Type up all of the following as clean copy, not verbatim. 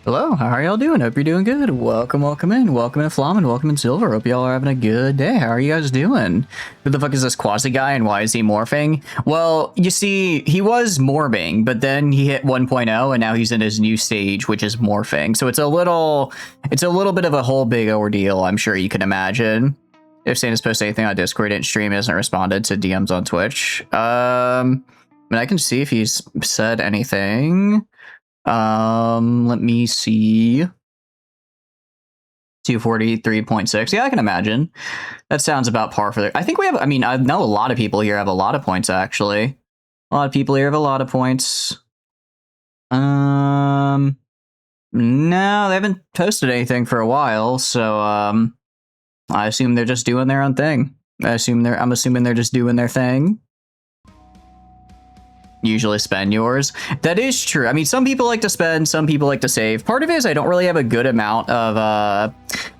Hello, how are y'all doing? Hope you're doing good. Welcome in. Welcome in Flom and welcome in Silver. Hope y'all are having a good day. How are you guys doing? Who the fuck is this Quasi guy and why is he morphing? Well, you see, he was morbing, but then he hit 1.0 and now he's in his new stage, which is morphing. So it's a little bit of a whole big ordeal, I'm sure you can imagine. If Santa's posted anything on Discord, didn't stream, hasn't responded to DMs on Twitch. I mean, I can see if he's said anything. Let me see. 243.6. Yeah, I can imagine. That sounds about par for I think we have, I mean, I know a lot of people here have a lot of points, actually. A lot of people here have a lot of points. No, they haven't posted anything for a while, so, I assume they're just doing their own thing. I'm assuming they're just doing their thing. Usually spend yours. That is true. I mean, some people like to spend, some people like to save. Part of it is I don't really have a good amount of I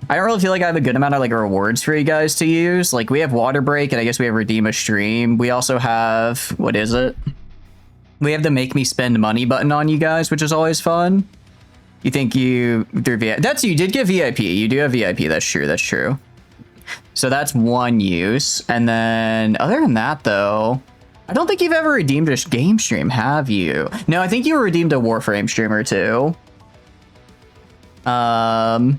don't really feel like I have a good amount of like rewards for you guys to use. Like we have water break and I guess we have redeem a stream. We also have, what is it? We have the make me spend money button on you guys, which is always fun. You think you through VIP? That's, you did get VIP. You do have VIP. That's true. That's true. So that's one use. And then other than that though, I don't think you've ever redeemed a game stream, have you? No, I think you redeemed a Warframe streamer too. I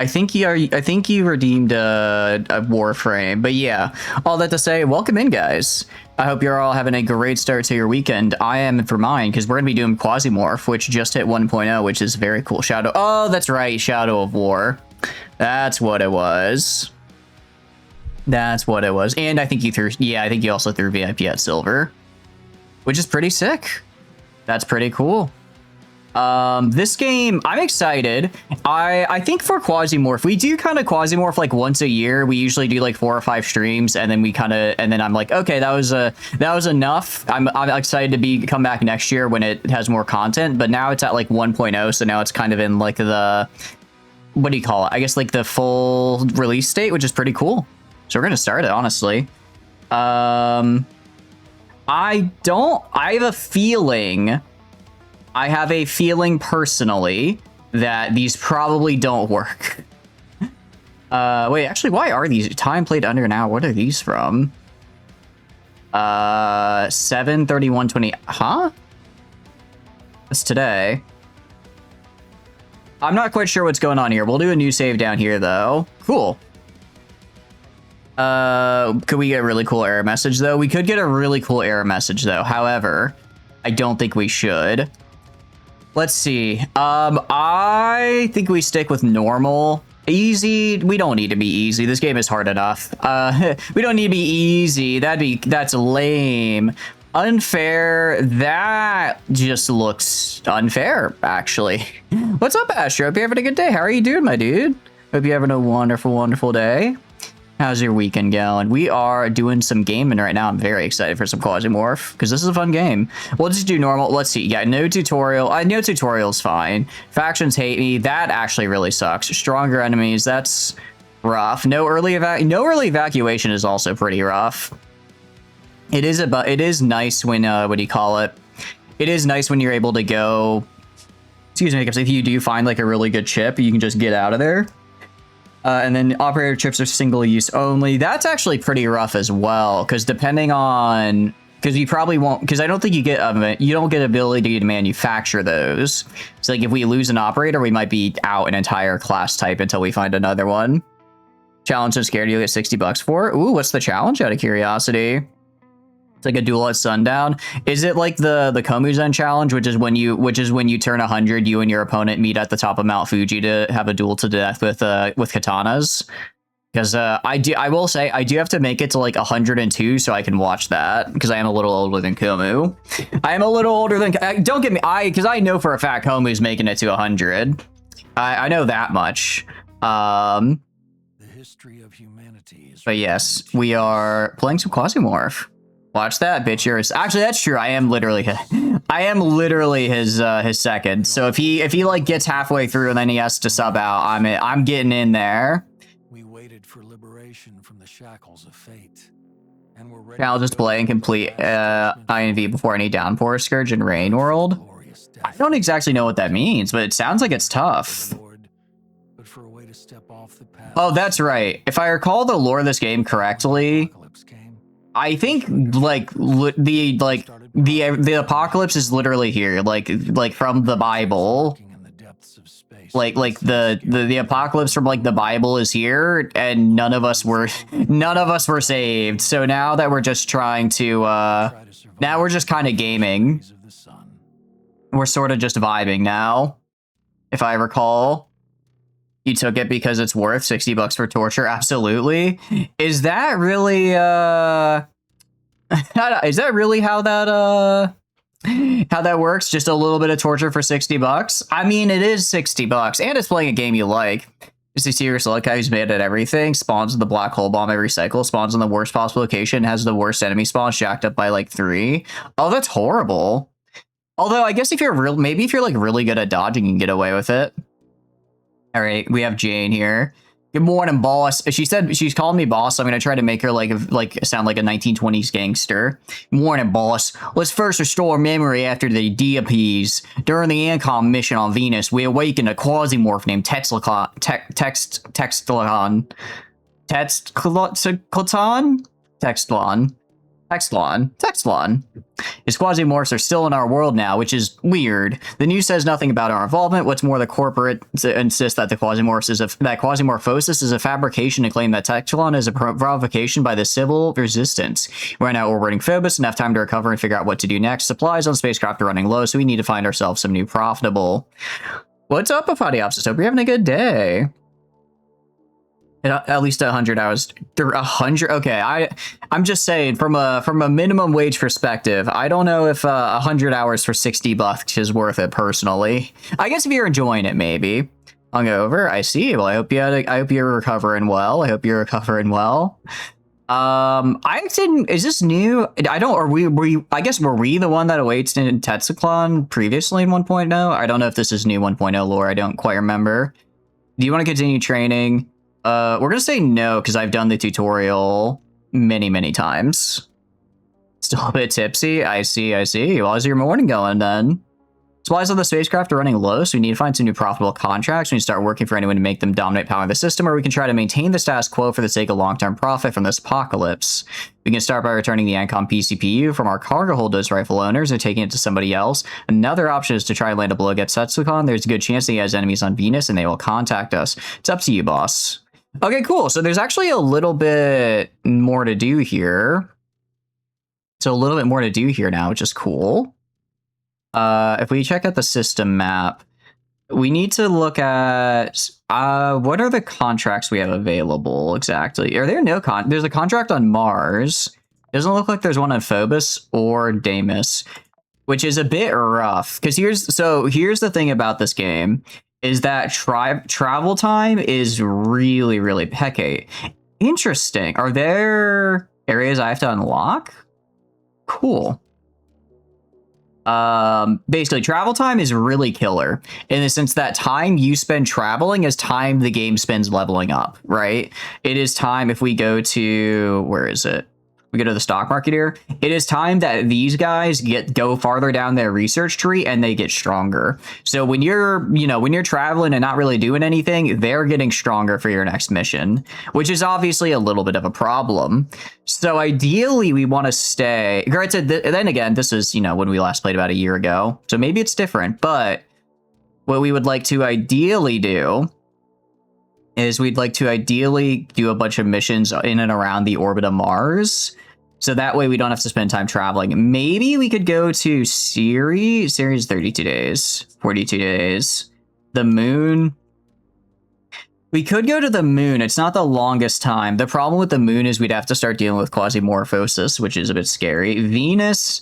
think you redeemed a Warframe, but yeah. All that to say, welcome in, guys. I hope you're all having a great start to your weekend. I am for mine because we're gonna be doing Quasimorph, which just hit 1.0, which is very cool. Shadow. Oh, that's right, Shadow of War. That's what it was. That's what it was. And I think you threw, yeah, I think you also threw VIP at Silver, which is pretty sick. That's pretty cool. This game, I'm excited. I think for Quasimorph, we do kind of Quasimorph like once a year. We usually do like 4 or 5 streams, and then we kind of, and then I'm like, okay, that was enough. I'm excited to come back next year when it has more content. But now it's at like 1.0, so now it's kind of in like the, what do you call it? I guess like the full release state, which is pretty cool. So we're gonna start it, honestly. I have a feeling personally that these probably don't work. Wait, actually, why are these time played under now? What are these from? 7/31/20. Huh? That's today. I'm not quite sure what's going on here. We'll do a new save down here though. Cool. Could we get a really cool error message though? We could get a really cool error message though. However, I don't think we should. Let's see. I think we stick with normal. Easy. We don't need to be easy. This game is hard enough. We don't need to be easy. That's lame. Unfair. That just looks unfair, actually. What's up, Astro? Hope you're having a good day. How are you doing, my dude? Hope you're having a wonderful, wonderful day. How's your weekend going? We are doing some gaming right now. I'm very excited for some Quasimorph because this is a fun game. We'll just do normal. Let's see. Yeah, no tutorial. No tutorial's fine. Factions hate me. That actually really sucks. Stronger enemies. That's rough. No early evacuation is also pretty rough. It is nice when what do you call it? It is nice when you're able to go. Excuse me, because if you do find like a really good chip, you can just get out of there. And then operator chips are single use only. That's actually pretty rough as well, because depending on, because you probably won't, because I don't think you don't get ability to manufacture those. So like if we lose an operator, we might be out an entire class type until we find another one. Challenge is scared you'll get $60 for. Ooh, what's the challenge out of curiosity? It's like a duel at sundown. Is it like the Komuzen challenge, which is when you turn 100, you and your opponent meet at the top of Mount Fuji to have a duel to death with katanas? Because I will say I do have to make it to like 102 so I can watch that, because I am a little older than Komu. I am a little older than, don't get me, because I know for a fact Komu's making it to 100. I know that much. The history of humanity is. But yes, we are playing some Quasimorph. Watch that, bitch. Yours. Actually, that's true. I am literally his second. So if he like gets halfway through and then he has to sub out, I'm getting in there. We waited for liberation from the shackles of fate, and we're ready. Challenge display and complete INV before any downpour, Scourge and Rain World. I don't exactly know what that means, but it sounds like it's tough. Oh, that's right. If I recall the lore of this game correctly, I think like the apocalypse is literally here, like from the Bible. Like the apocalypse from like the Bible is here, and none of us were saved. So now that we're just trying to now we're just kind of gaming. We're sort of just vibing now. If I recall, you took it because it's worth $60 for torture. Absolutely. Is that really is that really how that works? Just a little bit of torture for $60? I mean, it is $60, and it's playing a game you like. Just a serious look how he's made at everything. Spawns in the black hole bomb every cycle. Spawns in the worst possible location. Has the worst enemy spawns jacked up by like 3. Oh, that's horrible. Although I guess if you're maybe if you're like really good at dodging, you can get away with it. All right, we have Jane here. Good morning, boss. She said she's calling me boss. So I'm gonna try to make her like sound like a 1920s gangster. Morning, boss. Let's first restore memory after the DPs. During the Ancom mission on Venus, we awakened a Quasimorph named Textlon. His Quasimorphs are still in our world now, which is weird. The news says nothing about our involvement. What's more, the corporate insists that that Quasimorphosis is a fabrication to claim that Textlon is a provocation by the civil resistance. Right now, we're orbiting Phobos, enough time to recover and figure out what to do next. Supplies on spacecraft are running low, so we need to find ourselves some new profitable. What's up, Apodiopsis? Hope you're having a good day. At least 100 hours. 100. Okay, I'm just saying from a minimum wage perspective, I don't know if 100 hours for $60 is worth it personally. I guess if you're enjoying it, maybe. Hungover. I see. Well, I hope you're recovering well. I hope you're recovering well. I didn't. Is this new? I don't. Are we? I guess were we the one that awaits in Textlon previously in 1.0? I don't know if this is new 1.0 lore. I don't quite remember. Do you want to continue training? We're gonna say no because I've done the tutorial many times. Still a bit tipsy. I see. Well, how's your morning going then? Supplies on the spacecraft are running low, so we need to find some new profitable contracts. We need to start working for anyone to make them dominate power of the system, or we can try to maintain the status quo for the sake of long-term profit from this apocalypse. We can start by returning the Ancom PCPU from our cargo hold to its rightful owners and taking it to somebody else. Another option is to try and land a blow against Setsucon. There's a good chance that he has enemies on Venus and they will contact us. It's up to you, boss. Okay, cool. So there's actually a little bit more to do here. So a little bit more to do here now, which is cool. If we check out the system map, we need to look at what are the contracts we have available exactly. Are there no there's a contract on Mars. Doesn't look like there's one on Phobos or Deimos, which is a bit rough. Because here's the thing about this game is that travel time is really pecky. Interesting. Are there areas I have to unlock? Cool. Basically, travel time is really killer in the sense that time you spend traveling is time the game spends leveling up, right? It is time if we go to, where is it? We go to the stock market here. It is time that these guys go farther down their research tree and they get stronger. So when you're traveling and not really doing anything, they're getting stronger for your next mission, which is obviously a little bit of a problem. So ideally we want to stay, granted, then again, this is, when we last played about a year ago. So maybe it's different, but what we would like to ideally do is we'd like to ideally do a bunch of missions in and around the orbit of Mars. So that way we don't have to spend time traveling. Maybe we could go to Ceres 32 days, 42 days. The moon. We could go to the moon. It's not the longest time. The problem with the moon is we'd have to start dealing with Quasimorphosis, which is a bit scary. Venus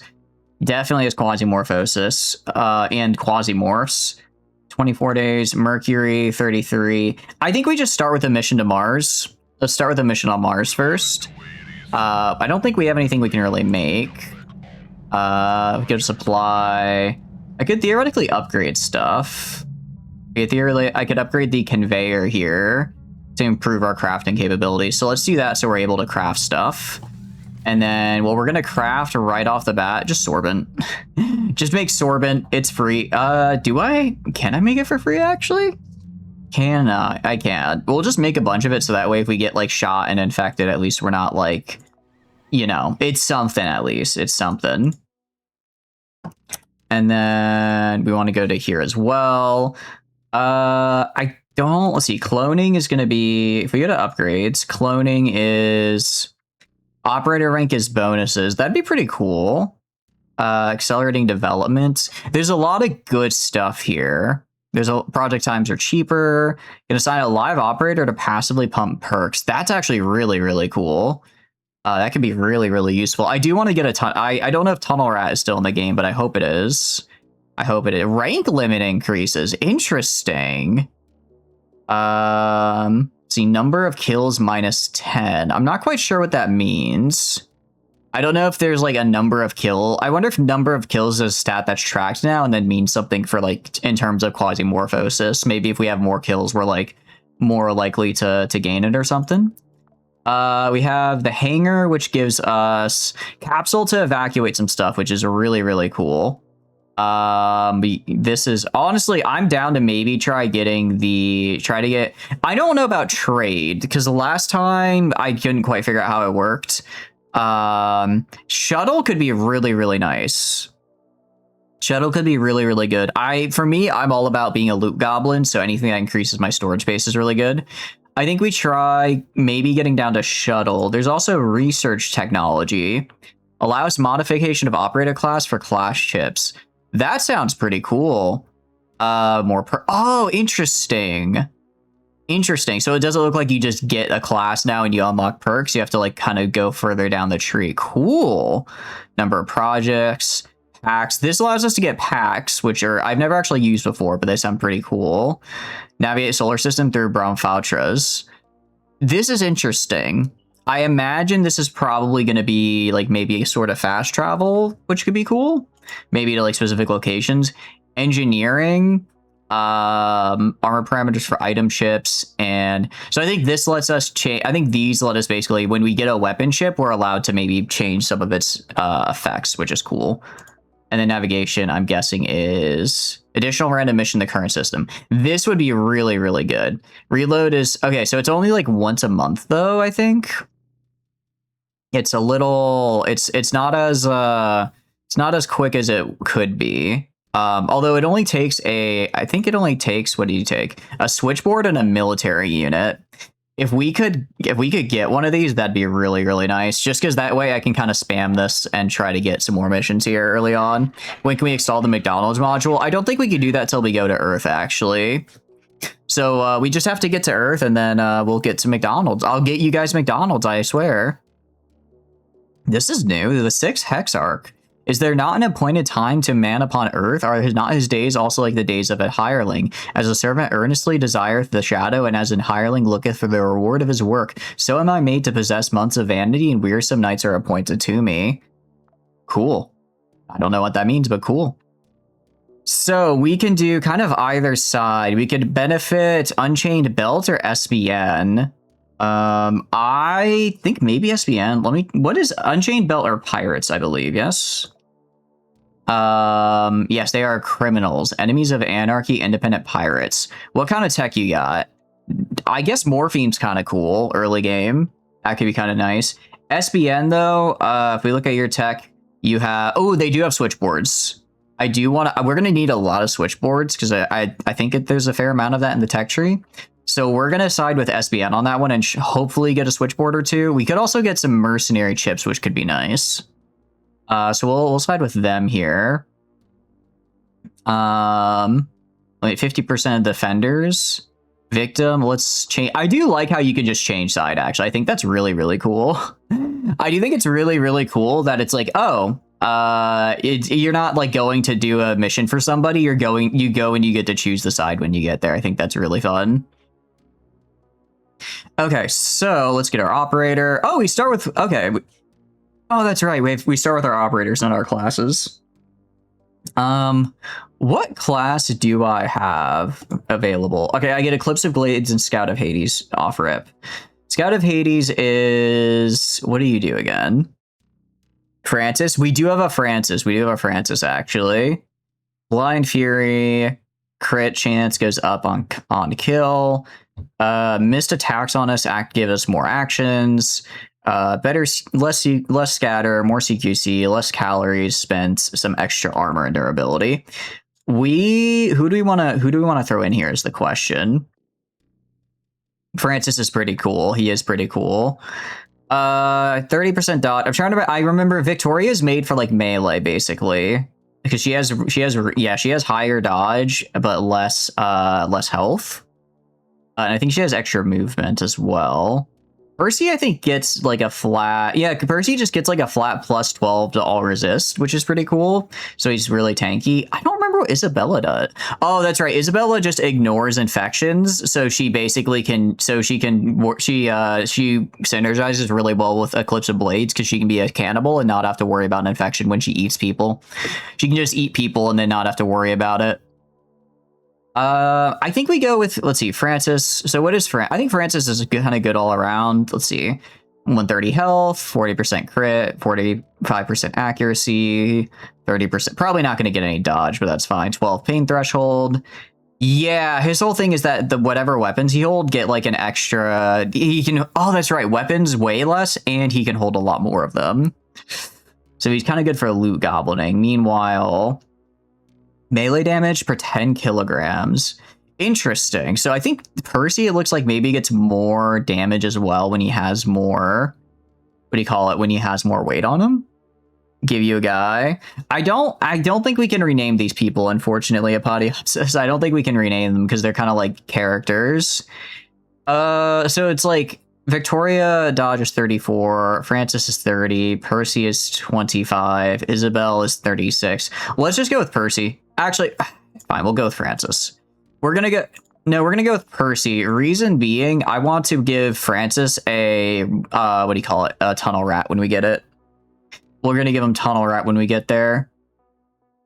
definitely has Quasimorphosis and Quasimorphs. 24 days, Mercury, 33. I think we just start with a mission to Mars. Let's start with a mission on Mars first. I don't think we have anything we can really make. We could supply. I could theoretically upgrade stuff. I could upgrade the conveyor here to improve our crafting capabilities. So let's do that so we're able to craft stuff. And then, well, we're going to craft right off the bat, just sorbent. Just make sorbent. It's free. Can I make it for free, actually? Can I can't. We'll just make a bunch of it so that way if we get, like, shot and infected, at least we're not, like, you know, it's something at least. It's something. And then we want to go to here as well. Let's see. Cloning is going to be, if we go to upgrades, cloning is, operator rank is bonuses. That'd be pretty cool. Accelerating development. There's a lot of good stuff here. Project times are cheaper. You can assign a live operator to passively pump perks. That's actually really, really cool. That could be really, really useful. I do want to get a ton. I don't know if Tunnel Rat is still in the game, but I hope it is. I hope it is. Rank limit increases. Interesting. See, number of kills minus 10. I'm not quite sure what that means. I don't know if there's like a number of kill. I wonder if number of kills is a stat that's tracked now and then means something for like in terms of quasimorphosis. Maybe if we have more kills, we're like more likely to gain it or something. We have the hangar, which gives us capsule to evacuate some stuff, which is really, really cool. This is honestly, I'm down to maybe try to get, I don't know about trade because the last time I couldn't quite figure out how it worked. Shuttle could be really, really nice. Shuttle could be really, really good. For me, I'm all about being a loot goblin, so anything that increases my storage space is really good. I think we try maybe getting down to shuttle. There's also research technology. Allows modification of operator class for class chips. That sounds pretty cool. Oh, interesting. Interesting. So it doesn't look like you just get a class now and you unlock perks. You have to like kind of go further down the tree. Cool. Number of projects, packs. This allows us to get packs, which are I've never actually used before, but they sound pretty cool. Navigate solar system through Bromfaltras. This is interesting. I imagine this is probably going to be like maybe a sort of fast travel, which could be cool. Maybe to like specific locations. Engineering. Armor parameters for item chips, and so I think this lets us change. I think these let us basically, when we get a weapon chip, we're allowed to maybe change some of its effects, which is cool. And then navigation, I'm guessing, is additional random mission in the current system. This would be really, really good. Reload is okay, so it's only like once a month though. I think it's a little. It's not as quick as it could be. Although it only takes I think it only takes, what do you take? A switchboard and a military unit. If we could get one of these, that'd be really, really nice. Just because that way I can kind of spam this and try to get some more missions here early on. When can we install the McDonald's module? I don't think we can do that till we go to Earth, actually. So we just have to get to Earth and then we'll get to McDonald's. I'll get you guys McDonald's, I swear. This is new. The 6th Hex Arc. Is there not an appointed time to man upon earth? Are not his days also like the days of a hireling? As a servant earnestly desireth the shadow, and as an hireling looketh for the reward of his work, so am I made to possess months of vanity, and wearisome nights are appointed to me. Cool. I don't know what that means, but cool. So we can do kind of either side. We could benefit Unchained Belt or SBN. I think maybe SBN. What is Unchained Belt or pirates, I believe, yes? Yes, they are criminals, enemies of anarchy, independent pirates. What kind of tech you got? I guess Morphine's kind of cool, early game. That could be kind of nice. SBN, though, if we look at your tech, you have... Oh, they do have switchboards. I do want to... We're going to need a lot of switchboards, because I think there's a fair amount of that in the tech tree. So we're going to side with SBN on that one and hopefully get a switchboard or two. We could also get some mercenary chips, which could be nice. So we'll side with them here. Like 50% of defenders. Victim, let's change. I do like how you can just change side, actually. I think that's really, really cool. I do think it's really, really cool that it's like, oh, you're not like going to do a mission for somebody. You go and you get to choose the side when you get there. I think that's really fun. Okay, so let's get our operator. Oh, we start with, okay. Oh, that's right. We start with our operators, not our classes. What class do I have available? Okay, I get Eclipse of Blades and Scout of Hades off rip. Scout of Hades is, what do you do again? Francis. We do have a Francis. We do have a Francis, actually. Blind Fury. Crit chance goes up on kill. Missed attacks on us give us more actions. Better, less scatter, more CQC, less calories spent, some extra armor and durability. Who do we want to throw in here is the question. Francis is pretty cool. He is pretty cool. 30% dot. I remember Victoria's made for like melee basically because she has higher dodge but less health. And I think she has extra movement as well. Percy, I think, gets like a flat... Yeah, Percy just gets like a flat plus 12 to all resist, which is pretty cool. So he's really tanky. I don't remember what Isabella does. Oh, that's right. Isabella just ignores infections. So she basically can... So she synergizes really well with Eclipse of Blades because she can be a cannibal and not have to worry about an infection when she eats people. She can just eat people and then not have to worry about it. I think we go with, let's see, Francis. So what is I think Francis is kind of good all around. Let's see. 130 health, 40% crit, 45% accuracy, 30%. Probably not going to get any dodge, but that's fine. 12 pain threshold. Yeah, his whole thing is that whatever weapons he hold get like an extra... He can... Oh, that's right. Weapons way less, and he can hold a lot more of them. So he's kind of good for loot goblining. Meanwhile... Melee damage per 10 kilograms. Interesting. So I think Percy, it looks like maybe gets more damage as well when he has more... What do you call it? When he has more weight on him? Give you a guy. I don't think we can rename these people, unfortunately, Apodiopsis. I don't think we can rename them because they're kind of like characters. So it's like Victoria dodge is 34, Francis is 30, Percy is 25, Isabel is 36. Let's just go with Percy. Actually, fine, we'll go with Francis. We're gonna go with Percy. Reason being, I want to give Francis a what do you call it? A tunnel rat when we get it. We're gonna give him tunnel rat when we get there.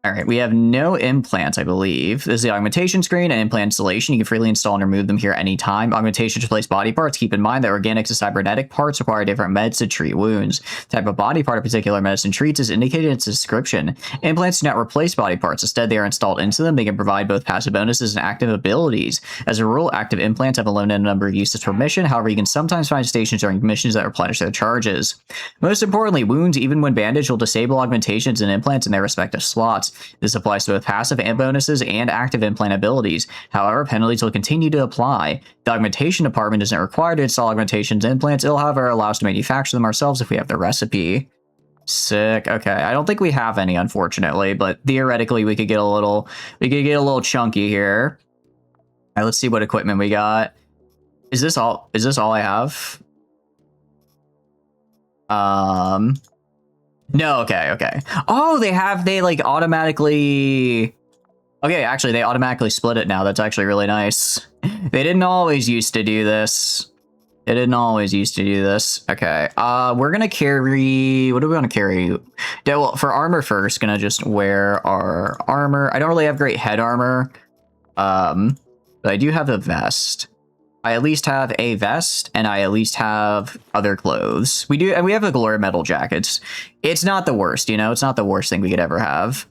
All right, we have no implants, I believe. This is the augmentation screen and implant installation. You can freely install and remove them here anytime. Augmentations replace body parts. Keep in mind that organic to cybernetic parts require different meds to treat wounds. The type of body part a particular medicine treats is indicated in its description. Implants do not replace body parts. Instead, they are installed into them. They can provide both passive bonuses and active abilities. As a rule, active implants have a limited number of uses per mission. However, you can sometimes find stations during missions that replenish their charges. Most importantly, wounds, even when bandaged, will disable augmentations and implants in their respective slots. This applies to both passive and bonuses and active implant abilities. However, penalties will continue to apply. The augmentation department isn't required to install augmentations and implants. It'll, however, allow us to manufacture them ourselves if we have the recipe. Sick. Okay, I don't think we have any, unfortunately, but theoretically we could get a little chunky here. All right, let's see what equipment we got. Is this all I have? No, okay. Oh, they like automatically... Okay, actually, they automatically split it now. That's actually really nice. They didn't always used to do this. Okay, we're gonna carry... What do we want to carry? Yeah, well, for armor first, gonna just wear our armor. I don't really have great head armor. But I do have a vest. I at least have a vest, and I at least have other clothes. We do, and we have a glory metal jackets. It's not the worst, you know? It's not the worst thing we could ever have. As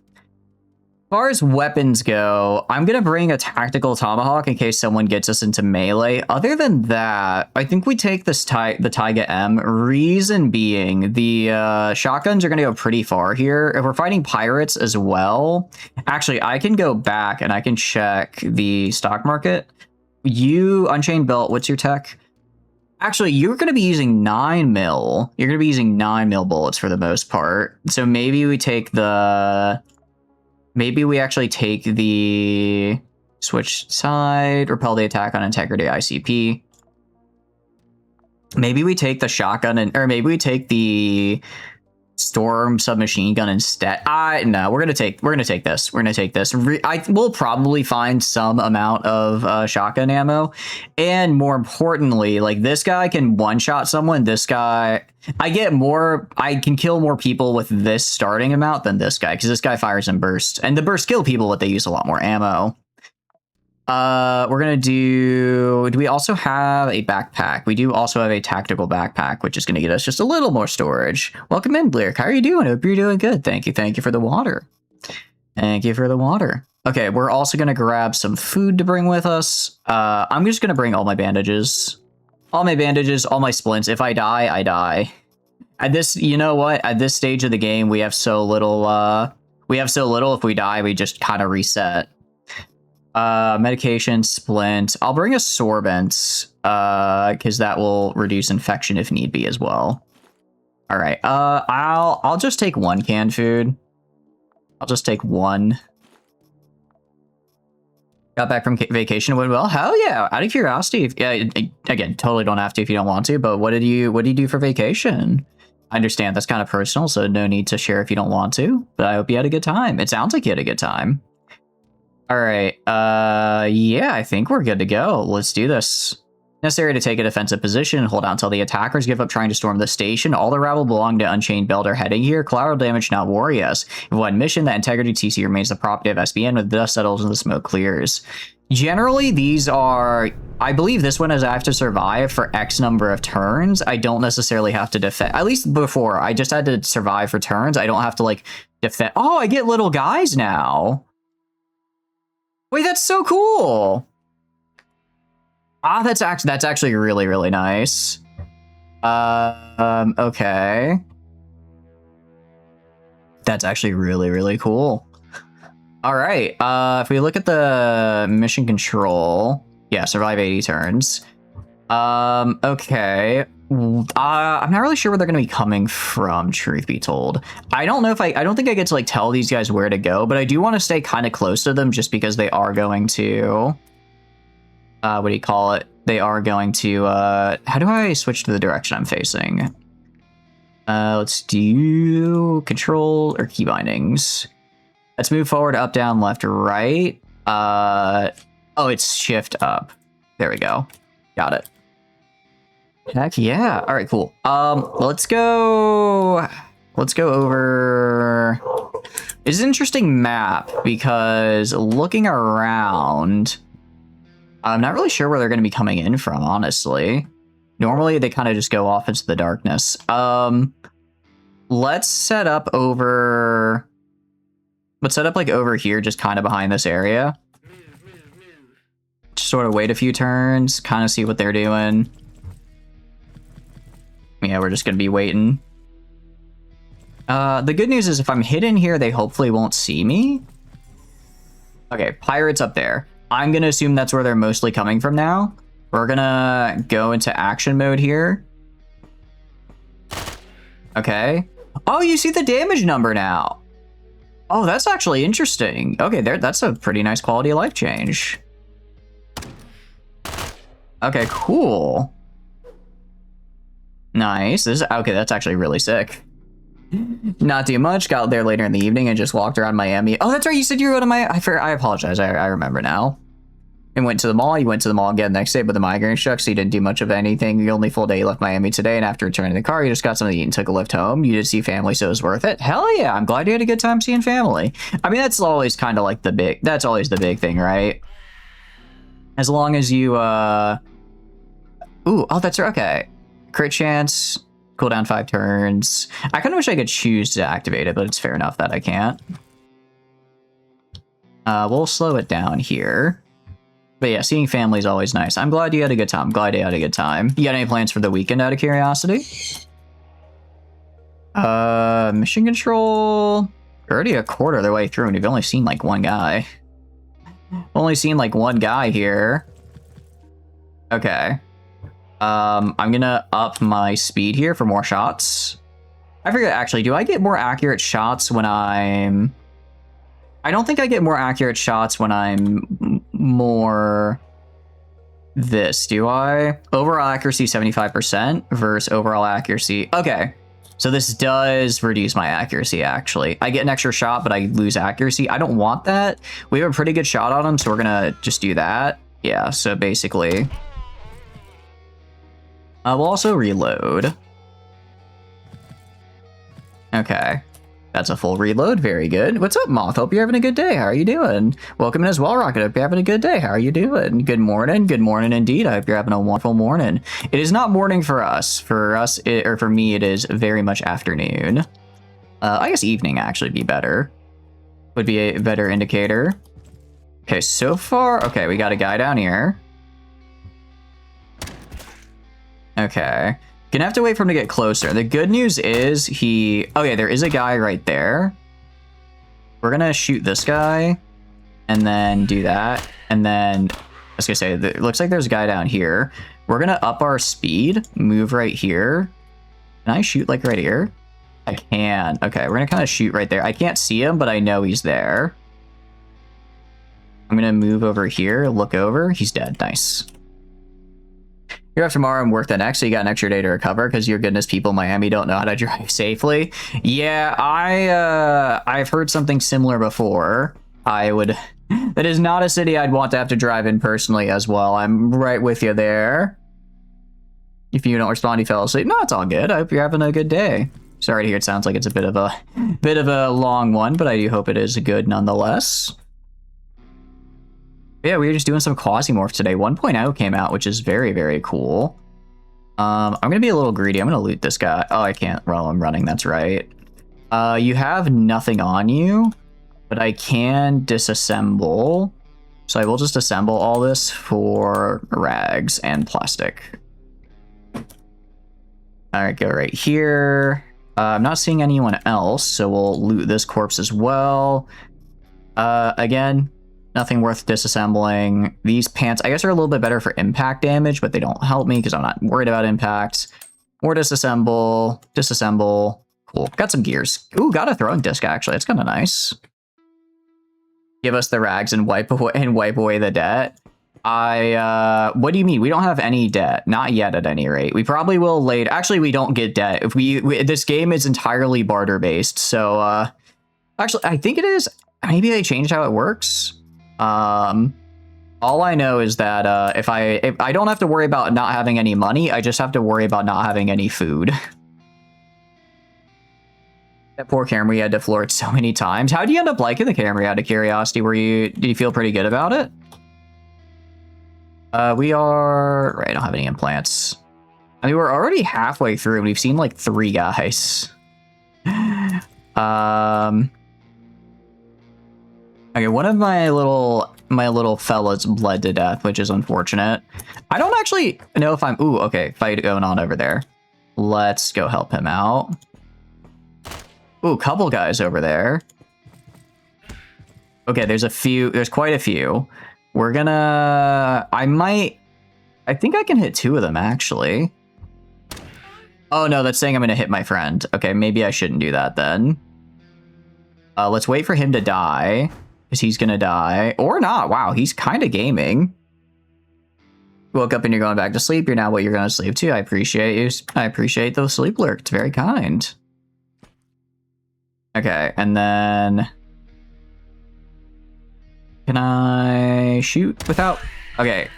far as weapons go, I'm going to bring a tactical tomahawk in case someone gets us into melee. Other than that, I think we take this the Taiga M. Reason being, the shotguns are going to go pretty far here. If we're fighting pirates as well... Actually, I can go back and I can check the stock market. You, Unchained Belt, what's your tech? Actually, you're going to be using 9mm. You're going to be using 9mm bullets for the most part. So maybe we take the... Maybe we actually take the... Switch side, repel the attack on integrity ICP. Maybe we take the shotgun, or maybe we take the... Storm submachine gun instead. No, we're gonna take this. We'll probably find some amount of shotgun ammo, and more importantly, like this guy can one-shot someone. This guy, I can kill more people with this starting amount than this guy because this guy fires in bursts, and the bursts kill people, but they use a lot more ammo. We're gonna do we also have a backpack? We do also have a tactical backpack, which is gonna get us just a little more storage. Welcome in, Blair. How are you doing? Hope you're doing good. Thank you for the water. Thank you for the water. Okay, we're also gonna grab some food to bring with us. I'm just gonna bring all my bandages. All my bandages, all my splints. If I die, I die. At this, you know what? At this stage of the game, we have so little, if we die, we just kind of reset. Medication, splint. I'll bring a sorbent, because that will reduce infection if need be as well. All right. I'll just take one canned food. I'll just take one. Got back from vacation. Went well. Hell yeah! Out of curiosity, again, totally don't have to if you don't want to. But what did you do for vacation? I understand that's kind of personal, so no need to share if you don't want to. But I hope you had a good time. It sounds like you had a good time. All right. Yeah, I think we're good to go. Let's do this. Necessary to take a defensive position and hold out until the attackers give up trying to storm the station. All the rabble belong to Unchained Belt are heading here. Collateral damage not worry us. If one mission, the integrity TC remains the property of SBN with dust settles and the smoke clears. Generally, these are... I believe this one is I have to survive for X number of turns. I don't necessarily have to defend. At least before, I just had to survive for turns. I don't have to, like, defend. Oh, I get little guys now. Wait, that's so cool. Ah, that's actually really, really nice. Okay. That's actually really, really cool. All right. If we look at the mission control, yeah, survive 80 turns. Okay. I'm not really sure where they're going to be coming from, truth be told. I don't know if I don't think I get to like tell these guys where to go, but I do want to stay kind of close to them just because they are going to, what do you call it? They are going to, how do I switch to the direction I'm facing? Let's do control or key bindings. Let's move forward, up, down, left, right. Oh, it's shift up. There we go. Got it. Heck yeah. All right, cool. Let's go over. It's an interesting map because looking around, I'm not really sure where they're going to be coming in from, honestly. Normally, they kind of just go off into the darkness. Let's set up over... Let's set up, like, over here, just kind of behind this area. Just sort of wait a few turns, kind of see what they're doing. Yeah, we're just going to be waiting. The good news is if I'm hidden here, they hopefully won't see me. Okay, pirates up there. I'm going to assume that's where they're mostly coming from now. We're going to go into action mode here. Okay. Oh, you see the damage number now. Oh, that's actually interesting. Okay, that's a pretty nice quality of life change. Okay, cool. Nice. Okay, that's actually really sick. Not too much. Got there later in the evening and just walked around Miami. Oh, that's right. You said you were going to Miami. I apologize. I remember now. And went to the mall. You went to the mall again the next day, but the migraine struck, so you didn't do much of anything. The only full day you left Miami today, and after returning to the car, you just got something to eat and took a lift home. You did see family, so it was worth it. Hell yeah. I'm glad you had a good time seeing family. I mean, that's always kind of like that's always the big thing, right? As long as you, Ooh, oh, that's okay. Crit chance, cooldown 5 turns. I kind of wish I could choose to activate it, but it's fair enough that I can't. We'll slow it down here. But yeah, seeing family is always nice. I'm glad you had a good time. I'm glad you had a good time. You got any plans for the weekend out of curiosity? Mission control. We're already a quarter of the way through and we've only seen like one guy. Only seen like one guy here. Okay. I'm gonna up my speed here for more shots. I forget, actually, do I get more accurate shots when I'm... I don't think I get more accurate shots when I'm more this, do I? Overall accuracy 75% versus overall accuracy. Okay, so this does reduce my accuracy, actually. I get an extra shot, but I lose accuracy. I don't want that. We have a pretty good shot on him, so we're gonna just do that. Yeah, so basically... we'll also reload. Okay. That's a full reload. Very good. What's up, Moth? Hope you're having a good day. How are you doing? Welcome in as well, Rocket. Hope you're having a good day. How are you doing? Good morning. Good morning indeed. I hope you're having a wonderful morning. It is not morning for us. Or for me, it is very much afternoon. I guess evening actually be better. Would be a better indicator. Okay, so far, okay, we got a guy down here. Okay. Gonna have to wait for him to get closer. The good news is okay, there is a guy right there. We're gonna shoot this guy and then do that. And then, I was gonna say, it looks like there's a guy down here. We're gonna up our speed, move right here. Can I shoot like right here? I can. Okay, we're gonna kind of shoot right there. I can't see him, but I know he's there. I'm gonna move over here, look over. He's dead. Nice. You're off tomorrow and work the next, so you got an extra day to recover because your goodness, people in Miami don't know how to drive safely. Yeah, I've heard something similar before. That is not a city I'd want to have to drive in personally as well. I'm right with you there. If you don't respond, you fell asleep. No, it's all good. I hope you're having a good day. Sorry to hear it sounds like it's a bit of a long one, but I do hope it is good nonetheless. Yeah, we were just doing some Quasimorph today. 1.0 came out, which is very, very cool. I'm gonna be a little greedy. I'm gonna loot this guy. Oh, I can't while I'm running. That's right. You have nothing on you, but I can disassemble. So I will just assemble all this for rags and plastic. All right, go right here. I'm not seeing anyone else, so we'll loot this corpse as well. Again, nothing worth disassembling. These pants, I guess, are a little bit better for impact damage, but they don't help me because I'm not worried about impacts. More disassemble, disassemble. Cool. Got some gears. Ooh, got a throwing disc, actually. It's kind of nice. Give us the rags and wipe away the debt. What do you mean? We don't have any debt. Not yet, at any rate. We probably will later. Actually, we don't get debt. If this game is entirely barter based. So, actually, I think it is. Maybe they changed how it works. All I know is that if I don't have to worry about not having any money, I just have to worry about not having any food. That poor Camry had to floor it so many times. How do you end up liking the Camry out of curiosity? Did you feel pretty good about it? We are right. I don't have any implants. I mean, we're already halfway through and we've seen like 3 guys. Okay, one of my little fellas bled to death, which is unfortunate. I don't actually know if I'm... Ooh, okay, fight going on over there. Let's go help him out. Ooh, couple guys over there. Okay, there's quite a few. We're gonna... I think I can hit 2 of them, actually. Oh, no, that's saying I'm gonna hit my friend. Okay, maybe I shouldn't do that then. Let's wait for him to die. Because he's gonna die. Or not. Wow, he's kind of gaming. You woke up and you're going back to sleep. You're now what you're going to sleep to. I appreciate you. I appreciate the sleep lurk. It's very kind. Okay, and then... Can I shoot without... Okay.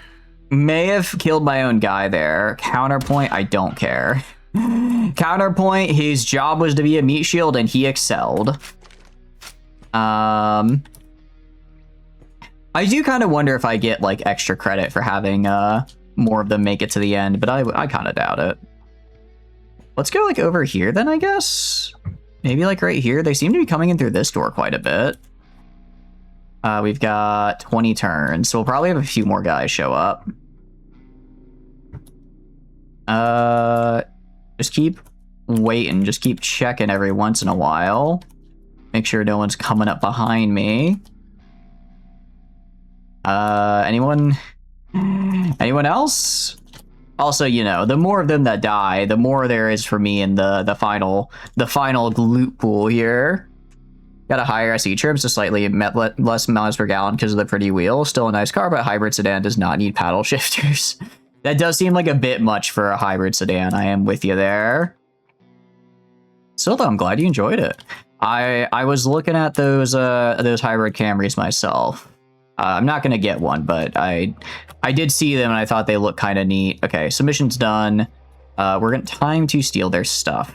May have killed my own guy there. Counterpoint, I don't care. Counterpoint, his job was to be a meat shield and he excelled. I do kind of wonder if I get like extra credit for having more of them make it to the end, but I kind of doubt it. Let's go like over here then, I guess. Maybe like right here. They seem to be coming in through this door quite a bit. We've got 20 turns, so we'll probably have a few more guys show up. Just keep waiting. Just keep checking every once in a while. Make sure no one's coming up behind me. Anyone else? Also, you know, the more of them that die, the more there is for me in the final loot pool here. Got a higher SE trims, just slightly less miles per gallon because of the pretty wheel. Still a nice car, but hybrid sedan does not need paddle shifters. That does seem like a bit much for a hybrid sedan. I am with you there. Still though, I'm glad you enjoyed it. I was looking at those hybrid Camrys myself. I'm not gonna get one, but I did see them and I thought they looked kind of neat. Okay, submission's done. We're gonna time to steal their stuff.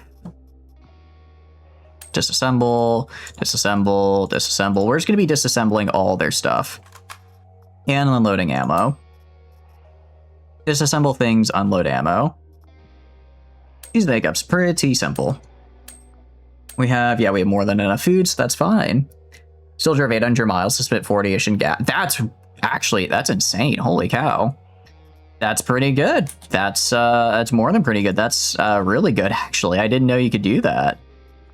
Disassemble, disassemble, disassemble. We're just going to be disassembling all their stuff. And unloading ammo. Disassemble things, unload ammo. These makeups, pretty simple. We have more than enough food, so that's fine. Still drove 800 miles to spit 40-ish in gas. That's insane. Holy cow. That's pretty good. That's more than pretty good. That's really good, actually. I didn't know you could do that.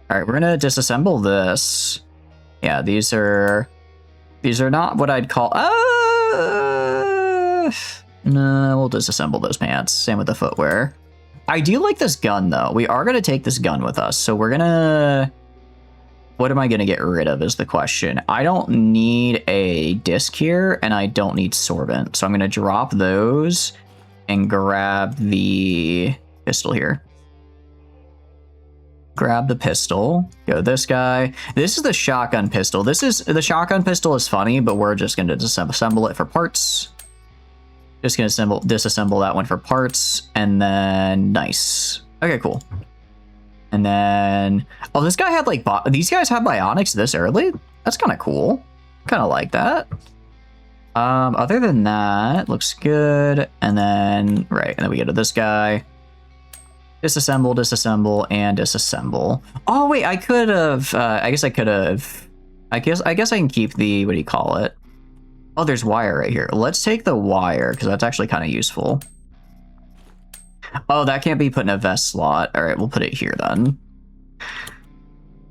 All right, we're gonna disassemble this. Yeah, these are not what I'd call. No, we'll disassemble those pants. Same with the footwear. I do like this gun though. We are gonna take this gun with us, so we're gonna. What am I going to get rid of is the question. I don't need a disc here, and I don't need sorbent. So I'm going to drop those and grab the pistol here. Grab the pistol. Go this guy. This is the shotgun pistol. The shotgun pistol is funny, but we're just going to disassemble it for parts. Just going to disassemble that one for parts, and then nice. Okay, cool. And then, oh, this guy had like, these guys have bionics this early? That's kind of cool. Kind of like that. Other than that, looks good. And then, right, and then we go to this guy. Disassemble, disassemble, and disassemble. Oh, wait, I could have, I guess I can keep the, what do you call it? Oh, there's wire right here. Let's take the wire, because that's actually kind of useful. Oh, that can't be put in a vest slot. All right, we'll put it here then.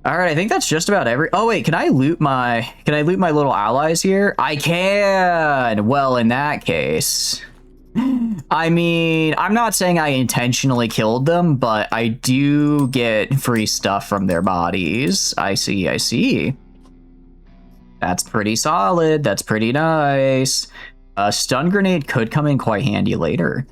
All right, I think that's just about every. Oh wait, can I loot my little allies here? I can. Well, in that case, I mean, I'm not saying I intentionally killed them, but I do get free stuff from their bodies. I see. That's pretty solid. That's pretty nice. A stun grenade could come in quite handy later.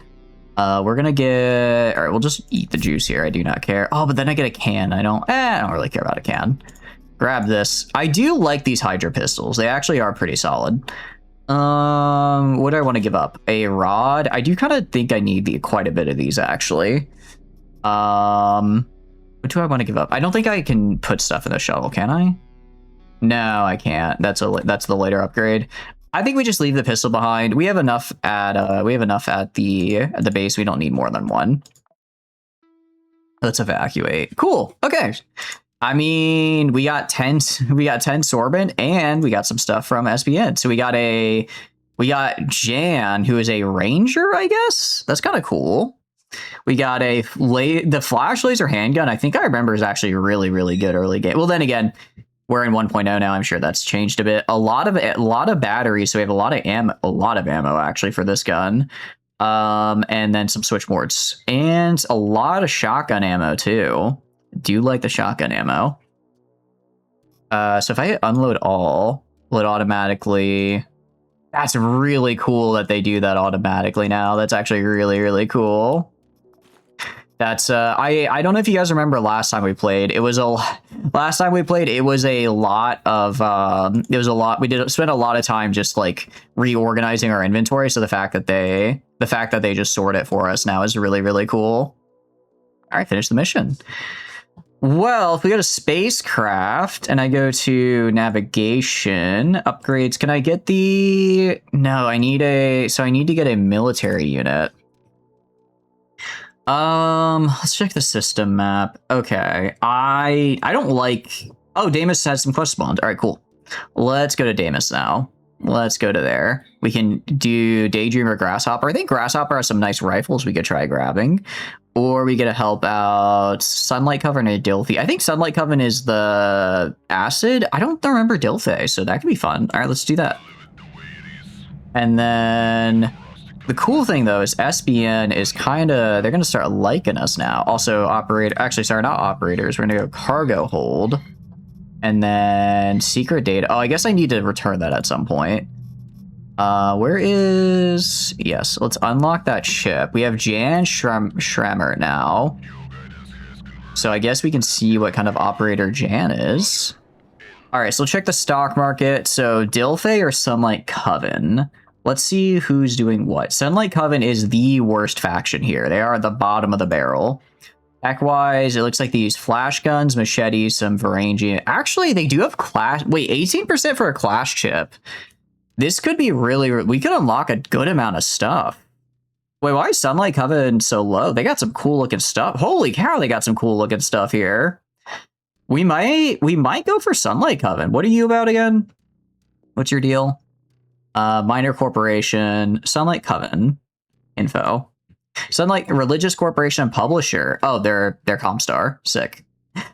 We're gonna get. All right, we'll just eat the juice here. I do not care. Oh, but then I get a can. I don't really care about a can. Grab this. I do like these Hydra pistols. They actually are pretty solid. What do I want to give up? A rod. I do kind of think I need quite a bit of these actually. What do I want to give up? I don't think I can put stuff in the shovel. Can I? No, I can't. That's the later upgrade. I think we just leave the pistol behind. We have enough at the base. We don't need more than one. Let's evacuate. Cool. Okay. I mean, we got 10 sorbent and we got some stuff from SBN. So we got Jan, who is a ranger, I guess. That's kind of cool. We got the flash laser handgun. I think I remember is actually really, really good early game. Well, then again, we're in 1.0 now. I'm sure that's changed a bit. A lot of batteries, so we have a lot of ammo actually for this gun. And then some switchboards and a lot of shotgun ammo too. Do you like the shotgun ammo? So if I hit unload all, will it automatically? That's really cool that they do that automatically now. That's actually really, really cool. That's I don't know if you guys remember last time we played. It was a lot of we spent a lot of time just like reorganizing our inventory. So the fact that they just sort it for us now is really, really cool. All right, finish the mission. Well, if we go to spacecraft and I go to navigation upgrades, can I get the? No, I need to get a military unit. Let's check the system map. Okay, I don't like. Oh, Damus has some quest spawns. All right, cool. Let's go to Damus now. Let's go to there. We can do Daydream or Grasshopper. I think Grasshopper has some nice rifles we could try grabbing. Or we get to help out Sunlight Coven and Dilthy. I think Sunlight Coven is the acid. I don't remember Dilthy, so that could be fun. All right, let's do that. And then the cool thing, though, is SBN is they're going to start liking us now. Also, not operators. We're going to go cargo hold. And then secret data. Oh, I guess I need to return that at some point. Yes, let's unlock that ship. We have Jan Schremer now. So I guess we can see what kind of operator Jan is. All right, so check the stock market. So Dilthay or Sunlight Coven? Let's see who's doing what. Sunlight Coven is the worst faction here. They are at the bottom of the barrel. Tech-wise, it looks like they use flash guns, machetes, some Varangian. Actually, they do have clash. Wait, 18% for a clash chip. This could be really. We could unlock a good amount of stuff. Wait, why is Sunlight Coven so low? They got some cool looking stuff. Holy cow, they got some cool looking stuff here. We might go for Sunlight Coven. What are you about again? What's your deal? Minor Corporation, Sunlight Coven, info. Sunlight Religious Corporation and Publisher. Oh, they're Comstar. Sick.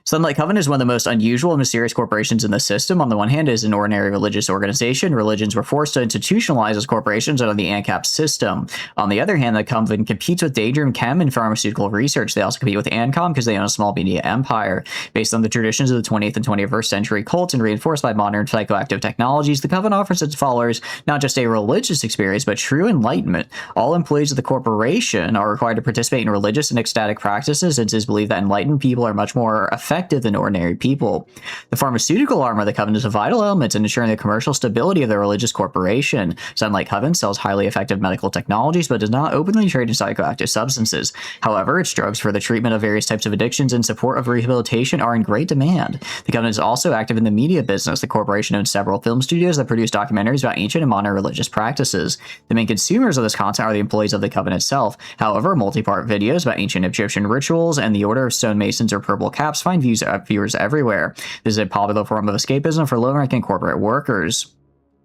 Sunlight Coven is one of the most unusual and mysterious corporations in the system. On the one hand, it is an ordinary religious organization. Religions were forced to institutionalize as corporations under the ANCAP system. On the other hand, the Coven competes with Daydream Chem in pharmaceutical research. They also compete with ANCOM because they own a small media empire. Based on the traditions of the 20th and 21st century cults and reinforced by modern psychoactive technologies, the Coven offers its followers not just a religious experience, but true enlightenment. All employees of the corporation are required to participate in religious and ecstatic practices, since it is believed that enlightened people are much more effective than ordinary people. The pharmaceutical arm of the Coven is a vital element in ensuring the commercial stability of the religious corporation. Sunlight Coven sells highly effective medical technologies, but does not openly trade in psychoactive substances. However, its drugs for the treatment of various types of addictions and support of rehabilitation are in great demand. The Coven is also active in the media business. The corporation owns several film studios that produce documentaries about ancient and modern religious practices. The main consumers of this content are the employees of the Coven itself. However, multi-part videos about ancient Egyptian rituals and the Order of Stonemasons or Purple Caps find viewers everywhere. This is a popular form of escapism for low-ranking corporate workers.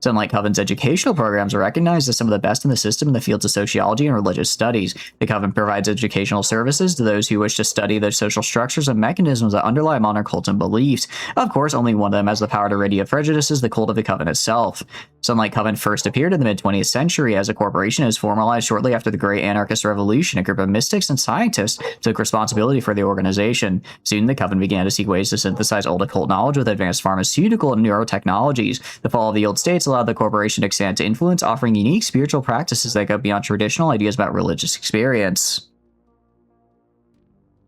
Sunlight Coven's educational programs are recognized as some of the best in the system in the fields of sociology and religious studies. The Coven provides educational services to those who wish to study the social structures and mechanisms that underlie modern cults and beliefs. Of course, only one of them has the power to rid prejudices, the cult of the Coven itself. Sunlight Coven first appeared in the mid-20th century as a corporation. It was formalized shortly after the Great Anarchist Revolution. A group of mystics and scientists took responsibility for the organization. Soon, the Coven began to seek ways to synthesize old occult knowledge with advanced pharmaceutical and neurotechnologies. The fall of the old states allowed the corporation to expand to influence, offering unique spiritual practices that go beyond traditional ideas about religious experience.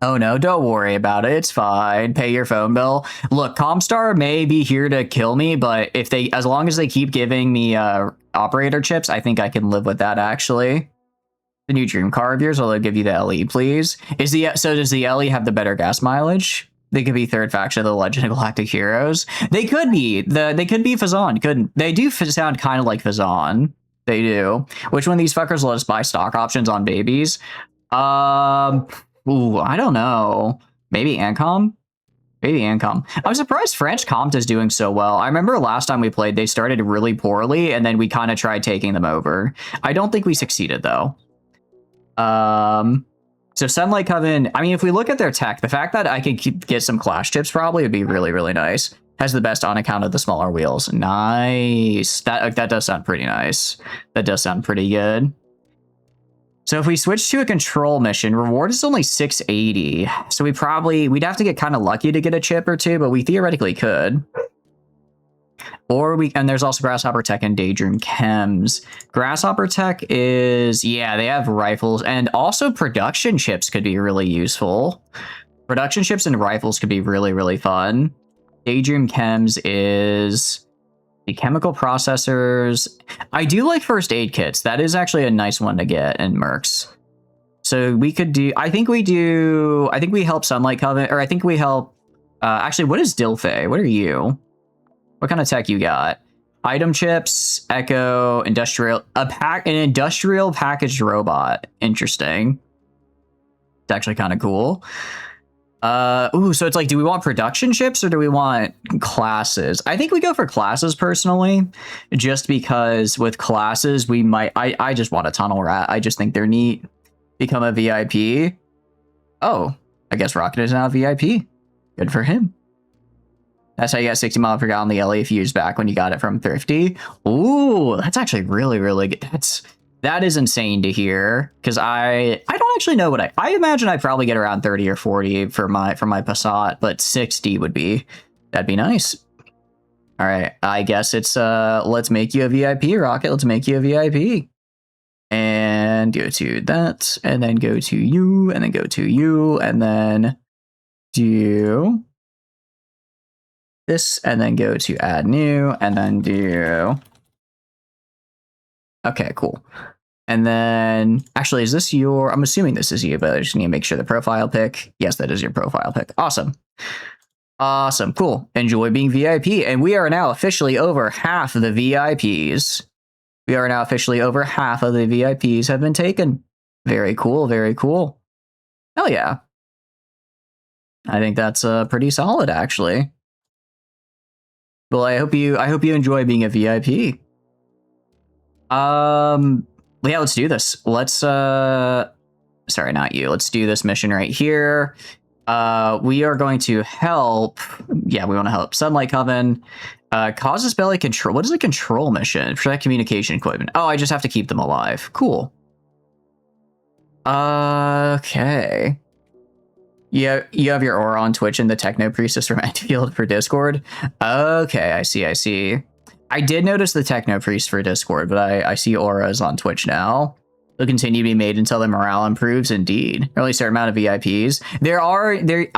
Oh no, don't worry about it. It's fine. Pay your phone bill. Look, Comstar may be here to kill me, but as long as they keep giving me operator chips, I think I can live with that, actually. The new dream car of yours, will give you the LE, please? So does the LE have the better gas mileage? They could be third faction of the Legend of Galactic Heroes. They could be. They could be Fazan. They do sound kind of like Fazan. They do. Which one of these fuckers let us buy stock options on babies? Ooh, I don't know. Maybe Ancom? Maybe Ancom. I'm surprised French Comte is doing so well. I remember last time we played, they started really poorly, and then we kind of tried taking them over. I don't think we succeeded, though. So Sunlight Coven, I mean, if we look at their tech, the fact that I could get some clash chips probably would be really, really nice. Has the best on account of the smaller wheels. Nice. That does sound pretty nice. That does sound pretty good. So if we switch to a control mission, reward is only 680. So we'd have to get kind of lucky to get a chip or two, but we theoretically could. And there's also Grasshopper Tech and Daydream Chems. Grasshopper Tech is, yeah, they have rifles, and also production chips could be really useful. Production chips and rifles could be really, really fun. Daydream Chems is the chemical processors. I do like first aid kits. That is actually a nice one to get in Mercs. So we could do, I think we help Sunlight Coven, or I think we help, actually, what is Dilfe? What are you? What kind of tech you got? Item chips, Echo, an industrial packaged robot. Interesting. It's actually kind of cool. Ooh, so it's like, do we want production chips or do we want classes? I think we go for classes personally, just because with classes we might, I just want a tunnel rat. I just think they're neat. Become a VIP. Oh, I guess Rocket is now a VIP. Good for him. That's how you got 60 miles per gallon the LA a few years back when you got it from Thrifty. Ooh, that's actually really, really good. That is insane to hear, because I don't actually know what I imagine I'd probably get around 30 or 40 for my Passat, but 60 that'd be nice. All right, I guess it's let's make you a VIP, Rocket. Let's make you a VIP. And go to that, and then go to you, and then go to you, and then do this, and then go to add new, and then do. Okay, cool. And then, actually, is this your, I'm assuming this is you, but I just need to make sure the profile pic. Yes, that is your profile pic. Awesome. Awesome. Cool. Enjoy being VIP. And we are now officially over half of the VIPs. We are now officially over half of the VIPs have been taken. Very cool. Very cool. Hell yeah. I think that's pretty solid, actually. Well, I hope you enjoy being a VIP. Yeah, let's do this. Let's sorry, not you. Let's do this mission right here. We are going to help. Yeah, we want to help Sunlight Coven. Causes belly control. What is a control mission? Protect communication equipment. Oh, I just have to keep them alive. Cool. Okay. Yeah, you have your aura on Twitch and the Techno Priestess from Antifield for Discord. Okay, I see. I did notice the Techno Priest for Discord, but I see auras on Twitch now. They'll continue to be made until the morale improves. Indeed, only a certain amount of VIPs.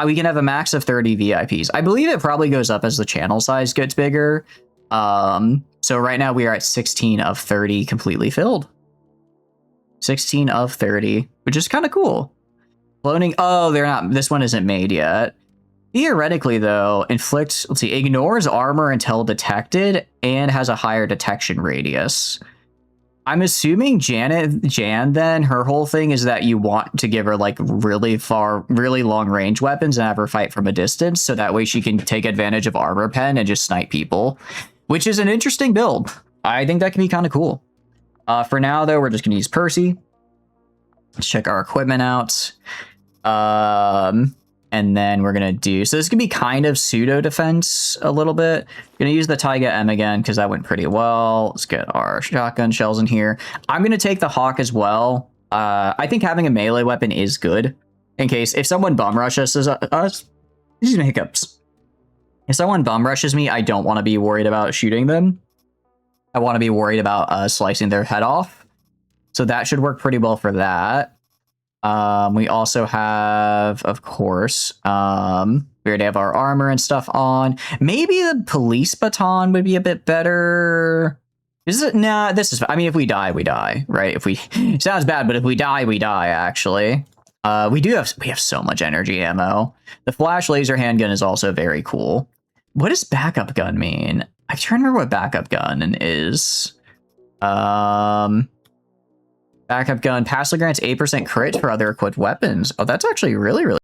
We can have a max of 30 VIPs. I believe it probably goes up as the channel size gets bigger. So right now we are at 16 of 30 completely filled. 16 of 30, which is kind of cool. Cloning. Oh, they're not. This one isn't made yet. Theoretically, though, inflicts. Let's see. Ignores armor until detected and has a higher detection radius. I'm assuming Jan, then, her whole thing is that you want to give her, like, really long range weapons and have her fight from a distance, so that way she can take advantage of armor pen and just snipe people, which is an interesting build. I think that can be kind of cool. For now, though, we're just going to use Percy. Let's check our equipment out. And then we're going to do... So this can be kind of pseudo-defense a little bit. Going to use the Taiga M again because that went pretty well. Let's get our shotgun shells in here. I'm going to take the Hawk as well. I think having a melee weapon is good. In case... If someone bum rushes us... These are hiccups. If someone bum rushes me, I don't want to be worried about shooting them. I want to be worried about slicing their head off. So that should work pretty well for that. We also have, of course, we already have our armor and stuff on. Maybe the police baton would be a bit better. Is it? Nah, this is, I mean, if we die, we die, right? If we, sounds bad, but if we die, we die, actually. We have so much energy ammo. The flash laser handgun is also very cool. What does backup gun mean? I'm trying to remember what backup gun is. Backup gun passive grants 8% crit for other equipped weapons. Oh, that's actually really, really.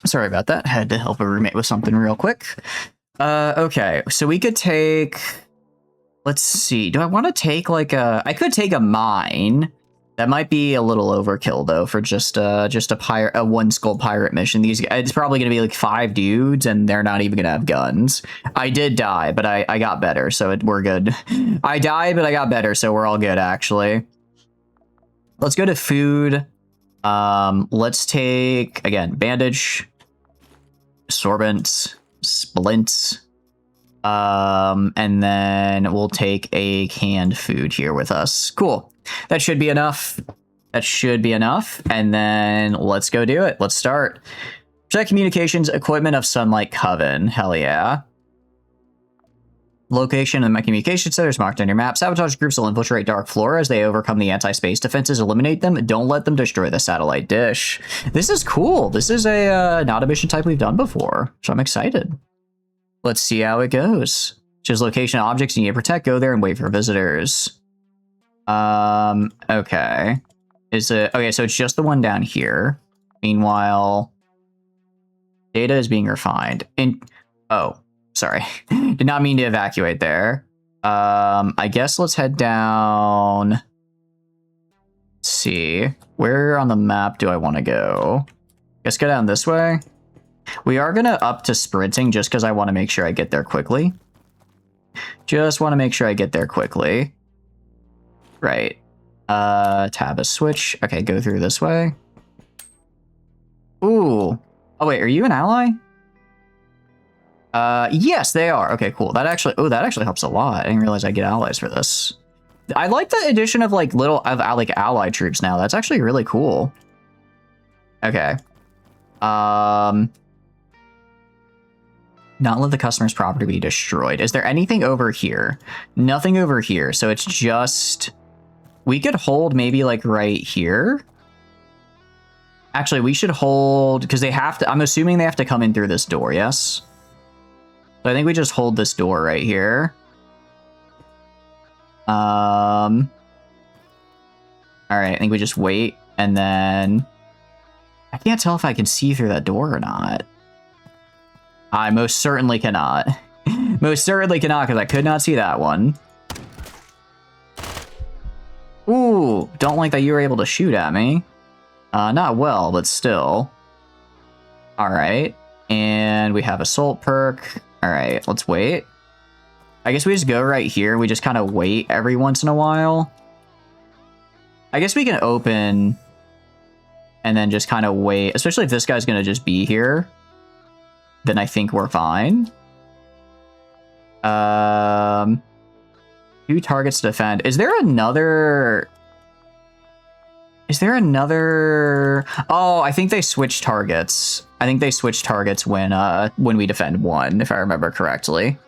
Sorry about that. Had to help a roommate with something real quick. Okay, so we could take... Let's see. Do I want to take like a... I could take a mine. That might be a little overkill though for just a pirate, a one skull pirate mission. It's probably gonna be like 5 dudes and they're not even gonna have guns. I did die, but I got better, so we're good. I died, but I got better, so we're all good actually. Let's go to food. Let's take again bandage. Sorbent, splints, and then we'll take a canned food here with us. Cool. That should be enough. That should be enough. And then let's go do it. Let's start. Check communications equipment of Sunlight Coven. Hell yeah. Location of my communication center is marked on your map. Sabotage groups will infiltrate Dark Flora as they overcome the anti-space defenses. Eliminate them. Don't let them destroy the satellite dish. This is cool. This is a not a mission type we've done before, so I'm excited. Let's see how it goes. Choose location objects you need to protect. Go there and wait for visitors. Okay. Okay, so it's just the one down here. Meanwhile, data is being refined. Oh. Sorry, did not mean to evacuate there. I guess let's head down. Let's see, where on the map do I want to go? Let's go down this way. We are gonna up to sprinting just because I want to make sure I get there quickly. Just want to make sure I get there quickly. Right. Tab a switch. Okay, go through this way. Ooh. Oh, wait, are you an ally? Yes, they are. Okay, cool. That actually helps a lot. I didn't realize I get allies for this. I like the addition of like like ally troops now. That's actually really cool. Okay. Not let the customer's property be destroyed. Is there anything over here? Nothing over here. So it's just, we could hold maybe like right here. Actually, we should hold because they have to, I'm assuming they have to come in through this door. Yes. So I think we just hold this door right here. All right, I think we just wait, and then I can't tell if I can see through that door or not. I most certainly cannot. Most certainly cannot, because I could not see that one. Ooh, don't like that you were able to shoot at me. Not well, but still. All right, and we have assault perk. All right, let's wait. I guess we just go right here. We just kind of wait every once in a while. I guess we can open and then just kind of wait, especially if this guy's going to just be here. Then I think we're fine. 2 targets to defend. Is there another... Oh, I think they switch targets. I think they switch targets when we defend 1, if I remember correctly.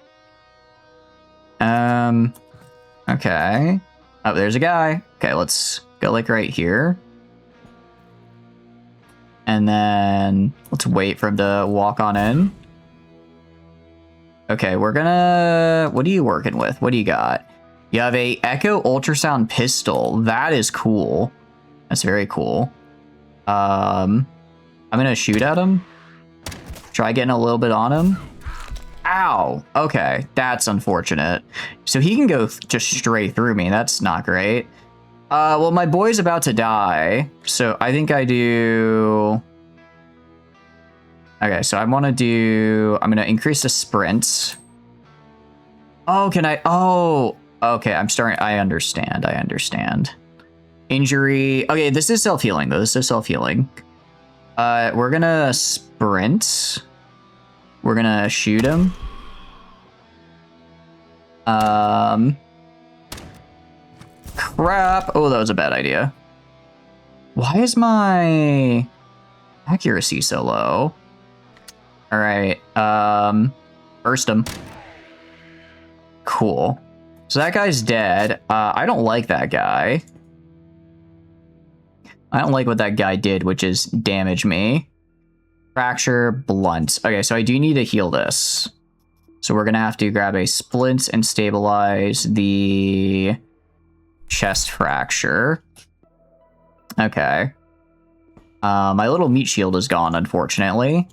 Okay. Oh, there's a guy. Okay, let's go like right here. And then let's wait for him to walk on in. Okay, we're gonna... What are you working with? What do you got? You have a Echo Ultrasound Pistol. That is cool. That's very cool. I'm gonna shoot at him. Try getting a little bit on him. Ow. Okay, that's unfortunate. So he can go just straight through me. That's not great. Well, my boy's about to die, so I think I do... Okay, so I want to do... I'm going to increase the sprint. Oh, can I... Oh, okay, I'm starting... I understand. Injury... Okay, this is self-healing, though. This is self-healing. We're going to sprint. We're going to shoot him. Crap. Oh, that was a bad idea. Why is my accuracy so low? All right. Burst him. Cool. So that guy's dead. I don't like that guy. I don't like what that guy did, which is damage me. Fracture, blunt. Okay, so I do need to heal this. So we're going to have to grab a splint and stabilize the chest fracture. Okay. My little meat shield is gone, unfortunately.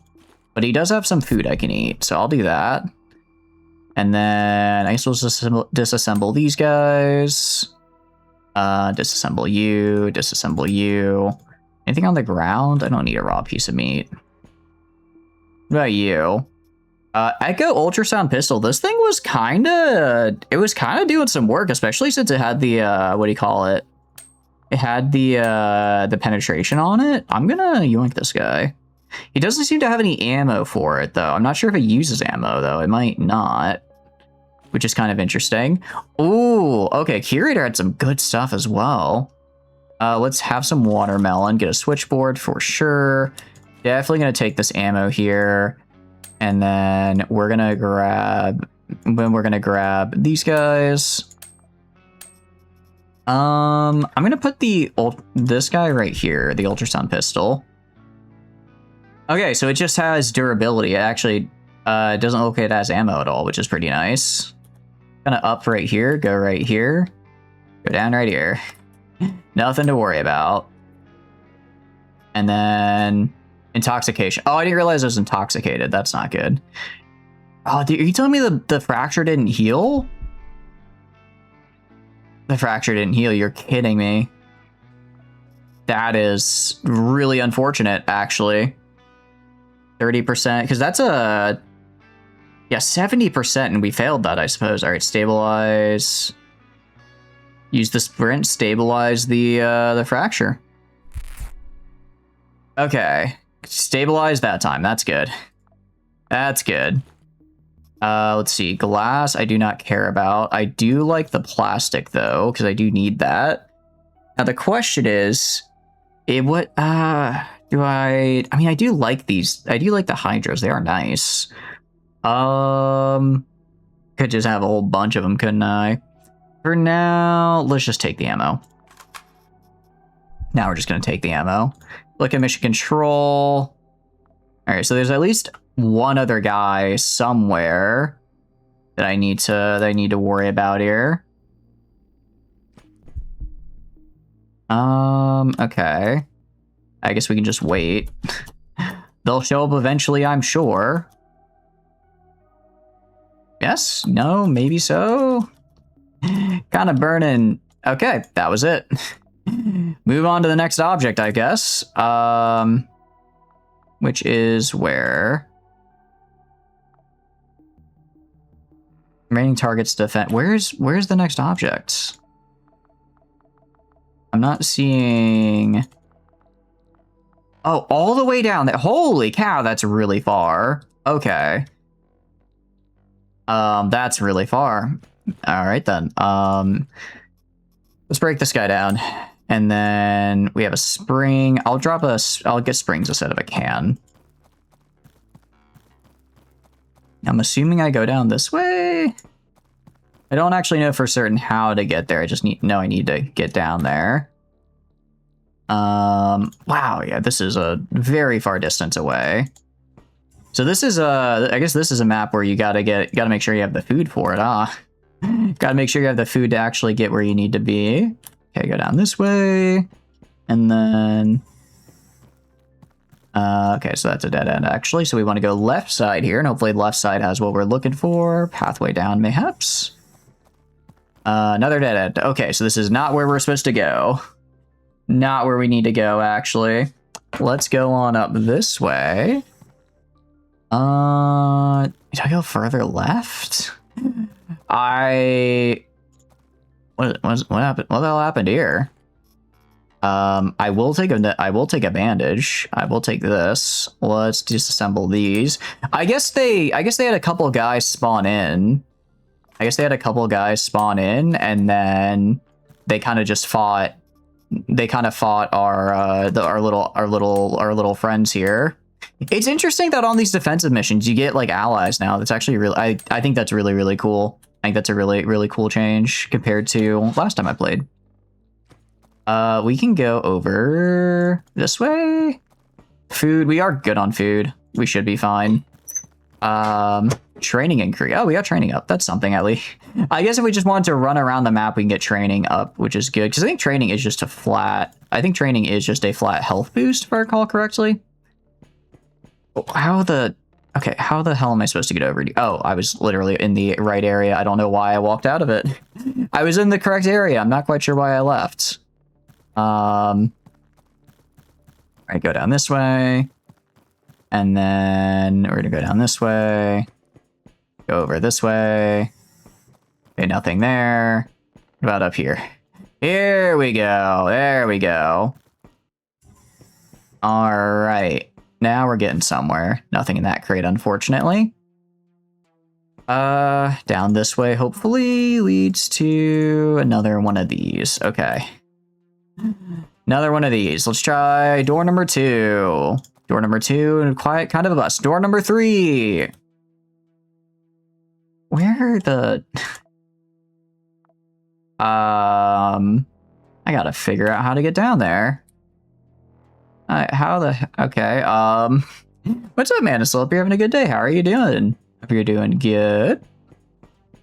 But he does have some food I can eat, so I'll do that. And then I guess we'll disassemble these guys. Disassemble you. Anything on the ground? I don't need a raw piece of meat. What about you? Echo Ultrasound Pistol. This thing was kind of doing some work, especially since it had the, what do you call it? It had the penetration on it. I'm gonna yoink this guy. He doesn't seem to have any ammo for it, though. I'm not sure if it uses ammo, though. It might not, which is kind of interesting. Ooh, okay. Curator had some good stuff as well. Let's have some watermelon. Get a switchboard for sure. Definitely gonna take this ammo here. And then we're gonna grab these guys. I'm gonna put this guy right here, the ultrasound pistol. Okay, so it just has durability. It actually doesn't look like it has ammo at all, which is pretty nice. Gonna up right here, go right here, go down right here. Nothing to worry about. And then intoxication. Oh, I didn't realize I was intoxicated. That's not good. Oh, dude, are you telling me the fracture didn't heal? The fracture didn't heal. You're kidding me. That is really unfortunate, actually. 30%, because that's a... Yeah, 70%, and we failed that, I suppose. All right, stabilize. Use the sprint, stabilize the fracture. Okay. stabilized that time. That's good. That's good. Let's see. Glass, I do not care about. I do like the plastic, though, because I do need that. Now, the question is, what, do I mean, I do like these. I do like the hydras. They are nice. Could just have a whole bunch of them, couldn't I? For now, let's just take the ammo. Now we're just going to take the ammo. Look at mission control. All right, so there's at least one other guy somewhere that I need to worry about here. Okay. I guess we can just wait. They'll show up eventually, I'm sure. Yes? No? Maybe so? Kind of burning. Okay, that was it. Move on to the next object, I guess. Which is where? Remaining targets defend. Where's the next object? I'm not seeing. Oh, all the way down there. Holy cow, that's really far. Okay. That's really far. All right then. Let's break this guy down. And then we have a spring. I'll get springs instead of a can. I'm assuming I go down this way. I don't actually know for certain how to get there. I just know I need to get down there. Wow, yeah, this is a very far distance away. So this is I guess this is a map where you gotta make sure you have the food for it, Gotta make sure you have the food to actually get where you need to be. Okay, go down this way. And then... okay, so that's a dead end, actually. So we want to go left side here, and hopefully the left side has what we're looking for. Pathway down, mayhaps. Another dead end. Okay, so this is not where we're supposed to go. Not where we need to go, actually. Let's go on up this way. Did I go further left? What happened? What the hell happened here? I will take a bandage. I will take this. Let's disassemble these. I guess they had a couple guys spawn in. And then they kind of just fought. They kind of fought our little friends here. It's interesting that on these defensive missions you get like allies now. That's actually really. I think that's really, really cool. I think that's a really, really cool change compared to last time I played. We can go over this way. Food, we are good on food. We should be fine. Training increase. Oh, we got training up. That's something at least. I guess if we just wanted to run around the map, we can get training up, which is good. Because I think training is just a flat health boost, if I recall correctly. How the hell am I supposed to get over? Oh, I was literally in the right area. I don't know why I walked out of it. I was in the correct area. I'm not quite sure why I left. All right, go down this way. And then we're gonna go down this way. Go over this way. Okay, nothing there. What about up here? Here we go. There we go. All right. Now we're getting somewhere. Nothing in that crate, unfortunately. Down this way, hopefully, leads to another one of these. Okay. Another one of these. Let's try door number 2. Door number 2, and quiet, kind of a bust. Door number 3. Where the... I gotta figure out how to get down there. Okay, what's up, Manisil? Hope you're having a good day. How are you doing? Hope you're doing good.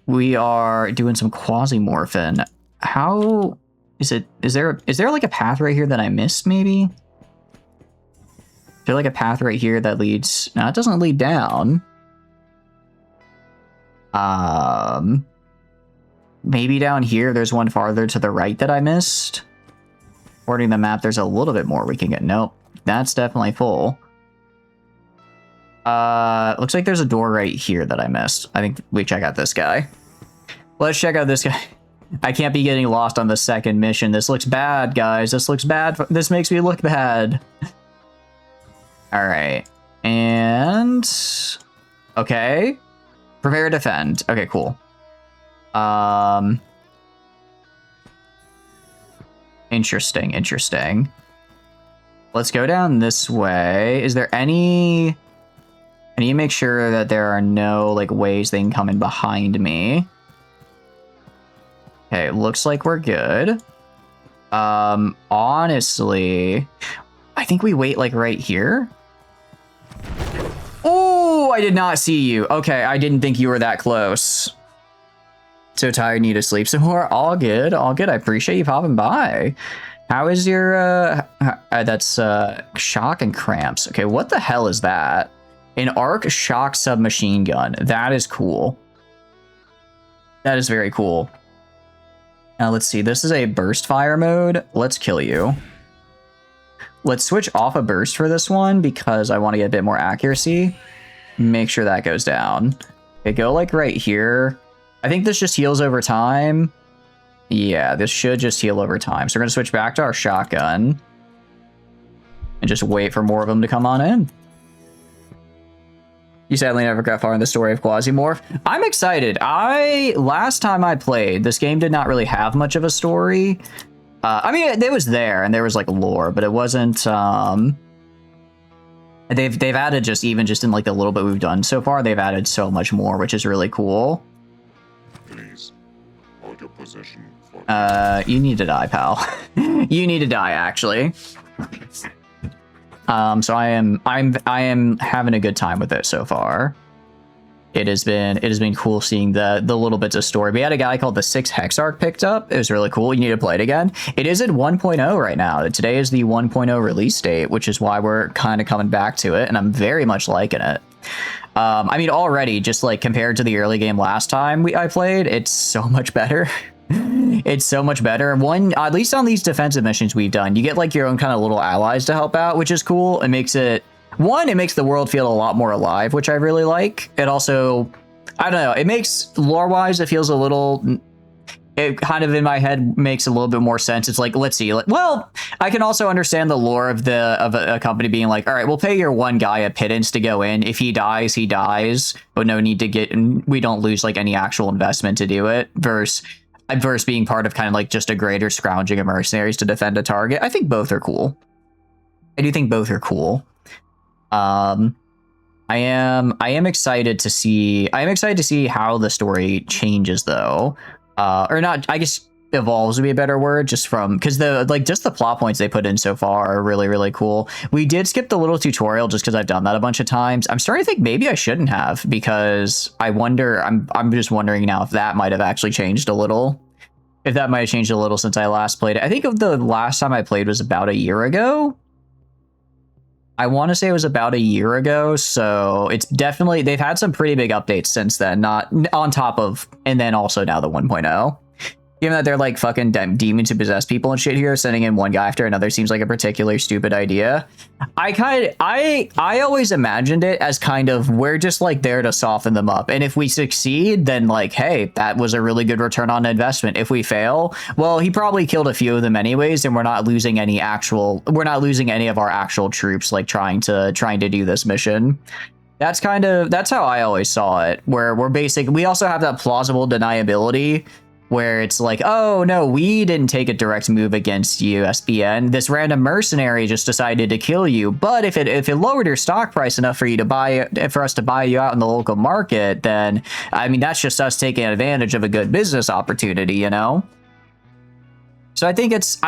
We are doing some Quasimorphin. How is there like a path right here that I missed, maybe? Is there like a path right here that leads... No, it doesn't lead down. Maybe down here there's one farther to the right that I missed. According to the map, there's a little bit more we can get. Nope, that's definitely full. Looks like there's a door right here that I missed. I think we check out this guy. Let's check out this guy. I can't be getting lost on the second mission. This looks bad, guys. This looks bad. This makes me look bad. All right. And okay. Prepare to defend. Okay, cool. Interesting. Let's go down this way. Is there any... I need to make sure that there are no, like, ways they can come in behind me. Okay, looks like we're good. Honestly, I think we wait, like, right here. Oh, I did not see you. Okay, I didn't think you were that close. So tired, need to sleep some more. All good. I appreciate you popping by. How is your, that's, shock and cramps. Okay, what the hell is that? An arc shock submachine gun. That is cool. That is very cool. Now, let's see. This is a burst fire mode. Let's kill you. Let's switch off a burst for this one because I want to get a bit more accuracy. Make sure that goes down. Okay, go, like, right here. I think this just heals over time. Yeah, this should just heal over time. So we're going to switch back to our shotgun. And just wait for more of them to come on in. You sadly never got far in the story of Quasimorph. I'm excited. Last time I played, this game did not really have much of a story. I mean, it was there, and there was, like, lore, but it wasn't, They've added just in, like, the little bit we've done so far, they've added so much more, which is really cool. Please, hold your position for... You need to die, pal. You need to die, actually. So I am having a good time with it so far. It has been cool seeing the little bits of story. We had a guy called the 6 Hex Arc picked up. It was really cool. You need to play it again. It is at 1.0 right now. Today is the 1.0 release date, which is why we're kind of coming back to it, and I'm very much liking it. I mean, already, just like compared to the early game last time I played, it's so much better. It's so much better. At least on these defensive missions we've done, you get like your own kind of little allies to help out, which is cool. It makes the world feel a lot more alive, which I really like. It also, I don't know, it makes lore-wise, it feels a little, it kind of in my head makes a little bit more sense. It's like, let's see, well, I can also understand the lore of a company being like, all right, we'll pay your one guy a pittance to go in. If he dies, he dies, but no need to we don't lose like any actual investment to do it versus being part of kind of like just a greater scrounging of mercenaries to defend a target. I think both are cool. I do think both are cool. I am excited to see how the story changes though. Or not, I guess evolves would be a better word, just because the plot points they put in so far are really, really cool. We did skip the little tutorial just because I've done that a bunch of times. I'm starting to think maybe I shouldn't have, because I'm just wondering now if that might have actually changed a little. If that might have changed a little since I last played it. I think of the last time I played was about a year ago. I want to say it was about a year ago, so it's definitely, they've had some pretty big updates since then, not on top of, and then also now the 1.0. Given that they're like fucking demons who possess people and shit here, sending in one guy after another seems like a particularly stupid idea. I always imagined it as kind of, we're just like there to soften them up. And if we succeed, then like, hey, that was a really good return on investment. If we fail, well, he probably killed a few of them anyways, and we're not losing any of our actual troops, like trying to do this mission. That's how I always saw it, where we also have that plausible deniability, where it's like, oh no, we didn't take a direct move against you, SBN. This random mercenary just decided to kill you. But if it lowered your stock price enough for us to buy you out in the local market, then I mean that's just us taking advantage of a good business opportunity, you know? So I think it's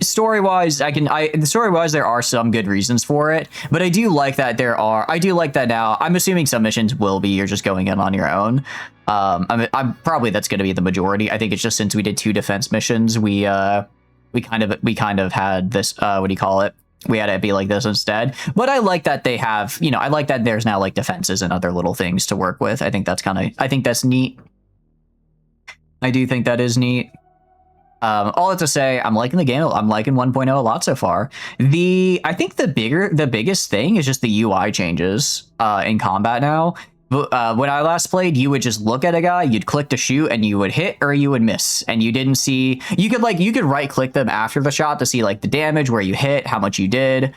story-wise, there are some good reasons for it, but I do like that now. I'm assuming some missions will be you're just going in on your own. I'm probably that's going to be the majority. I think it's just since we did 2 defense missions, we kind of had this, what do you call it? We had it be like this instead. But I like that they have, I like that there's now like defenses and other little things to work with. I think that's neat. I do think that is neat. All that to say, I'm liking the game. I'm liking 1.0 a lot so far. I think the biggest thing is just the UI changes in combat now. When I last played, you would just look at a guy, you'd click to shoot, and you would hit or you would miss, and you didn't see. You could right click them after the shot to see like the damage, where you hit, how much you did.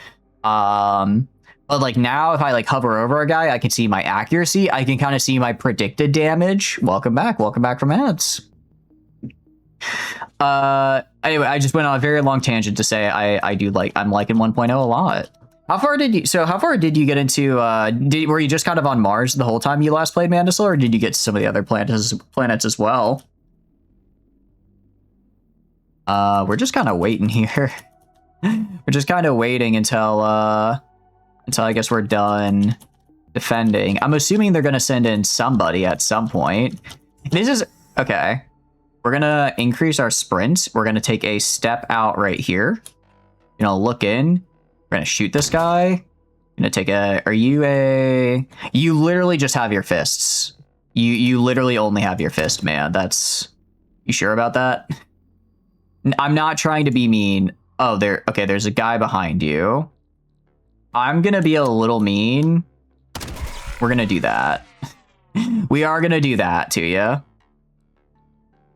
But like now, if I like hover over a guy, I can see my accuracy. I can kind of see my predicted damage. Welcome back from ads. Anyway, I just went on a very long tangent to say I'm liking 1.0 a lot. How far did you get into, were you just kind of on Mars the whole time you last played Mandusel, or did you get to some of the other planets as well? We're just kind of waiting here. We're just kind of waiting until I guess we're done defending. I'm assuming they're going to send in somebody at some point. This is, okay. We're going to increase our sprint. We're going to take a step out right here. Look in. We're going to shoot this guy. I'm going to take you literally just have your fists. You literally only have your fist, man. You sure about that? I'm not trying to be mean. Oh, there's a guy behind you. I'm going to be a little mean. We're going to do that. We are going to do that to you.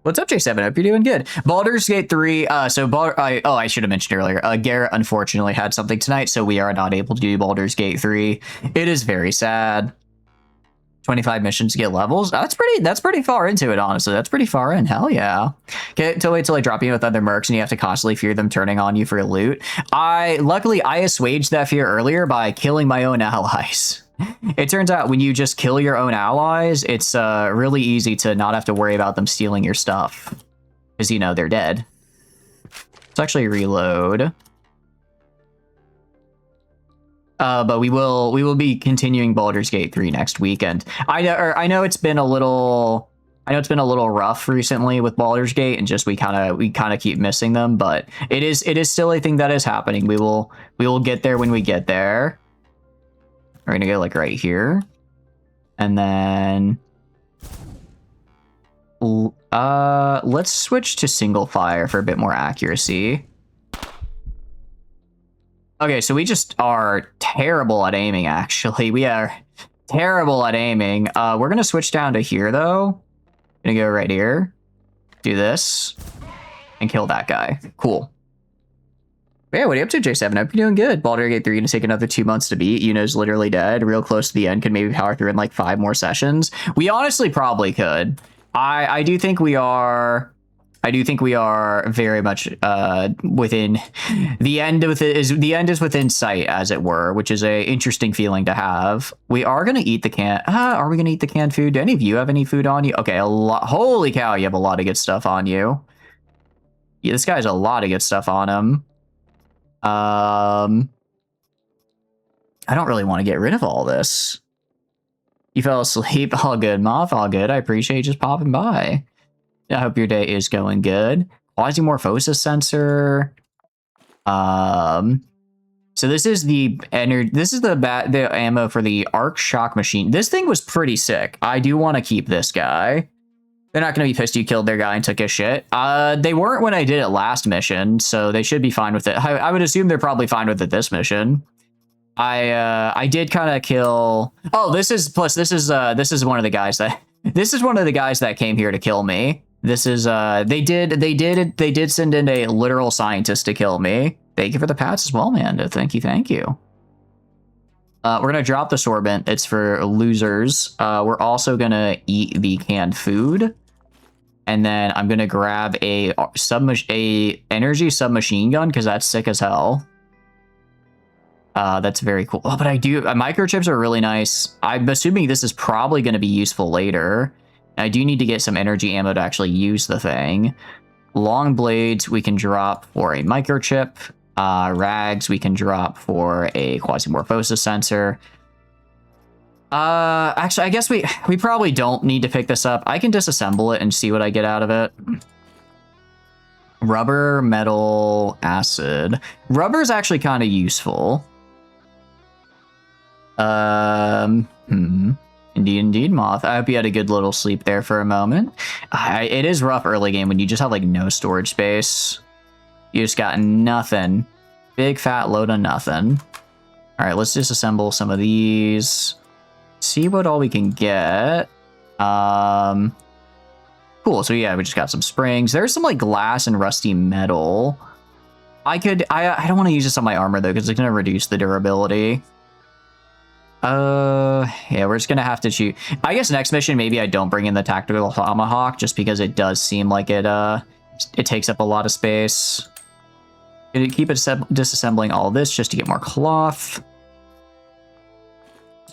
What's up, J7? Hope you're doing good. Baldur's Gate 3. I should have mentioned earlier. Garrett unfortunately had something tonight, so we are not able to do Baldur's Gate 3. It is very sad. 25 missions to get levels. That's pretty far into it, honestly. That's pretty far in. Hell yeah. Okay, wait till I drop you with other mercs and you have to constantly fear them turning on you for loot. Luckily, I assuaged that fear earlier by killing my own allies. It turns out when you just kill your own allies, it's really easy to not have to worry about them stealing your stuff. Because, they're dead. Let's actually reload. But we will be continuing Baldur's Gate 3 next weekend. I know it's been a little rough recently with Baldur's Gate, and just we kind of keep missing them, but it is still a thing that is happening. We will get there when we get there. We're gonna go like right here, and then let's switch to single fire for a bit more accuracy. Okay, so we just are terrible at aiming, actually. We are terrible at aiming. We're going to switch down to here, though. Going to go right here. Do this. And kill that guy. Cool. Yeah, what are you up to, J7? Hope you're doing good. Baldur's Gate 3 going to take another 2 months to beat. Yuno's literally dead. Real close to the end. Could maybe power through in like 5 more sessions. We honestly probably could. I do think we are... very much within the end. The end is within sight, as it were, which is a interesting feeling to have. We are gonna eat the are we gonna eat the canned food? Do any of you have any food on you? Okay, a lot. Holy cow, you have a lot of good stuff on you. Yeah, this guy has a lot of good stuff on him. I don't really want to get rid of all this. You fell asleep. All good, Moth. All good. I appreciate you just popping by. I hope your day is going good. Quasimorphosis sensor. So this is the ammo for the arc shock machine. This thing was pretty sick. I do want to keep this guy. They're not going to be pissed you killed their guy and took his shit. They weren't when I did it last mission, so they should be fine with it. I would assume they're probably fine with it this mission. I did kind of kill. Oh, this is one of the guys that came here to kill me. This is they did send in a literal scientist to kill me. Thank you for the pats as well, Manda. Thank you. We're gonna drop the sorbent. It's for losers. We're also gonna eat the canned food, and then I'm gonna grab a energy submachine gun because that's sick as hell. That's very cool. Oh, but microchips are really nice. I'm assuming this is probably going to be useful later. I do need to get some energy ammo to actually use the thing. Long blades we can drop for a microchip. Rags we can drop for a quasimorphosis sensor. Actually, I guess we probably don't need to pick this up. I can disassemble it and see what I get out of it. Rubber, metal, acid. Rubber is actually kind of useful. Indeed, Moth. I hope you had a good little sleep there for a moment. It is rough early game when you just have like no storage space. You just got nothing. Big fat load of nothing. All right, let's disassemble some of these. See what all we can get. Cool. So yeah, we just got some springs. There's some like glass and rusty metal. I don't want to use this on my armor though because it's gonna reduce the durability. Yeah, we're just gonna have to shoot. I guess next mission, maybe I don't bring in the tactical tomahawk, just because it does seem like it takes up a lot of space. Gonna keep disassembling all this just to get more cloth.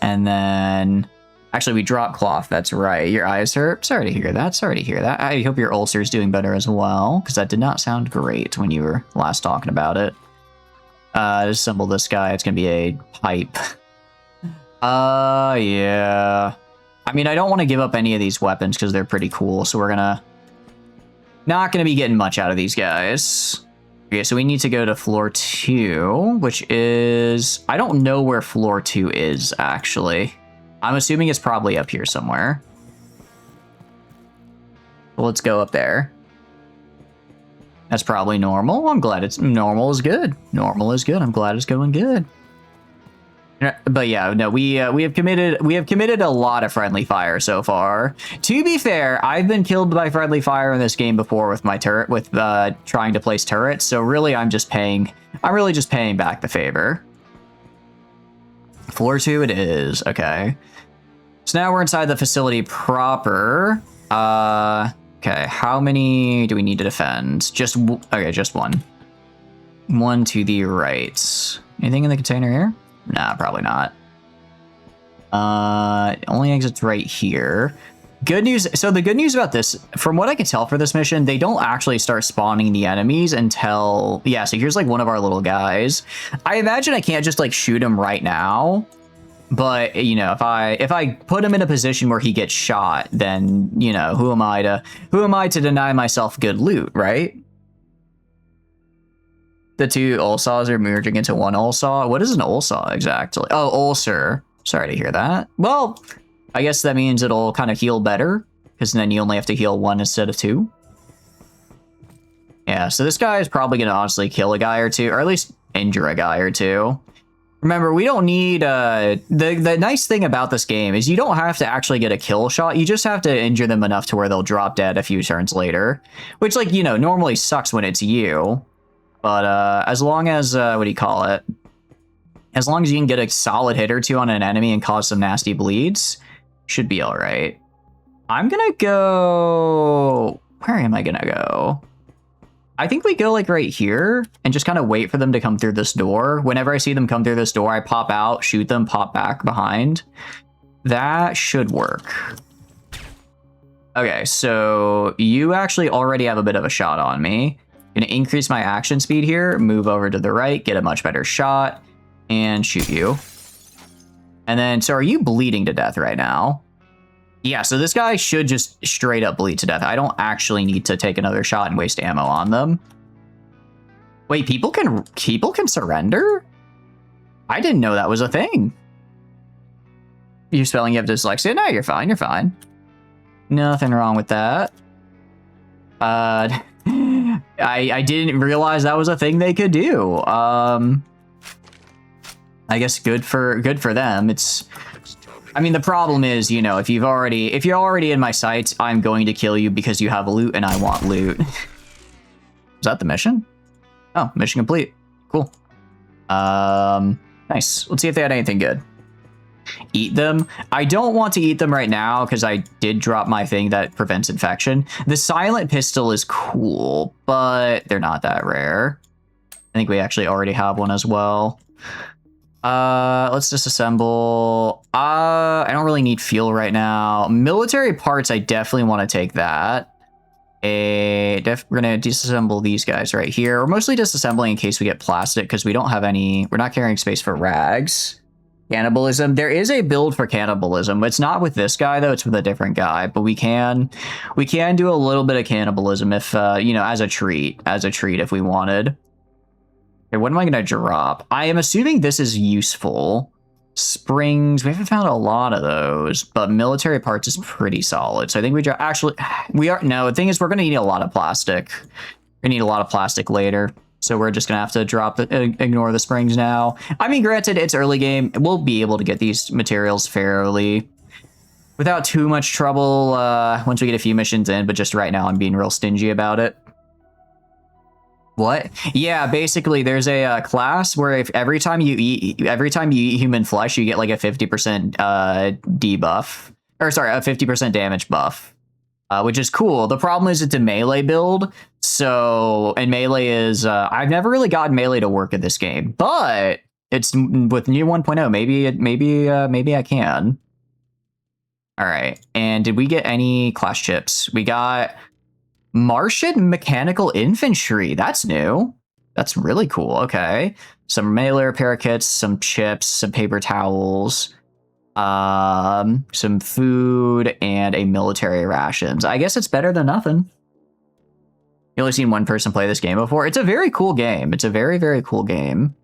And then, actually, we dropped cloth. That's right. Your eyes hurt. Sorry to hear that. Sorry to hear that. I hope your ulcer is doing better as well, because that did not sound great when you were last talking about it. Assemble this guy. It's gonna be a pipe. Yeah. I mean, I don't want to give up any of these weapons because they're pretty cool, so we're not gonna be getting much out of these guys. Okay, so we need to go to floor 2, which is... I don't know where floor 2 is, actually. I'm assuming it's probably up here somewhere. Well, let's go up there. That's probably normal. I'm glad it's... Normal is good. Normal is good. I'm glad it's going good. But yeah, no, we have committed a lot of friendly fire so far. To be fair, I've been killed by friendly fire in this game before with my turret, with trying to place turrets. So really, I'm really just paying back the favor. Floor 2 it is. Okay. So now we're inside the facility proper. Okay, how many do we need to defend? Just one. One to the right. Anything in the container here? Nah, probably not. Only exits right here. Good news. So the good news about this, from what I can tell for this mission, they don't actually start spawning the enemies until... Yeah, so here's like one of our little guys. I imagine I can't just like shoot him right now. But, you know, if I put him in a position where he gets shot, then, you know, who am I to deny myself good loot, right? The two ulsaws are merging into one ulsaw. What is an ulsaw exactly? Oh, ulcer. Sorry to hear that. Well, I guess that means it'll kind of heal better, because then you only have to heal 1 instead of 2. Yeah, so this guy is probably going to honestly kill a guy or 2, or at least injure a guy or 2. Remember, we don't need... the nice thing about this game is you don't have to actually get a kill shot. You just have to injure them enough to where they'll drop dead a few turns later. Which, like, you know, normally sucks when it's you. But as long as, what do you call it? As long as you can get a solid hit or 2 on an enemy and cause some nasty bleeds, should be all right. I'm gonna go... Where am I gonna go? I think we go like right here and just kind of wait for them to come through this door. Whenever I see them come through this door, I pop out, shoot them, pop back behind. That should work. Okay, so you actually already have a bit of a shot on me. Gonna increase my action speed here, move over to the right, get a much better shot, and shoot you. And then, so are you bleeding to death right now? Yeah, so this guy should just straight up bleed to death. I don't actually need to take another shot and waste ammo on them. Wait, people can surrender? I didn't know that was a thing. You're spelling you have dyslexia? No, you're fine, you're fine. Nothing wrong with that. I didn't realize that was a thing they could do. I guess good for them. I mean, the problem is, you know, if you're already in my sights, I'm going to kill you because you have loot and I want loot. Is that the mission? Oh, mission complete. Cool. Nice. Let's see if they had anything good. Eat them. I don't want to eat them right now because I did drop my thing that prevents infection. The silent pistol is cool, but they're not that rare. I think we actually already have one as well. Let's disassemble. I don't really need fuel right now. Military parts, I definitely want to take that. We're gonna disassemble these guys right here. We're mostly disassembling in case we get plastic because we don't have any. We're not carrying space for rags. Cannibalism. There is a build for cannibalism. It's not with this guy though. It's with a different guy. But we can do a little bit of cannibalism if you know, as a treat if we wanted. Okay, what am I gonna drop? I am assuming this is useful. Springs. We haven't found a lot of those, but military parts is pretty solid. So I think we drop. Actually, no. The thing is, we're gonna need a lot of plastic. We need a lot of plastic later. So we're just gonna have to ignore the springs now. I mean, granted, it's early game. We'll be able to get these materials fairly without too much trouble once we get a few missions in. But just right now, I'm being real stingy about it. What? Yeah, basically, there's a class where if every time you eat human flesh, you get like a 50% debuff, or sorry, a 50% damage buff, which is cool. The problem is it's a melee build, so and melee is I've never really gotten melee to work in this game, but it's with new 1.0. Maybe I can. All right, and did we get any class chips? We got Martian mechanical infantry. That's new. That's really cool. Okay. Some melee repair kits, some chips, some paper towels, some food, and a military rations. I guess it's better than nothing. You only seen one person play this game before. It's a very cool game. It's a very, very cool game.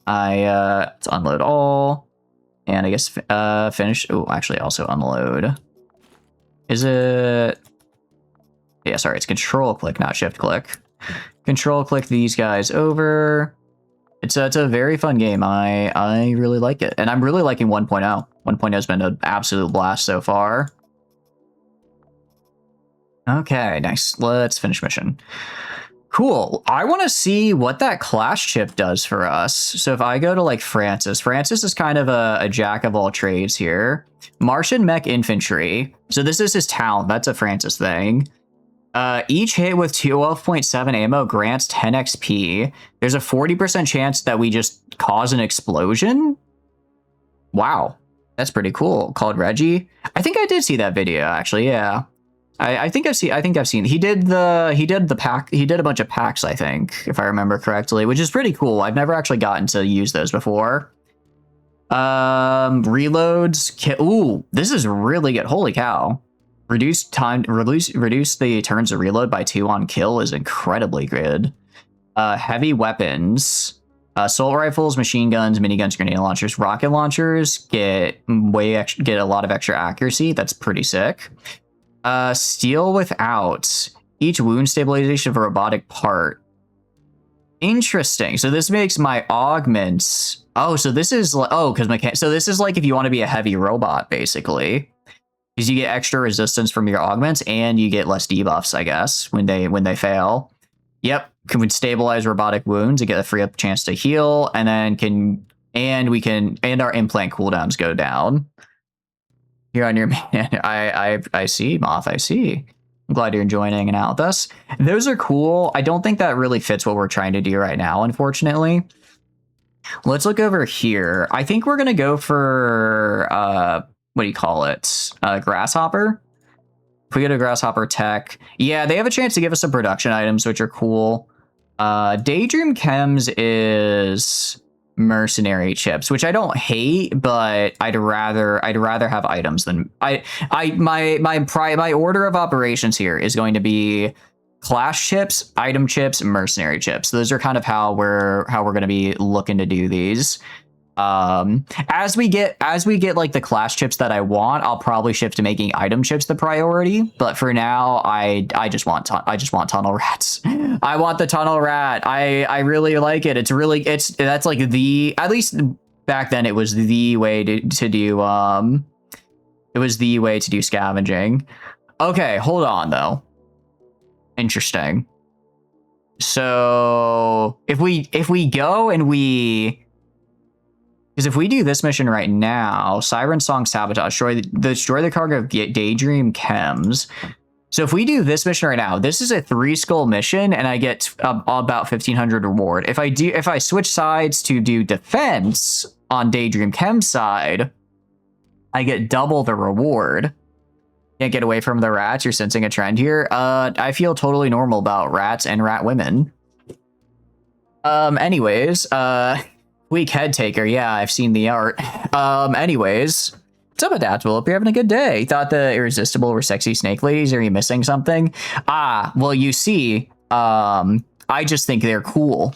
Let's unload all. And I guess finish. Oh, actually also unload. Is it? Yeah, sorry, it's control click, not shift click. Control click these guys over. It's a very fun game. I really like it. And I'm really liking 1.0. 1.0 has been an absolute blast so far. Okay, nice. Let's finish mission. Cool. I want to see what that class chip does for us. So if I go to like Francis is kind of a jack of all trades here. Martian mech infantry. So this is his talent. That's a Francis thing. Each hit with 12.7 ammo grants 10 XP. There's a 40% chance that we just cause an explosion. Wow, that's pretty cool. Called Reggie. I think I did see that video actually. Yeah, I think I've seen. He did a bunch of packs, I think, if I remember correctly, which is pretty cool. I've never actually gotten to use those before. Reloads. Ooh, this is really good. Holy cow. Reduce the turns to reload by 2 on kill is incredibly good. Heavy weapons, assault rifles, machine guns, miniguns, grenade launchers, rocket launchers get a lot of extra accuracy. That's pretty sick. Steel without each wound stabilization of a robotic part. Interesting. So this makes my augments. Oh, so this is so this is like if you want to be a heavy robot, basically. Because you get extra resistance from your augments and you get less debuffs, I guess, when they fail. Yep, can stabilize robotic wounds and get a free up chance to heal, and then our implant cooldowns go down. Here on your man, I see, Moth, I see. I'm glad you're enjoying hanging out with us. Those are cool. I don't think that really fits what we're trying to do right now, unfortunately. Let's look over here. I think we're gonna go for what do you call it? Grasshopper. If we go to Grasshopper Tech, yeah, they have a chance to give us some production items, which are cool. Daydream Chems is mercenary chips, which I don't hate, but I'd rather have items than my order of operations here is going to be class chips, item chips, mercenary chips. Those are kind of how we're going to be looking to do these. As we get like the class chips that I want, I'll probably shift to making item chips the priority. But for now, I just want tunnel rats. I want the tunnel rat. I really like it. That's like at least back then it was the way to do it was the way to do scavenging. Okay, hold on though. Interesting. So if we go and because if we do this mission right now, Siren Song Sabotage, destroy the cargo of Daydream Chems. So if we do this mission right now, this is a 3 skull mission, and I get about 1,500 reward. If I switch sides to do defense on Daydream Chem's side, I get double the reward. Can't get away from the rats. You're sensing a trend here. I feel totally normal about rats and rat women. Anyways, weak head taker. Yeah, I've seen the art. Anyways, what's up, Adaptable? Hope you're having a good day. Think the Irresistible were sexy snake ladies? Are you missing something? Well, you see, I just think they're cool.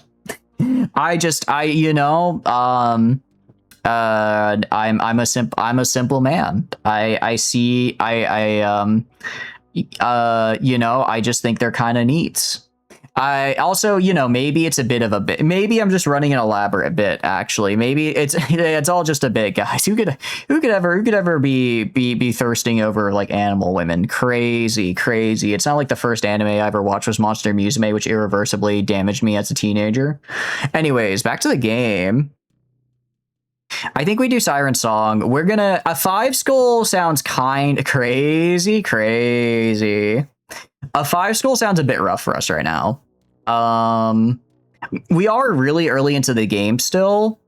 I'm a simple man. I just think they're kind of neat. I also, you know, maybe it's a bit of a bit. Maybe I'm just running an elaborate bit. Actually, maybe it's all just a bit, guys. Who could ever be thirsting over like animal women? Crazy, crazy. It's not like the first anime I ever watched was Monster Musume, which irreversibly damaged me as a teenager. Anyways, back to the game. I think we do Siren Song. We're gonna a 5 skull sounds kind crazy. A 5 skull sounds a bit rough for us right now. We are really early into the game still.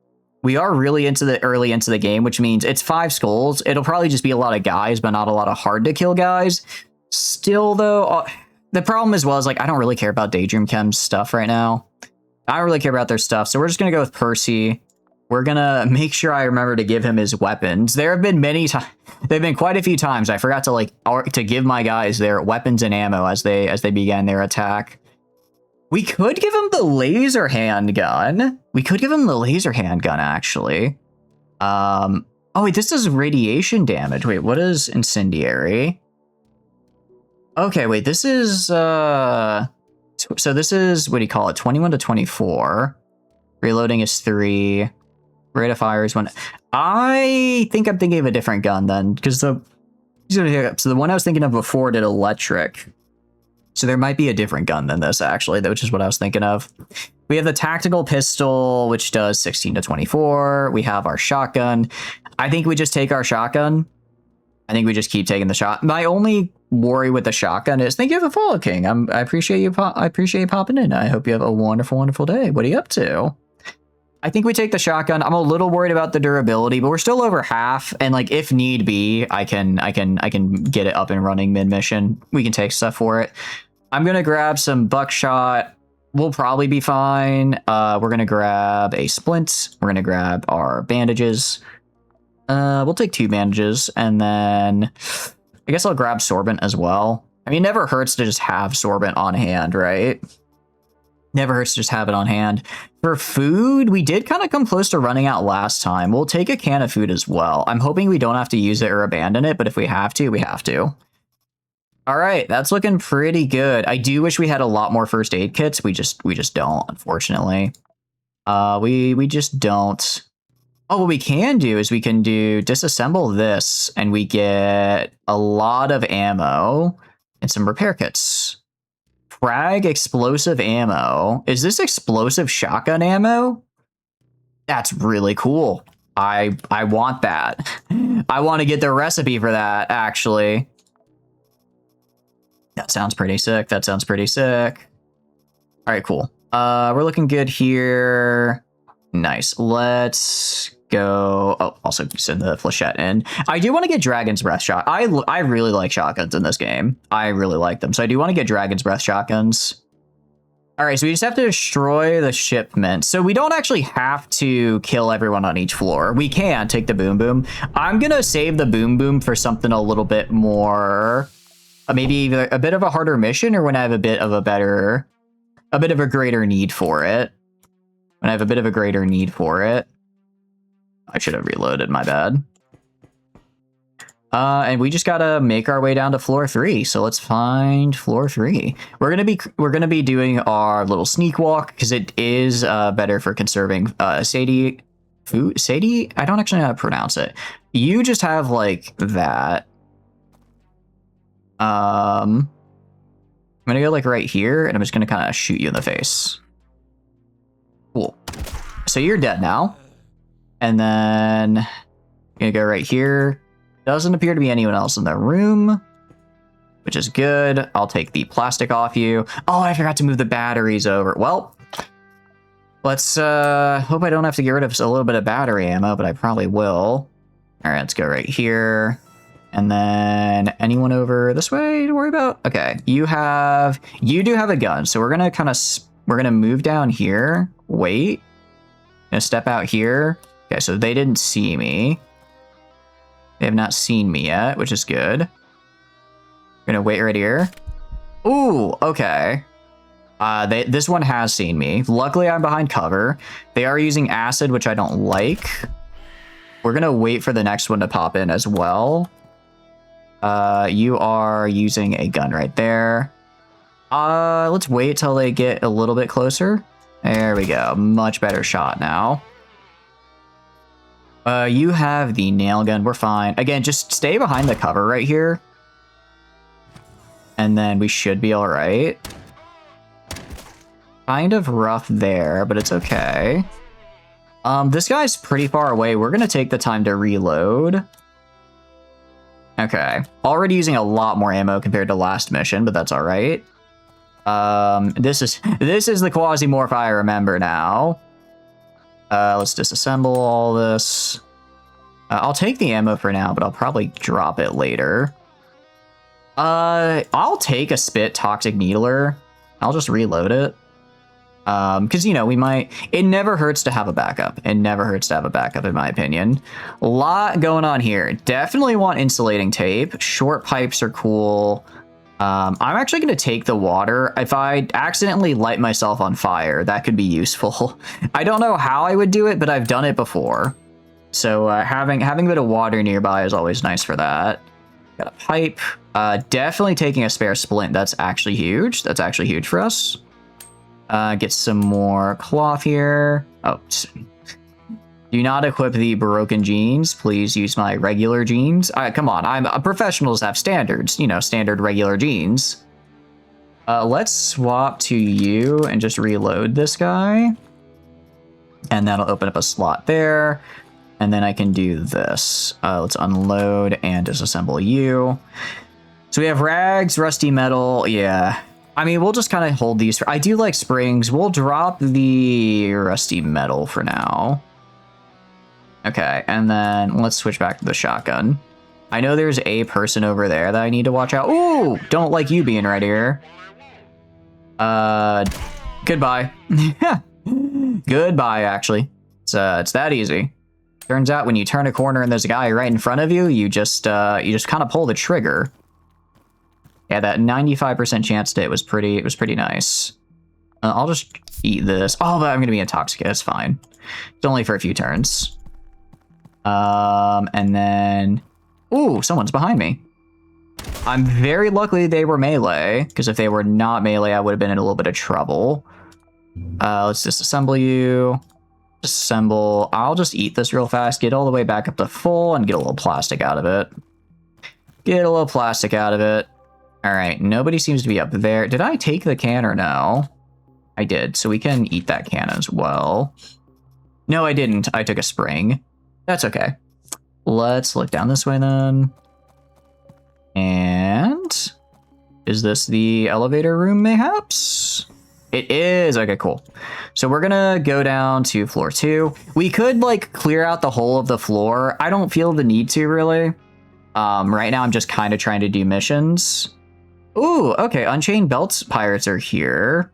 We are really early into the game, which means it's 5 skulls. It'll probably just be a lot of guys, but not a lot of hard to kill guys. Still though, the problem as well is like I don't really care about Daydream Chem's stuff right now. I don't really care about their stuff, so we're just gonna go with Percy. We're gonna make sure I remember to give him his weapons. There have been many times. There've been quite a few times I forgot to give my guys their weapons and ammo as they began their attack. We could give him the laser handgun. Actually. Oh wait, this is radiation damage. Wait, what is incendiary? Okay, wait, this is so this is, what do you call it? 21 to 24. Reloading is 3. Rate of fire is 1. I think I'm thinking of a different gun then, because so the one I was thinking of before did electric. So there might be a different gun than this, actually, which is what I was thinking of. We have the tactical pistol, which does 16 to 24. We have our shotgun. I think we just take our shotgun. I think we just keep taking the shot. My only worry with the shotgun is, thank you for the follow, King. I appreciate you. I appreciate you popping in. I hope you have a wonderful, wonderful day. What are you up to? I think we take the shotgun. I'm a little worried about the durability, but we're still over half. And like, if need be, I can get it up and running mid mission. We can take stuff for it. I'm gonna grab some buckshot. We'll probably be fine. We're gonna grab a splint. We're gonna grab our bandages. We'll take 2 bandages, and then I guess I'll grab sorbent as well. I mean, it never hurts to just have sorbent on hand, right? Never hurts to just have it on hand. For food, we did kind of come close to running out last time. We'll take a can of food as well. I'm hoping we don't have to use it or abandon it, but if we have to, we have to. All right, that's looking pretty good. I do wish we had a lot more first aid kits. We just don't, unfortunately. We just don't. Oh, what we can do is we can disassemble this, and we get a lot of ammo and some repair kits. Frag explosive ammo. Is this explosive shotgun ammo? That's really cool. I want that. I want to get the recipe for that, actually. That sounds pretty sick. All right, cool. We're looking good here. Nice. Let's go. Oh, also send the flechette in. I do want to get Dragon's Breath shot. I really like shotguns in this game. I really like them. So I do want to get Dragon's Breath shotguns. All right, so we just have to destroy the shipment. So we don't actually have to kill everyone on each floor. We can take the boom boom. I'm gonna save the boom boom for something a little bit more, maybe a bit of a harder mission, or when I have a bit of a greater need for it. I should have reloaded, my bad. And we just gotta make our way down to floor 3. So let's find floor 3. We're gonna be doing our little sneak walk because it is better for conserving Sadie food. Sadie, I don't actually know how to pronounce it. You just have like that. I'm gonna go like right here, and I'm just gonna kind of shoot you in the face. Cool. So you're dead now. And then I'm gonna go right here. Doesn't appear to be anyone else in the room, which is good. I'll take the plastic off you. Oh, I forgot to move the batteries over. Well, let's hope I don't have to get rid of a little bit of battery ammo, but I probably will. All right, let's go right here. And then anyone over this way to worry about? Okay, you do have a gun. So we're gonna move down here. Wait, gonna step out here. Okay, so they didn't see me. They have not seen me yet, which is good. We're gonna wait right here. Ooh, okay. This one has seen me. Luckily, I'm behind cover. They are using acid, which I don't like. We're gonna wait for the next one to pop in as well. You are using a gun right there. Let's wait till they get a little bit closer. There we go. Much better shot now. You have the nail gun. We're fine. Again, just stay behind the cover right here. And then we should be all right. Kind of rough there, but it's okay. This guy's pretty far away. We're going to take the time to reload. Okay. Already using a lot more ammo compared to last mission, but that's all right. This is the Quasimorph I remember now. Let's disassemble all this. I'll take the ammo for now, but I'll probably drop it later. I'll take a Spit Toxic Needler. I'll just reload it. Because, you know, we might... It never hurts to have a backup. It never hurts to have a backup, in my opinion. A lot going on here. Definitely want insulating tape. Short pipes are cool. I'm actually going to take the water. If I accidentally light myself on fire, that could be useful. I don't know how I would do it, but I've done it before. So having a bit of water nearby is always nice for that. Got a pipe. Definitely taking a spare splint. That's actually huge. That's actually huge for us. Get some more cloth here. Oh, do not equip the broken jeans. Please use my regular jeans. Come on, professionals have standards. You know, standard regular jeans. Let's swap to you and just reload this guy. And that'll open up a slot there. And then I can do this. Let's unload and disassemble you. So we have rags, rusty metal. Yeah. I mean, we'll just kind of hold these. I do like springs. We'll drop the rusty metal for now. Okay, and then let's switch back to the shotgun. I know there's a person over there that I need to watch out. Ooh, don't like you being right here. Goodbye. Goodbye, actually. It's that easy. Turns out when you turn a corner and there's a guy right in front of you, you just kind of pull the trigger. Yeah, that 95% chance to hit was pretty nice. I'll just eat this. Oh, but I'm gonna be intoxicated. It's fine. It's only for a few turns. And then, ooh, someone's behind me. I'm very lucky they were melee, because if they were not melee, I would have been in a little bit of trouble. Let's disassemble you. Disassemble. I'll just eat this real fast, get all the way back up to full, and get a little plastic out of it. Get a little plastic out of it. All right, nobody seems to be up there. Did I take the can or no? I did, so we can eat that can as well. No, I didn't. I took a spring. That's okay. Let's look down this way then. And is this the elevator room, mayhaps? It is. Okay, cool. So we're gonna go down to floor 2. We could like clear out the whole of the floor. I don't feel the need to really. Right now I'm just kind of trying to do missions. Ooh, okay. Unchained Belts pirates are here.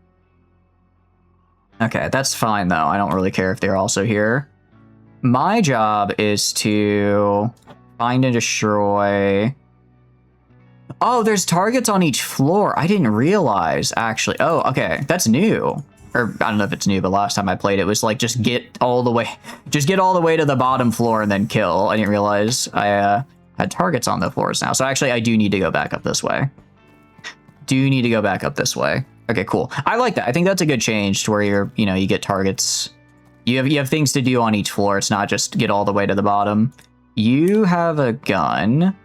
Okay, that's fine though. I don't really care if they're also here. My job is to find and destroy... Oh, there's targets on each floor. I didn't realize, actually. Oh, okay. That's new. Or, I don't know if it's new, but last time I played it was like, just get all the way to the bottom floor and then kill. I didn't realize I had targets on the floors now. So actually, I do need to go back up this way. Okay, cool. I like that. I think that's a good change to where you get targets. You have things to do on each floor. It's not just get all the way to the bottom. You have a gun.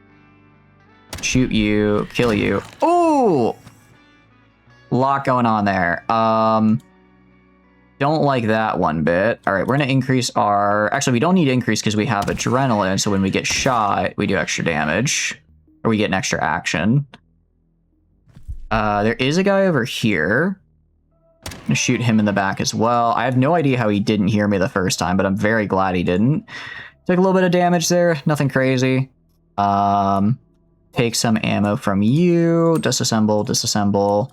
Shoot you, kill you. Ooh! Lot going on there. Don't like that one bit. All right, we're gonna increase our... Actually, we don't need to increase because we have adrenaline, so when we get shot, we do extra damage. Or we get an extra action. There is a guy over here. I'm gonna shoot him in the back as well. I have no idea how he didn't hear me the first time, but I'm very glad he didn't. Took a little bit of damage there, nothing crazy. Take some ammo from you, disassemble.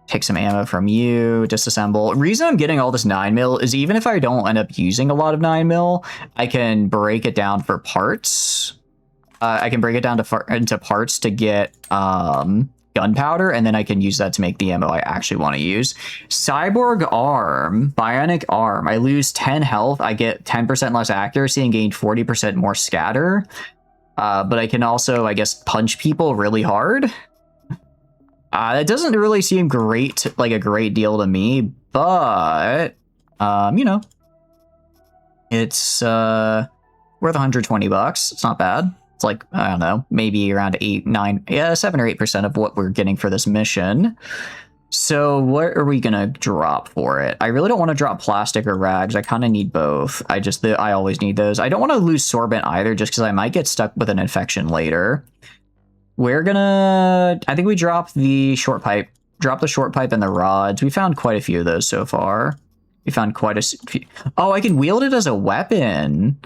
Take some ammo from you, disassemble. Reason I'm getting all this 9mm is even if I don't end up using a lot of 9mm, I can break it down for parts. I can break it down into parts to get gunpowder, and then I can use that to make the ammo I actually want to use. Cyborg arm, bionic arm. I lose 10 health, I get 10% less accuracy and gain 40% more scatter. But I can also, I guess, punch people really hard. It doesn't really seem great, like a great deal to me, but, you know, it's worth 120 bucks. It's not bad. It's like, I don't know, maybe around 7 or 8% of what we're getting for this mission. So what are we gonna drop for it? I really don't want to drop plastic or rags. I kind of need both. I always need those. I don't want to lose sorbent either, just because I might get stuck with an infection later. We're gonna, I think we dropped the short pipe. Drop the short pipe and the rods. We found quite a few of those so far. We found quite a few. Oh, I can wield it as a weapon.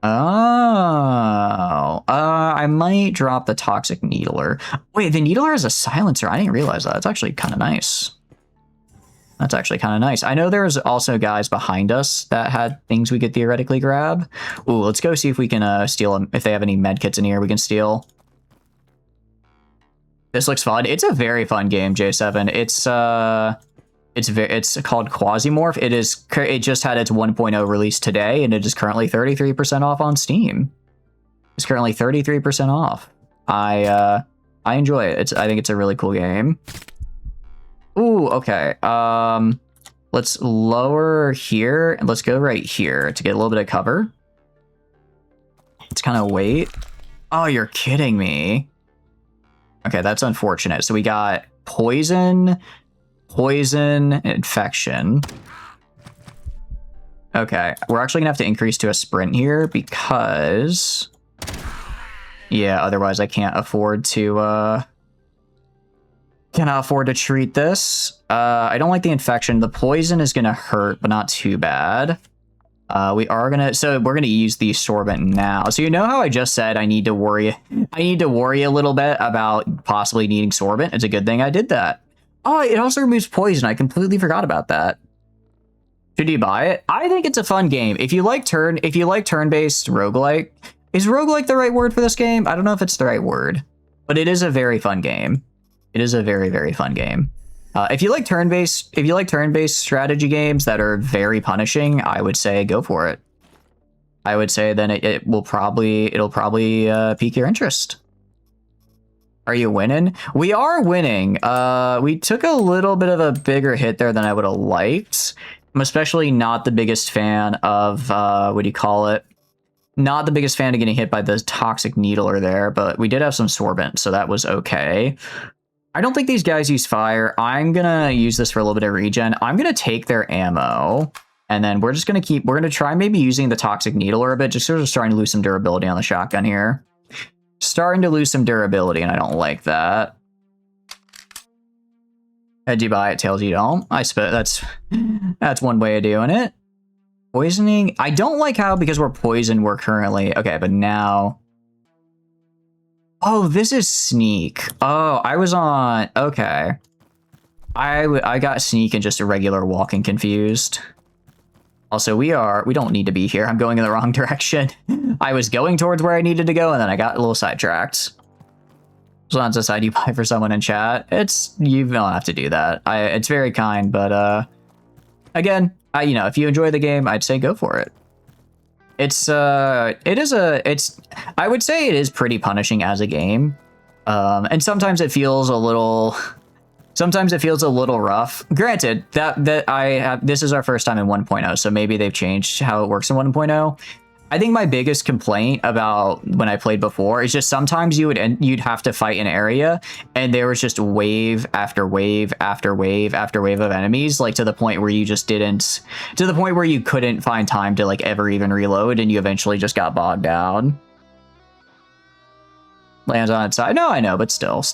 Oh, I might drop the toxic needler. Wait, the needler is a silencer. I didn't realize that. That's actually kind of nice. That's actually kind of nice. I know there's also guys behind us that had things we could theoretically grab. Ooh, let's go see if we can steal them. If they have any med kits in here, we can steal. This looks fun. It's a very fun game, J7. It's called Quasimorph. It just had its 1.0 release today, and it is currently 33% off on Steam. It's currently 33% off. I enjoy it. I think it's a really cool game. Ooh, okay. Let's lower here and let's go right here to get a little bit of cover. Let's kind of wait. Oh, you're kidding me. Okay, that's unfortunate. So we got poison, infection. Okay, we're actually gonna have to increase to a sprint here because, yeah, otherwise I can't afford to treat this. I don't like the infection. The poison is gonna hurt, but not too bad. We're gonna use the sorbent now. So you know how I just said I need to worry a little bit about possibly needing sorbent? It's a good thing I did that. Oh, it also removes poison. I completely forgot about that. Should you buy it? I think it's a fun game. If you like turn-based roguelike, is roguelike the right word for this game? I don't know if it's the right word, but it is a very fun game. It is a very, very fun game. If you like turn-based strategy games that are very punishing, I would say go for it. I would say then it'll probably pique your interest. Are you winning? We are winning. We took a little bit of a bigger hit there than I would have liked. I'm especially not the biggest fan of, what do you call it? Not the biggest fan of getting hit by the toxic needler there, but we did have some sorbent, so that was okay. I don't think these guys use fire. I'm gonna use this for a little bit of regen. I'm gonna take their ammo, and then we're gonna try maybe using the toxic needler a bit, just sort of starting to lose some durability on the shotgun here. Starting to lose some durability, and I don't like that. Head you buy it, tails you don't. I suppose that's one way of doing it. Poisoning. I don't like how, because we're poisoned, we're currently... Okay, but now... Oh, this is sneak. Oh, I was on... Okay. I got sneak and just a regular walking confused. Also, we don't need to be here. I'm going in the wrong direction. I was going towards where I needed to go, and then I got a little sidetracked. So on the side you buy for someone in chat. You don't have to do that. It's very kind, but again, if you enjoy the game, I'd say go for it. I would say it is pretty punishing as a game. And sometimes it feels a little rough. Granted, this is our first time in 1.0, so maybe they've changed how it works in 1.0. I think my biggest complaint about when I played before is just sometimes you'd have to fight an area and there was just wave after wave after wave after wave of enemies, like to the point where you couldn't find time to like ever even reload, and you eventually just got bogged down. Lands on its side. No, I know, but still.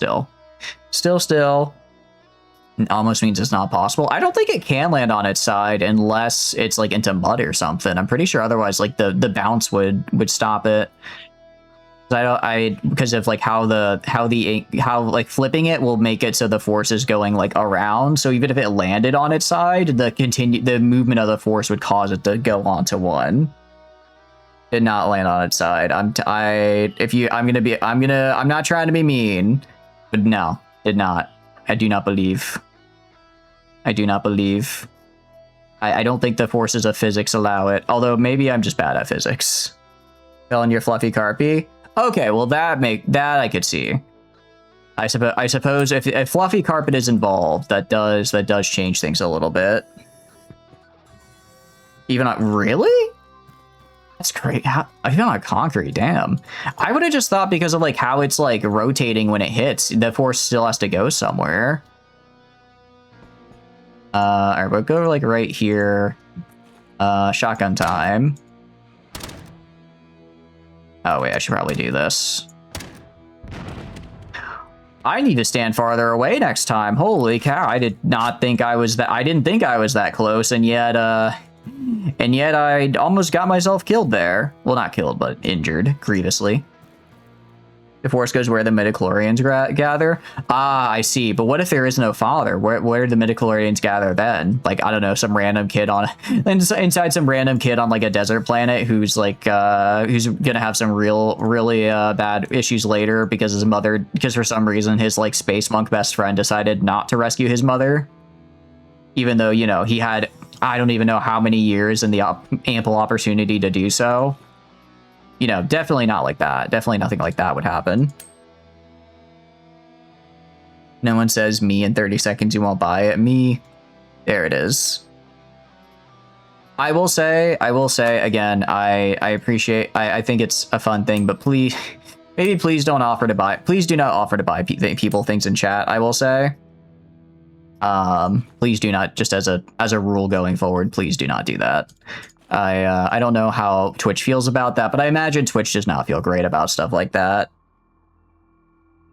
Almost means it's not possible. I don't think it can land on its side unless it's like into mud or something. I'm pretty sure otherwise like the bounce would stop it. Because of like how like flipping it will make it so the force is going like around. So even if it landed on its side, the movement of the force would cause it to go onto one. Did not land on its side. I'm not trying to be mean, but no, did not. I do not believe. I don't think the forces of physics allow it. Although maybe I'm just bad at physics. Fell in your fluffy carpy? Okay, well that I could see. I suppose if fluffy carpet is involved, that does change things a little bit. Even on really? That's great. I feel like concrete. Damn. I would have just thought because of like how it's like rotating when it hits, the force still has to go somewhere. All right, we'll go like right here. Shotgun time. Oh wait, I should probably do this. I need to stand farther away next time. Holy cow! I did not think I was that. I didn't think I was that close, and yet I almost got myself killed there. Well, not killed, but injured grievously. The force goes where the midichlorians gather. Ah, I see. But what if there is no father? Where do the midichlorians gather then? Like, I don't know, some random kid on inside some random kid on like a desert planet who's like who's gonna have some really bad issues later because his mother, because for some reason his like space monk best friend decided not to rescue his mother, even though, you know, he had I don't even know how many years and the ample opportunity to do so. You know, definitely not like that. Definitely nothing like that would happen. No one says me in 30 seconds you won't buy it. Me. There it is. I will say again, I appreciate, I think it's a fun thing, but please, maybe please don't offer to buy, please do not offer to buy people things in chat, I will say. Please do not, just as a rule going forward, please do not do that. I don't know how Twitch feels about that, but I imagine Twitch does not feel great about stuff like that.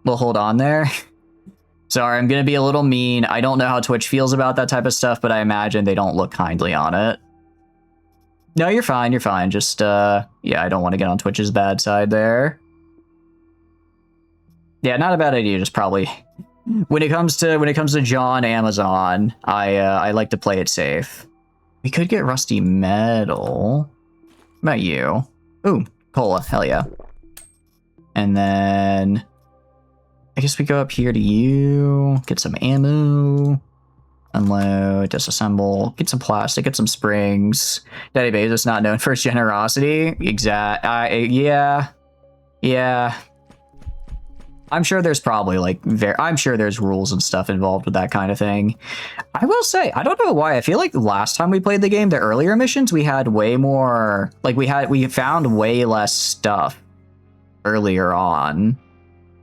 We'll hold on there. Sorry, I'm gonna be a little mean. I don't know how Twitch feels about that type of stuff, but I imagine they don't look kindly on it. No, you're fine, you're fine. Just, yeah, I don't want to get on Twitch's bad side there. Yeah, not a bad idea, just probably... When it comes to John Amazon, I like to play it safe. We could get rusty metal. What about you? Ooh, cola, hell yeah. And then I guess we go up here to you, get some ammo, unload, disassemble, get some plastic, get some springs. Daddy Bezos not known for his generosity. Yeah. I'm sure there's probably like I'm sure there's rules and stuff involved with that kind of thing. I will say, I don't know why. I feel like the last time we played the game, the earlier missions, we had way more, like we found way less stuff earlier on.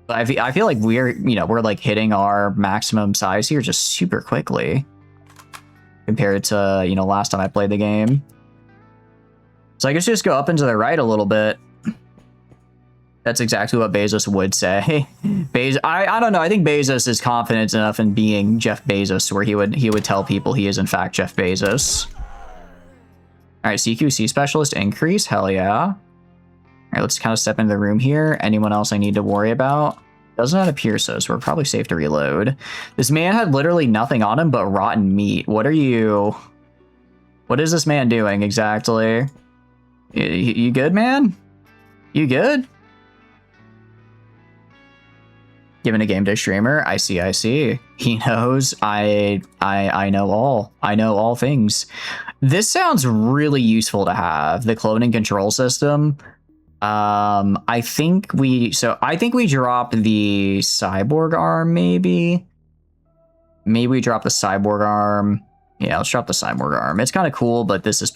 But I feel like we're like hitting our maximum size here just super quickly compared to, you know, last time I played the game. So I guess just go up and to the right a little bit. That's exactly what Bezos would say. I don't know. I think Bezos is confident enough in being Jeff Bezos where he would tell people he is in fact Jeff Bezos. All right, CQC specialist increase. Hell yeah. All right, let's kind of step into the room here. Anyone else I need to worry about? Does not appear so, so we're probably safe to reload. This man had literally nothing on him but rotten meat. What is this man doing exactly? You good, man? You good? Given a game day streamer, I see. He knows I know all. I know all things. This sounds really useful to have, the cloning control system. I think we drop the cyborg arm, maybe we drop the cyborg arm. Yeah, let's drop the cyborg arm. It's kind of cool, but this is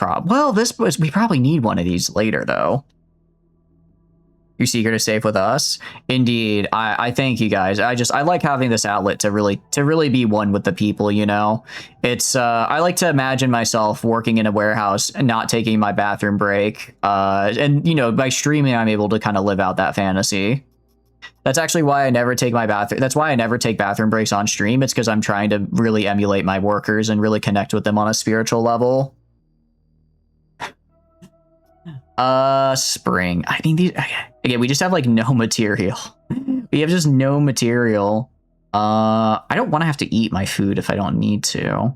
we probably need one of these later though. Your secret is safe with us. Indeed. I thank you guys. I like having this outlet to really be one with the people, you know. It's I like to imagine myself working in a warehouse and not taking my bathroom break. And you know, by streaming I'm able to kind of live out that fantasy. That's actually why I never take bathroom breaks on stream. It's because I'm trying to really emulate my workers and really connect with them on a spiritual level. Spring. I mean, these again, we just have like no material. We have just no material. I don't want to have to eat my food if I don't need to.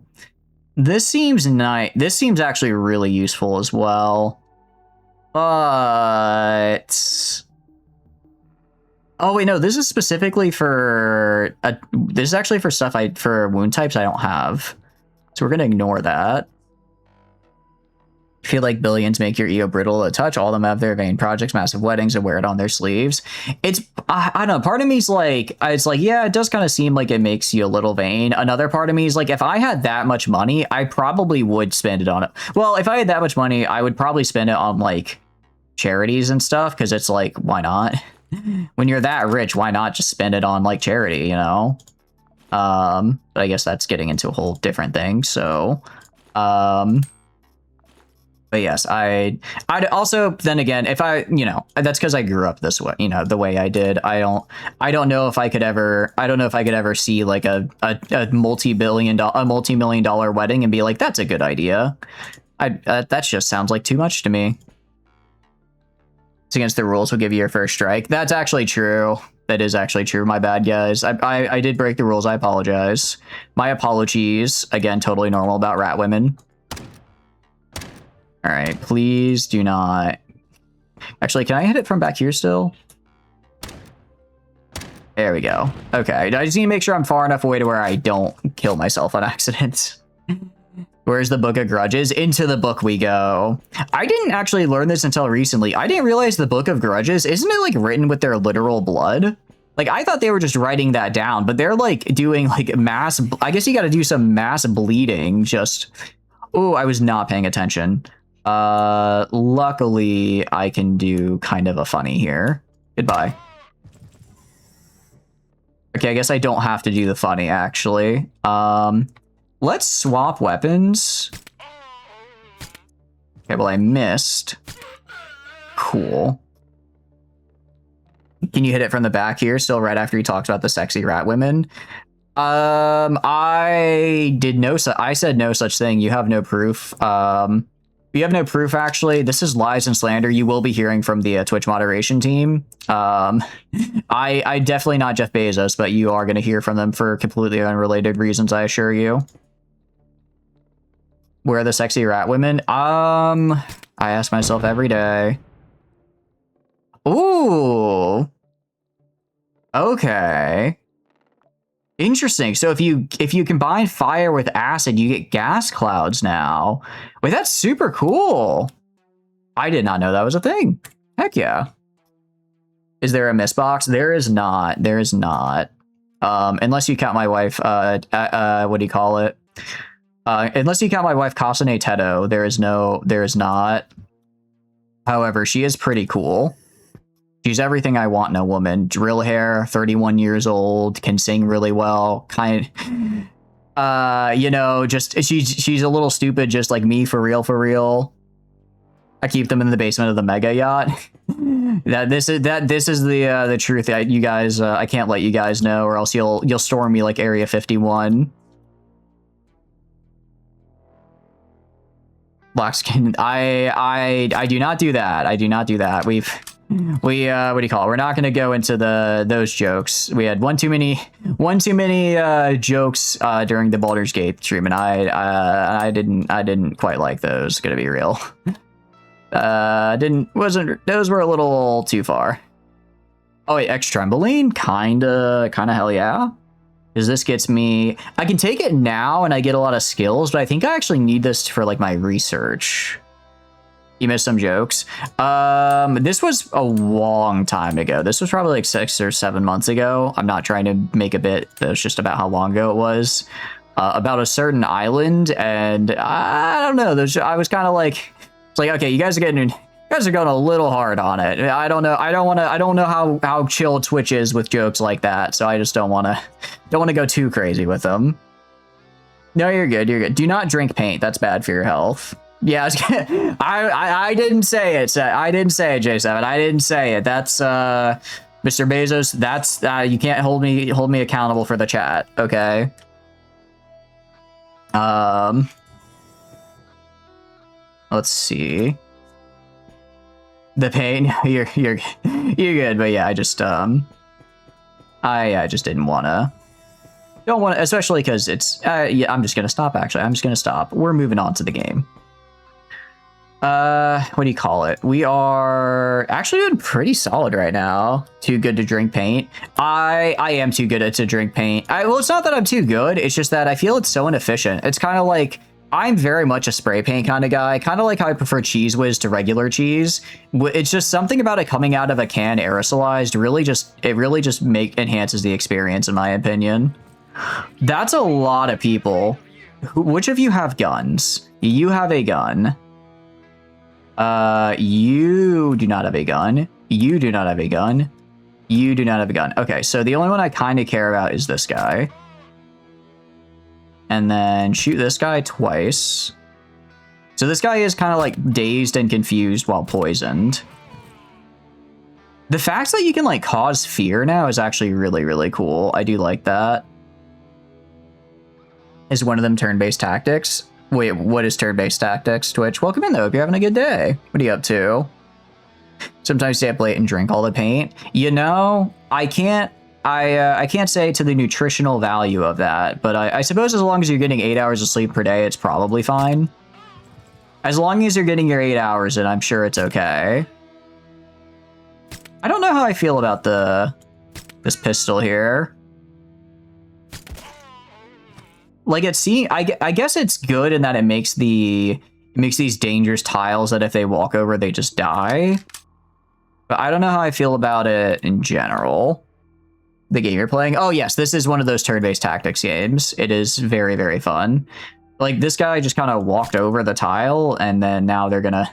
This seems nice. This seems actually really useful as well. But oh wait, no, this is specifically for this is actually for stuff for wound types I don't have. So we're gonna ignore that. feel like billions make your ego brittle to touch. All of them have their vain projects, massive weddings, and wear it on their sleeves. It's, I don't know, part of me's like, it's like, yeah, it does kind of seem like it makes you a little vain. Another part of me is like, if I had that much money, I probably would spend it on it. Well, if I had that much money, I would probably spend it on like charities and stuff, because it's like, why not? When you're that rich, why not just spend it on like charity, you know? But I guess that's getting into a whole different thing. So, but yes, I'd also, then again, if I, you know, that's because I grew up this way, you know, the way I did. I don't know if I could ever see like a multi-million dollar wedding and be like, that's a good idea. That just sounds like too much to me. It's against the rules, will give you your first strike. That's actually true. That is actually true. My bad, guys. I did break the rules. I apologize. My apologies. Again, totally normal about rat women. All right, please do not. Actually, can I hit it from back here still? There we go. Okay, I just need to make sure I'm far enough away to where I don't kill myself on accident. Where's the Book of Grudges? Into the book we go. I didn't actually learn this until recently. I didn't realize the Book of Grudges, isn't it like written with their literal blood? Like, I thought they were just writing that down, but they're like doing like mass, I guess you got to do some mass bleeding just, oh, I was not paying attention. Luckily I can do kind of a funny here. Goodbye. Okay, I guess I don't have to do the funny actually. Let's swap weapons. Okay, well I missed. Cool. Can you hit it from the back here still right after he talks about the sexy rat women? I said no such thing. You have no proof. You have no proof, actually. This is lies and slander. You will be hearing from the Twitch moderation team. I definitely not Jeff Bezos, but you are going to hear from them for completely unrelated reasons, I assure you. Where are the sexy rat women? I ask myself every day. Ooh. Okay. Interesting. So if you combine fire with acid, you get gas clouds now. Wait, that's super cool. I did not know that was a thing. Heck yeah. Is there a miss box? There is not. There is not. Unless you count my wife, what do you call it? Unless you count my wife, Kasane Teto, there is not. However, she is pretty cool. She's everything I want in a woman. Drill hair, 31 years old, can sing really well. Kind you know, just she's a little stupid, just like me, for real, for real. I keep them in the basement of the mega yacht. This is the truth. You guys, I can't let you guys know, or else you'll storm me like Area 51. Black skin. I do not do that. I do not do that. We what do you call it? We're not going to go into those jokes. We had one too many jokes during the Baldur's Gate stream, and I didn't quite like those, gonna be real. Those were a little too far. Oh wait, X Trembling? Kinda hell yeah. Because this gets me, I can take it now and I get a lot of skills, but I think I actually need this for like my research. You missed some jokes. This was a long time ago. This was probably like 6 or 7 months ago. I'm not trying to make a bit that's just about how long ago it was. About a certain island, and I don't know. I was kind of like, it's like, okay, you guys are going a little hard on it. I don't know. I don't know how chill Twitch is with jokes like that. So I just don't want to go too crazy with them. No, you're good. You're good. Do not drink paint. That's bad for your health. Yeah, I didn't say it. I didn't say it, J7. I didn't say it. That's Mr. Bezos. That's you can't hold me accountable for the chat. Okay. Let's see. The pain. You're good, but yeah, I just didn't wanna. Don't want to, especially because it's yeah. I'm just gonna stop. Actually, I'm just gonna stop. We're moving on to the game. What do you call it? We are actually doing pretty solid right now. Too good to drink paint. I am too good to drink paint. Well, it's not that I'm too good. It's just that I feel it's so inefficient. It's kind of like I'm very much a spray paint kind of guy, kind of like how I prefer Cheese Whiz to regular cheese. It's just something about it coming out of a can aerosolized really just enhances the experience, in my opinion. That's a lot of people. Which of you have guns? You have a gun. You do not have a gun. You do not have a gun. You do not have a gun. Okay, so the only one I kind of care about is this guy. And then shoot this guy twice. So this guy is kind of like dazed and confused while poisoned. The fact that you can like cause fear now is actually really, really cool. I do like that. Is one of them turn-based tactics? Wait, what is turn-based tactics? Twitch, welcome in though. Hope you're having a good day. What are you up to? Sometimes stay up late and drink all the paint. You know, I can't say to the nutritional value of that, but I suppose as long as you're getting 8 hours of sleep per day, it's probably fine. As long as you're getting your 8 hours in, I'm sure it's okay. I don't know how I feel about this pistol here. Like I guess it's good in that it makes these dangerous tiles that if they walk over, they just die. But I don't know how I feel about it in general. The game you're playing. Oh yes, this is one of those turn-based tactics games. It is very, very fun. Like this guy just kind of walked over the tile, and then now they're gonna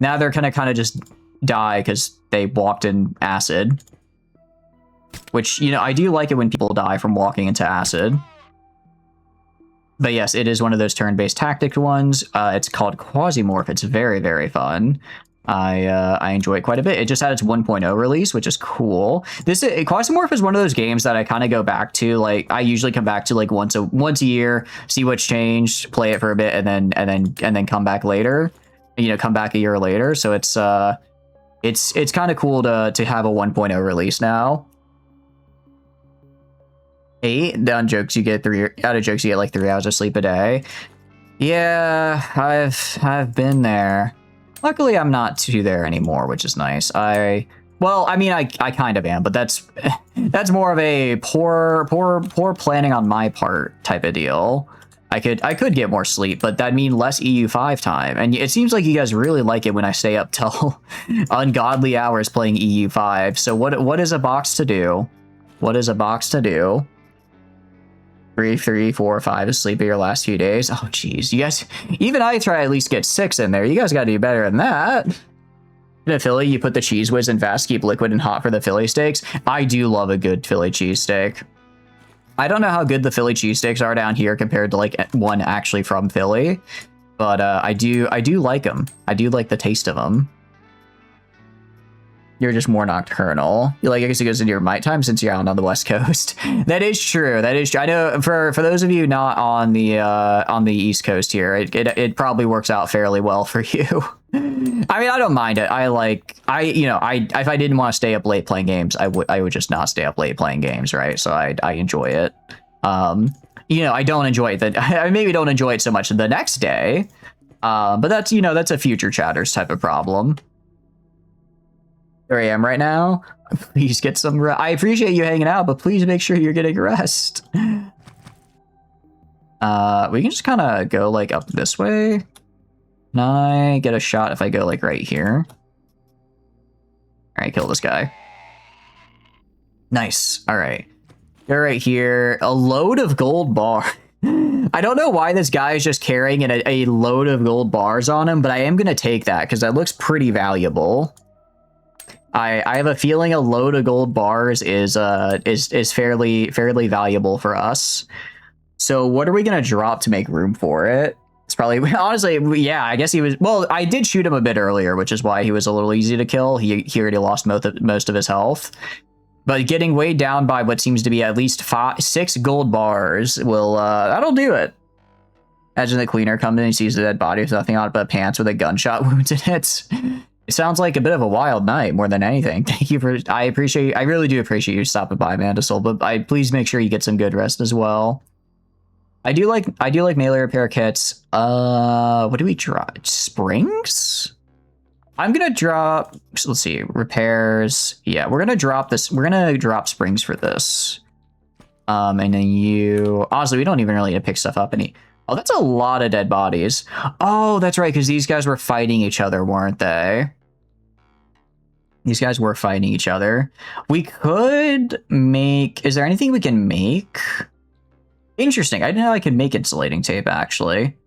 kind of just die because they walked in acid. Which, you know, I do like it when people die from walking into acid. But yes, it is one of those turn-based tactic ones. It's called Quasimorph. It's very, very fun. I enjoy it quite a bit. It just had its 1.0 release, which is cool. Quasimorph is one of those games that I kind of go back to. Like I usually come back to like once a year, see what's changed, play it for a bit, and then come back later. You know, come back a year later. So it's kind of cool to have a 1.0 release now. 8 on jokes you get 3 out of jokes you get like 3 hours of sleep a day. Yeah, I've been there. Luckily, I'm not too there anymore, which is nice. Well, I mean, I kind of am, but that's more of a poor planning on my part type of deal. I could get more sleep, but that'd mean less EU5 time. And it seems like you guys really like it when I stay up till ungodly hours playing EU5. So what is a box to do? What is a box to do? 3, 4, 5 to sleep in your last few days. Oh, geez. You guys, even I try to at least get 6 in there. You guys got to do better than that. In a Philly, you put the cheese whiz in fast, keep liquid and hot for the Philly steaks. I do love a good Philly cheesesteak. I don't know how good the Philly cheesesteaks are down here compared to like one actually from Philly, but I do like them. I do like the taste of them. You're just more nocturnal. I guess it goes into your night time since you're out on the West Coast. That is true. That is true. I know for those of you not on the East Coast here, it probably works out fairly well for you. I mean, I don't mind it. If I didn't want to stay up late playing games, I would just not stay up late playing games, right? So I enjoy it. I don't enjoy it. I maybe don't enjoy it so much the next day. But that's a future chatters type of problem. 3 AM right now. Please get some rest. I appreciate you hanging out, but please make sure you're getting rest. We can just kind of go like up this way. Can I get a shot if I go like right here? All right, kill this guy. Nice. All right. Go right here. A load of gold bar. I don't know why this guy is just carrying a load of gold bars on him, but I am going to take that because that looks pretty valuable. I have a feeling a load of gold bars is fairly valuable for us. So what are we gonna drop to make room for it? It's probably honestly, yeah. I guess he was. Well, I did shoot him a bit earlier, which is why he was a little easy to kill. He already lost most of his health, but getting weighed down by what seems to be at least 6 gold bars will that'll do it. Imagine the cleaner comes in and sees the dead body with nothing on it but pants with a gunshot wound in it. It sounds like a bit of a wild night more than anything. Thank you for, I really do appreciate you stopping by, Mandasol, but please make sure you get some good rest as well. I do like melee repair kits. What do we drop? Springs? I'm gonna drop, let's see, repairs. Yeah, we're gonna drop this. We're gonna drop springs for this. And then honestly, we don't even really need to pick stuff up Oh, that's a lot of dead bodies. Oh, that's right, because these guys were fighting each other, weren't they? These guys were fighting each other. We could make... Is there anything we can make? Interesting. I didn't know I could make insulating tape, actually.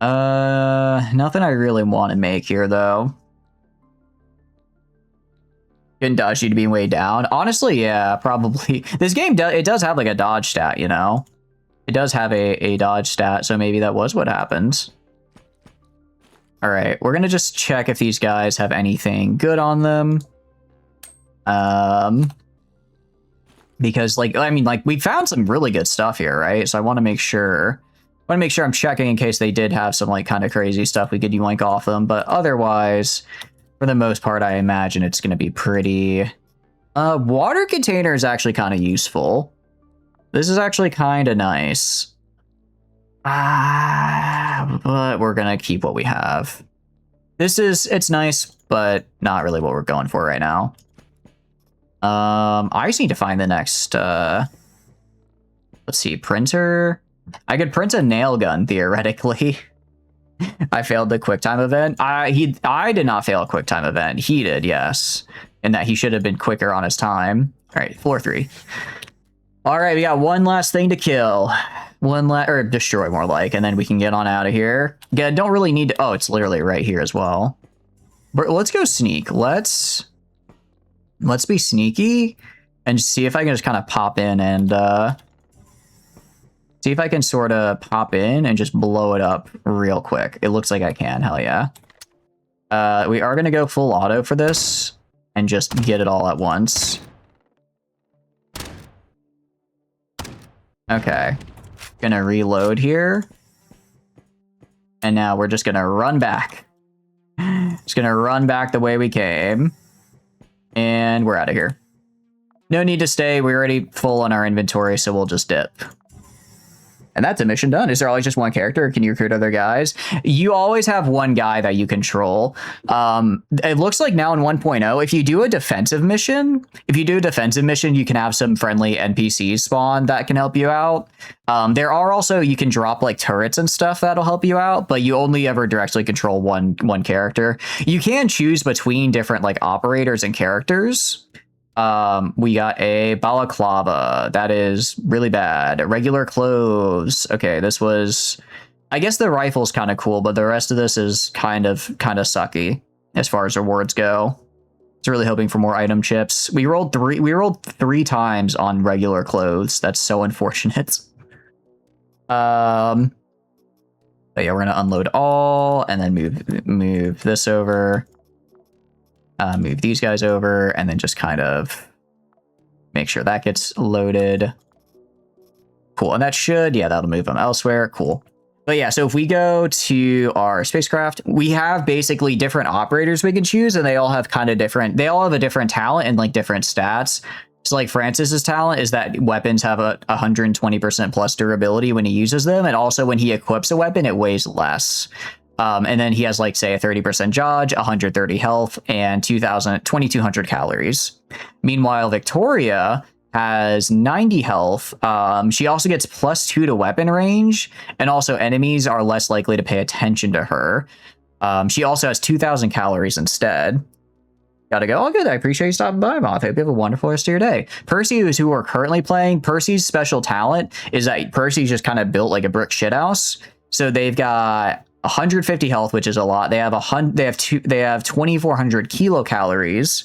Nothing I really want to make here, though. Can dodge you to be way down? Honestly, yeah, probably. This game, it does have, like, a dodge stat, you know? It does have a dodge stat, so maybe that was what happened. All right, we're gonna just check if these guys have anything good on them. Because, like, I mean, like, we found some really good stuff here, right? So I want to make sure... I'm checking in case they did have some, like, kind of crazy stuff we could yoink off them. But otherwise, for the most part, I imagine it's going to be pretty... water container is actually kind of useful. This is actually kind of nice. But we're going to keep what we have. It's nice, but not really what we're going for right now. I just need to find the next, let's see, printer. I could print a nail gun, theoretically. I failed the QuickTime event. I did not fail a QuickTime event. He did, yes. And that he should have been quicker on his time. All right, floor 3. All right, we got one last thing to kill. Or destroy, more like, and then we can get on out of here. Yeah, don't really need to... Oh, it's literally right here as well. But let's go sneak. Let's be sneaky and see if I can just kind of pop in and see if I can sort of pop in and just blow it up real quick. It looks like I can. Hell yeah. We are going to go full auto for this and just get it all at once. Okay. Gonna reload here. And now we're just gonna run back. Just gonna run back the way we came. And we're out of here. No need to stay. We're already full on our inventory, so we'll just dip. And that's a mission done. Is there always just one character? Or can you recruit other guys? You always have one guy that you control. It looks like now in 1.0, if you do a defensive mission, you can have some friendly NPCs spawn that can help you out. There are also, you can drop like turrets and stuff that'll help you out, but you only ever directly control one character. You can choose between different like operators and characters. We got a balaclava. That is really bad. Regular clothes. Okay, this was... I guess the rifle's kind of cool, but the rest of this is kind of sucky as far as rewards go. It's really hoping for more item chips. We rolled three times on regular clothes. That's so unfortunate. But yeah, we're gonna unload all and then move this over. Move these guys over, and then just kind of make sure that gets loaded. Cool, and that should, yeah, that'll move them elsewhere. Cool. But yeah, so if we go to our spacecraft, we have basically different operators we can choose, and they all have kind of different, they all have a different talent and like different stats. So like Francis's talent is that weapons have a 120% plus durability when he uses them, and also when he equips a weapon, it weighs less. And then he has, like, say, a 30% dodge, 130 health, and 2,200 calories. Meanwhile, Victoria has 90 health. She also gets +2 to weapon range, and also enemies are less likely to pay attention to her. She also has 2,000 calories instead. Gotta go. Oh, good. I appreciate you stopping by, Moth. I hope you have a wonderful rest of your day. Percy, who we're currently playing, Percy's special talent is that Percy's just kind of built like a brick shithouse. So they've got 150 health, which is a lot. They have 2,400 kilocalories,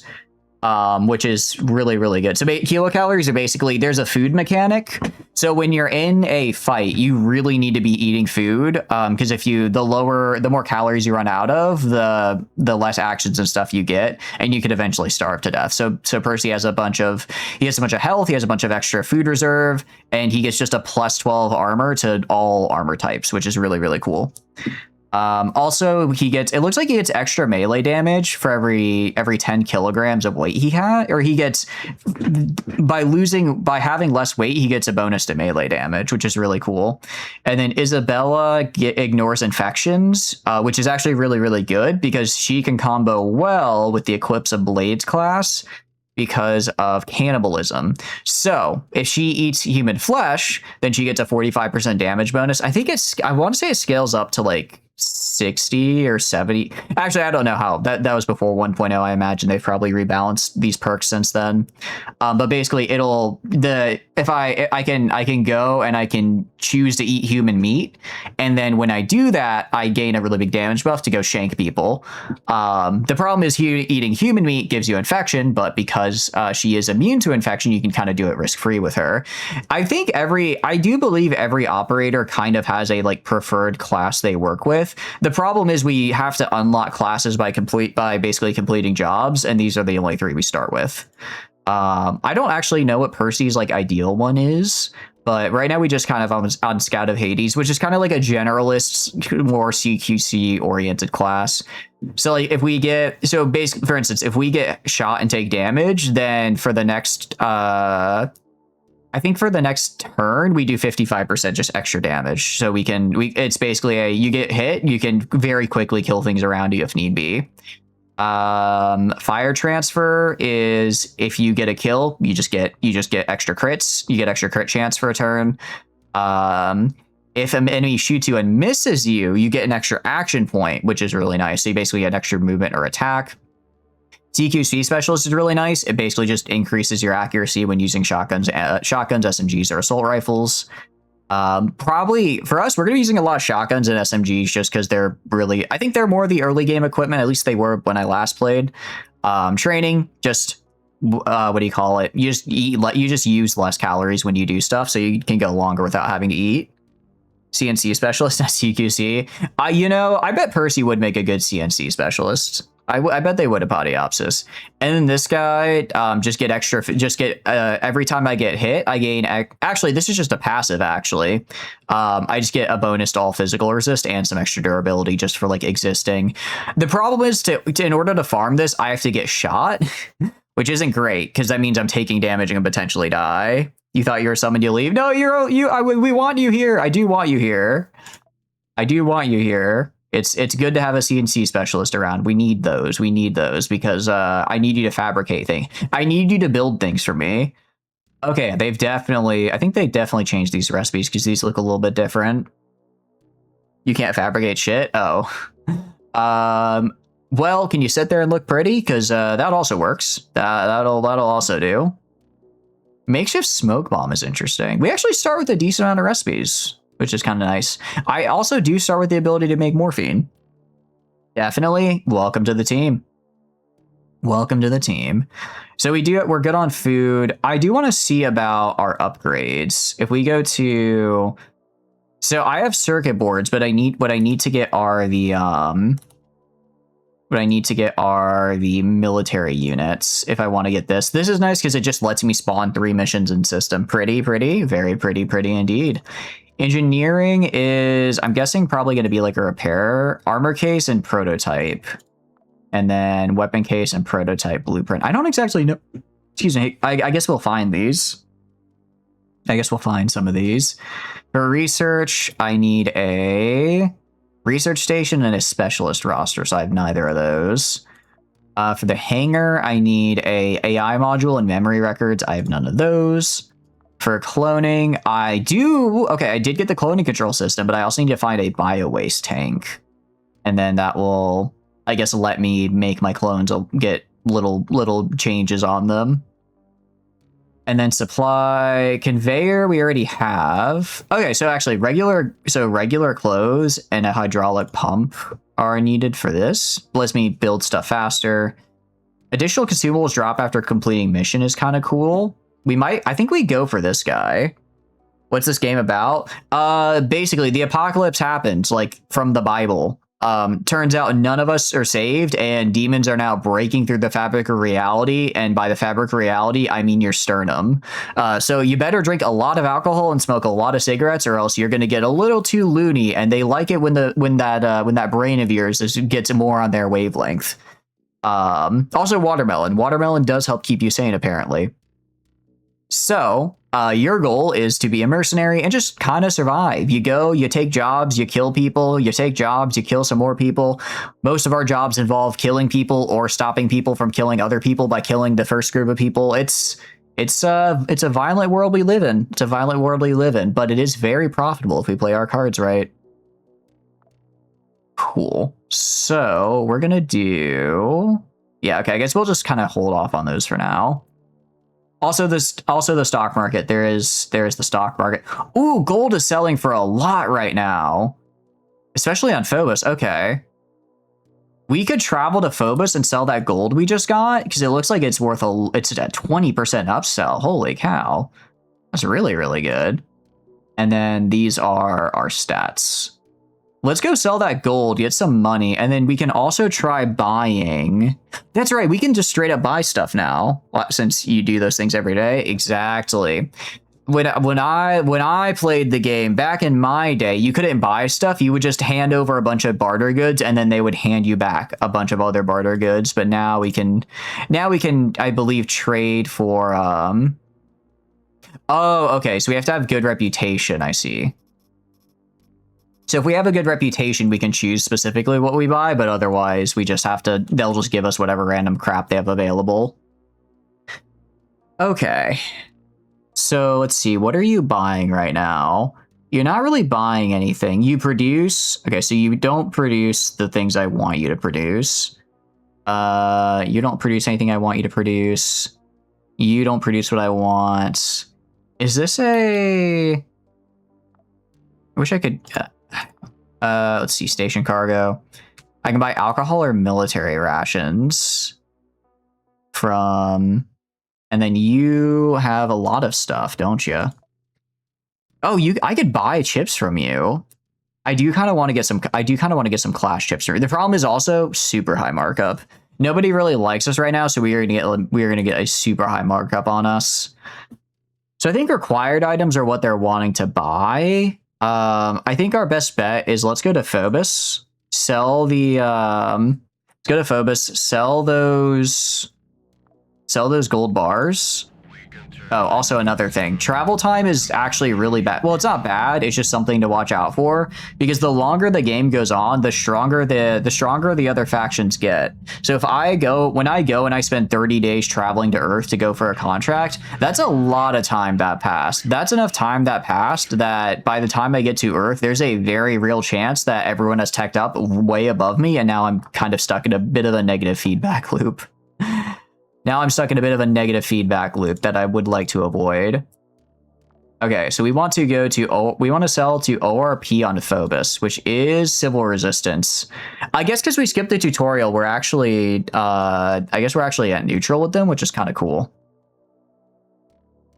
which is really, really good. So kilocalories are basically, there's a food mechanic. So when you're in a fight, you really need to be eating food. Because if the more calories you run out of, the less actions and stuff you get, and you could eventually starve to death. So Percy has a bunch of health, he has a bunch of extra food reserve, and he gets just a +12 armor to all armor types, which is really, really cool. Also, it looks like he gets extra melee damage for every 10 kilograms of weight he had, or he gets, by having less weight, he gets a bonus to melee damage, which is really cool. And then Isabella ignores infections, which is actually really, really good because she can combo well with the Eclipse of Blades class, because of cannibalism. So if she eats human flesh, then she gets a 45% damage bonus. I think I want to say it scales up to like 60 or 70. Actually, I don't know how. That was before 1.0. I imagine they've probably rebalanced these perks since then. But basically, if I can go and I can choose to eat human meat, and then when I do that, I gain a really big damage buff to go shank people. The problem is eating human meat gives you infection, but because she is immune to infection, you can kind of do it risk-free with her. I do believe every operator kind of has a like preferred class they work with. The problem is we have to unlock classes by basically completing jobs, and these are the only 3 we start with. I don't actually know what Percy's like ideal one is, but right now we just kind of on Scout of Hades, which is kind of like a generalist, more CQC oriented class. So like for instance, if we get shot and take damage, then for the next I think for the next turn, we do 55% just extra damage. So it's basically you get hit, you can very quickly kill things around you if need be. Fire transfer is if you get a kill, you just get extra crits. You get extra crit chance for a turn. If an enemy shoots you and misses you, you get an extra action point, which is really nice. So you basically get extra movement or attack. CQC specialist is really nice. It basically just increases your accuracy when using shotguns, SMGs, or assault rifles. Probably for us, we're going to be using a lot of shotguns and SMGs just because I think they're more the early game equipment. At least they were when I last played. Training, just what do you call it? You just use less calories when you do stuff, so you can go longer without having to eat. CNC specialist, not CQC. I bet Percy would make a good CNC specialist. I bet they would have Podiopsis. And then this guy, every time I get hit, I gain, actually, this is just a passive, actually. I just get a bonus to all physical resist and some extra durability just for, like, existing. The problem is, in order to farm this, I have to get shot, which isn't great, because that means I'm taking damage and can potentially die. You thought you were summoned to leave? No, we want you here. I do want you here. It's good to have a CNC specialist around. We need those because I need you to fabricate things. I need you to build things for me. Okay, I think they definitely changed these recipes because these look a little bit different. You can't fabricate shit? Oh. Well, can you sit there and look pretty? Because that also works. That'll also do. Makeshift smoke bomb is interesting. We actually start with a decent amount of recipes, which is kind of nice. I also do start with the ability to make morphine. Definitely. Welcome to the team. So we're good on food. I do want to see about our upgrades. If we go to, so I have circuit boards, but what I need to get are the military units if I want to get this. This is nice because it just lets me spawn 3 missions in system. Pretty, very pretty indeed. Engineering is, I'm guessing, probably going to be like a repair, armor case, and prototype. And then weapon case and prototype blueprint. I don't exactly know. Excuse me. I guess we'll find these. I guess we'll find some of these. For research, I need a research station and a specialist roster, so I have neither of those. For the hangar, I need a AI module and memory records. I have none of those. For cloning, I did get the cloning control system, but I also need to find a bio-waste tank. And then that will, I guess, let me make my clones get little changes on them. And then supply conveyor, we already have. Okay, so actually regular clothes and a hydraulic pump are needed for this. Lets me build stuff faster. Additional consumables drop after completing mission is kind of cool. I think we go for this guy. What's this game about? Basically the apocalypse happened, like from the Bible. Turns out none of us are saved, and demons are now breaking through the fabric of reality. And by the fabric of reality, I mean your sternum. So you better drink a lot of alcohol and smoke a lot of cigarettes, or else you're going to get a little too loony. And they like it when that brain of yours gets more on their wavelength. Also watermelon. Watermelon does help keep you sane, apparently. So, your goal is to be a mercenary and just kind of survive. You go, you take jobs, you kill people, you take jobs, you kill some more people. Most of our jobs involve killing people or stopping people from killing other people by killing the first group of people. It's a violent world we live in. It's a violent world we live in, but it is very profitable if we play our cards right. Cool. So, we're gonna do... Yeah, okay, I guess we'll just kind of hold off on those for now. Also, the stock market. There is the stock market. Ooh, gold is selling for a lot right now, especially on Phobos. Okay, we could travel to Phobos and sell that gold we just got because it looks like it's worth it's at 20% upsell. Holy cow, that's really, really good. And then these are our stats. Let's go sell that gold, get some money, and then we can also try buying. That's right, we can just straight up buy stuff now, since you do those things every day. Exactly. When I played the game back in my day, you couldn't buy stuff. You would just hand over a bunch of barter goods, and then they would hand you back a bunch of other barter goods. But now we can, I believe, trade for. Oh, okay. So we have to have good reputation. I see. So if we have a good reputation, we can choose specifically what we buy, but otherwise we just have to, they'll just give us whatever random crap they have available. Okay. So let's see, what are you buying right now? You're not really buying anything. You produce, okay, so you don't produce the things I want you to produce. You don't produce anything I want you to produce. You don't produce what I want. Is this a... I wish I could... let's see, station cargo. I can buy alcohol or military rations from, and then you have a lot of stuff, don't you? Oh, I could buy chips from you. I do kind of want to get some clash chips. The problem is also super high markup. Nobody really likes us right now, so we are gonna get a super high markup on us. So I think required items are what they're wanting to buy. I think our best bet is let's go to Phobos, sell the, let's go to Phobos, sell those gold bars. Oh, also another thing, travel time is actually really bad. Well, it's not bad. It's just something to watch out for because the longer the game goes on, the stronger the other factions get. So if when I go and I spend 30 days traveling to Earth to go for a contract, that's a lot of time that passed. That's enough time that passed that by the time I get to Earth, there's a very real chance that everyone has teched up way above me, and now I'm kind of stuck in a bit of a negative feedback loop. Now I'm stuck in a bit of a negative feedback loop that I would like to avoid. Okay, so we want to sell to ORP on Phobos, which is civil resistance. I guess because we skipped the tutorial, we're actually, I guess we're actually at neutral with them, which is kind of cool.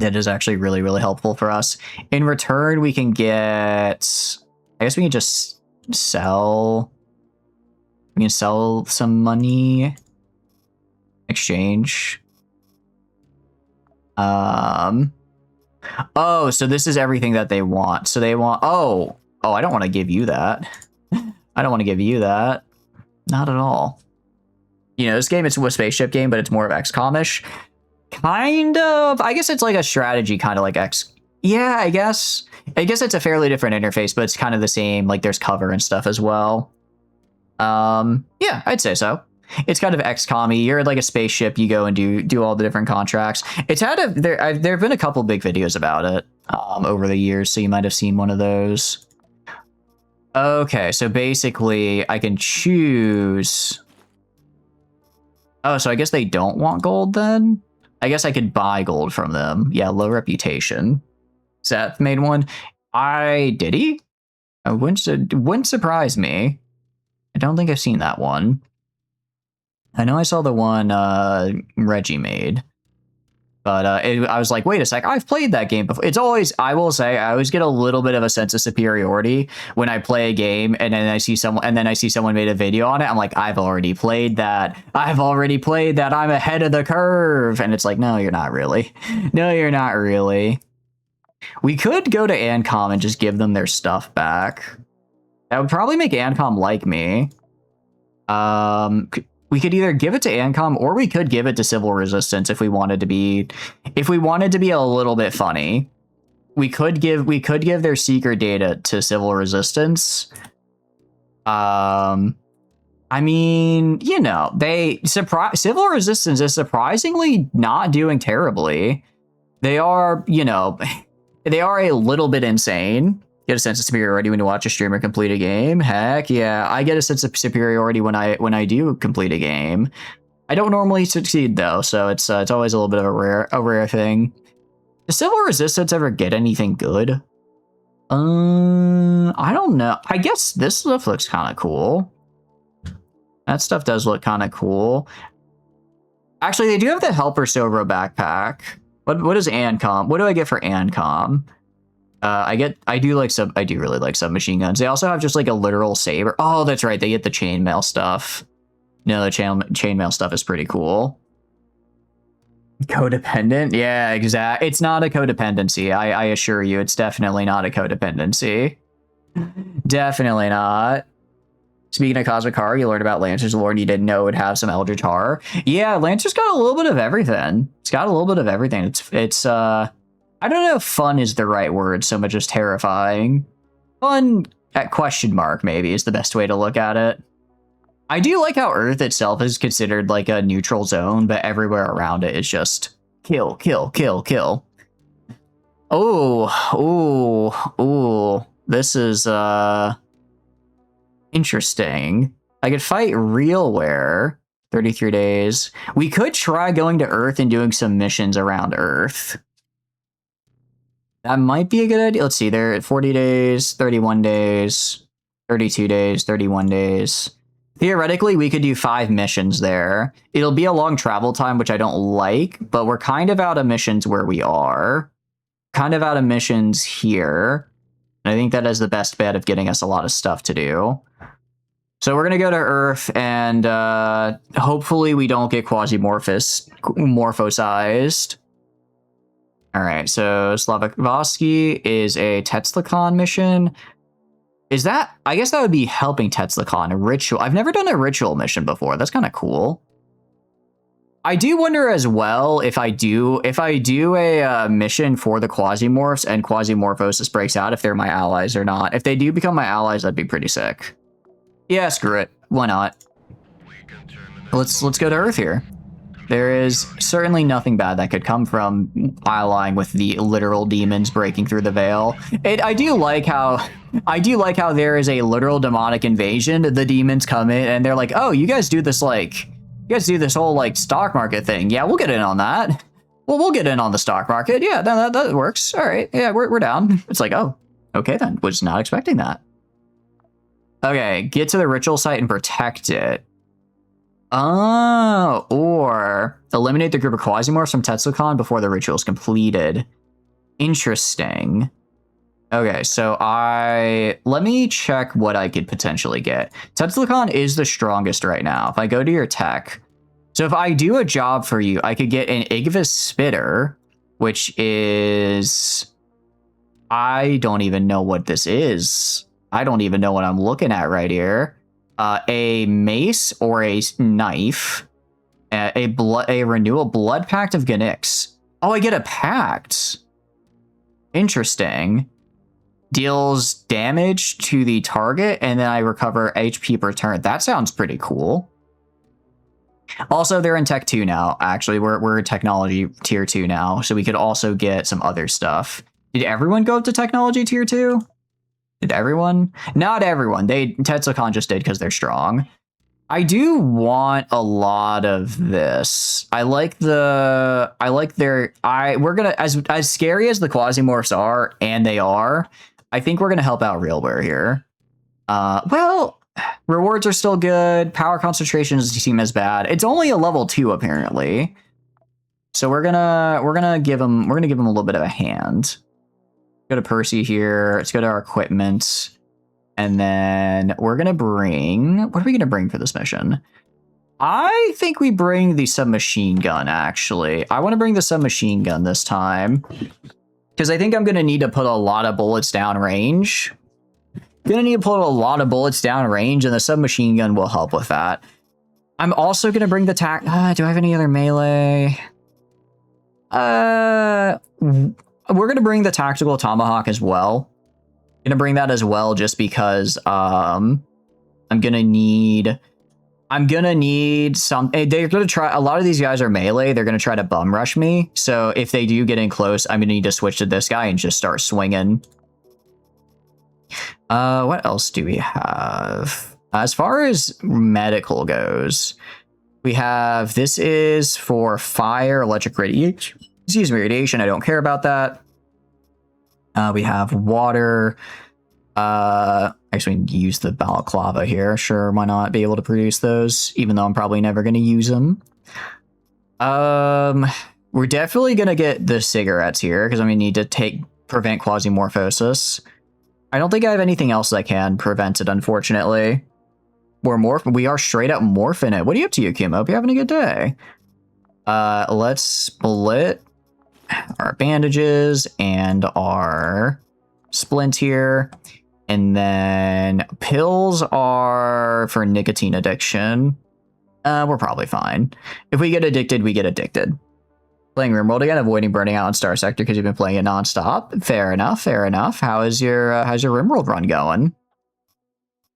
That is actually really, really helpful for us. In return, we can get, I guess we can just sell, we can sell some money. Exchange. Oh, so this is everything that they want. So they want, oh, I don't want to give you that. I don't want to give you that. Not at all. You know, this game, it's a spaceship game, but it's more of XCOM-ish. Kind of. I guess it's like a strategy, kind of like X. Yeah, I guess it's a fairly different interface, but it's kind of the same. Like there's cover and stuff as well. Yeah, I'd say so. It's kind of XCOM-y. You're like a spaceship. You go and do all the different contracts. It's had there have been a couple big videos about it over the years, so you might have seen one of those. Okay, so basically I can choose. Oh, so I guess they don't want gold then? I guess I could buy gold from them. Yeah, low reputation. Seth made one. Did he? It wouldn't surprise me. I don't think I've seen that one. I know I saw the one Reggie made, but I was like, wait a sec, I've played that game before. It's always, I will say, I always get a little bit of a sense of superiority when I play a game and then I see someone made a video on it. I'm like, I've already played that. I'm ahead of the curve. And it's like, no, you're not really. No, you're not really. We could go to Ancom and just give them their stuff back. That would probably make Ancom like me. we could either give it to ANCOM or we could give it to Civil Resistance if we wanted to be a little bit funny. We could give their secret data to Civil Resistance. I mean, you know, Civil Resistance is surprisingly not doing terribly. They are, you know, they are a little bit insane. Get a sense of superiority when you watch a streamer complete a game. Heck yeah, I get a sense of superiority when I do complete a game. I don't normally succeed though, so it's always a little bit of a rare thing. Does Civil Resistance ever get anything good? I don't know. I guess this stuff looks kind of cool. That stuff does look kind of cool. Actually, they do have the Helper Sobro backpack. What is ANCOM? What do I get for ANCOM? I do really like submachine guns. They also have just like a literal saber. Oh, that's right. They get the chainmail stuff. No, the chainmail stuff is pretty cool. Codependent? Yeah, exactly. It's not a codependency. I assure you, it's definitely not a codependency. Definitely not. Speaking of Cosmic Horror, you learned about Lancer's lore and you didn't know it would have some Eldritch Horror. Yeah, Lancer's got a little bit of everything. It's got a little bit of everything. It's I don't know if fun is the right word so much as terrifying. Fun at question mark maybe is the best way to look at it. I do like how Earth itself is considered like a neutral zone, but everywhere around it is just kill, kill, kill, kill. Oh, this is interesting. I could fight Realware 33 days. We could try going to Earth and doing some missions around Earth. That might be a good idea. Let's see, they're at 40 days, 31 days, 32 days, 31 days. Theoretically, we could do 5 missions there. It'll be a long travel time, which I don't like, but we're kind of out of missions where we are. Kind of out of missions here. And I think that is the best bet of getting us a lot of stuff to do. So we're going to go to Earth, and hopefully we don't get morphosized. All right, so Slavkovsky is a Tetzlacon mission. Is that, I guess that would be helping Tetzlacon, a ritual. I've never done a ritual mission before. That's kind of cool. I do wonder as well if I do a mission for the Quasimorphs and Quasimorphosis breaks out, if they're my allies or not. If they do become my allies, that'd be pretty sick. Yeah, screw it. Why not? Let's go to Earth here. There is certainly nothing bad that could come from allying with the literal demons breaking through the veil. I do like how there is a literal demonic invasion. The demons come in and they're like, "Oh, you guys do this whole like stock market thing. Yeah, we'll get in on that. Well, we'll get in on the stock market. Yeah, that works. All right. Yeah, we're down." It's like, oh, okay then. Was not expecting that. Okay, get to the ritual site and protect it. Oh, or eliminate the group of Quasimorphs from Tetzlacon before the ritual is completed. Interesting. Okay, so let me check what I could potentially get. Tetzlacon is the strongest right now. If I go to your tech, so if I do a job for you, I could get an Igvis Spitter, which is, I don't even know what this is. I don't even know what I'm looking at right here. A mace or a knife, a renewal blood pact of Ganix. Oh, I get a pact. Interesting. Deals damage to the target, and then I recover HP per turn. That sounds pretty cool. Also, they're in Tech 2 now. Actually, we're Technology Tier 2 now, so we could also get some other stuff. Did everyone go up to Technology Tier 2? Did everyone? Not everyone. Tetzlacon just did because they're strong. I do want a lot of this. We're gonna, as scary as the Quasimorphs are, and they are, I think we're gonna help out Realware here. Well, rewards are still good. Power concentration doesn't seem as bad. It's only a level 2 apparently. So we're gonna give him a little bit of a hand. Go to Percy here. Let's go to our equipment. And then we're going to bring... What are we going to bring for this mission? I think we bring the submachine gun, actually. I want to bring the submachine gun this time. Because I think I'm going to need to put a lot of bullets down range. And the submachine gun will help with that. I'm also gonna bring the do I have any other melee? We're gonna bring the tactical tomahawk as well. Gonna bring that as well just because I'm gonna need some. They're gonna try. A lot of these guys are melee. They're gonna try to bum rush me. So if they do get in close, I'm gonna need to switch to this guy and just start swinging. What else do we have? As far as medical goes, we have, this is for fire, electric radiation. Excuse me, radiation. I don't care about that. We have water. Actually, we can use the balaclava here. Sure, why not be able to produce those, even though I'm probably never going to use them. We're definitely going to get the cigarettes here because I'm going to need to prevent quasimorphosis. I don't think I have anything else that can prevent it, unfortunately. We are straight up morphing it. What are you up to, Yukimo? Hope you're having a good day. Let's split our bandages and our splint here. And then pills are for nicotine addiction. We're probably fine. If we get addicted, we get addicted. Playing RimWorld again, avoiding burning out in Star Sector because you've been playing it nonstop. Fair enough, fair enough. How's your RimWorld run going?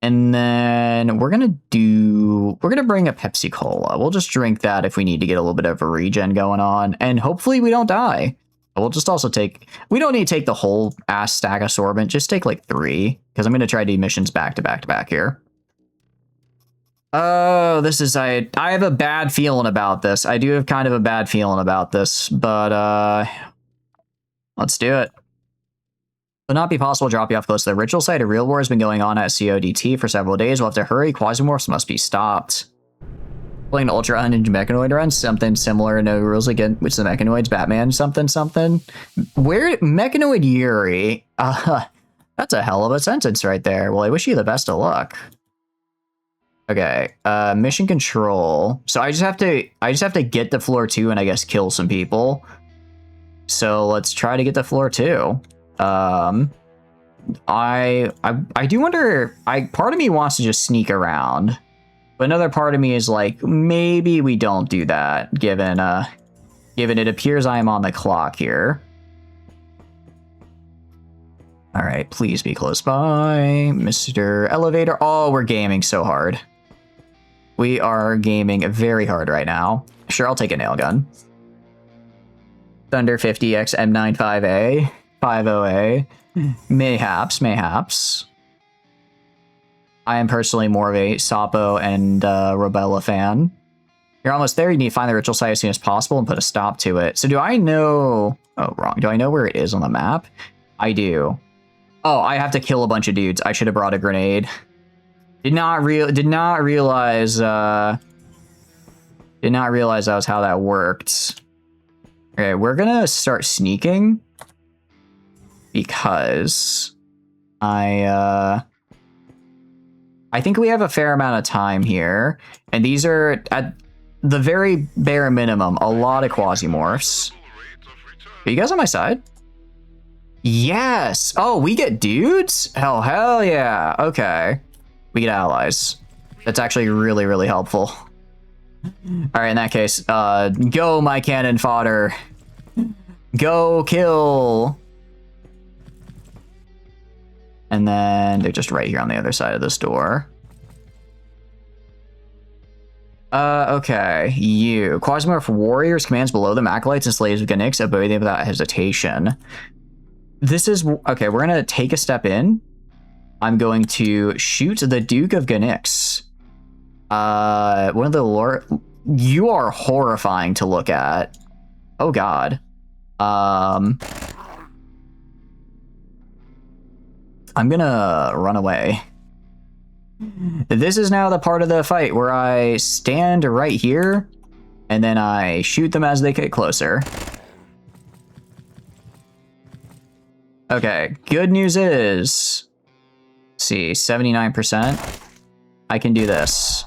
And then we're gonna bring a Pepsi Cola. We'll just drink that if we need to get a little bit of a regen going on, and hopefully we don't die. We'll just also we don't need to take the whole ass stack of sorbent. Just take like 3, because I'm gonna try to do missions back to back to back here. Oh, this is, I have a bad feeling about this. I do have kind of a bad feeling about this, but let's do it. Will not be possible to drop you off close to the ritual site. A real war has been going on at CODT for several days. We'll have to hurry. Quasimorphs must be stopped. Playing Ultra Unhinged Mechanoid run, something similar. No rules again, which the Mechanoids, Batman, something. Where Mechanoid Yuri? That's a hell of a sentence right there. Well, I wish you the best of luck. Okay, mission control. So I just have to get to floor 2 and I guess kill some people. So let's try to get to floor 2. I do wonder, part of me wants to just sneak around, but another part of me is like, maybe we don't do that, given it appears I am on the clock here. All right, please be close by, Mr. Elevator. Oh, we're gaming so hard. We are gaming very hard right now. Sure, I'll take a nail gun. Thunder 50X M95A, 50A. Mayhaps. I am personally more of a Sapo and Robella fan. You're almost there. You need to find the ritual site as soon as possible and put a stop to it. So do I know... Oh, wrong. Do I know where it is on the map? I do. Oh, I have to kill a bunch of dudes. I should have brought a grenade. Did not realize that was how that worked. Okay, we're gonna start sneaking because I think we have a fair amount of time here, and these are at the very bare minimum a lot of Quasimorphs. Are you guys on my side? Yes. Oh, we get dudes? Hell yeah. Okay. We get allies. That's actually really, really helpful. All right, in that case, go my cannon fodder. Go kill. And then they're just right here on the other side of this door. Okay, you. Quasimorph warriors, commands below them, acolytes and slaves of Ganix, obey them without hesitation. This is, okay, we're gonna take a step in. I'm going to shoot the Duke of Ganix. One of the lore... You are horrifying to look at. Oh god. I'm gonna run away. This is now the part of the fight where I stand right here, and then I shoot them as they get closer. Okay, good news is... Let's see, 79%. I can do this.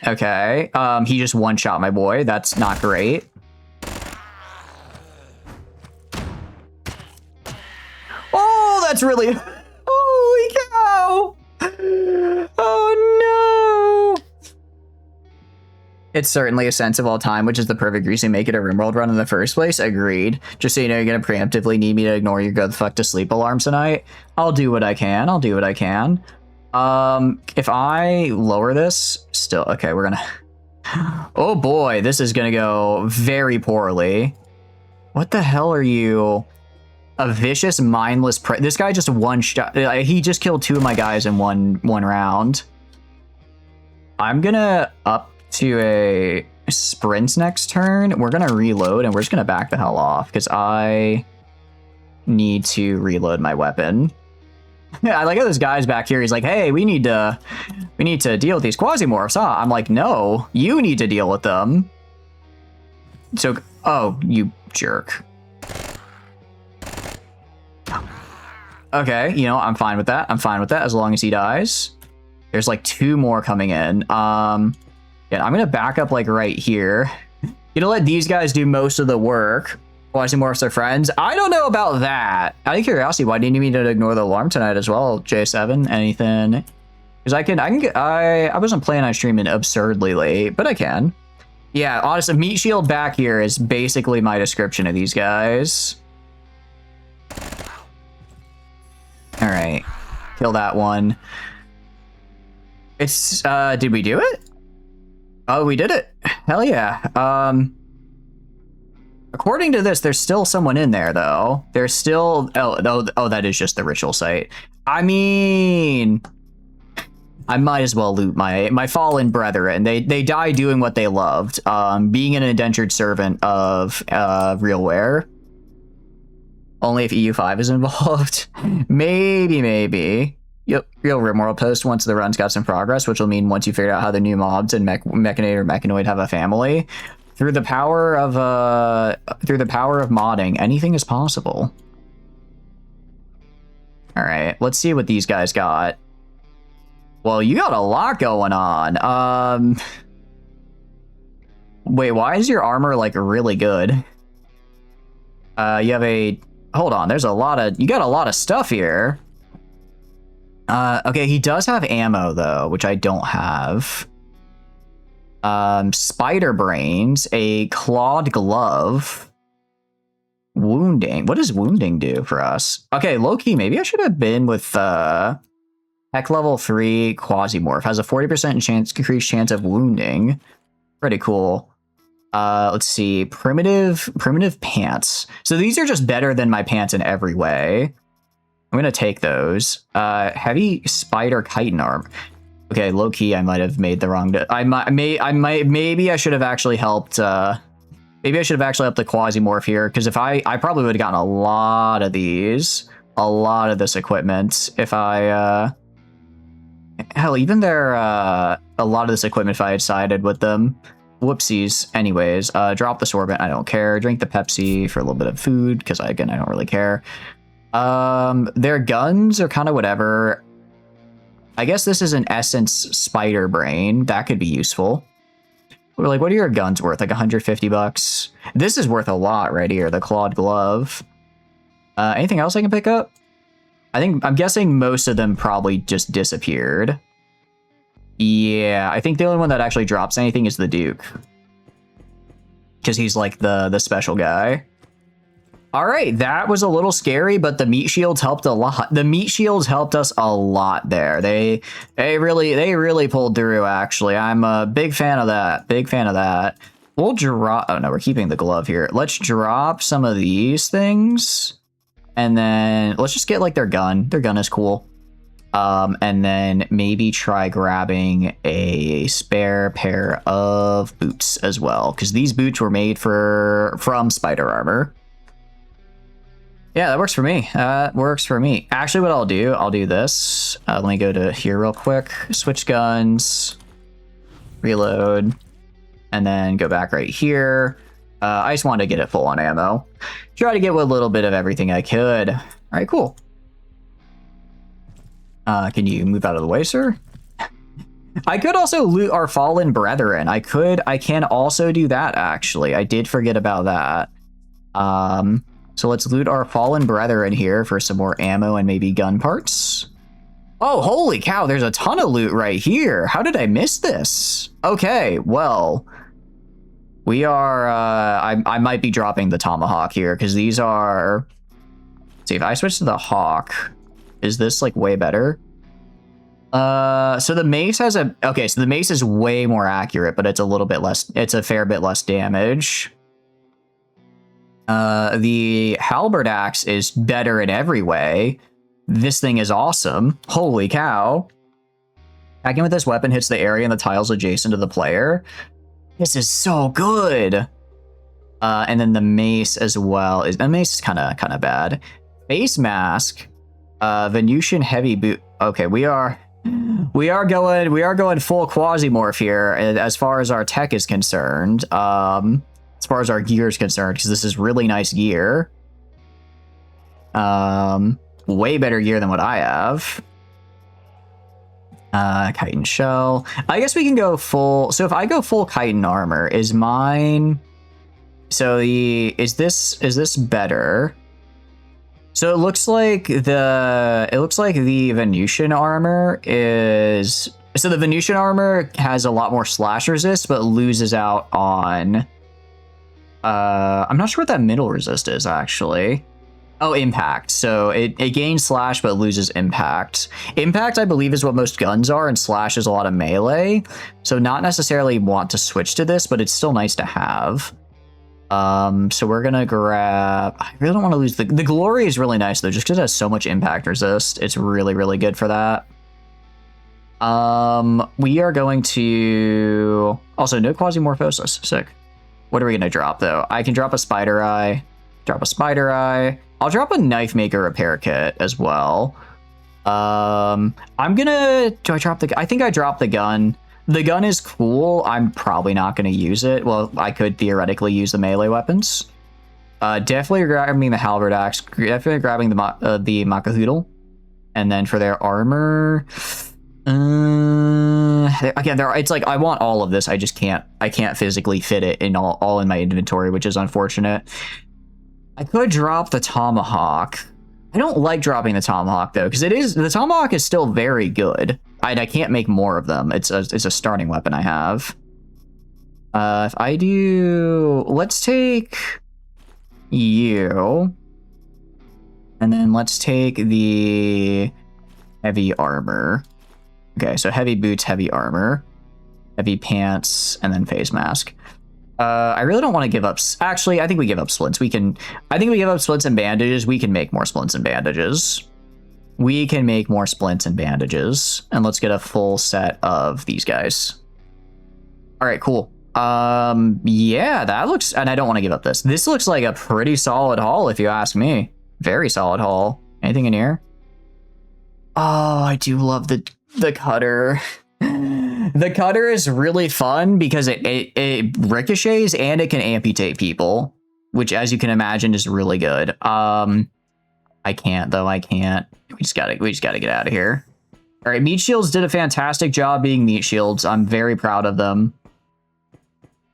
Okay, he just one-shot my boy. That's not great. Oh, that's really... Holy cow! Oh It's certainly a sensible time, which is the perfect reason to make it a RimWorld run in the first place. Agreed. Just so you know, you're going to preemptively need me to ignore your go the fuck to sleep alarm tonight. I'll do what I can. I'll do what I can. If I lower this, still, okay, we're going to... Oh boy, this is going to go very poorly. What the hell are you? A vicious, mindless... This guy just one shot... He just killed 2 of my guys in one round. I'm going to up to a sprint next turn. We're gonna reload and we're just gonna back the hell off because I need to reload my weapon. I like how this guy's back here. He's like, hey, we need to deal with these Quasimorphs, huh? I'm like, no, you need to deal with them. So, oh, you jerk. Okay, you know, I'm fine with that. I'm fine with that as long as he dies. There's like 2 more coming in. Yeah, I'm gonna back up like right here. You gonna let these guys do most of the work. Quasimorphs are friends. I don't know about that. Out of curiosity, why didn't you mean to ignore the alarm tonight as well, J7? Anything? Because I wasn't planning on streaming absurdly late, but I can. Yeah, honestly, meat shield back here is basically my description of these guys. All right, kill that one. It's did we do it? Oh, we did it. Hell yeah. According to this, there's still someone in there, though. There's still... Oh, that is just the ritual site. I mean... I might as well loot my fallen brethren. They die doing what they loved. Being an indentured servant of RealWare. Only if EU5 is involved. Maybe. Yep, real RimWorld post once the run's got some progress, which will mean once you figure out how the new mobs and Mechanate or Mechanoid have a family. Through the power of modding, anything is possible. All right, let's see what these guys got. Well, you got a lot going on. Wait, why is your armor like really good? You have a... Hold on, there's a lot of... You got a lot of stuff here. Okay, he does have ammo, though, which I don't have. Spider brains, a clawed glove, wounding. What does wounding do for us? Okay, low-key, maybe I should have been with, Tech level 3 Quasimorph. Has a 40% increased chance of wounding. Pretty cool. Let's see, primitive pants. So these are just better than my pants in every way. I'm gonna take those. Heavy spider chitin arm. Okay, low key, I might have made the wrong. Maybe I should have actually helped. Maybe I should have actually helped the Quasimorph here, because if I probably would have gotten a lot of these, a lot of this equipment. If I, hell, even a lot of this equipment if I had sided with them. Whoopsies. Anyways, drop the sorbent. I don't care. Drink the Pepsi for a little bit of food, because I don't really care. Their guns are kind of whatever. I guess this is an essence spider brain. That could be useful. We're like, what are your guns worth? Like 150 bucks. This is worth a lot right here. The clawed glove. Anything else I can pick up? I'm guessing most of them probably just disappeared. Yeah, I think the only one that actually drops anything is the Duke. Because he's like the special guy. All right, that was a little scary, but the meat shields helped a lot. The meat shields helped us a lot there. They really pulled through, actually. I'm a big fan of that. Big fan of that. We'll drop... Oh, no, we're keeping the glove here. Let's drop some of these things. And then let's just get, like, their gun. Their gun is cool. And then maybe try grabbing a spare pair of boots as well. Because these boots were made from spider armor. Yeah, that works for me. Works for me. Actually, what I'll do this. Let me go to here real quick. Switch guns. Reload. And then go back right here. I just wanted to get it full on ammo. Try to get a little bit of everything I could. All right, cool. Can you move out of the way, sir? I could also loot our fallen brethren. I can also do that, actually. I did forget about that. So let's loot our fallen brethren here for some more ammo and maybe gun parts. Oh, holy cow, there's a ton of loot right here. How did I miss this? Okay, well, We are, I might be dropping the tomahawk here because these are, let's see, if I switch to the hawk, is this like way better? So the mace has a, okay, so the mace is way more accurate, but it's a little bit less, it's a fair bit less damage. The halberd axe is better in every way. This thing is awesome. Holy cow. Attacking with this weapon hits the area and the tiles adjacent to the player. This is so good. And then the mace as well. The mace is kind of bad. Face mask. Venusian heavy boot. Okay, we are going full Quasimorph here as far as our tech is concerned. As far as our gear is concerned, because this is really nice gear. Way better gear than what I have. Chitin shell. I guess we can go full. So if I go full chitin armor, is mine? So is this better? So it looks like the Venusian armor is. So the Venusian armor has a lot more slash resist, but loses out on. I'm not sure what that middle resist is actually. Oh, impact. So it gains slash but loses impact. Impact, I believe, is what most guns are, and slash is a lot of melee. So not necessarily want to switch to this, but it's still nice to have. So we're gonna grab. I really don't want to lose the glory is really nice though, just because it has so much impact resist. It's really, really good for that. We are going to also no Quasimorphosis. Sick. What are we gonna drop though? I can drop a spider eye. Drop a spider eye. I'll drop a knife maker repair kit as well. I'm gonna. Do I drop the? I think I dropped the gun. The gun is cool. I'm probably not gonna use it. Well, I could theoretically use the melee weapons. Definitely grabbing the halberd axe. Definitely grabbing the Makahoodle. And then for their armor, again, it's like I want all of this. I just can't. I can't physically fit it in all in my inventory, which is unfortunate. I could drop the tomahawk. I don't like dropping the tomahawk though, because the tomahawk is still very good. I can't make more of them. It's a starting weapon I have. If I do, let's take you, and then let's take the heavy armor. Okay, so heavy boots, heavy armor, heavy pants, and then face mask. I really don't want to give up. Actually, I think we give up splints. I think we give up splints and bandages. We can make more splints and bandages. We can make more splints and bandages. And let's get a full set of these guys. All right, cool. Yeah, that looks, and I don't want to give up this. This looks like a pretty solid haul, if you ask me. Very solid haul. Anything in here? Oh, I do love the cutter. The cutter is really fun because it ricochets and it can amputate people, which, as you can imagine, is really good. I can't though. I can't. We just gotta get out of here. All right, meat shields did a fantastic job being meat shields. I'm very proud of them.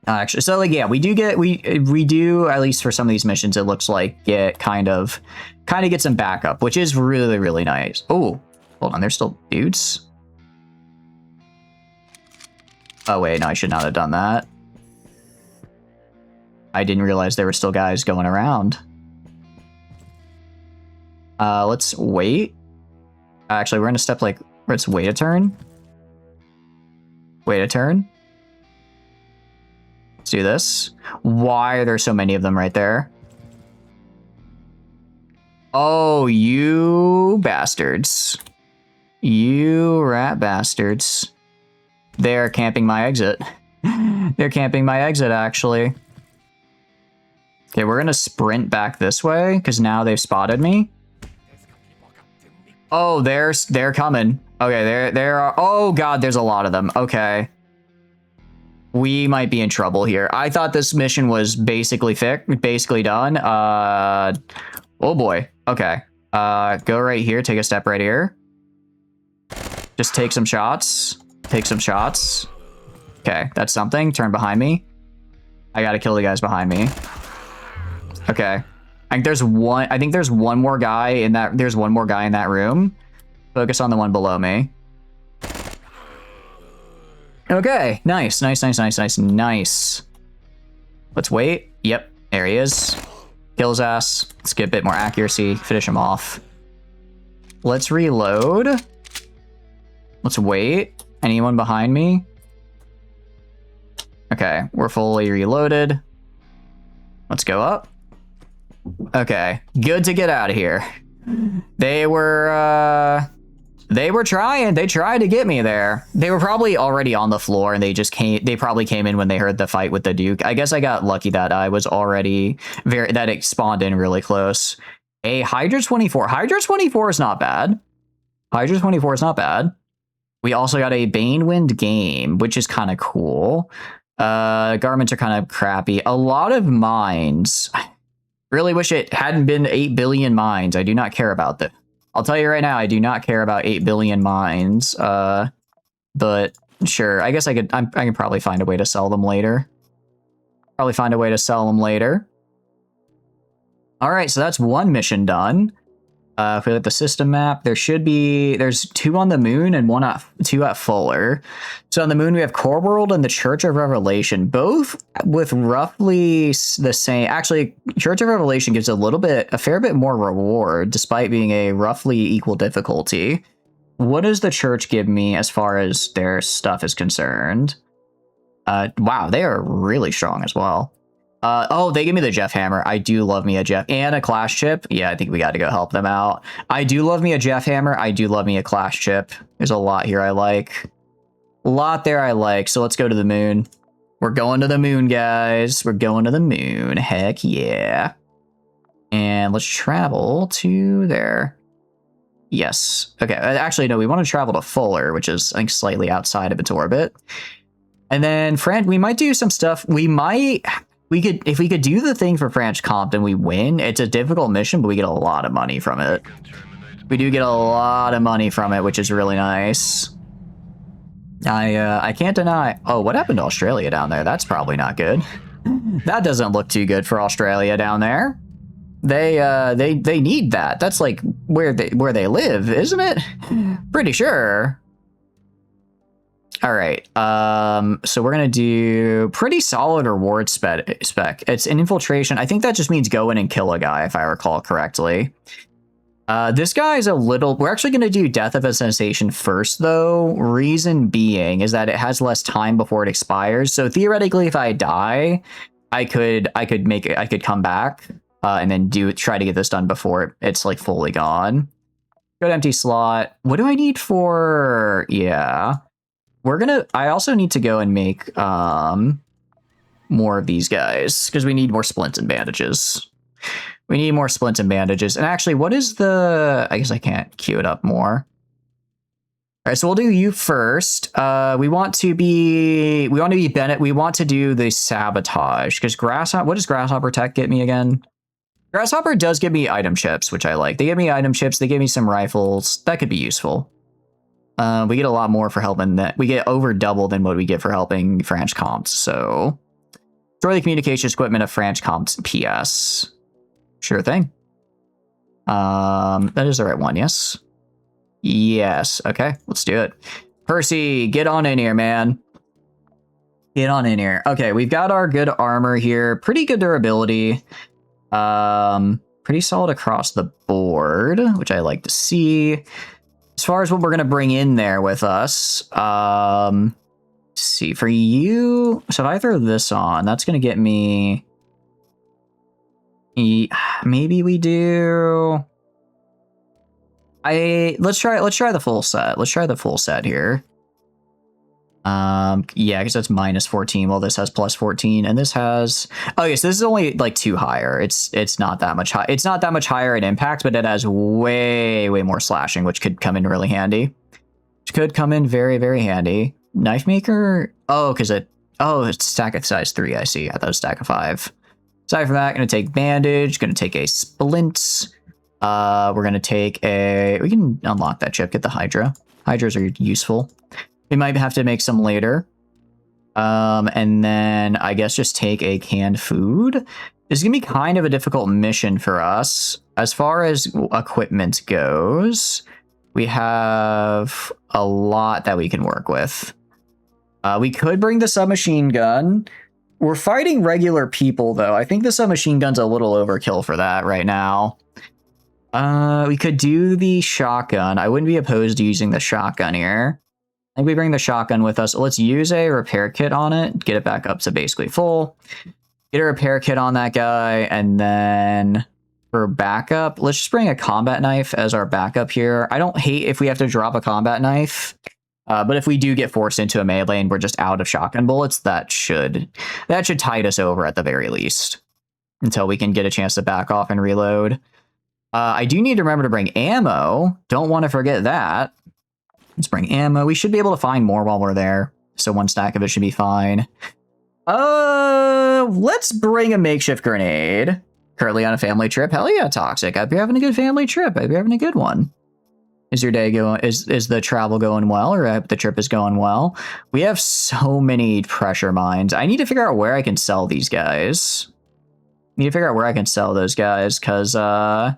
Actually, so like yeah, we do at least for some of these missions. It looks like get kind of get some backup, which is really, really nice. Oh, hold on, there's still dudes. Oh wait, no, I should not have done that. I didn't realize there were still guys going around. Let's wait. Actually, we're gonna step like, let's wait a turn. Wait a turn. Let's do this. Why are there so many of them right there? Oh, you bastards. You rat bastards. They're camping my exit. They're camping my exit, actually. Okay, we're gonna sprint back this way, because now they've spotted me. Oh, they're coming. Okay, there are. Oh god, there's a lot of them. Okay. We might be in trouble here. I thought this mission was basically done. Oh boy. Okay. Go right here, take a step right here. Just take some shots. Take some shots. Okay, that's something. Turn behind me. I gotta kill the guys behind me. Okay. I think there's one more guy in that. There's one more guy in that room. Focus on the one below me. Okay, nice. Let's wait. Yep, there he is. Kill his ass. Let's get a bit more accuracy. Finish him off. Let's reload. Let's wait. Anyone behind me? Okay, we're fully reloaded. Let's go up. Okay, good to get out of here. They were trying. They tried to get me there. They were probably already on the floor and they probably came in when they heard the fight with the Duke. I guess I got lucky that I was already that it spawned in really close. A Hydra 24. Hydra 24 is not bad. Hydra 24 is not bad. We also got a Banewind game, which is kind of cool. Garments are kind of crappy. A lot of mines. Really wish it hadn't been 8 billion mines. I do not care about that. I'll tell you right now, I do not care about 8 billion mines. But sure, I guess I can probably find a way to sell them later. All right, so that's one mission done. If we look at the system map, there's 2 on the moon and 2 at Fuller. So on the moon, we have Core World and the Church of Revelation, both with roughly the same. Actually, Church of Revelation gives a fair bit more reward, despite being a roughly equal difficulty. What does the Church give me as far as their stuff is concerned? Wow, they are really strong as well. Oh, they give me the Jeff Hammer. I do love me a Jeff and a Clash chip. Yeah, I think we got to go help them out. I do love me a Jeff Hammer. I do love me a Clash chip. There's a lot here I like. A lot there I like. So let's go to the moon. We're going to the moon, guys. We're going to the moon. Heck yeah. And let's travel to there. Yes. Okay. Actually, no, we want to travel to Fuller, which is, I think, slightly outside of its orbit. And then, we might do some stuff. If we could do the thing for Franche Comte and we win, it's a difficult mission, but we get a lot of money from it. We do get a lot of money from it, which is really nice. I can't deny. Oh, what happened to Australia down there? That's probably not good. That doesn't look too good for Australia down there. They need that. That's like where they live, isn't it? Pretty sure. All right, so we're going to do pretty solid reward spec. It's an infiltration. I think that just means go in and kill a guy, if I recall correctly. This guy is we're actually going to do Death of a Sensation first, though. Reason being is that it has less time before it expires. So theoretically, if I die, I could come back and then try to get this done before it's like fully gone. Go to empty slot. What do I need for? Yeah. I also need to go and make more of these guys because we need more splints and bandages. And actually, what is I guess I can't queue it up more. All right, so we'll do you first. We want to do the sabotage because what does Grasshopper Tech get me again? Grasshopper does give me item chips, which I like. They give me item chips. They give me some rifles. That could be useful. We get a lot more for helping that. We get over double than what we get for helping Franche Comte. So, destroy the communications equipment of Franche Comte's PS. Sure thing. That is the right one, yes? Yes. Okay, let's do it. Percy, get on in here, man. Get on in here. Okay, we've got our good armor here. Pretty good durability. Pretty solid across the board, which I like to see. As far as what we're going to bring in there with us, let's see, for you, so if I throw this on, that's going to get me, maybe we do, let's try the full set. Let's try the full set here. Yeah, because that's minus 14. Well, this has plus 14, and this has. Okay, so this is only like 2 higher. It's not that much high. It's not that much higher in impact, but it has way more slashing, which could come in really handy. Which could come in very handy. Knife maker. Oh, because it's stack of size 3. I see. I thought it was stack of 5. Aside from that, gonna take bandage. Gonna take a splints. We're gonna take a. We can unlock that chip. Get the Hydra. Hydras are useful. We might have to make some later. And then I guess just take a canned food. This is going to be kind of a difficult mission for us. As far as equipment goes, we have a lot that we can work with. We could bring the submachine gun. We're fighting regular people, though. I think the submachine gun's a little overkill for that right now. We could do the shotgun. I wouldn't be opposed to using the shotgun here. I think we bring the shotgun with us. Let's use a repair kit on it. Get it back up to basically full. Get a repair kit on that guy. And then for backup, let's just bring a combat knife as our backup here. I don't hate if we have to drop a combat knife. But if we do get forced into a melee and we're just out of shotgun bullets, that should tide us over at the very least until we can get a chance to back off and reload. I do need to remember to bring ammo. Don't want to forget that. Let's bring ammo. We should be able to find more while we're there. So one stack of it should be fine. Let's bring a makeshift grenade. Currently on a family trip. Hell yeah, Toxic. I'd be having a good family trip. I'd be having a good one. Is your day going? Is the travel going well, or I hope the trip is going well? We have so many pressure mines. I need to figure out where I can sell these guys. Need to figure out where I can sell those guys, because I'm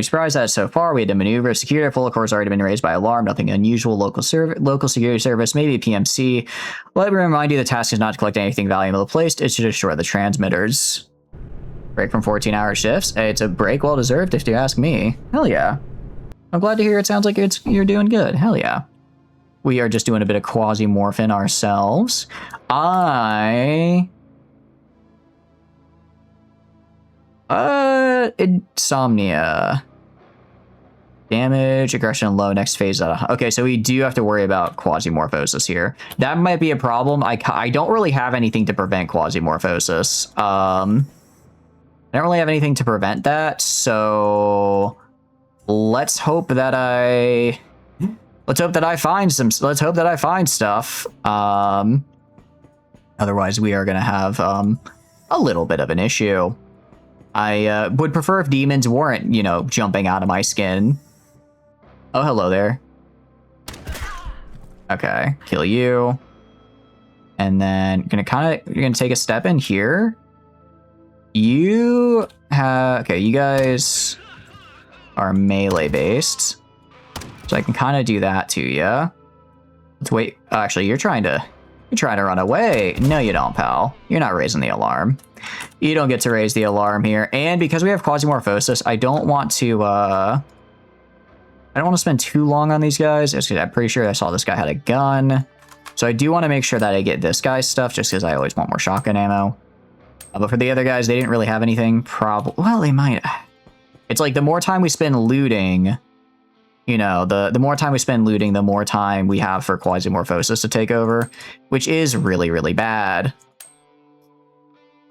surprised that so far we had to maneuver. Security full, of course, already been raised by alarm. Nothing unusual. Local security service, maybe a PMC. Let me remind you, the task is not to collect anything valuable placed. It's to destroy the transmitters. Break from 14-hour shifts. Hey, it's a break well deserved, if you ask me. Hell yeah. I'm glad to hear it sounds like you're doing good. Hell yeah. We are just doing a bit of Quasimorphin ourselves. Insomnia. Damage, aggression low, next phase. Okay, so we do have to worry about Quasimorphosis here. That might be a problem. I don't really have anything to prevent Quasimorphosis. I don't really have anything to prevent that, so let's hope that I find stuff. Otherwise we are gonna have a little bit of an issue. I would prefer if demons weren't, jumping out of my skin. Oh, hello there. Okay, kill you. And then you're gonna take a step in here. You guys are melee based, so I can kind of do that to you. Let's wait. Actually, you're trying to run away. No, you don't, pal. You're not raising the alarm. You don't get to raise the alarm here. And because we have Quasimorphosis, I don't want to spend too long on these guys. Just because I'm pretty sure I saw this guy had a gun, so I do want to make sure that I get this guy's stuff, just because I always want more shotgun ammo. But for the other guys, they didn't really have anything. Well, they might. It's like the more time we spend looting, the more time we spend looting, the more time we have for Quasimorphosis to take over, which is really, really bad.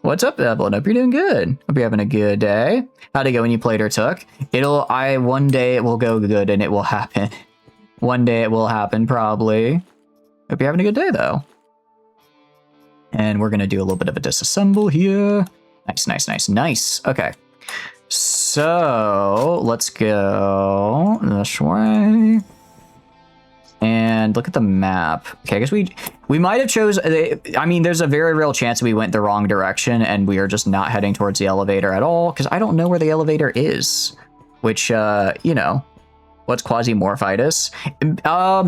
What's up, Evelyn? Hope you're doing good. Hope you're having a good day. How'd it go when you played or took? One day it will go good and it will happen. One day it will happen, probably. Hope you're having a good day, though. And we're going to do a little bit of a disassemble here. Nice. Okay. So let's go this way. And look at the map. Okay, I guess we might have there's a very real chance we went the wrong direction and we are just not heading towards the elevator at all, because I don't know where the elevator is. Which, what's Quasimorphitis?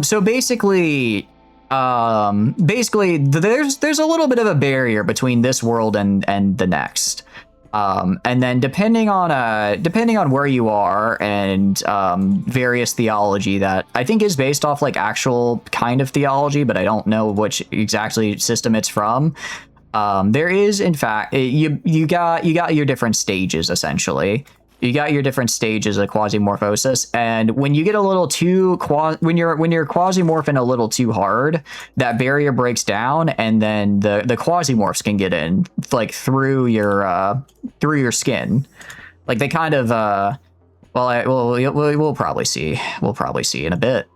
So basically, there's a little bit of a barrier between this world and the next. And then depending on where you are and various theology that I think is based off like actual kind of theology, but I don't know which exactly system it's from. There is, in fact, you got your different stages essentially. You got your different stages of Quasimorphosis, and when you get a little too when you're Quasimorphing a little too hard, that barrier breaks down, and then the Quasimorphs can get in like through your skin. Like they kind of we'll probably see. We'll probably see in a bit.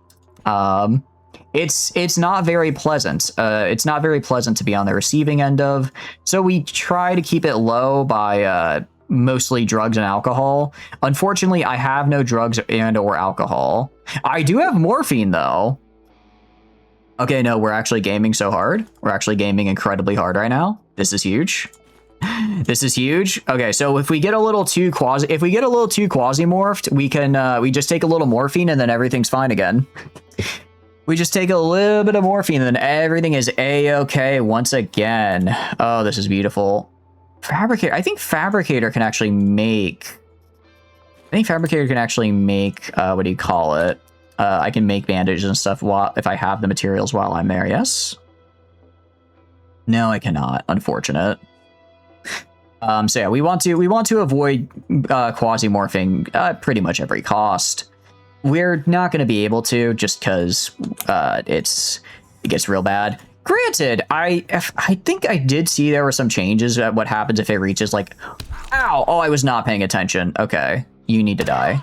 It's not very pleasant. It's not very pleasant to be on the receiving end of. So we try to keep it low by mostly drugs and alcohol. Unfortunately, I have no drugs or alcohol. I do have morphine though. Okay, no, we're actually gaming so hard. We're actually gaming incredibly hard right now. This is huge. This is huge. Okay, so if we get a little too Quasimorphed, we just take a little morphine and then everything's fine again. We just take a little bit of morphine and then everything is a-okay once again. Oh, this is beautiful. Fabricator. I think Fabricator can actually make... what do you call it? I can make bandages and stuff if I have the materials while I'm there, yes? No, I cannot. Unfortunate. So yeah, we want to avoid quasi-morphing pretty much every cost. We're not going to be able to just because it gets real bad. Granted, I think I did see there were some changes at what happens if it reaches like, ow, oh, I was not paying attention. Okay, you need to die.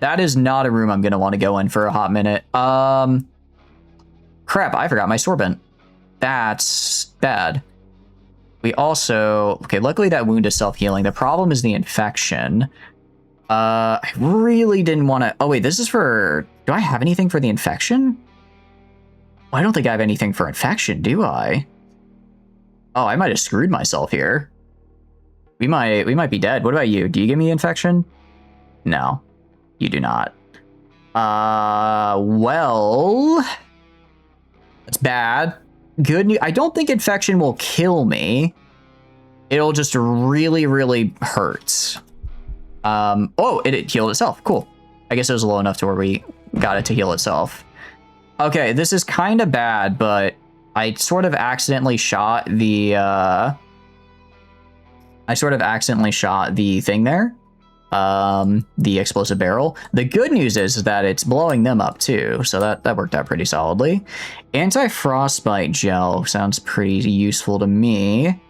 That is not a room I'm going to want to go in for a hot minute. Crap, I forgot my sorbent. That's bad. We also, okay, luckily that wound is self-healing. The problem is the infection. I really didn't want to, oh wait, this is for, do I have anything for the infection? Well, I don't think I have anything for infection, do I? Oh, I might have screwed myself here. We might be dead. What about you? Do you give me infection? No, you do not. Well, that's bad. Good news. I don't think infection will kill me. It'll just really, really hurt. Oh, it healed itself. Cool. I guess it was low enough to where we got it to heal itself. Okay, this is kind of bad, but I sort of accidentally shot the thing there. The explosive barrel. The good news is that it's blowing them up too, so that worked out pretty solidly. Anti-frostbite gel sounds pretty useful to me.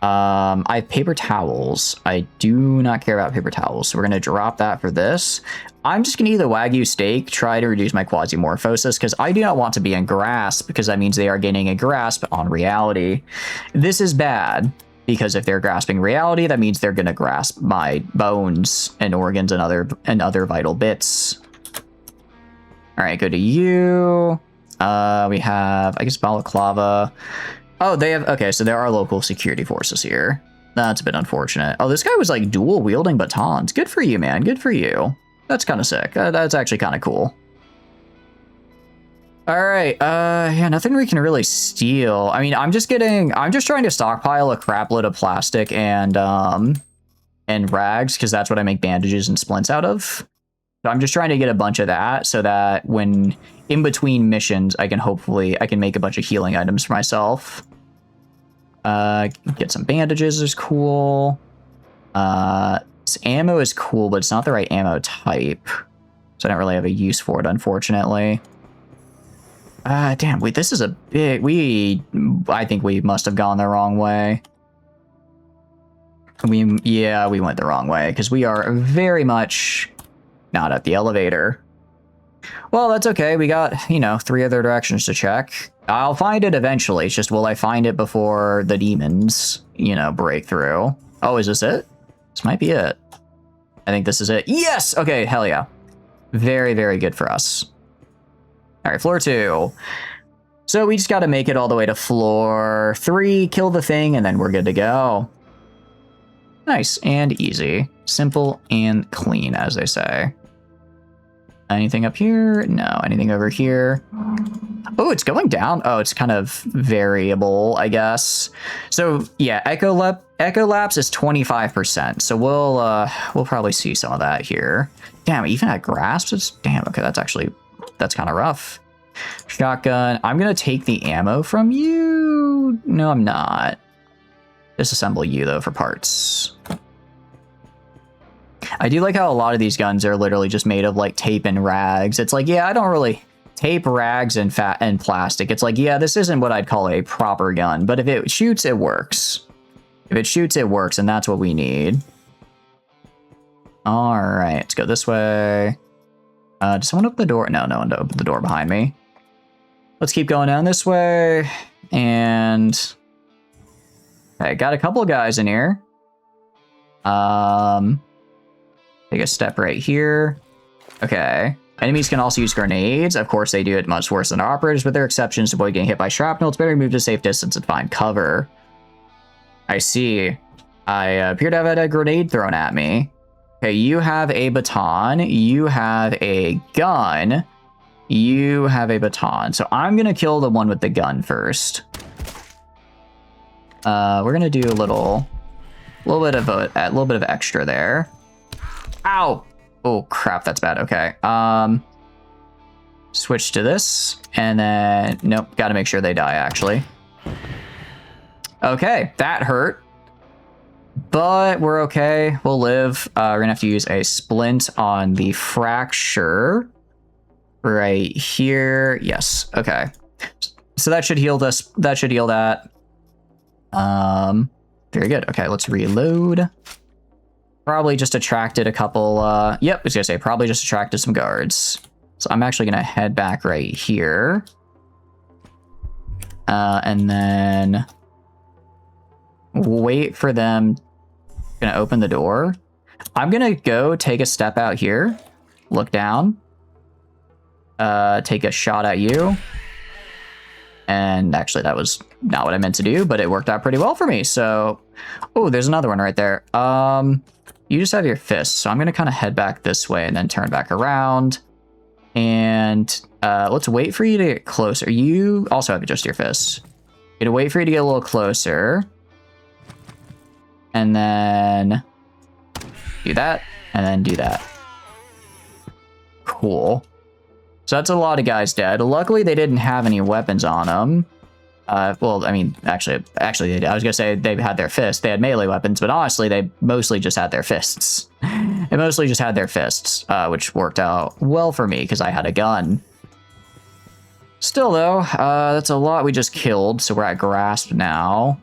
I have paper towels. I do not care about paper towels, so we're gonna drop that for this. I'm just gonna eat the Wagyu steak, try to reduce my quasimorphosis, because I do not want to be in grasp, because that means they are gaining a grasp on reality. This is bad, because if they're grasping reality, that means they're gonna grasp my bones and organs and other vital bits. All right, go to you. We have, I guess, balaclava. Oh, they have, okay, so there are local security forces here. That's a bit unfortunate. Oh, this guy was like dual wielding batons. Good for you, man. Good for you. That's kind of sick. That's actually kind of cool. All right, yeah, nothing we can really steal. I mean, I'm just trying to stockpile a crap load of plastic and rags, because that's what I make bandages and splints out of. So I'm just trying to get a bunch of that so that when in between missions, I can make a bunch of healing items for myself. Get some bandages is cool. This ammo is cool, but it's not the right ammo type. So I don't really have a use for it, unfortunately. Damn, wait, this is a big, I think we must have gone the wrong way. Yeah, we went the wrong way, because we are very much not at the elevator. Well, that's okay. We got, 3 other directions to check. I'll find it eventually. It's just, will I find it before the demons, break through? Oh, is this it? This might be it. I think this is it. Yes! Okay, hell yeah. Very, very good for us. All right, floor 2. So we just got to make it all the way to floor 3, kill the thing, and then we're good to go. Nice and easy. Simple and clean, as they say. Anything up here? No. Anything over here? Oh, it's going down. Oh, it's kind of variable, I guess. So yeah, Echo Lapse is 25%. So we'll probably see some of that here. Damn, even at grasps, it's damn. Okay, that's kind of rough. Shotgun. I'm gonna take the ammo from you. No, I'm not. Disassemble you though for parts. I do like how a lot of these guns are literally just made of like tape and rags. It's like, yeah, I don't really tape, rags, and fat and plastic. It's like, yeah, this isn't what I'd call a proper gun, but if it shoots, it works. If it shoots, it works, and that's what we need. All right, let's go this way. Does someone open the door? No, no one to open the door behind me. Let's keep going down this way. And okay, got a couple of guys in here. Take a step right here. Okay. Enemies can also use grenades. Of course, they do it much worse than our operators, but there are exceptions to avoid getting hit by shrapnel. It's better to move to a safe distance and find cover. I see. I appear to have had a grenade thrown at me. Okay, you have a baton. You have a gun. You have a baton. So I'm going to kill the one with the gun first. We're going to do a little bit of extra there. Ow! Oh, crap. That's bad. Okay. Switch to this. And then, nope. Got to make sure they die, actually. Okay. That hurt. But we're okay. We'll live. We're going to have to use a splint on the fracture. Right here. Yes. Okay. So that should heal this. That should heal that. Very good. Okay, let's reload. Probably just attracted a couple, yep, I was gonna say, probably just attracted some guards. So I'm actually gonna head back right here. And then wait for them. Gonna open the door. I'm gonna go take a step out here. Look down. Take a shot at you. And actually, that was not what I meant to do, but it worked out pretty well for me. So, oh, there's another one right there. You just have your fists. So I'm going to kind of head back this way and then turn back around. And let's wait for you to get closer. You also have just your fists. Gonna wait for you to get a little closer. And then do that. And then do that. Cool. So that's a lot of guys dead. Luckily, they didn't have any weapons on them. Well, I mean, actually, they did. I was going to say they had their fists. They had melee weapons, but honestly, they mostly just had their fists. They mostly just had their fists, which worked out well for me because I had a gun. Still, though, that's a lot we just killed, so we're at grasp now.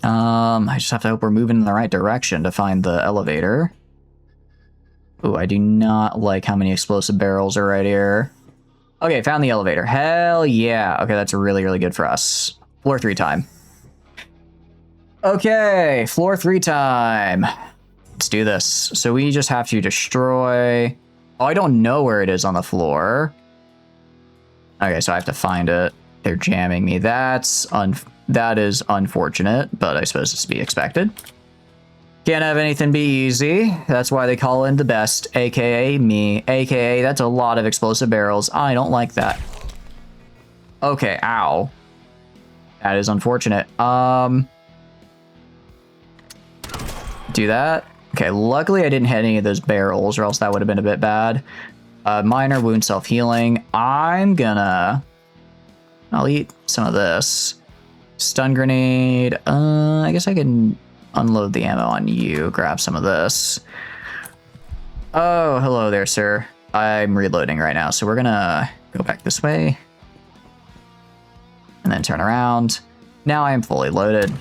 I just have to hope we're moving in the right direction to find the elevator. Ooh, I do not like how many explosive barrels are right here. Okay, found the elevator. Hell yeah. Okay, that's really, really good for us. Floor 3 time. Okay, floor 3 time. Let's do this. So we just have to destroy... Oh, I don't know where it is on the floor. Okay, so I have to find it. They're jamming me. That is unfortunate, but I suppose it's to be expected. Can't have anything be easy. That's why they call in the best, aka me, aka that's a lot of explosive barrels. I don't like that. Okay, ow. That is unfortunate. Do that. Okay, luckily I didn't hit any of those barrels or else that would have been a bit bad. Minor wound self-healing. I'll eat some of this. Stun grenade. I guess I can unload the ammo on you. Grab some of this. Oh, hello there, sir. I'm reloading right now, so we're gonna go back this way. And then turn around. Now I am fully loaded.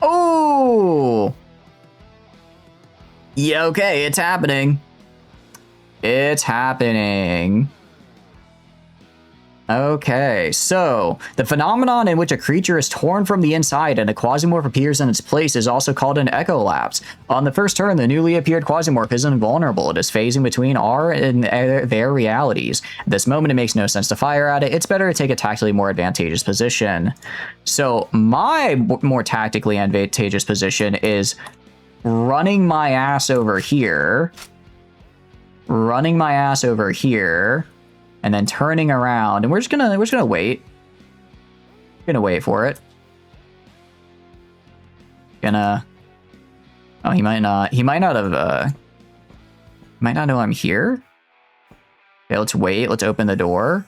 Oh! Yeah, okay, it's happening. It's happening. Okay, so the phenomenon in which a creature is torn from the inside and a Quasimorph appears in its place is also called an echolapse. On the first turn, the newly appeared Quasimorph is invulnerable. It is phasing between our and their realities. At this moment, it makes no sense to fire at it. It's better to take a tactically more advantageous position. So my more tactically advantageous position is running my ass over here. Running my ass over here. And then turning around, and we're just gonna wait. Gonna wait for it. Oh, he might not have. Might not know I'm here. Okay, let's wait. Let's open the door.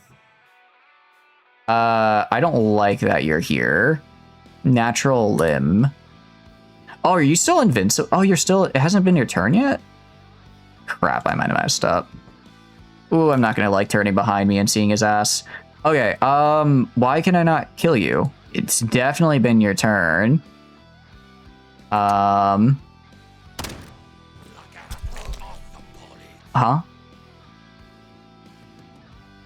I don't like that you're here. Natural limb. Oh, are you still invincible? Oh, you're still. It hasn't been your turn yet. Crap! I might have messed up. Ooh, I'm not gonna like turning behind me and seeing his ass. Okay, why can I not kill you? It's definitely been your turn. Huh?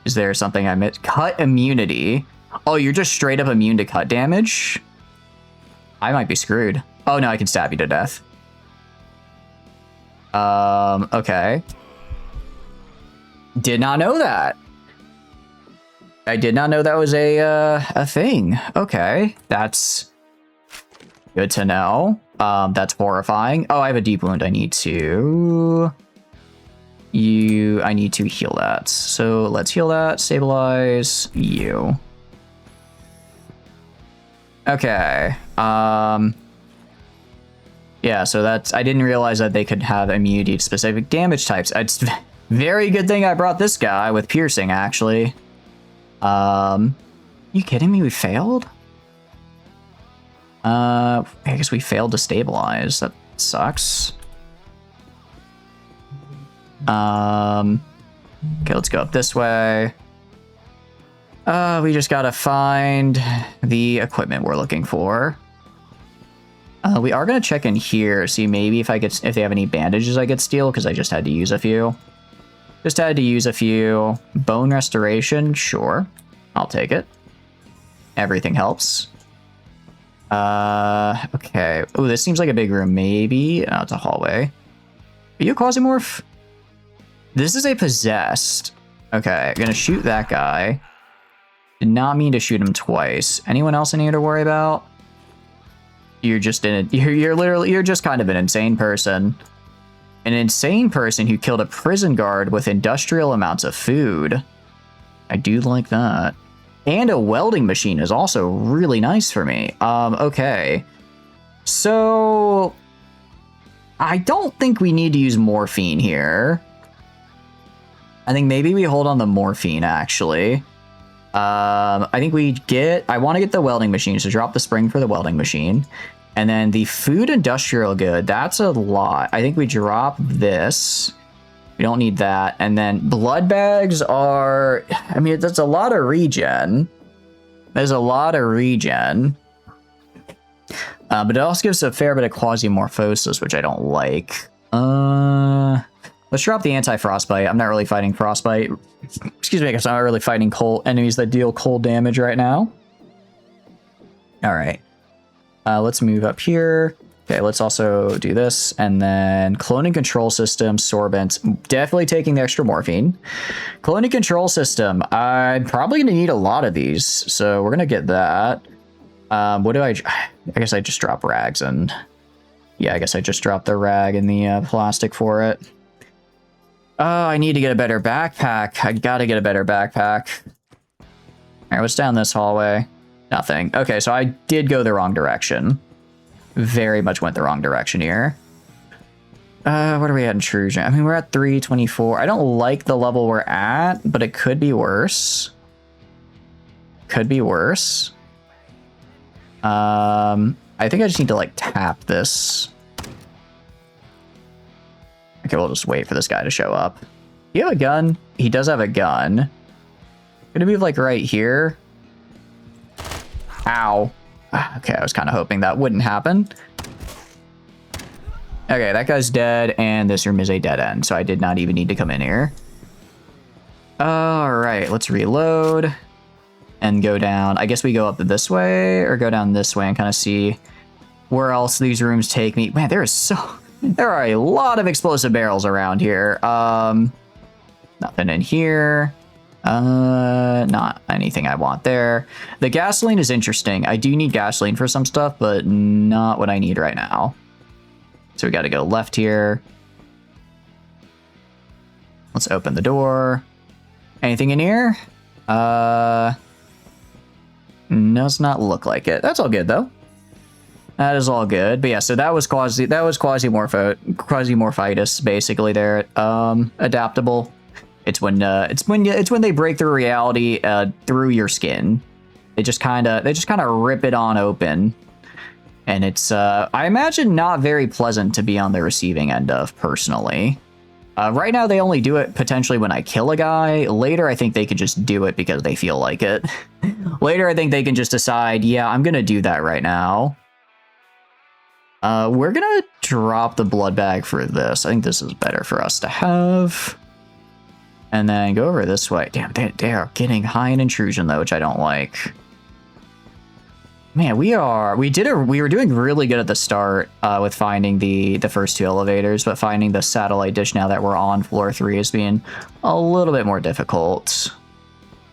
Is there something I missed? Cut immunity. Oh, you're just straight up immune to cut damage? I might be screwed. Oh no, I can stab you to death. Okay. Did not know that. I did not know that was a thing. Okay, that's good to know. That's horrifying. Oh, I have a deep wound I need to I need to heal that. So let's heal that, stabilize you. Okay. Yeah, so that's, I didn't realize that they could have immunity to specific damage types. It's very good thing I brought this guy with piercing, actually. You kidding me? We failed? I guess we failed to stabilize. That sucks. Okay, let's go up this way. We just gotta find the equipment we're looking for. We are gonna check in here, see maybe if they have any bandages I could steal, because I just had to use a few. Just had to use a few. Bone restoration, sure. I'll take it. Everything helps. Okay. Oh, this seems like a big room, maybe. Oh, it's a hallway. Are you a Quasimorph? This is a possessed. Okay, I'm gonna shoot that guy. Did not mean to shoot him twice. Anyone else I need to worry about? You're just you're just kind of an insane person. An insane person who killed a prison guard with industrial amounts of food. I do like that. And a welding machine is also really nice for me. Okay. So I don't think we need to use morphine here. I think maybe we hold on the morphine, actually. I think I want to get the welding machine, so drop the spring for the welding machine. And then the food industrial good, that's a lot. I think we drop this. We don't need that. And then blood bags are, I mean, that's a lot of regen. There's a lot of regen. But it also gives a fair bit of quasimorphosis, which I don't like. Let's drop the anti-frostbite. I'm not really fighting frostbite. Excuse me, because I'm not really fighting cold enemies that deal cold damage right now. All right. Let's move up here. Okay, let's also do this. And then cloning control system, sorbent. Definitely taking the extra morphine. Cloning control system. I'm probably going to need a lot of these. So we're going to get that. What do I guess I just drop rags and... Yeah, I guess I just dropped the rag and the plastic for it. Oh, I need to get a better backpack. I gotta get a better backpack. All right, what's down this hallway? Nothing. Okay, so I did go the wrong direction. Very much went the wrong direction here. What are we at intrusion? I mean, we're at 324. I don't like the level we're at, but it could be worse. Could be worse. I think I just need to, like, tap this. Okay, we'll just wait for this guy to show up. Do you have a gun? He does have a gun. Gonna move, like, right here. Ow. Okay, I was kind of hoping that wouldn't happen. Okay, that guy's dead, and this room is a dead end, so I did not even need to come in here. All right, let's reload and go down. I guess we go up this way or go down this way and kind of see where else these rooms take me. Man, there are a lot of explosive barrels around here. Nothing in here. Not anything I want there. The gasoline is interesting. I do need gasoline for some stuff, but not what I need right now. So we got to go left here. Let's open the door. Anything in here? Does not look like it. That's all good though. That is all good. But yeah, so that was quasimorphitis basically there. Adaptable. It's when they break through reality through your skin. They just kind of rip it on open. And it's I imagine not very pleasant to be on the receiving end of personally. Right now they only do it potentially when I kill a guy. Later I think they could just do it because they feel like it. Later I think they can just decide, yeah, I'm gonna do that right now. We're gonna drop the blood bag for this. I think this is better for us to have. And then go over this way. Damn, they are getting high in intrusion though, which I don't like. Man, we were doing really good at the start with finding the first two elevators, but finding the satellite dish now that we're on floor 3 is being a little bit more difficult.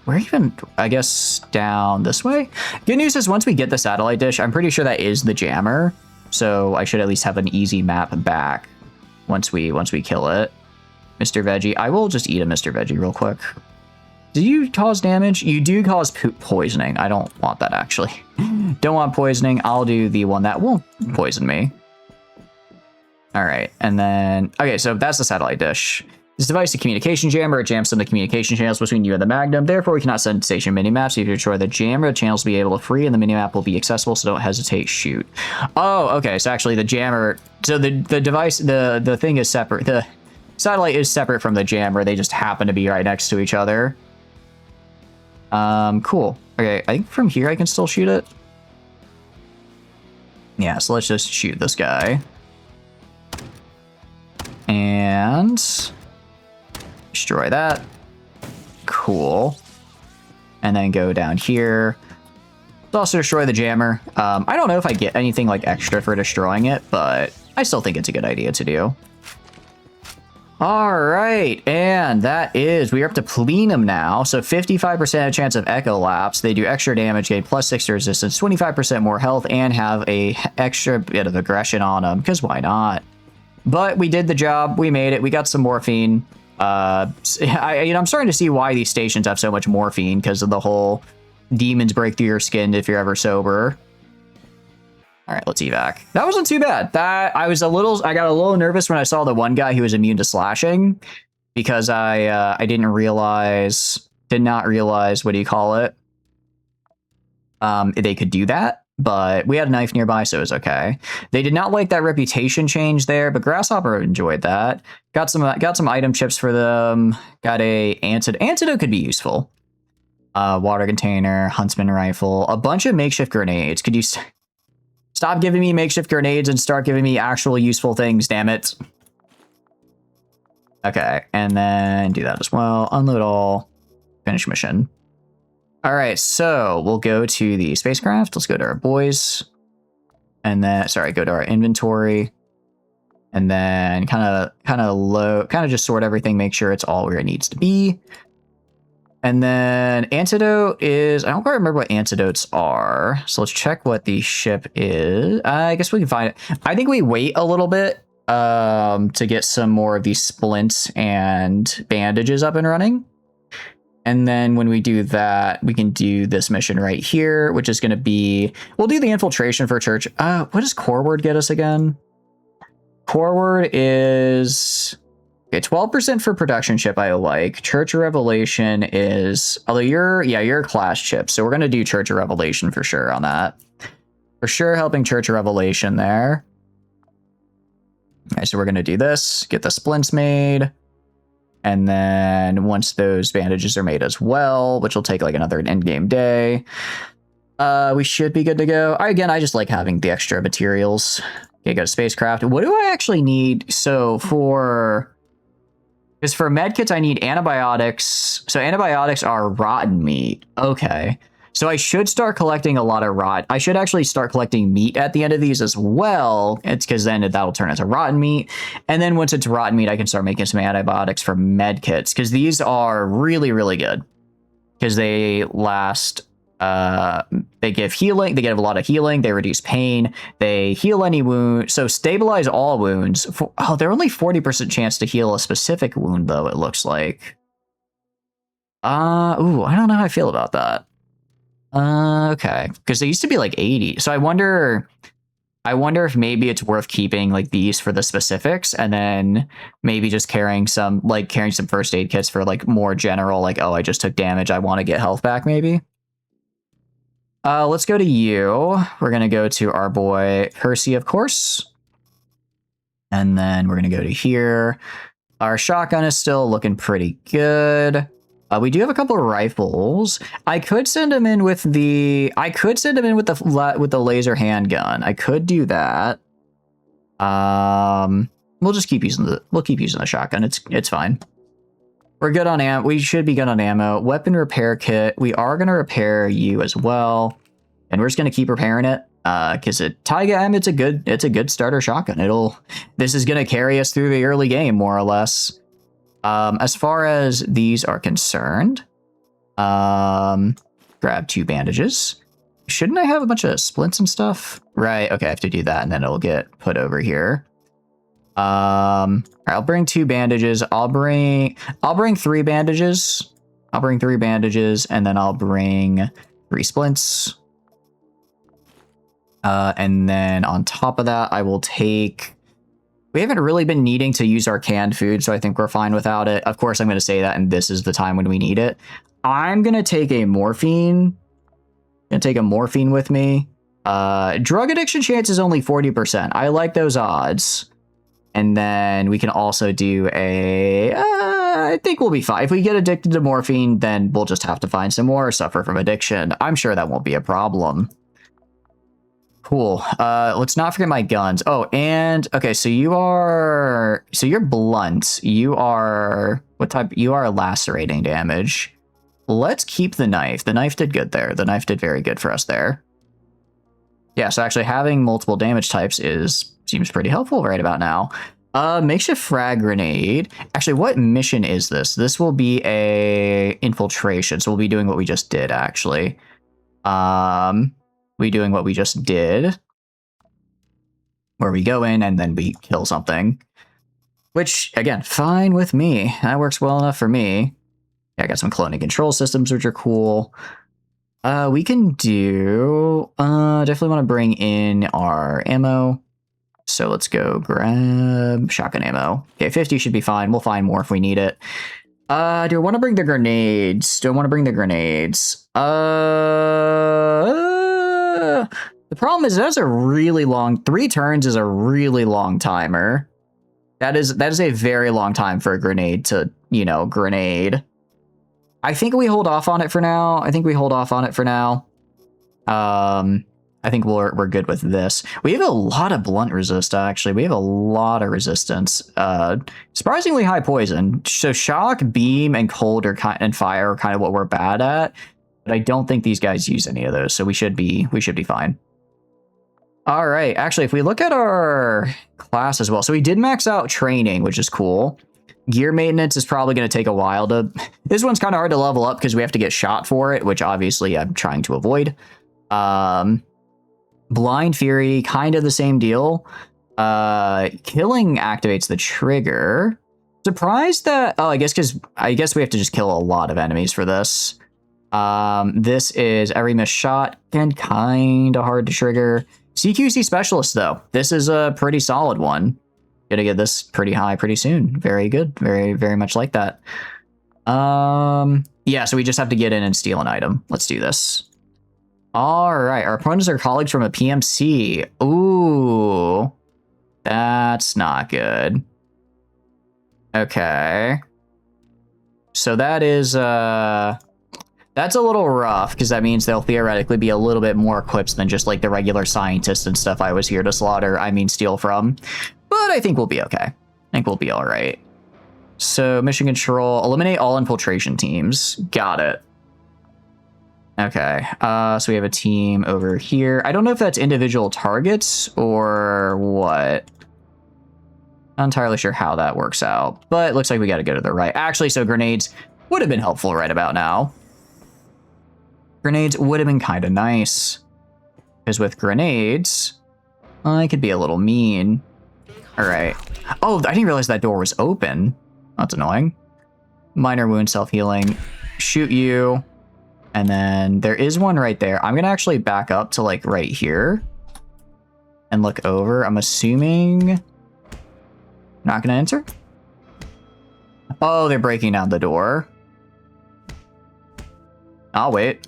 We're even, I guess, down this way. Good news is once we get the satellite dish, I'm pretty sure that is the jammer. So I should at least have an easy map back once we kill it. Mr. Veggie. I will just eat a Mr. Veggie real quick. Do you cause damage? You do cause poisoning. I don't want that, actually. Don't want poisoning. I'll do the one that won't poison me. All right, and then... Okay, so that's the satellite dish. This device is a communication jammer. It jams some of the communication channels between you and the Magnum. Therefore, we cannot send station minimaps. If you destroy the jammer, the channels will be able to free, and the minimap will be accessible, so don't hesitate, shoot. Oh, okay, so actually the jammer... So the device, the thing is separate. The satellite is separate from the jammer. They just happen to be right next to each other. Cool. Okay, I think from here I can still shoot it. Yeah, so let's just shoot this guy. And destroy that. Cool. And then go down here. Let's also destroy the jammer. I don't know if I get anything like extra for destroying it, but I still think it's a good idea to do. All right, and that is, we are up to Plenum now. So 55% chance of Echo Lapse. They do extra damage, gain +6 to resistance, 25% more health, and have a extra bit of aggression on them, because why not? But we did the job. We made it. We got some morphine. I'm starting to see why these stations have so much morphine, because of the whole demons break through your skin if you're ever sober. All right, let's evac. That wasn't too bad. I got a little nervous when I saw the one guy who was immune to slashing, because I did not realize, what do you call it? They could do that, but we had a knife nearby, so it was okay. They did not like that reputation change there, but Grasshopper enjoyed that. Got some item chips for them. Got a antidote. Antidote could be useful. Water container, huntsman rifle, a bunch of makeshift grenades. Could you stop giving me makeshift grenades and start giving me actual useful things, damn it. Okay, and then do that as well. Unload all. Finish mission. All right, so we'll go to the spacecraft. Let's go to our boys. And then, sorry, go to our inventory. And then kind of just sort everything, make sure it's all where it needs to be. And then antidote is, I don't quite remember what antidotes are. So let's check what the ship is. I guess we can find it. I think we wait a little bit to get some more of these splints and bandages up and running. And then when we do that, we can do this mission right here, which is going to be, we'll do the infiltration for church. What does core word get us again? Core word is... Okay, 12% for production chip I like. Church of Revelation is... Although you're a class chip, so we're going to do Church of Revelation for sure on that. For sure helping Church of Revelation there. Okay, so we're going to do this. Get the splints made. And then once those bandages are made as well, which will take like another endgame day, we should be good to go. Again, I just like having the extra materials. Okay, go to spacecraft. What do I actually need? So for... Because for medkits, I need antibiotics. So antibiotics are rotten meat. Okay. So I should start collecting a lot of I should actually start collecting meat at the end of these as well. It's because then that'll turn into rotten meat. And then once it's rotten meat, I can start making some antibiotics for medkits. Because these are really, really good. Because they last... they give healing, they give a lot of healing, they reduce pain, they heal any wound, so stabilize all wounds. They're only 40% chance to heal a specific wound, though, it looks like. I don't know how I feel about that. Okay, because they used to be like 80, so I wonder if maybe it's worth keeping like these for the specifics, and then maybe just carrying some first aid kits for like more general, like, oh, I just took damage, I want to get health back, maybe. Let's go to you. We're going to go to our boy Percy, of course. And then we're going to go to here. Our shotgun is still looking pretty good. We do have a couple of rifles. I could send him in with the laser handgun. I could do that. We'll just keep using the shotgun. It's fine. We're good on ammo. We should be good on ammo. Weapon repair kit. We are going to repair you as well. And we're just going to keep repairing it. Because Taiga M, it's a good starter shotgun. This is going to carry us through the early game, more or less. As far as these are concerned, grab 2 bandages. Shouldn't I have a bunch of splints and stuff? Right. Okay. I have to do that and then it'll get put over here. I'll bring 2 bandages. I'll bring 3 bandages. I'll bring 3 bandages, and then I'll bring 3 splints. And then on top of that, I will take... We haven't really been needing to use our canned food, so I think we're fine without it. Of course, I'm going to say that, and this is the time when we need it. I'm going to take a morphine. Going to take a morphine with me. Drug addiction chance is only 40%. I like those odds. And then we can also do a... I think we'll be fine. If we get addicted to morphine, then we'll just have to find some more, suffer from addiction. I'm sure that won't be a problem. Cool. Let's not forget my guns. Oh, and okay, so you're blunt. You are what type? You are lacerating damage. Let's keep the knife. The knife did good there. The knife did very good for us there. Yeah, so actually having multiple damage types seems pretty helpful right about now. Makeshift frag grenade. Actually, what mission is this? This will be a infiltration. So we'll be doing what we just did, actually. We doing what we just did, where we go in and then we kill something, which again, fine with me. That works well enough for me. Yeah, I got some cloning control systems, which are cool. We can do, definitely want to bring in our ammo. So let's go grab shotgun ammo. Okay, 50 should be fine. We'll find more if we need it. Do I want to bring the grenades? Do I want to bring the grenades? The problem is that's a really long... 3 turns is a really long timer. That is a very long time for a grenade to, you know, grenade. I think we hold off on it for now. I think we're good with this. We have a lot of blunt resist, actually. We have a lot of resistance. Surprisingly high poison. So shock, beam, and cold and fire are kind of what we're bad at. But I don't think these guys use any of those, so we should be fine. All right, actually, if we look at our class as well, so we did max out training, which is cool. Gear maintenance is probably going to take a while to... This one's kind of hard to level up because we have to get shot for it, which obviously I'm trying to avoid. Blind Fury, kind of the same deal. Killing activates the trigger. Surprised that... Oh, I guess we have to just kill a lot of enemies for this. This is every missed shot and kind of hard to trigger. CQC Specialist, though. This is a pretty solid one. Gonna get this pretty high pretty soon. Very good. Very, very much like that. Yeah, so we just have to get in and steal an item. Let's do this. All right, our opponents are colleagues from a PMC. Ooh, that's not good. Okay. So that is, that's a little rough, because that means they'll theoretically be a little bit more equipped than just like the regular scientists and stuff I was here to steal from. But I think we'll be okay. I think we'll be all right. So mission control, eliminate all infiltration teams. Got it. Okay, so we have a team over here. I don't know if that's individual targets or what. Not entirely sure how that works out, but it looks like we got to go to the right. Actually, so grenades would have been helpful right about now. Grenades would have been kind of nice, because with grenades, I could be a little mean. All right. Oh, I didn't realize that door was open. That's annoying. Minor wound, self-healing. Shoot you. And then there is one right there. I'm going to actually back up to like right here and look over. I'm assuming... Not going to enter? Oh, they're breaking down the door. I'll wait.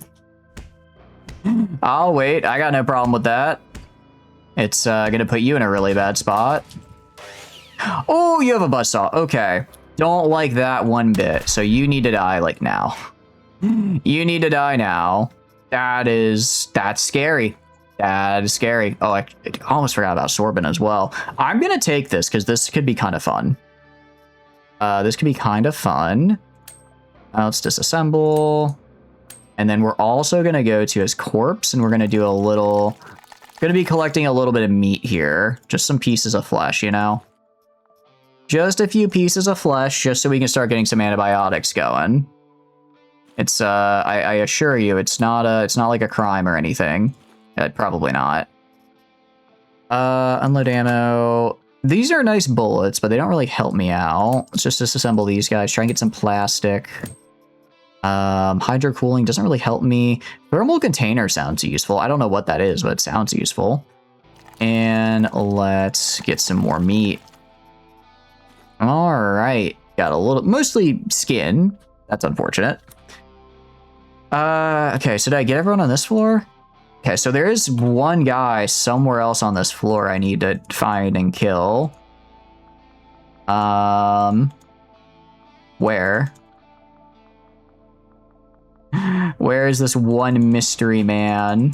I'll wait. I got no problem with that. It's going to put you in a really bad spot. Oh, you have a buzzsaw. Okay. Don't like that one bit. So you need to die like now. You need to die now. That's scary. That is scary. Oh, I almost forgot about Sorbin as well. I'm going to take this because this could be kind of fun. This could be kind of fun. Let's disassemble. And then we're also going to go to his corpse and we're going to do a little... Going to be collecting a little bit of meat here. Just some pieces of flesh, you know? Just a few pieces of flesh just so we can start getting some antibiotics going. It's, I assure you, it's not like a crime or anything. Probably not. Unload ammo. These are nice bullets, but they don't really help me out. Let's just disassemble these guys. Try and get some plastic. Hydro cooling doesn't really help me. Thermal container sounds useful. I don't know what that is, but it sounds useful. And let's get some more meat. All right. Got a little, mostly skin. That's unfortunate. Okay, so did I get everyone on this floor? Okay, so there is one guy somewhere else on this floor I need to find and kill. Where? Where is this one mystery man?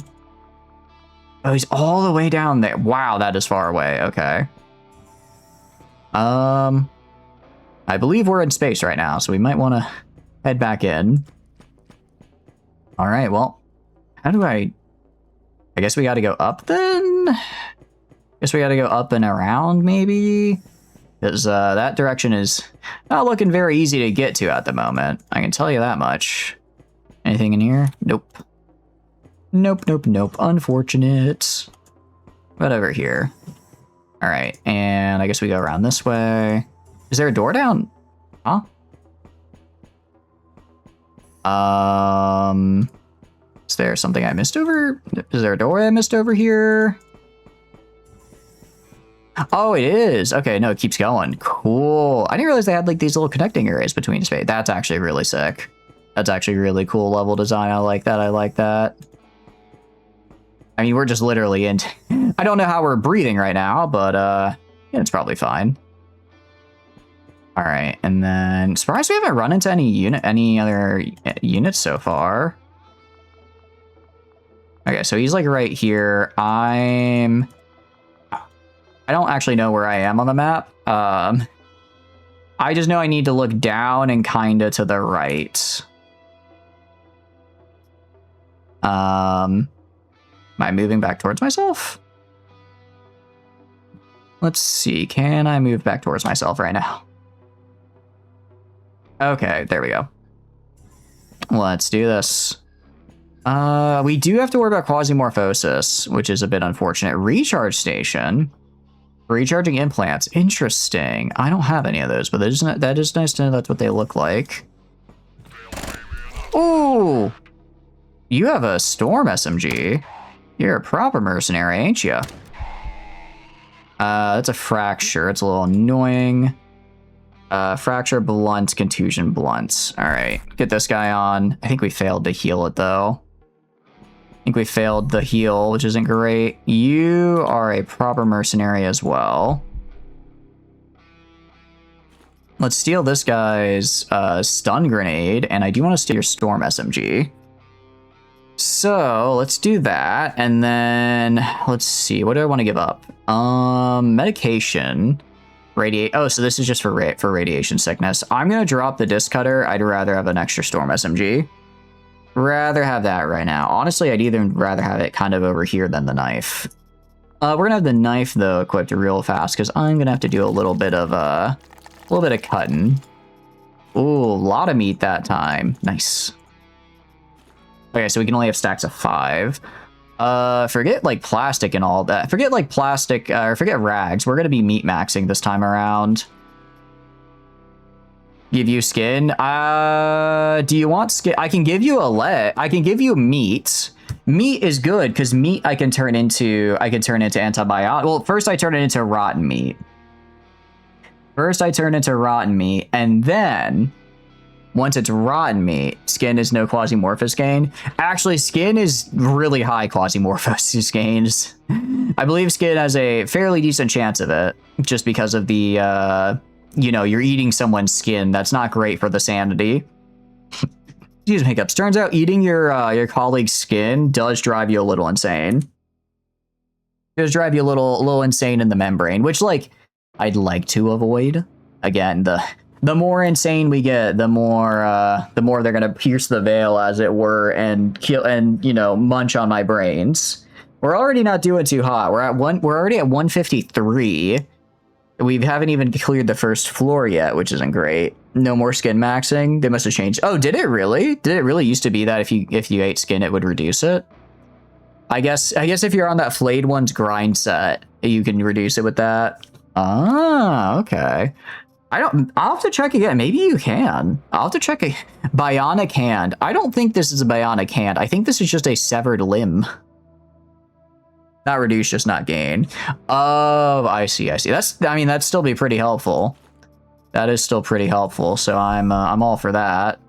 Oh, he's all the way down there. Wow, that is far away. Okay. I believe we're in space right now, so we might want to head back in. All right, well, how do I guess we got to go up then? Guess we got to go up and around maybe? Because that direction is not looking very easy to get to at the moment. I can tell you that much. Anything in here? Nope. Nope, nope, nope. Unfortunate. What over here? All right, and I guess we go around this way. Is there a door down? Huh? Is there something I missed over? Is there a door I missed over here? Oh, it is. Okay, no, it keeps going. Cool. I didn't realize they had like these little connecting areas between space. That's actually really sick. That's actually really cool level design. I like that. I like that. I mean, we're just literally in. I don't know how we're breathing right now, but yeah, it's probably fine. All right, and then surprised we haven't run into any other units so far. Okay, so he's like right here. I don't actually know where I am on the map. I just know I need to look down and kind of to the right. Am I moving back towards myself? Let's see. Can I move back towards myself right now? Okay, there we go. Let's do this. We do have to worry about Quasimorphosis, which is a bit unfortunate. Recharge station. Recharging implants. Interesting. I don't have any of those, but that is nice to know that's what they look like. Oh! You have a Storm SMG. You're a proper mercenary, ain't you? That's a fracture. It's a little annoying. Fracture, blunt, contusion, blunts. All right, get this guy on. I think we failed to heal it, though. I think we failed the heal, which isn't great. You are a proper mercenary as well. Let's steal this guy's stun grenade, and I do want to steal your Storm SMG. So let's do that, and then let's see. What do I want to give up? Medication. Oh, so this is just for radiation sickness. I'm gonna drop the disc cutter. I'd rather have an extra Storm SMG. Rather have that right now. Honestly, I'd even rather have it kind of over here than the knife. We're gonna have the knife though equipped real fast because I'm gonna have to do a little bit of cutting. Ooh, a lot of meat that time. Nice. Okay, so we can only have stacks of 5. Forget like plastic and all that. Forget like plastic, or forget rags. We're gonna be meat maxing this time around. Give you skin. Do you want skin? I can give you a leg. I can give you meat. Meat is good because meat I can turn into antibiotic. Well, first I turn it into rotten meat. And then once it's rotten meat, skin is no Quasimorphous gain. Actually, skin is really high Quasimorphosis gains. I believe skin has a fairly decent chance of it, just because of the, you know, you're eating someone's skin. That's not great for the sanity. Excuse me, hiccups. Turns out eating your colleague's skin does drive you a little insane. It does drive you a little insane in the membrane, which, like, I'd like to avoid. Again, the more insane we get, the more they're gonna pierce the veil, as it were, and kill and, you know, munch on my brains. We're already not doing too hot. We're already at 153. We haven't even cleared the first floor yet, which isn't great. No more skin maxing. They must have changed. Oh, did it really? Did it really used to be that if you ate skin, it would reduce it? I guess if you're on that flayed one's grind set, you can reduce it with that. Ah, okay. I'll have to check again. Maybe you can. I'll have to check a bionic hand. I don't think this is a bionic hand. I think this is just a severed limb. Not reduce, just not gain. Oh, I see. That'd still be pretty helpful. That is still pretty helpful. So I'm all for that.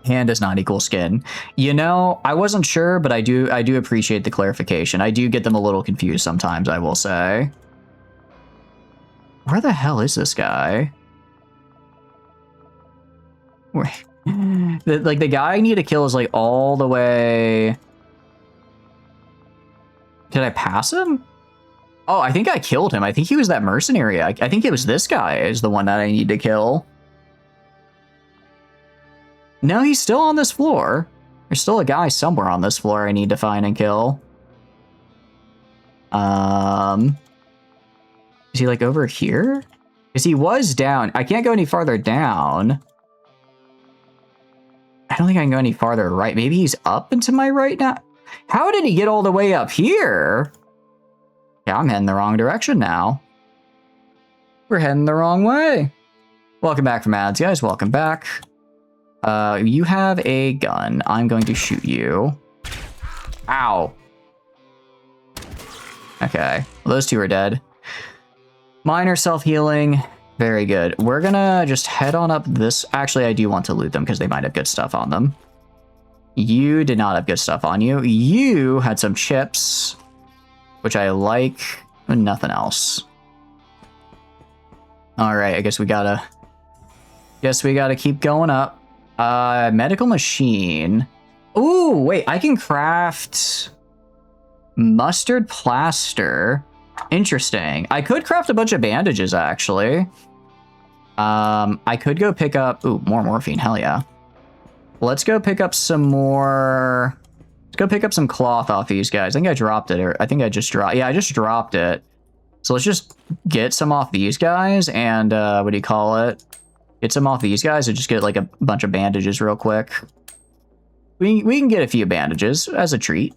Hand does not equal skin. You know, I wasn't sure, but I do appreciate the clarification. I do get them a little confused sometimes, I will say. Where the hell is this guy? The guy I need to kill is like all the way. Did I pass him? Oh, I think I killed him. I think he was that mercenary. I think it was this guy is the one that I need to kill. No, he's still on this floor. There's still a guy somewhere on this floor I need to find and kill. Is he like over here? Because he was down. I can't go any farther down. I don't think I can go any farther right. Maybe he's up and to my right now. How did he get all the way up here? Yeah, I'm heading the wrong direction now. We're heading the wrong way. Welcome back from ads, guys. Welcome back. You have a gun. I'm going to shoot you. Ow. Okay, well, those two are dead. Minor self-healing. Very good. We're gonna just head on up this. Actually, I do want to loot them because they might have good stuff on them. You did not have good stuff on you. You had some chips, which I like, but nothing else. All right, I guess we gotta keep going up. Medical machine. Ooh, wait, I can craft mustard plaster. Interesting. I could craft a bunch of bandages, actually. I could go pick up... Ooh, more morphine. Hell yeah. Let's go pick up some more... Let's go pick up some cloth off these guys. I think I dropped it, or I think I just dropped... Yeah, I just dropped it. So let's just get some off these guys, and, what do you call it? Get some off these guys, and just get, like, a bunch of bandages real quick. We can get a few bandages as a treat.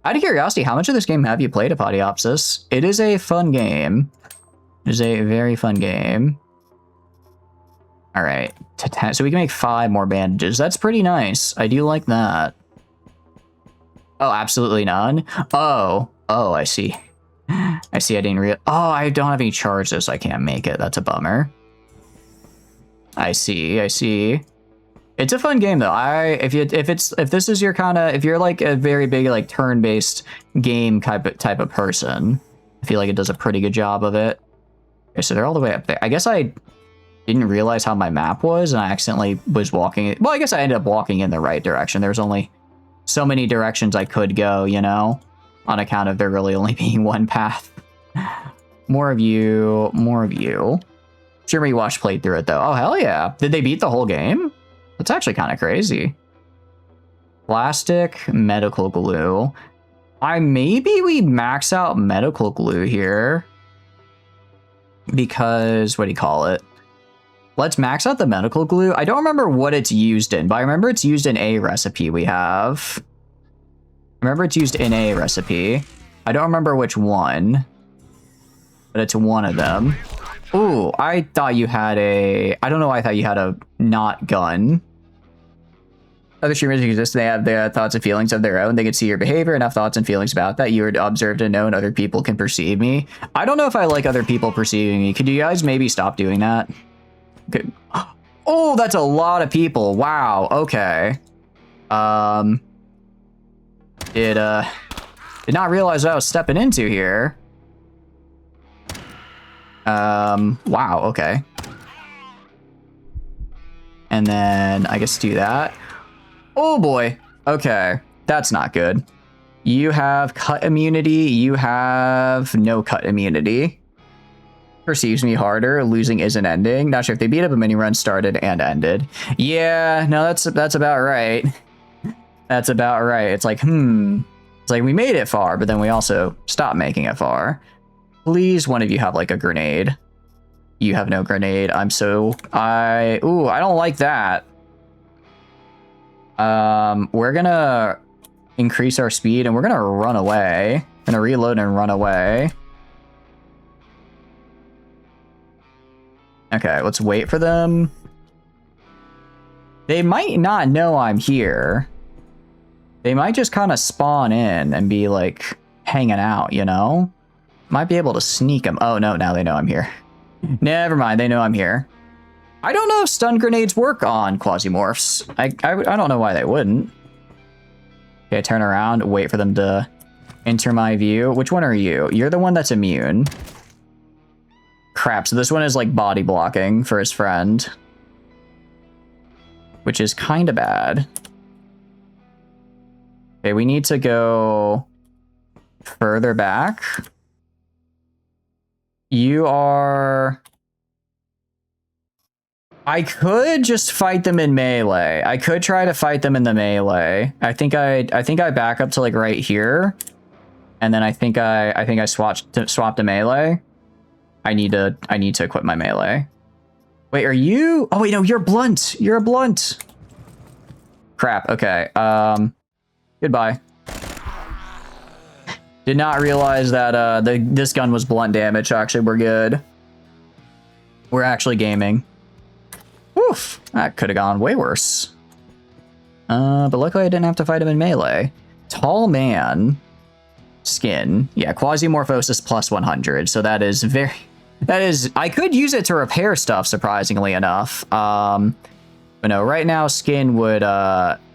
Out of curiosity, how much of this game have you played, Apodiopsis? It is a fun game. It is a very fun game. All right, to 10, so we can make 5 more bandages. That's pretty nice. I do like that. Oh, absolutely none. Oh, I see. I see. I didn't realize. Oh, I don't have any charges, so I can't make it. That's a bummer. I see. It's a fun game though. If this is your kind of, if you're like a very big like turn-based game type of person, I feel like it does a pretty good job of it. Okay, so they're all the way up there. I guess I didn't realize how my map was, and I accidentally was walking. Well, I guess I ended up walking in the right direction. There's only so many directions I could go, you know, on account of there really only being one path. More of you. Jeremy Wash played through it though. Oh hell yeah! Did they beat the whole game? That's actually kind of crazy. Plastic medical glue. Maybe we max out medical glue here. Because, what do you call it? Let's max out the medical glue. I don't remember what it's used in, but I remember it's used in a recipe we have. I remember it's used in a recipe. I don't remember which one, but it's one of them. Ooh, I thought you had a... I don't know why I thought you had a not gun. Other streamers exist, they have their thoughts and feelings of their own. They can see your behavior and have thoughts and feelings about that. You are observed and known. Other people can perceive me. I don't know if I like other people perceiving me. Could you guys maybe stop doing that? Okay. Oh, that's a lot of people. Wow, okay. Did not realize what I was stepping into here. Wow, okay. And then I guess do that. Oh boy. Okay, that's not good. You have cut immunity. You have no cut immunity. Perceives me harder. Losing isn't ending. Not sure if they beat up a mini run started and ended. Yeah, no, that's about right. That's about right. It's like, It's like we made it far, but then we also stopped making it far. Please, one of you have like a grenade. You have no grenade. I don't like that. We're gonna increase our speed and we're gonna run away. Gonna reload and run away. Okay, let's wait for them. They might not know I'm here. They might just kind of spawn in and be like hanging out, you know? Might be able to sneak them. Oh no, now they know I'm here. Never mind, they know I'm here. I don't know if stun grenades work on Quasimorphs. I don't know why they wouldn't. Okay, turn around, wait for them to enter my view. Which one are you? You're the one that's immune. Crap, so this one is like body blocking for his friend. Which is kind of bad. Okay, we need to go further back. You are... I could just fight them in melee. I could try to fight them in the melee. I think I back up to like right here. And then I think I swapped to melee. I need to equip my melee. Wait, are you? Oh wait, no, you're blunt. You're a blunt. Crap. Okay. Goodbye. Did not realize that this gun was blunt damage. Actually, we're good. We're actually gaming. Oof, that could have gone way worse. But luckily I didn't have to fight him in melee. Tall man. Skin. Yeah, Quasimorphosis plus 100. So that is very... That is... I could use it to repair stuff, surprisingly enough. But no, right now skin would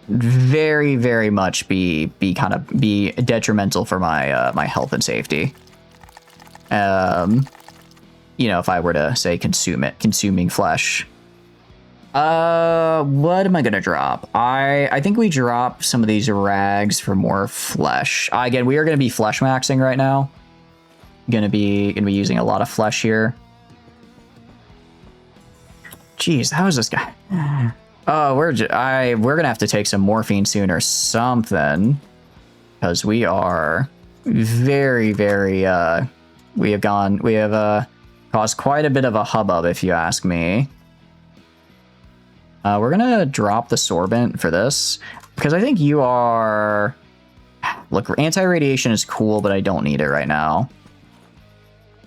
very, very much be detrimental for my my health and safety. You know, if I were to say consuming flesh. What am I gonna drop? I think we drop some of these rags for more flesh. Again, we are gonna be flesh maxing right now. Gonna be using a lot of flesh here. Jeez, how is this guy? Oh, we're gonna have to take some morphine soon or something, because we are very, very we have caused quite a bit of a hubbub, if you ask me. We're gonna drop the sorbent for this, because I think you are... Look, anti-radiation is cool, but I don't need it right now.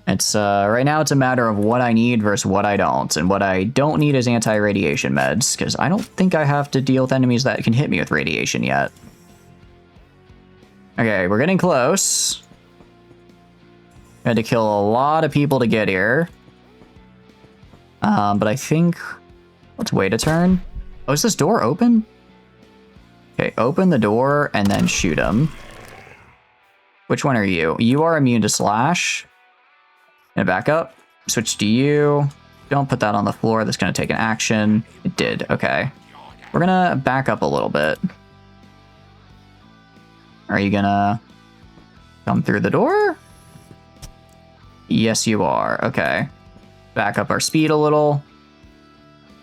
It's right now it's a matter of what I need versus what I don't, and what I don't need is anti-radiation meds, because I don't think I have to deal with enemies that can hit me with radiation yet. Okay, we're getting close. Had to kill a lot of people to get here. But I think... Let's wait a turn. Oh, is this door open? Okay, open the door and then shoot him. Which one are you? You are immune to slash. Gonna back up. Switch to you. Don't put that on the floor. That's gonna take an action. It did. Okay. We're gonna back up a little bit. Are you gonna come through the door? Yes, you are. Okay. Back up our speed a little.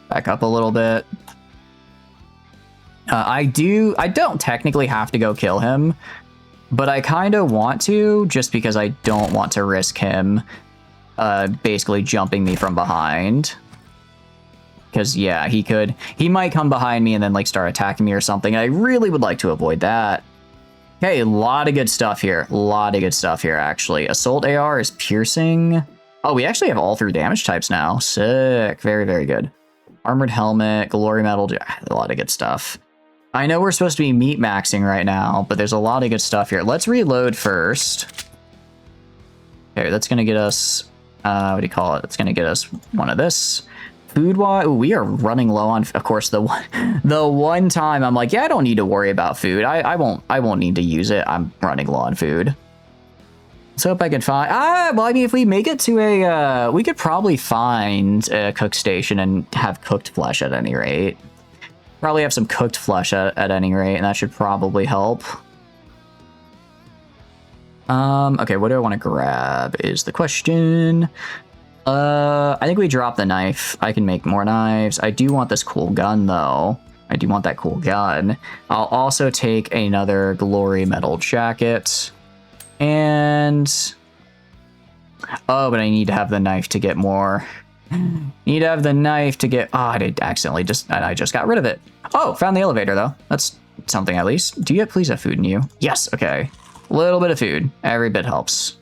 Back up a little bit. I don't technically have to go kill him, but I kind of want to, just because I don't want to risk him basically jumping me from behind. Because, yeah, he might come behind me and then, like, start attacking me or something. I really would like to avoid that. Okay, a lot of good stuff here. A lot of good stuff here, actually. Assault AR is piercing. Oh, we actually have all 3 damage types now. Sick. Very, very good. Armored helmet, glory medal, a lot of good stuff. I know we're supposed to be meat maxing right now, but there's a lot of good stuff here. Let's reload first. Okay, that's gonna get us, what do you call it? It's gonna get us one of this. Food-wise, we are running low on, of course, the one time I'm like, yeah, I don't need to worry about food. I won't need to use it. I'm running low on food. Let's hope I can find... well, I mean, if we make it to a... we could probably find a cook station and have cooked flesh at any rate. Probably have some cooked flesh at any rate, and that should probably help. Okay, what do I want to grab is the question. I think we drop the knife. I can make more knives. I do want this cool gun, though. I do want that cool gun. I'll also take another glory metal jacket. And... Oh, but I need to have the knife to get more. Need to have the knife to get... Oh, I did accidentally I just got rid of it. Oh, found the elevator, though. That's something, at least. Do you please have food in you? Yes, okay. A little bit of food. Every bit helps.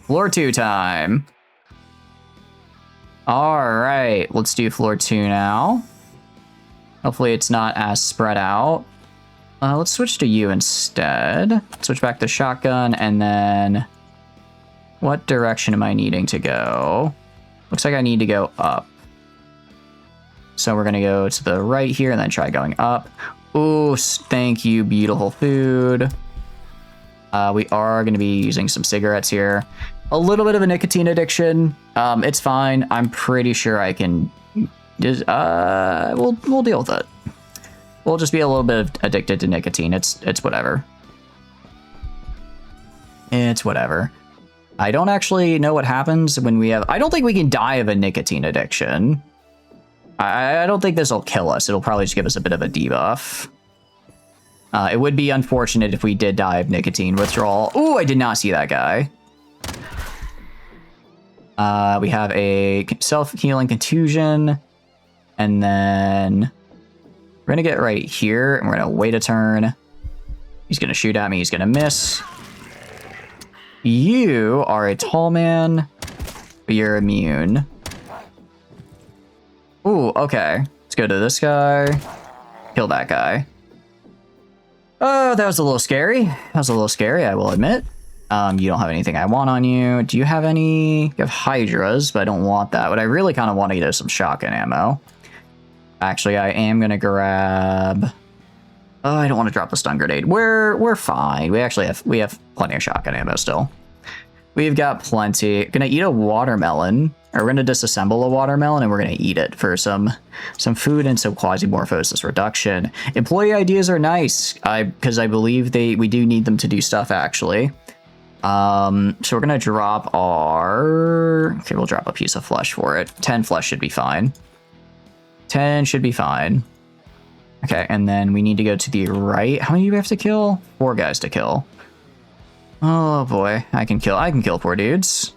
Floor 2 time. Alright, let's do floor 2 now. Hopefully it's not as spread out. Let's switch to you instead. Switch back to shotgun, and then... What direction am I needing to go? Looks like I need to go up. So we're gonna go to the right here and then try going up. Ooh, thank you, beautiful food. We are gonna be using some cigarettes here. A little bit of a nicotine addiction. It's fine. I'm pretty sure I can just, we'll deal with it. We'll just be a little bit addicted to nicotine. It's whatever. It's whatever. I don't actually know what happens when we have... I don't think we can die of a nicotine addiction. I don't think this will kill us. It'll probably just give us a bit of a debuff. It would be unfortunate if we did die of nicotine withdrawal. Ooh, I did not see that guy. We have a self-healing contusion. And then we're going to get right here, and we're going to wait a turn. He's going to shoot at me. He's going to miss. You are a tall man, but you're immune. Ooh, okay. Let's go to this guy. Kill that guy. Oh, that was a little scary. That was a little scary, I will admit. You don't have anything I want on you. Do you have any? You have Hydras, but I don't want that. But I really kind of want to get some shotgun ammo. Actually, I am going to grab... Oh, I don't want to drop the stun grenade. We're fine. We have plenty of shotgun ammo still. We've got plenty. Gonna eat a watermelon. Or we're gonna disassemble a watermelon and we're gonna eat it for some food and some quasimorphosis reduction. Employee ideas are nice. Because I believe we do need them to do stuff actually. So we're gonna drop our... Okay, we'll drop a piece of flesh for it. 10 flesh should be fine. 10 should be fine. Okay, and then we need to go to the right. How many do we have to kill? 4 guys to kill. Oh boy, I can kill 4 dudes.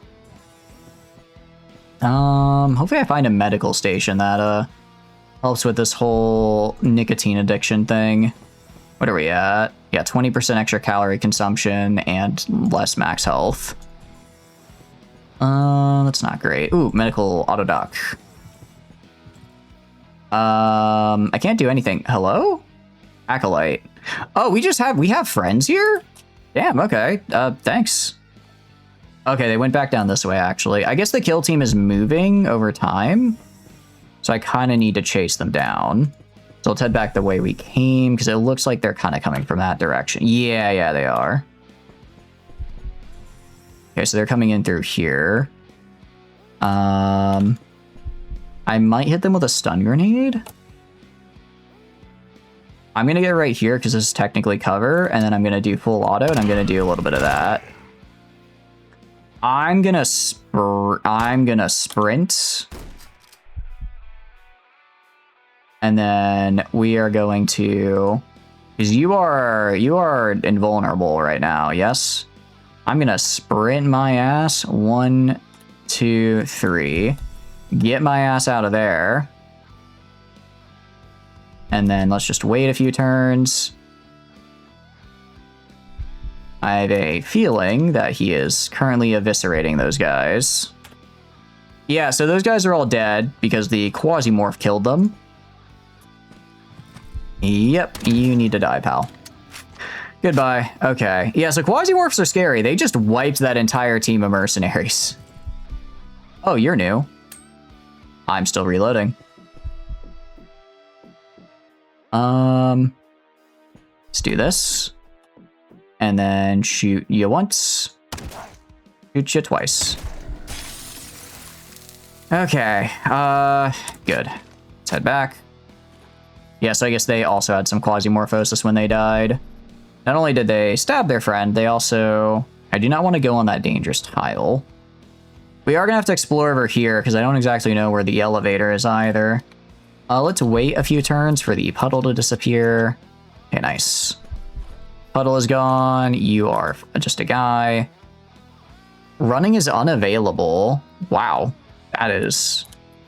Hopefully I find a medical station that helps with this whole nicotine addiction thing. What are we at? Yeah, 20% extra calorie consumption and less max health. That's not great. Ooh, medical auto dock. I can't do anything. Hello? Acolyte. Oh, we have friends here? Damn, okay. Thanks. Okay, they went back down this way, actually. I guess the kill team is moving over time. So I kind of need to chase them down. So let's head back the way we came, because it looks like they're kind of coming from that direction. Yeah, they are. Okay, so they're coming in through here. I might hit them with a stun grenade. I'm going to get right here because this is technically cover, and then I'm going to do full auto, and I'm going to do a little bit of that. I'm going to sprint. And then we are going to... Because you are invulnerable right now, yes? I'm going to sprint my ass. 1, 2, 3. Get my ass out of there. And then let's just wait a few turns. I have a feeling that he is currently eviscerating those guys. Yeah, so those guys are all dead because the Quasimorph killed them. Yep, you need to die, pal. Goodbye. Okay. Yeah, so Quasimorphs are scary. They just wiped that entire team of mercenaries. Oh, you're new. I'm still reloading. Let's do this. And then shoot you once. Shoot you twice. Okay, good. Let's head back. Yeah, so I guess they also had some quasimorphosis when they died. Not only did they stab their friend, they also... I do not want to go on that dangerous tile. We are going to have to explore over here, because I don't exactly know where the elevator is either. Let's wait a few turns for the puddle to disappear. Okay, nice. Puddle is gone. You are just a guy. Running is unavailable. Wow, that is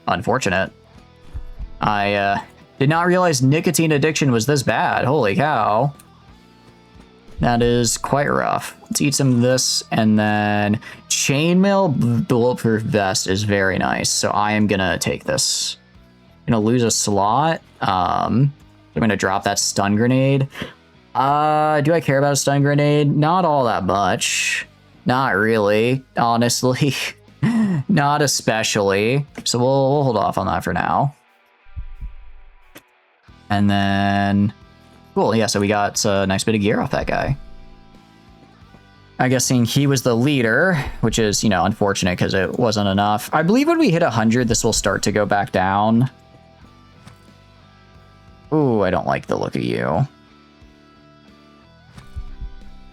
unfortunate. I did not realize nicotine addiction was this bad. Holy cow. That is quite rough. Let's eat some of this, and then chainmail bulletproof vest is very nice. So I am gonna take this. I'm gonna lose a slot. I'm gonna drop that stun grenade. Do I care about a stun grenade? Not all that much. Not really, honestly. Not especially. So we'll hold off on that for now. And then, cool, yeah, so we got a nice bit of gear off that guy. I'm guessing he was the leader, which is, you know, unfortunate because it wasn't enough. I believe when we hit 100, this will start to go back down. Ooh, I don't like the look of you.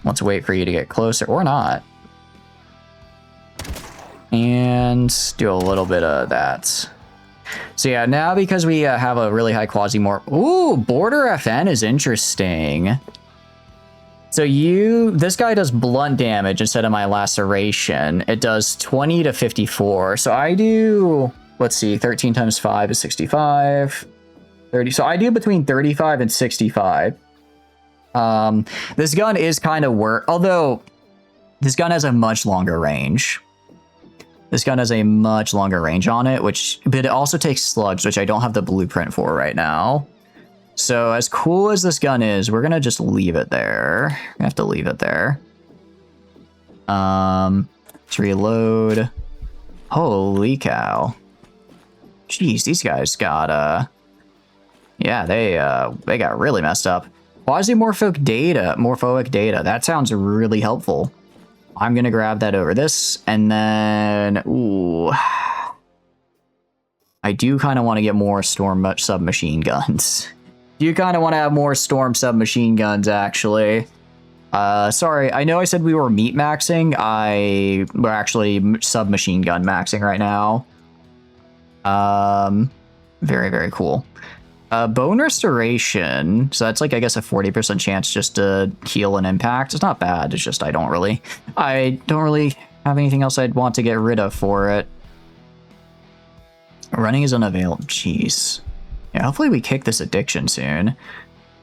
Let's wait for you to get closer, or not. And do a little bit of that. So yeah, now because we have a really high Quasimorph. Ooh, Border FN is interesting. So this guy does blunt damage instead of my laceration. It does 20 to 54. So I do, let's see, 13 times 5 is 65. 30. So I do between 35 and 65. This gun is kind of although this gun has a much longer range. This gun has a much longer range on it, but it also takes slugs, which I don't have the blueprint for right now. So as cool as this gun is, we're gonna just leave it there. We have to leave it there. Let's reload. Holy cow. Jeez, these guys got yeah, they got really messed up. Quasimorphic data. That sounds really helpful. I'm gonna grab that over this, and then, ooh, I do kind of want to get more storm submachine guns. You kind of want to have more storm submachine guns, actually. Sorry, I know I said we were meat maxing. We're actually submachine gun maxing right now. Very, very cool. Bone restoration, so that's like, I guess, a 40% chance just to heal an impact. It's not bad, it's just I don't really have anything else I'd want to get rid of for it. Running is unavailable. Jeez. Yeah, hopefully we kick this addiction soon.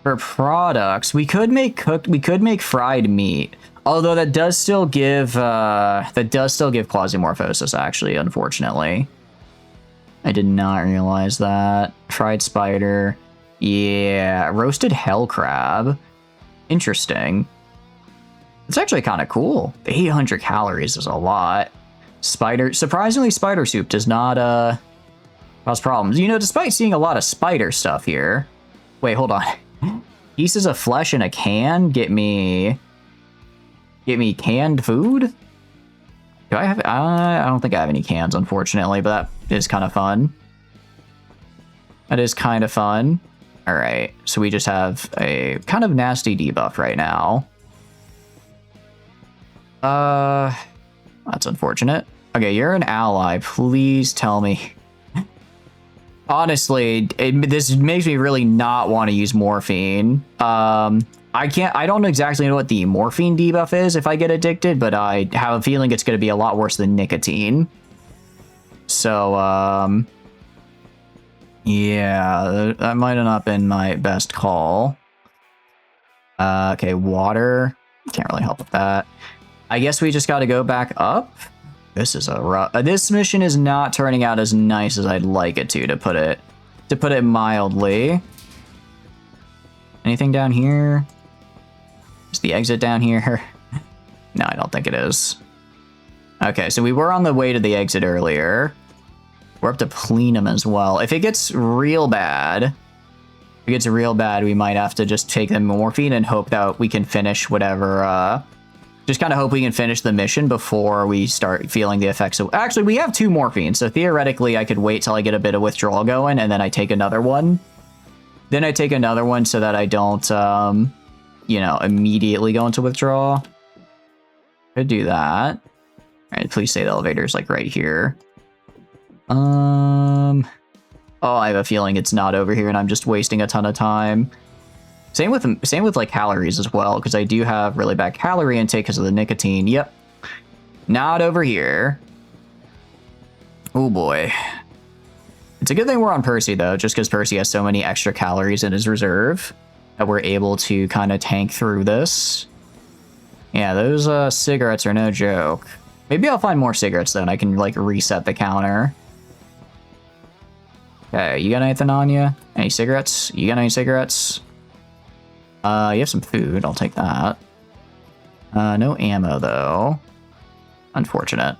For products, we could make fried meat. Although that does still give quasimorphosis, actually, unfortunately. I did not realize that. Fried spider. Yeah, roasted hell crab. Interesting. It's actually kind of cool. 800 calories is a lot. Surprisingly, spider soup does not cause problems. You know, despite seeing a lot of spider stuff here. Wait, hold on. Pieces of flesh in a can? Get me canned food? Do I have? I don't think I have any cans, unfortunately, but that is kind of fun. That is kind of fun. All right, so we just have a kind of nasty debuff right now. That's unfortunate. Okay, you're an ally. Please tell me. Honestly, this makes me really not want to use morphine. I don't exactly know what the morphine debuff is if I get addicted, but I have a feeling it's going to be a lot worse than nicotine. So, yeah, that might have not been my best call. Okay, water. Can't really help with that. I guess we just got to go back up. This is a rough. This mission is not turning out as nice as I'd like it to put it mildly. Anything down here? Is the exit down here? No, I don't think it is. Okay, so we were on the way to the exit earlier. We're up to plenum as well. If it gets real bad, we might have to just take the morphine and hope that we can finish whatever. Just kind of hope we can finish the mission before we start feeling the effects of. Actually, we have 2 morphines, so theoretically, I could wait till I get a bit of withdrawal going, and then I take another one. Then I take another one so that I don't, you know, immediately go into withdrawal. Could do that. All right, please say the elevator's like right here. Oh, I have a feeling it's not over here, and I'm just wasting a ton of time. Same with like calories as well, because I do have really bad calorie intake because of the nicotine. Yep, not over here. Oh boy. It's a good thing we're on Percy, though, just because Percy has so many extra calories in his reserve that we're able to kind of tank through this. Yeah, those cigarettes are no joke. Maybe I'll find more cigarettes then. I can like reset the counter. Okay, you got anything on you? Any cigarettes? You got any cigarettes? You have some food. I'll take that. No ammo though. Unfortunate.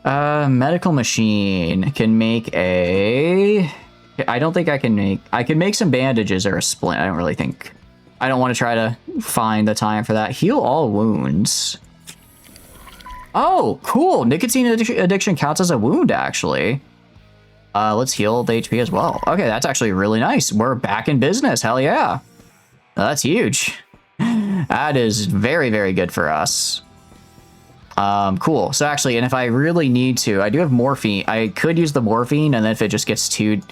Medical machine can make a... I don't think I can make... I can make some bandages or a splint. I don't really think... I don't want to try to find the time for that. Heal all wounds. Oh, cool. Nicotine addiction counts as a wound, actually. Let's heal the HP as well. Okay, that's actually really nice. We're back in business. Hell yeah. That's huge. That is very, very good for us. Cool. So actually, and if I really need to, I do have morphine. I could use the morphine, and then if it just gets too...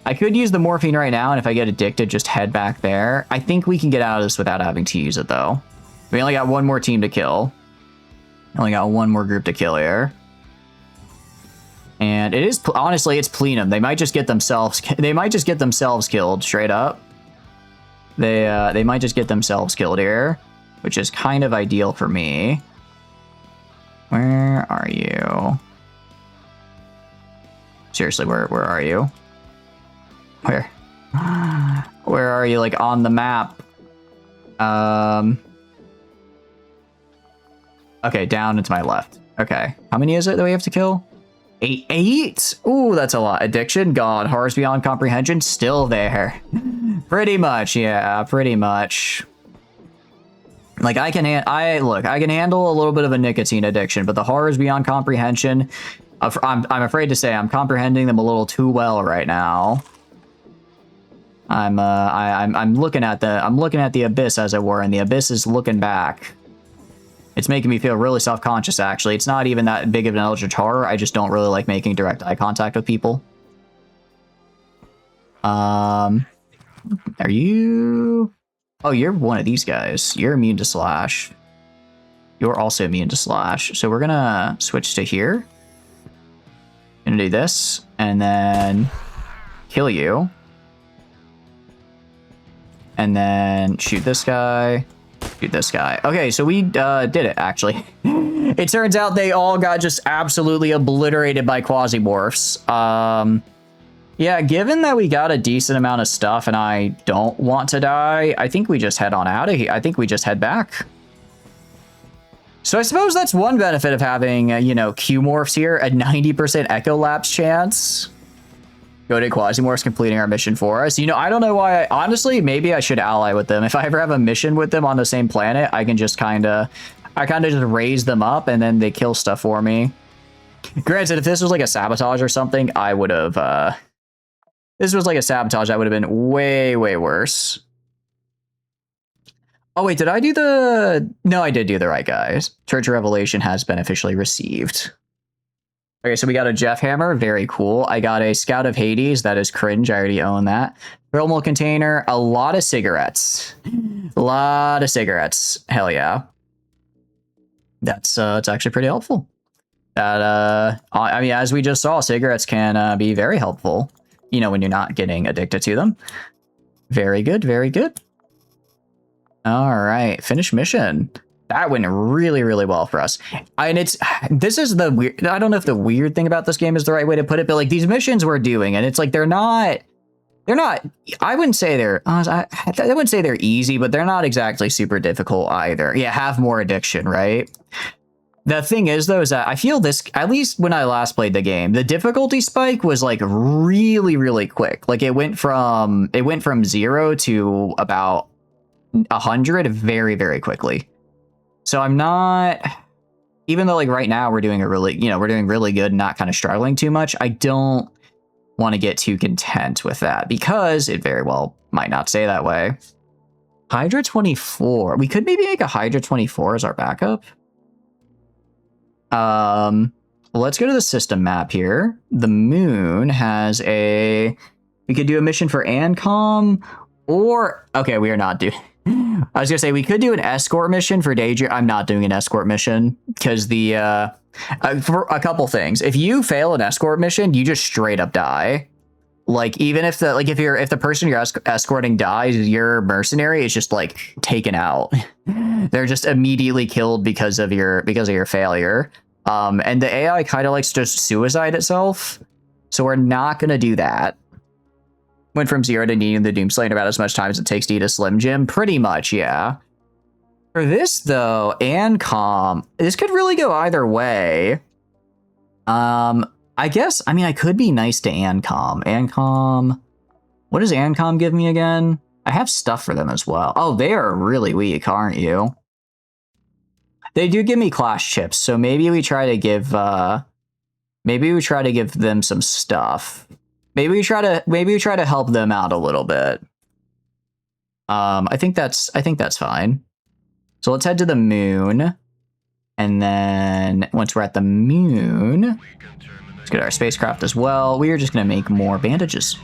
I could use the morphine right now, and if I get addicted, just head back there. I think we can get out of this without having to use it, though. We only got one more team to kill. Only got one more group to kill here. And it is, honestly, it's plenum. They might just get themselves, killed straight up. They might just get themselves killed here, which is kind of ideal for me. Where are you? Seriously, where are you? Where are you, like, on the map? Okay, down and to my left. Okay, how many is it that we have to kill? Eight? Ooh, that's a lot. Addiction, gone. Horrors beyond comprehension, still there. Pretty much, yeah, pretty much. Like, I can handle a little bit of a nicotine addiction, but the horrors beyond comprehension, I'm afraid to say I'm comprehending them a little too well right now. I'm looking at the abyss, as it were, and the abyss is looking back. It's making me feel really self-conscious, actually. It's not even that big of an eldritch horror. I just don't really like making direct eye contact with people. Are you... Oh, you're one of these guys. You're immune to slash. You're also immune to slash. So we're gonna switch to here. Gonna do this, and then kill you. And then shoot this guy. Shoot this guy. Okay, so we did it, actually. It turns out they all got just absolutely obliterated by Quasimorphs. Yeah, given that we got a decent amount of stuff and I don't want to die, I think we just head on out of here. I think we just head back. So I suppose that's one benefit of having, you know, Q-Morphs here, a 90% Echo Lapse chance. Go to Quasimorphs completing our mission for us. You know, I don't know why. Honestly, maybe I should ally with them. If I ever have a mission with them on the same planet, I can just kind of just raise them up and then they kill stuff for me. Granted, if this was like a sabotage or something, I would have, this was like a sabotage, I would have been way, way worse. Oh, wait, did I do the... No, I did do the right guys. Church of Revelation has been officially received. Okay, so we got a Jeff Hammer. Very cool. I got a Scout of Hades. That is cringe. I already own that. Thermal container. A lot of cigarettes. A lot of cigarettes. Hell yeah. That's it's actually pretty helpful. That I mean, as we just saw, cigarettes can be very helpful. You know, when you're not getting addicted to them. Very good. Very good. All right. Finish mission. That went really, really well for us. And this is the weird, I don't know if the weird thing about this game is the right way to put it, but like these missions we're doing, and it's like, they're not, I wouldn't say I wouldn't say they're easy, but they're not exactly super difficult either. Yeah, have more addiction, right? The thing is, though, is that I feel this, at least when I last played the game, the difficulty spike was like really, really quick. Like it went from 0 to about 100 very, very quickly. So I'm not, even though like right now we're doing we're doing really good and not kind of struggling too much, I don't want to get too content with that because it very well might not stay that way. Hydra 24. We could maybe make a Hydra 24 as our backup. Let's go to the system map here. The moon has we could do a mission for Ancom or, okay, we are not doing, I was gonna say we could do an escort mission for Daedra. I'm not doing an escort mission because for a couple things. If you fail an escort mission, you just straight up die. Like, even if if the person you're escorting dies, your mercenary is just like taken out. They're just immediately killed because of your failure. And the AI kind of likes to just suicide itself, so we're not gonna do that. Went from 0 to needing the Doomslayer in about as much time as it takes to eat a Slim Jim. Pretty much, yeah. For this, though, Ancom, this could really go either way. I guess, I mean, I could be nice to Ancom. Ancom, what does Ancom give me again? I have stuff for them as well. Oh, they are really weak, aren't you? They do give me clash chips, so maybe we try to give, them some stuff. Maybe we try to help them out a little bit. I think that's fine. So let's head to the moon. And then once we're at the moon, let's get our spacecraft as well. We are just gonna make more bandages.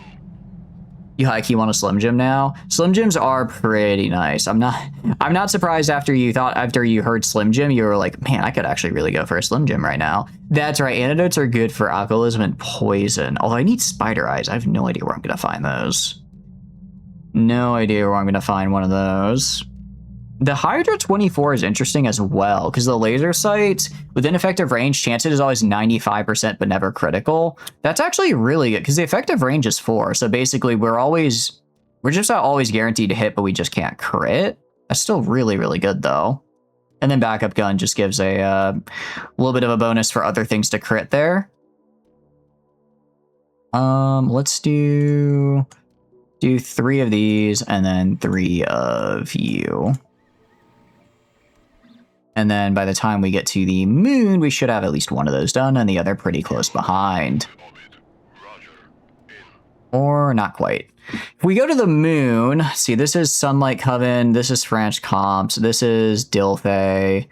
You high-key want a Slim Jim now? Slim Jims are pretty nice. I'm not surprised after you heard Slim Jim, you were like, man, I could actually really go for a Slim Jim right now. That's right, antidotes are good for alcoholism and poison. Although I need spider eyes. I have no idea where I'm gonna find those. No idea where I'm gonna find one of those. The Hydra 24 is interesting as well, because the laser sight, within effective range, chance it is always 95% but never critical. That's actually really good, because the effective range is 4, so basically we're just not always guaranteed to hit, but we just can't crit. That's still really, really good, though. And then backup gun just gives a little bit of a bonus for other things to crit there. Let's do 3 of these, and then 3 of you. And then by the time we get to the moon, we should have at least one of those done, and the other pretty close behind. Or not quite. If we go to the moon, see, this is Sunlight Coven, this is French Comps, this is Dilthay,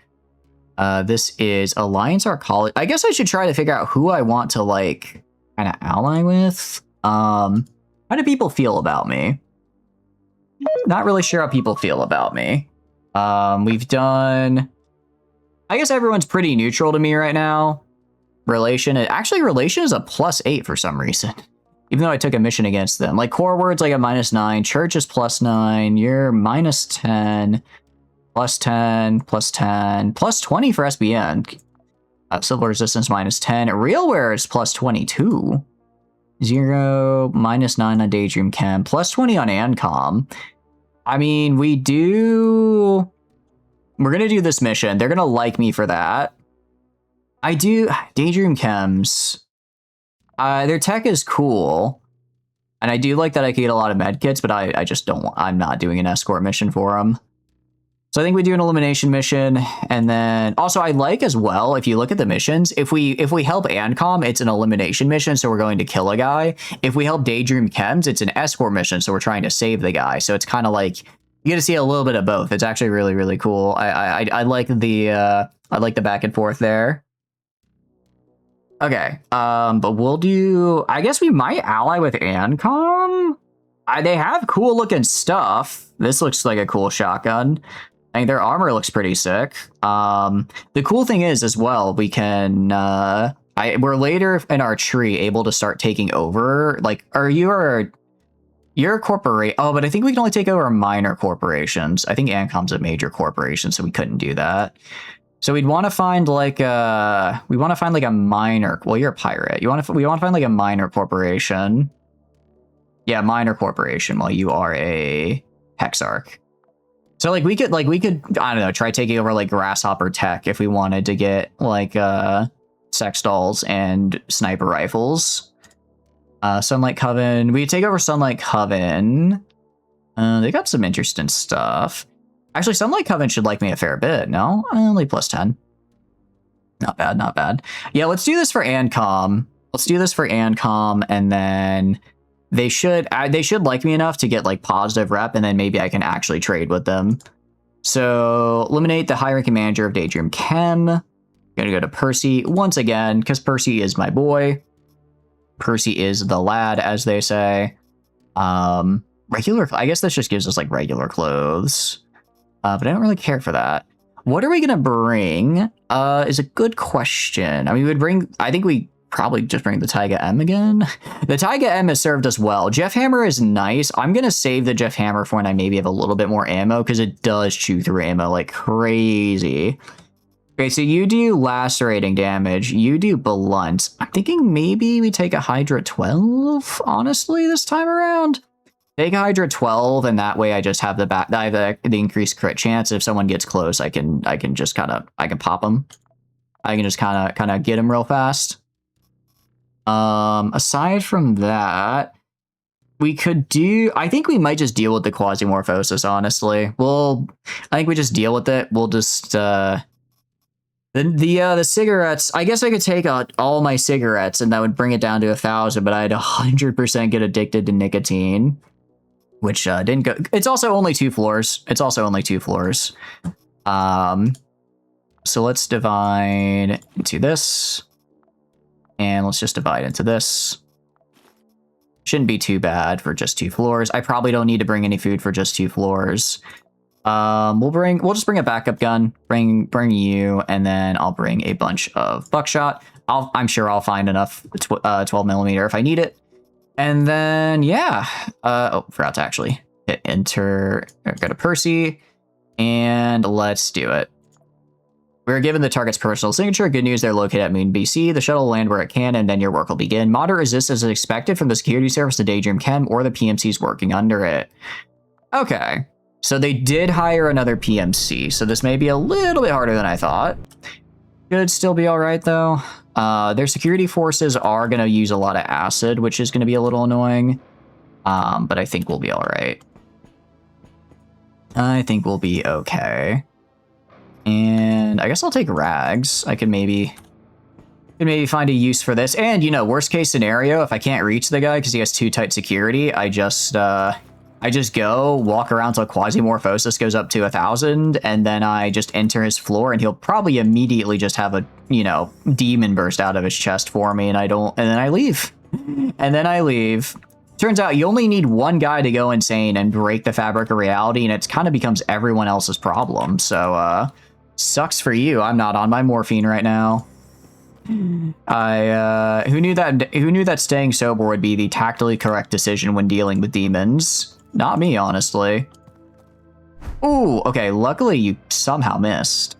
this is Alliance Arcology. I guess I should try to figure out who I want to, like, kind of ally with. How do people feel about me? Not really sure how people feel about me. We've done... I guess everyone's pretty neutral to me right now. Relation is a +8 for some reason. Even though I took a mission against them. Like, Core Word's like a -9. Church is +9. You're -10. +10. +10. +20 for SBN. Civil Resistance -10. Realware is +22. 0, -9 on Daydream Chem. +20 on Ancom. I mean, we're gonna do this mission. They're gonna like me for that. I do Daydream Chems. Their tech is cool. And I do like that I can get a lot of medkits, but I just don't want, I'm not doing an escort mission for them. So I think we do an elimination mission, and then also I like as well, if you look at the missions, if we help Ancom, it's an elimination mission, so we're going to kill a guy. If we help Daydream Chems, it's an escort mission, so we're trying to save the guy. So it's kind of like you get to see a little bit of both. It's actually really, really cool. I like the back and forth there. Okay, but we'll do, I guess we might ally with Ancom. They have cool looking stuff. This looks like a cool shotgun. I think their armor looks pretty sick. The cool thing is as well, we can, we're later in our tree able to start taking over, like, you're a corporation. Oh, but I think we can only take over minor corporations. I think Ancom's a major corporation, so we couldn't do that. So we'd want to find like a minor. Well, you're a pirate. We want to find like a minor corporation. Yeah, minor corporation. While you are a Hexarch. So like we could I don't know, try taking over like Grasshopper Tech if we wanted to get like sex dolls and sniper rifles. Sunlight Coven. We take over Sunlight Coven. They got some interesting stuff. Actually, Sunlight Coven should like me a fair bit, no? Only +10. Not bad, not bad. Yeah, let's do this for Ancom. And then they should like me enough to get like positive rep, and then maybe I can actually trade with them. So eliminate the high-ranking manager of Daydream Chem. Gonna go to Percy once again, because Percy is my boy. Percy is the lad, as they say. Regular, I guess this just gives us like regular clothes. But I don't really care for that. What are we gonna bring? Is a good question. I mean, I think we probably just bring the Taiga M again. The Taiga M has served us well. Jeff Hammer is nice. I'm going to save the Jeff Hammer for when I maybe have a little bit more ammo, because it does chew through ammo like crazy. Okay, so you do lacerating damage. You do blunt. I'm thinking maybe we take a Hydra 12, honestly, this time around. Take a Hydra 12, and that way I just have the increased crit chance. If someone gets close, I can just I can pop them. I can just kind of get them real fast. Aside from that, we could do, I think we might just deal with the Quasimorphosis, honestly. I think we just deal with it. We'll just, the cigarettes, I guess I could take out all my cigarettes and that would bring it down to 1,000, but I'd 100% get addicted to nicotine, which didn't go. It's also only 2 floors. So let's divide into this, and let's just divide into this. Shouldn't be too bad for just 2 floors. I probably don't need to bring any food for just 2 floors. We'll just bring a backup gun, bring you, and then I'll bring a bunch of buckshot. I'm sure I'll find enough 12mm if I need it. And then, yeah. Oh, forgot to actually hit enter, go to Percy, and let's do it. We're given the target's personal signature. Good news, they're located at Moon BC. The shuttle will land where it can, and then your work will begin. Moderate resistance is expected from the security service, the Daydream Chem, or the PMCs working under it. Okay. So they did hire another PMC, so this may be a little bit harder than I thought. Should still be all right, though. Their security forces are going to use a lot of acid, which is going to be a little annoying. But I think we'll be all right. I think we'll be okay. And I guess I'll take rags. I could maybe find a use for this. And, you know, worst case scenario, if I can't reach the guy because he has too tight security, I just go walk around till Quasimorphosis goes up to 1,000, and then I just enter his floor, and he'll probably immediately just have a, you know, demon burst out of his chest for me, and then I leave. And then I leave. Turns out you only need one guy to go insane and break the fabric of reality, and it kind of becomes everyone else's problem. So, sucks for you. I'm not on my morphine right now. Who knew that staying sober would be the tactically correct decision when dealing with demons? Not me, honestly. Ooh, okay, luckily you somehow missed.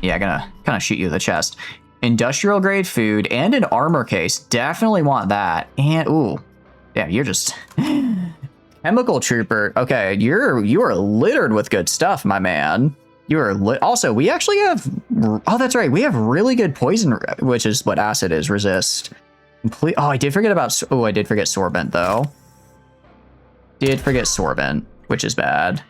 Yeah, gonna kind of shoot you in the chest. Industrial grade food and an armor case. Definitely want that. And ooh, damn, you're just chemical trooper. Okay, you are littered with good stuff, my man. You are also, we actually have, oh, that's right, we have really good poison, which is what acid is, resist. Oh, I did forget sorbent though. Did forget sorbent, which is bad.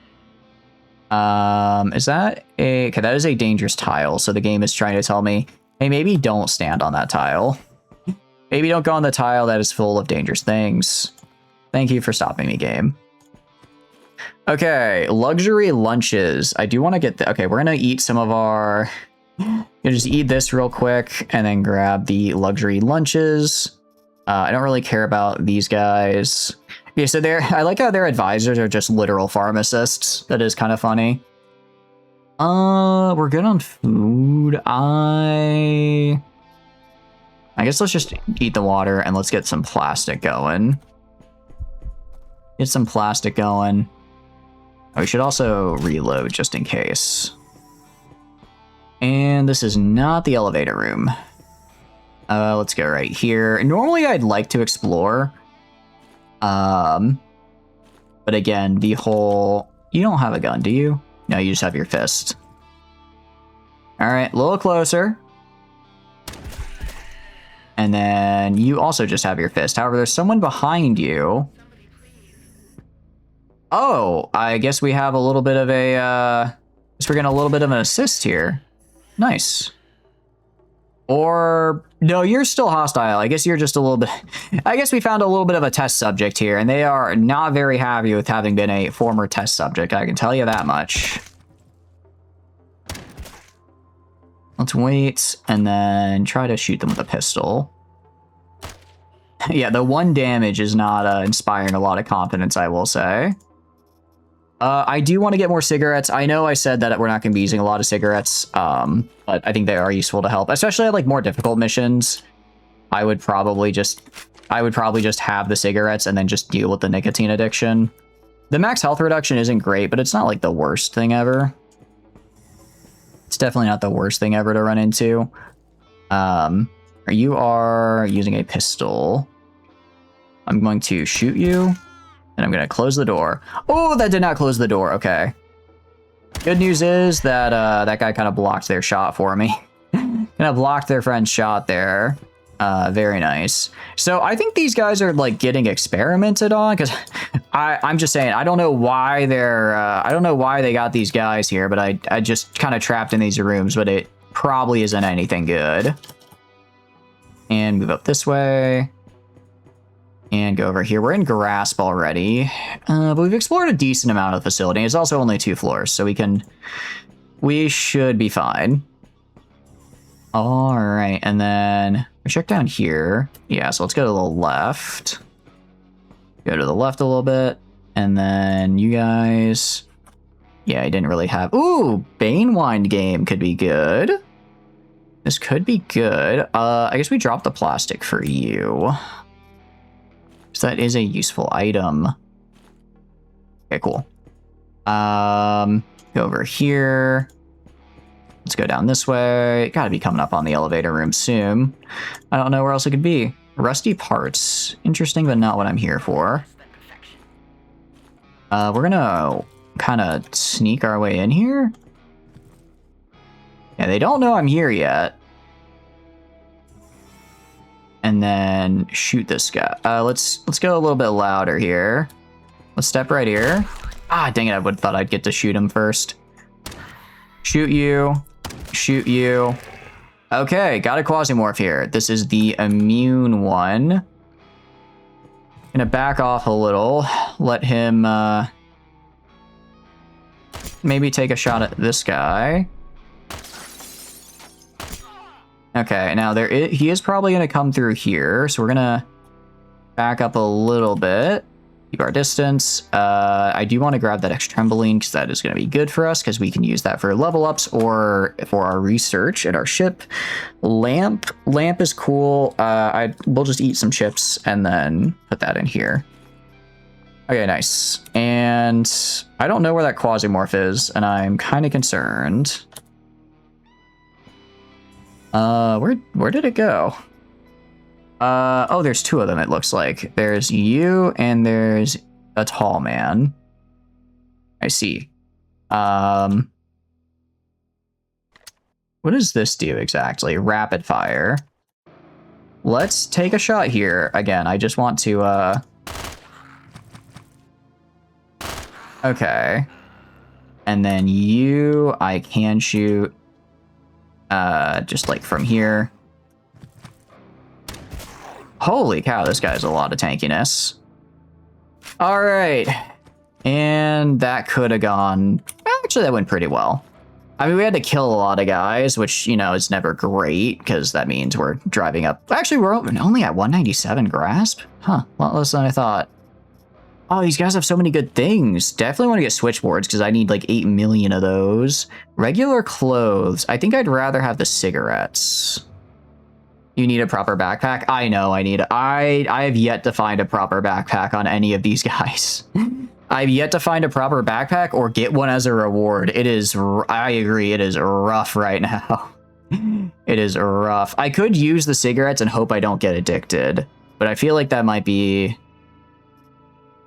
Is that okay, that is a dangerous tile, so the game is trying to tell me, hey, maybe don't stand on that tile. Maybe don't go on the tile that is full of dangerous things. Thank you for stopping me, game. Okay, luxury lunches. I do want to get okay, we're gonna eat some of our, just eat this real quick and then grab the luxury lunches. I don't really care about these guys. Yeah, so I like how their advisors are just literal pharmacists. That is kind of funny. We're good on food. I guess let's just eat the water and let's get some plastic going. Get some plastic going. We should also reload just in case. And this is not the elevator room. Let's go right here. Normally I'd like to explore. But again, the whole... You don't have a gun, do you? No, you just have your fist. Alright, a little closer. And then you also just have your fist. However, there's someone behind you. Oh, I guess we have a little bit of a, we're getting a little bit of an assist here. Nice. Or, no, you're still hostile. I guess you're just a little bit, I guess we found a little bit of a test subject here, and they are not very happy with having been a former test subject. I can tell you that much. Let's wait, and then try to shoot them with a pistol. Yeah, the 1 damage is not inspiring a lot of confidence, I will say. I do want to get more cigarettes. I know I said that we're not going to be using a lot of cigarettes, but I think they are useful to help, especially at like more difficult missions. I would probably just have the cigarettes and then just deal with the nicotine addiction. The max health reduction isn't great, but it's not like the worst thing ever. It's definitely not the worst thing ever to run into. You are using a pistol. I'm going to shoot you, and I'm going to close the door. Oh, that did not close the door. Okay. Good news is that that guy kind of blocked their shot for me. Kind of blocked their friend's shot there. Very nice. So I think these guys are like getting experimented on, because I'm just saying, I don't know why I don't know why they got these guys here, but I just kind of trapped in these rooms, but it probably isn't anything good. And move up this way. And go over here. We're in Grasp already, but we've explored a decent amount of the facility. It's also only 2 floors, so we should be fine. All right, and then we check down here. Yeah, so let's go to the left. Go to the left a little bit, and then you guys. Yeah, I didn't really have. Ooh, Banewind game could be good. This could be good. I guess we dropped the plastic for you. So that is a useful item. Okay, cool. Go over here. Let's go down this way. Gotta be coming up on the elevator room soon. I don't know where else it could be. Rusty parts. Interesting, but not what I'm here for. We're gonna kind of sneak our way in here. Yeah, they don't know I'm here yet. And then shoot this guy. Let's go a little bit louder here. Let's step right here. Ah, dang it, I would have thought I'd get to shoot him first. Shoot you. Shoot you. Okay, got a Quasimorph here. This is the immune one. Gonna back off a little. Let him maybe take a shot at this guy. Okay, now he is probably going to come through here, so we're going to back up a little bit, keep our distance. I do want to grab that extra trampoline because that is going to be good for us because we can use that for level ups or for our research at our ship. Lamp is cool. We'll just eat some chips and then put that in here. Okay, nice. And I don't know where that Quasimorph is, and I'm kind of concerned. Where did it go? Oh, there's 2 of them, it looks like. There's you, and there's a tall man. I see. What does this do exactly? Rapid fire. Let's take a shot here. Again, I just want to, okay. And then you, I can shoot. Just like from here. Holy cow, this guy's a lot of tankiness. All right. And that could have gone... Actually, that went pretty well. I mean, we had to kill a lot of guys, which, you know, is never great, because that means we're driving up... Actually, we're only at 197 grasp? Huh, a lot less than I thought. Oh, these guys have so many good things. Definitely want to get switchboards because I need like 8 million of those. Regular clothes. I think I'd rather have the cigarettes. You need a proper backpack? I know I need... I have yet to find a proper backpack on any of these guys. I've yet to find a proper backpack or get one as a reward. It is... I agree, it is rough right now. It is rough. I could use the cigarettes and hope I don't get addicted. But I feel like that might be...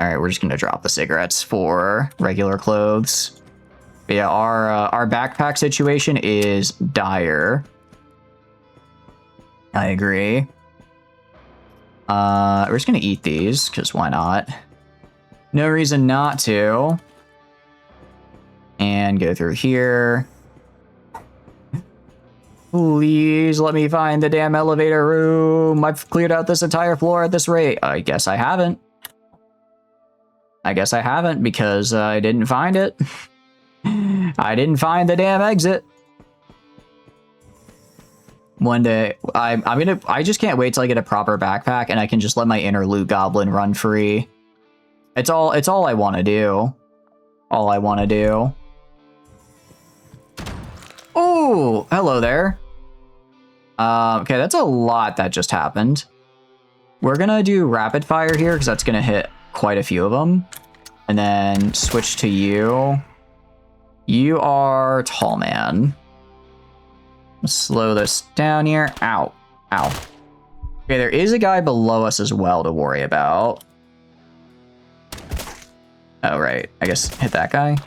All right, we're just going to drop the cigarettes for regular clothes. But yeah, our backpack situation is dire. I agree. We're just going to eat these, because why not? No reason not to. And go through here. Please let me find the damn elevator room. I've cleared out this entire floor at this rate. I guess I haven't. I guess I haven't because I didn't find it. I didn't find the damn exit. One day, I just can't wait till I get a proper backpack and I can just let my inner loot goblin run free. It's all I want to do. All I want to do. Oh, hello there. Okay, that's a lot that just happened. We're gonna do rapid fire here because that's gonna hit quite a few of them. And then switch to you. You are tall man. Slow this down here. Ow. Ow. Okay, there is a guy below us as well to worry about. Oh, right. I guess hit that guy.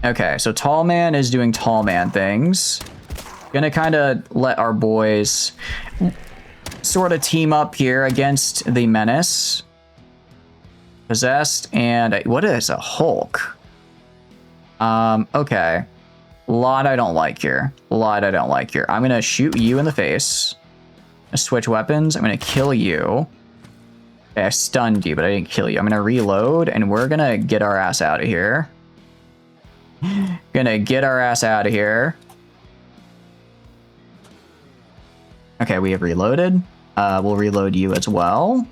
Okay, so tall man is doing tall man things. Gonna kind of let our boys sort of team up here against the menace. Possessed and what is a Hulk? Okay. A lot I don't like here. A lot I don't like here. I'm gonna shoot you in the face. Switch weapons. I'm gonna kill you. Okay, I stunned you, but I didn't kill you. I'm gonna reload and we're gonna get our ass out of here. Gonna get our ass out of here. Okay, we have reloaded. We'll reload you as well.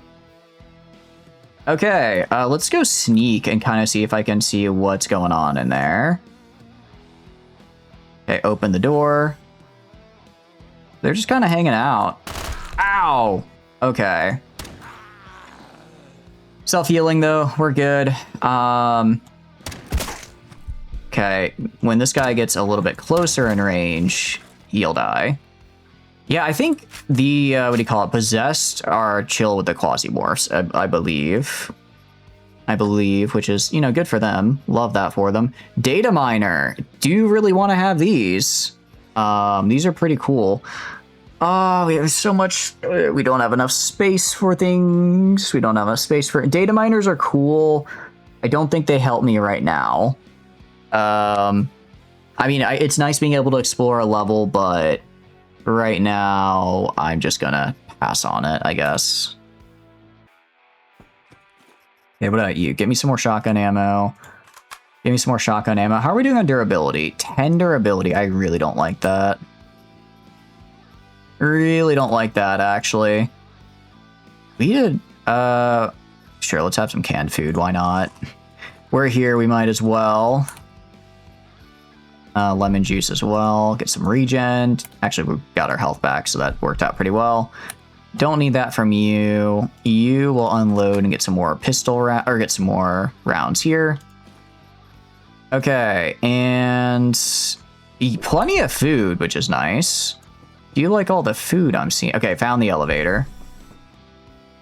Okay, let's go sneak and kind of see if I can see what's going on in there. Okay, open the door. They're just kind of hanging out. Ow! Okay. Self-healing though, we're good. Okay, when this guy gets a little bit closer in range, he'll die. Yeah, I think the, what do you call it, possessed are chill with the Quasimorphs, I believe. I believe, which is, you know, good for them. Love that for them. Data miner. Do you really want to have these? These are pretty cool. Oh, we have so much. We don't have enough space for things. We don't have enough space for... Data miners are cool. I don't think they help me right now. I mean, it's nice being able to explore a level, but right now I'm just gonna pass on it, I guess. Okay, what about you? Give me some more shotgun ammo. Give me some more shotgun ammo. How are we doing on durability? 10 durability. I really don't like that. Really don't like that, actually. We did... Sure, let's have some canned food. Why not? We're here. We might as well. Lemon juice as well. Get some regen. Actually, we got our health back, so that worked out pretty well. Don't need that from you. You will unload and get some more pistol or get some more rounds here. Okay, and plenty of food, which is nice. Do you like all the food I'm seeing? Okay, found the elevator.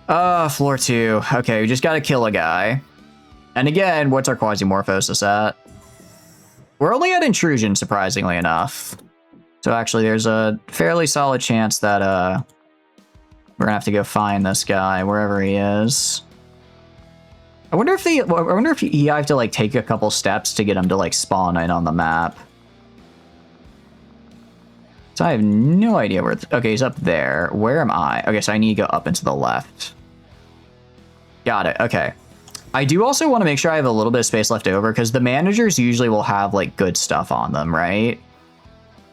Floor 2. Okay, we just gotta kill a guy. And again, what's our Quasimorphosis at? We're only at intrusion, surprisingly enough. So actually, there's a fairly solid chance that we're gonna have to go find this guy wherever he is. I wonder if you have to like take a couple steps to get him to like spawn in on the map. So I have no idea where. Okay, he's up there. Where am I? Okay, so I need to go up and to the left. Got it. Okay. I do also want to make sure I have a little bit of space left over because the managers usually will have like good stuff on them, right?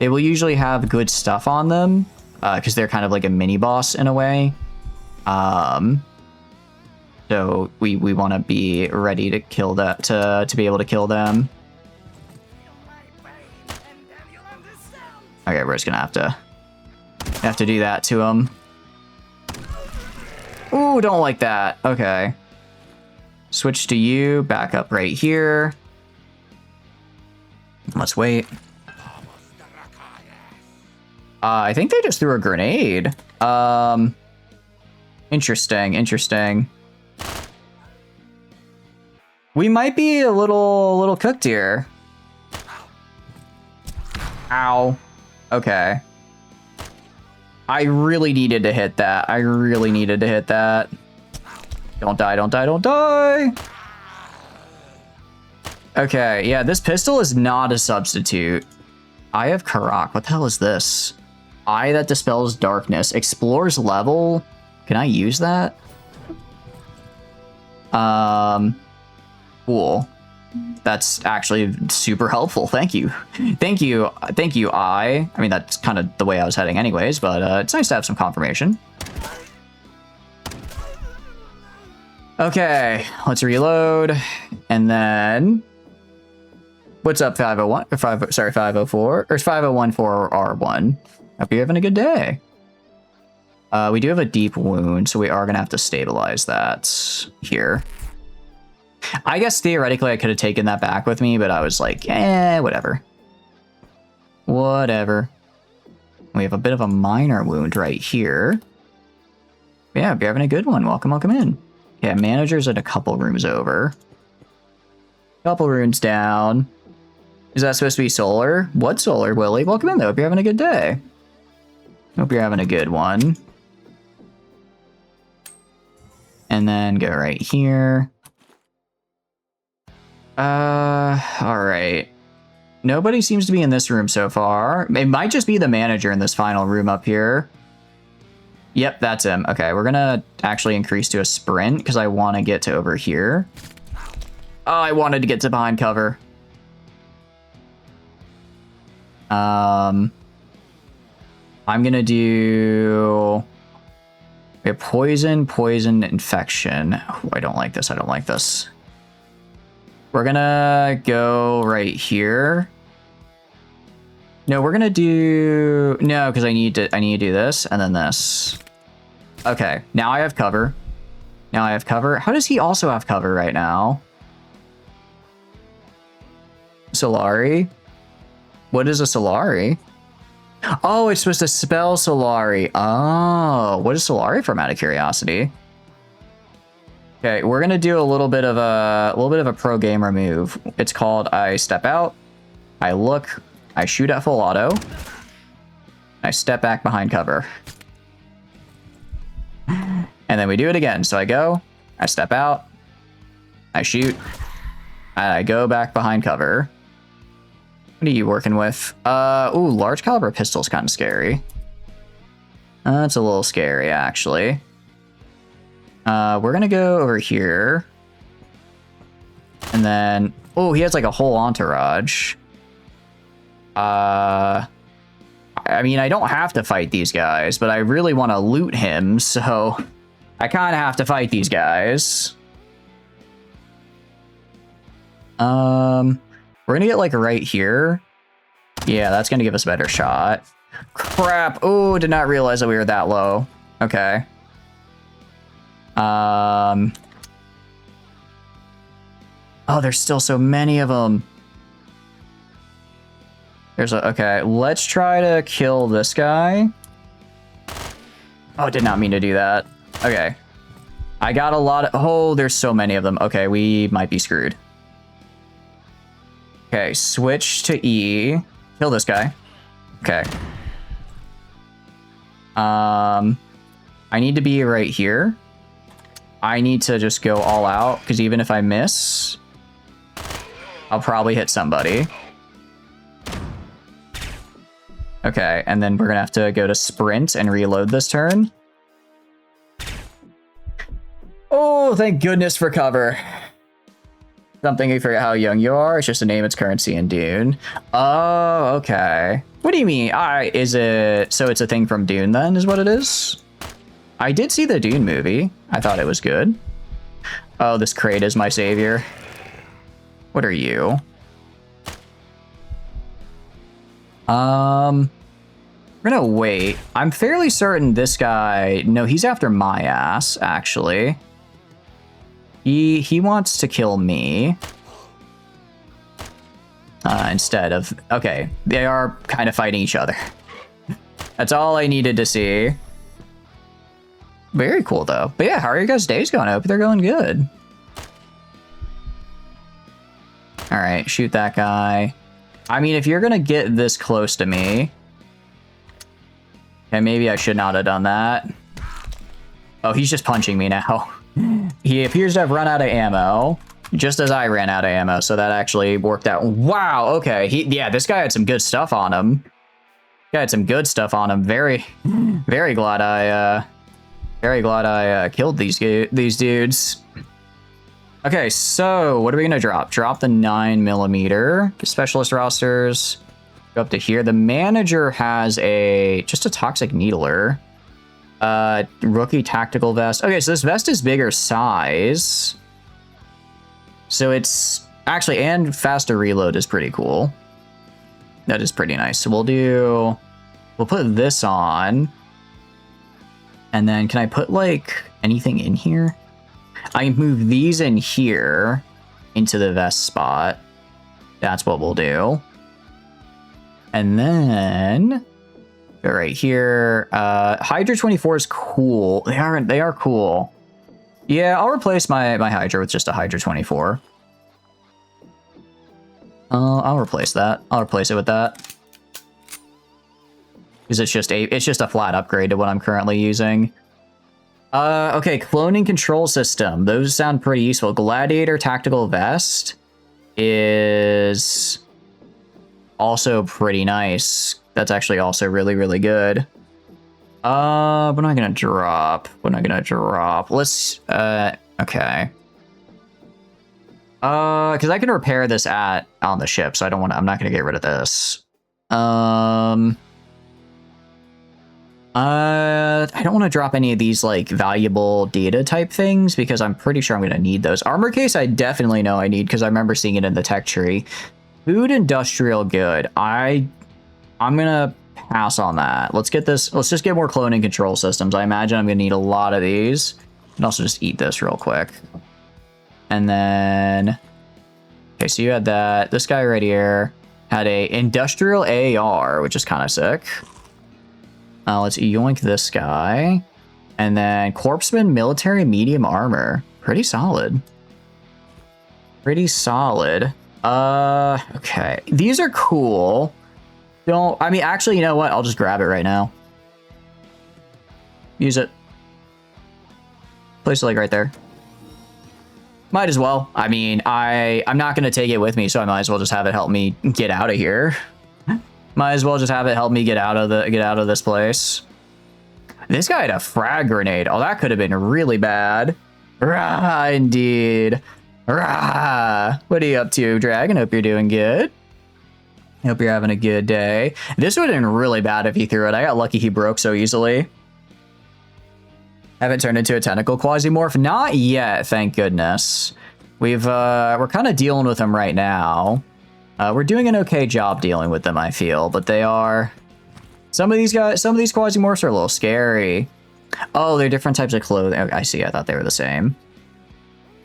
They will usually have good stuff on them because they're kind of like a mini boss in a way. So we want to be ready to kill that to be able to kill them. Okay, we're just gonna have to do that to him. Ooh, don't like that. Okay. Switch to you, back up right here. Let's wait. I think they just threw a grenade. Interesting. We might be a little cooked here. Ow. Okay. I really needed to hit that. Don't die. Okay, yeah, this pistol is not a substitute. Eye of Karak. What the hell is this? Eye that dispels darkness. Explores level. Can I use that? Cool. That's actually super helpful. Thank you. I mean, that's kind of the way I was heading anyways, but it's nice to have some confirmation. Okay, let's reload. And then What's up, 501? Or 504? Or 5014R1. Hope you're having a good day. We do have a deep wound, so we are going to have to stabilize that here. I guess theoretically I could have taken that back with me, but I was like, whatever. Whatever. We have a bit of a minor wound right here. Yeah, you're having a good one. Welcome, welcome in. Yeah, manager's at a couple rooms over. Couple rooms down. Is that supposed to be solar? What solar, Willie? Welcome in, though. Hope you're having a good day. Hope you're having a good one. And then go right here. Alright. Nobody seems to be in this room so far. It might just be the manager in this final room up here. Yep, that's him. Okay, we're gonna actually increase to a sprint because I want to get to over here. Oh, I wanted to get to behind cover. I'm gonna do a poison, infection. Oh, I don't like this. I don't like this. We're gonna go right here. No, we're gonna do no, because I need to do this and then this. Okay, now I have cover. Now I have cover. How does he also have cover right now? Solari? What is a Solari? Oh, it's supposed to spell Solari. Oh, what is Solari from, out of curiosity? Okay, we're gonna do a little bit of a pro gamer move. It's called I step out, I look, I shoot at full auto, I step back behind cover. And then we do it again. So I go, I step out, I shoot, and I go back behind cover. What are you working with? Ooh, large caliber pistol's kind of scary. That's a little scary, actually. We're gonna go over here. And then, oh, he has like a whole entourage. I mean, I don't have to fight these guys, but I really want to loot him, so I kind of have to fight these guys. We're gonna get like right here. Yeah, that's gonna give us a better shot. Crap. Oh, did not realize that we were that low. Okay. Oh, there's still so many of them. Okay, let's try to kill this guy. Oh, did not mean to do that. Okay. I got a lot of... Oh, there's so many of them. Okay, we might be screwed. Okay, switch to E. Kill this guy. Okay. I need to be right here. I need to just go all out, because even if I miss, I'll probably hit somebody. Okay, and then we're gonna have to go to sprint and reload this turn. Oh, thank goodness for cover. Something you forget how young you are. It's just a name, it's currency in Dune. Oh, okay. What do you mean? Is it... So it's a thing from Dune then, is what it is? I did see the Dune movie. I thought it was good. Oh, this crate is my savior. What are you? We're gonna wait. I'm fairly certain this guy... No, he's after my ass, actually. He wants to kill me. Instead of... Okay, they are kind of fighting each other. That's all I needed to see. Very cool, though. But yeah, how are your guys' days going? I hope they're going good. Alright, shoot that guy. I mean, if you're gonna get this close to me... Okay, maybe I should not have done that. Oh, he's just punching me now. He appears to have run out of ammo, just as I ran out of ammo, so that actually worked out. Wow, okay. Yeah, this guy had some good stuff on him. He had some good stuff on him. Very glad I killed these dudes. Okay, so what are we gonna drop? Drop the 9mm. Specialist rosters. Go up to here. The manager has just a toxic needler. Rookie tactical vest. Okay, so this vest is bigger size. So it's Actually, and faster reload is pretty cool. That is pretty nice. So we'll put this on. And then can I put like anything in here? I can move these in here into the vest spot. That's what we'll do. And then right here, Hydra 24 is cool. They are cool. Yeah, I'll replace my Hydra with just a Hydra 24. I'll replace that. I'll replace it with that. Because it's just a flat upgrade to what I'm currently using. Okay, cloning control system. Those sound pretty useful. Gladiator tactical vest is also pretty nice. That's actually also really, really good. We're not gonna drop. We're not gonna drop. Let's, okay. Because I can repair this on the ship, so I'm not gonna get rid of this. I don't want to drop any of these like valuable data type things because I'm pretty sure I'm going to need those. Armor case, I definitely know I need because I remember seeing it in the tech tree. Food industrial good. I'm going to pass on that. Let's get this. Let's just get more cloning control systems. I imagine I'm going to need a lot of these. And also just eat this real quick. And then, okay, so you had that. This guy right here had a industrial AR, which is kind of sick. Let's yoink this guy. And then Corpseman military medium armor. Pretty solid. Pretty solid. Okay. These are cool. I mean, actually, you know what? I'll just grab it right now. Use it. Place it like right there. Might as well. I mean, I'm not going to take it with me, so I might as well just have it help me get out of here. Might as well just have it help me get out of this place. This guy had a frag grenade. Oh, that could have been really bad. Rah, indeed. Rah. What are you up to, Dragon? Hope you're doing good. Hope you're having a good day. This would have been really bad if he threw it. I got lucky he broke so easily. Haven't turned into a tentacle Quasimorph? Not yet, thank goodness. We're kind of dealing with him right now. We're doing an okay job dealing with them, I feel, but they are... Some of these Quasimorphs are a little scary. Oh, they're different types of clothing. Okay, I see, I thought they were the same.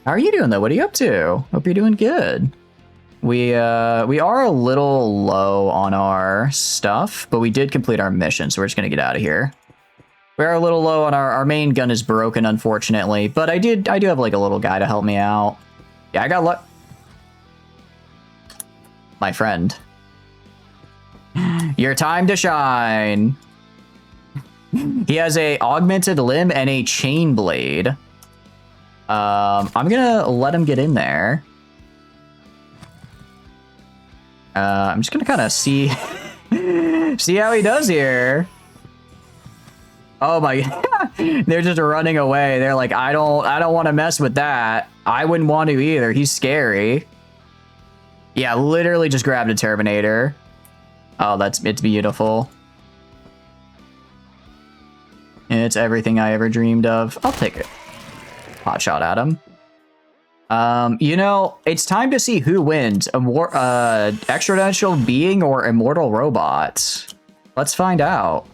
How are you doing, though? What are you up to? Hope you're doing good. We are a little low on our stuff, but we did complete our mission, so we're just gonna get out of here. We are a little low on our main gun is broken, unfortunately, but I do have like a little guy to help me out. Yeah, I got luck. My friend. Your time to shine. He has a augmented limb and a chain blade. I'm gonna let him get in there. I'm just gonna kind of see how he does here. Oh my god. They're just running away. They're like, I don't want to mess with that. I wouldn't want to either. He's scary. Yeah, literally just grabbed a Terminator. Oh, it's beautiful. It's everything I ever dreamed of. I'll take it. Hot shot at him. You know, it's time to see who wins. Extraterrestrial being or immortal robot? Let's find out.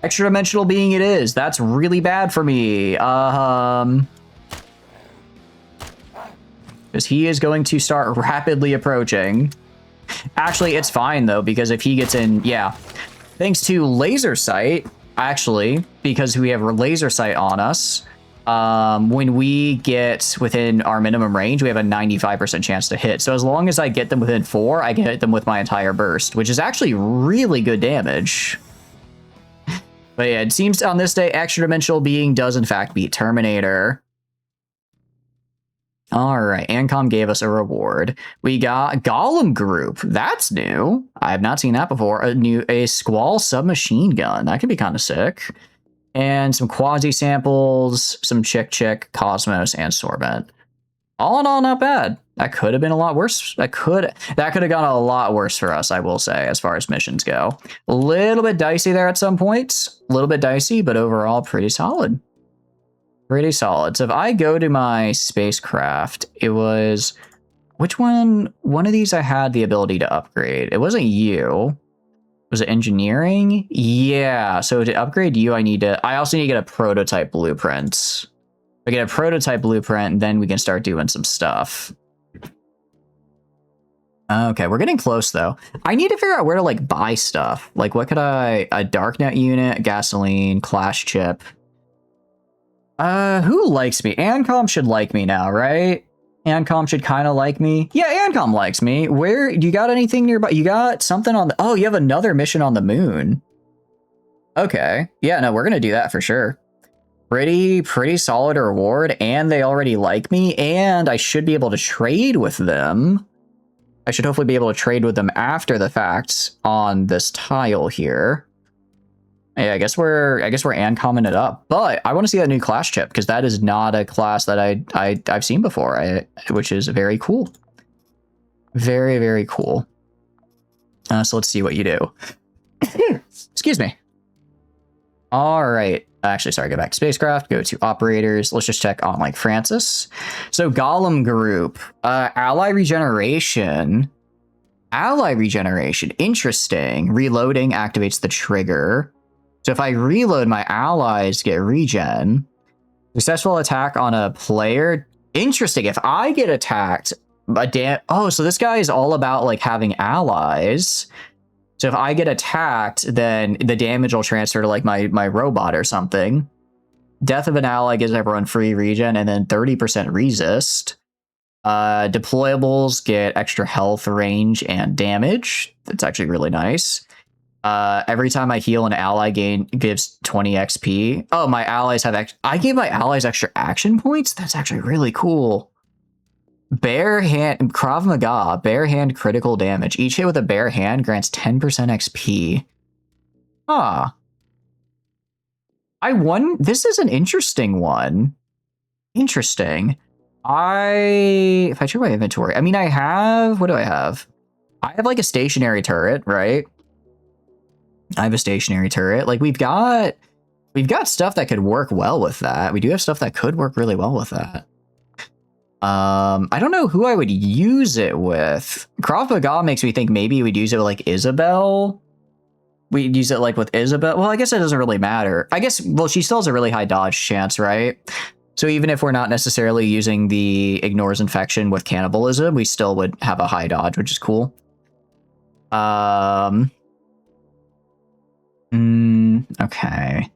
Extra-dimensional being it is. That's really bad for me. Because he is going to start rapidly approaching. Actually, it's fine, though, because if he gets in... Yeah. Thanks to laser sight, actually, because we have laser sight on us, when we get within our minimum range, we have a 95% chance to hit. So as long as I get them within 4, I can hit them with my entire burst, which is actually really good damage. But yeah, it seems on this day, extra-dimensional being does in fact beat Terminator. All right, Ancom gave us a reward. We got Golem Group. That's new. I have not seen that before. A Squall submachine gun. That could be kind of sick. And some Quasi samples, some Chick, Cosmos, and Sorbent. All in all, not bad. That could have been a lot worse. That could have gone a lot worse for us, I will say, as far as missions go. A little bit dicey there at some points. A little bit dicey, but overall pretty solid. Pretty solid. So if I go to my spacecraft, it was... Which one? One of these I had the ability to upgrade. It wasn't you. Was it engineering? Yeah. So to upgrade you, I also need to get a prototype blueprint. I get a prototype blueprint, and then we can start doing some stuff. Okay, we're getting close though. I need to figure out where to like buy stuff. Like what could a darknet unit, gasoline, clash chip. Who likes me? Ancom should like me now, right? Ancom should kind of like me. Yeah, Ancom likes me. Where, you got anything nearby? You got something on the, oh, you have another mission on the moon. Okay. Yeah, no, we're going to do that for sure. Pretty solid reward, and they already like me, and I should be able to trade with them. I should hopefully be able to trade with them after the fact on this tile here. Yeah, I guess we're Ancomming it up, but I want to see that new class chip because that is not a class that I've seen before, which is very cool. Very cool. So let's see what you do. Excuse me. All right. Actually, sorry, go back to spacecraft, go to operators. Let's just check on like Francis. So Golem group, ally regeneration. Interesting. Reloading activates the trigger. So if I reload, my allies get regen. Successful attack on a player. Interesting. If I get attacked, oh, so this guy is all about like having allies. So if I get attacked, then the damage will transfer to like my robot or something. Death of an ally gives everyone free regen and then 30% resist. Deployables get extra health, range, and damage. That's actually really nice. Every time I heal, an ally gives 20 XP. Oh, my allies have I gave my allies extra action points? That's actually really cool. Bare hand, Krav Maga, bare hand critical damage. Each hit with a bare hand grants 10% XP. Ah. This is an interesting one. Interesting. If I check my inventory, I mean, what do I have? I have like a stationary turret, right? I have a stationary turret. Like we've got stuff that could work well with that. We do have stuff that could work really well with that. I don't know who I would use it with. Krav Maga makes me think maybe we'd use it with like Isabel. We'd use it like with Isabel. Well, I guess it doesn't really matter. I guess, well, she still has a really high dodge chance, right? So even if we're not necessarily using the ignores infection with cannibalism, we still would have a high dodge, which is cool. Okay.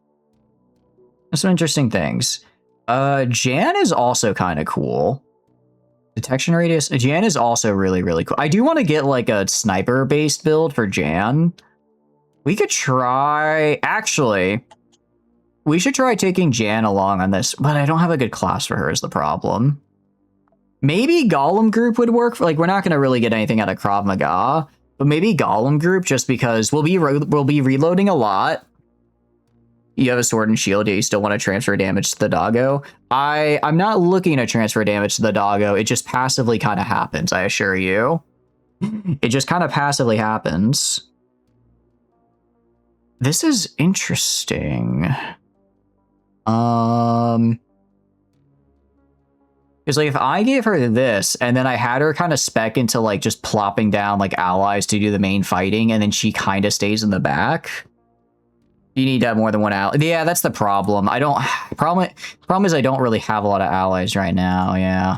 There's some interesting things. Jan is also kind of cool. Detection radius. Jan is also really cool. I do want to get like a sniper based build for Jan. We could try, actually, we should try taking Jan along on this, but I don't have a good class for her is the problem. Maybe Golem group would work. Like we're not going to really get anything out of Krav Maga, but maybe Golem group just because we'll be reloading a lot. You have a sword and shield. You still want to transfer damage to the doggo. I'm not looking to transfer damage to the doggo. It just passively kind of happens, I assure you. It just kind of passively happens. This is interesting. Because like if I gave her this and then I had her kind of spec into like just plopping down like allies to do the main fighting and then she kind of stays in the back. You need to have more than one ally. Yeah, that's the problem. Problem is I don't really have a lot of allies right now. Yeah.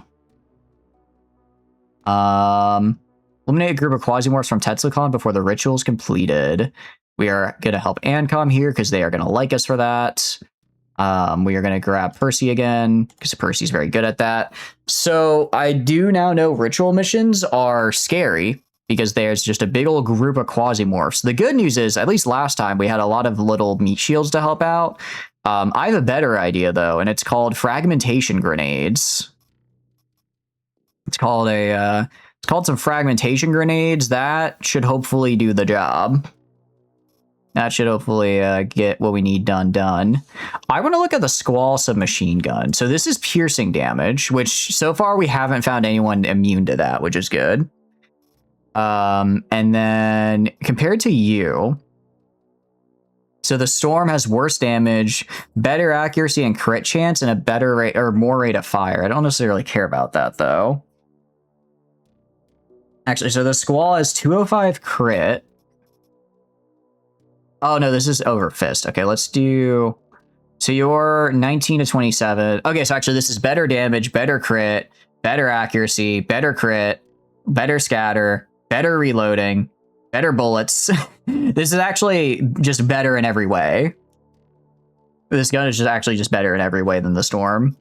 Eliminate a group of Quasimorphs from Tetzicon before the ritual is completed. We are going to help Ancom here because they are going to like us for that. We are going to grab Percy again because Percy's very good at that. So I do now know ritual missions are scary because there's just a big old group of Quasimorphs. The good news is, at least last time, we had a lot of little meat shields to help out. I have a better idea, though, and it's called fragmentation grenades. It's called some fragmentation grenades. That should hopefully do the job. That should hopefully get what we need done. I want to look at the Squall submachine gun. So this is piercing damage, which so far we haven't found anyone immune to that, which is good. And then compared to you, So the storm has worse damage, better accuracy and crit chance, and a better rate or more rate of fire. I don't necessarily care about that though. Actually, so the squall has 205 crit. Oh no, this is over fist. Okay, let's do. So you're 19 to 27. Okay, so actually this is better damage, better crit, better accuracy, better crit, better scatter, better reloading, better bullets. This is actually just better in every way. This gun is just actually just better in every way than the storm.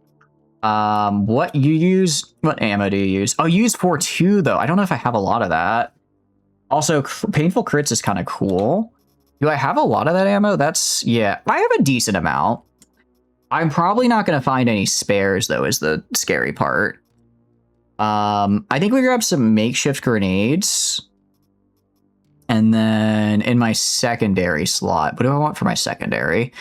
What ammo do you use? Oh, you use 4.2 though. I don't know if I have a lot of that. Also, painful crits is kind of cool. Do I have a lot of that ammo? Yeah, I have a decent amount. I'm probably not going to find any spares though, is the scary part. I think we grab some makeshift grenades. And then in my secondary slot, what do I want for my secondary?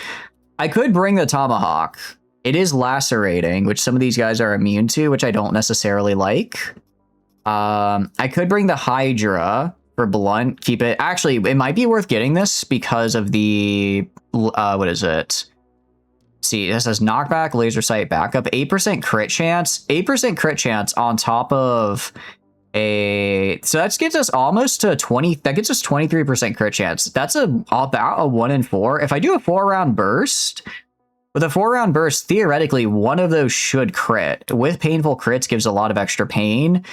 I could bring the tomahawk. It is lacerating, which some of these guys are immune to, which I don't necessarily like. I could bring the Hydra for blunt. Keep it. Actually, it might be worth getting this because of the what is it? See, this says knockback, laser sight, backup, 8% crit chance, 8% crit chance on top of so that gets us almost to 20. That gets us 23% crit chance. That's about a 1 in 4. If I do a 4-round burst. With a 4-round burst, theoretically, one of those should crit. With painful crits gives a lot of extra pain.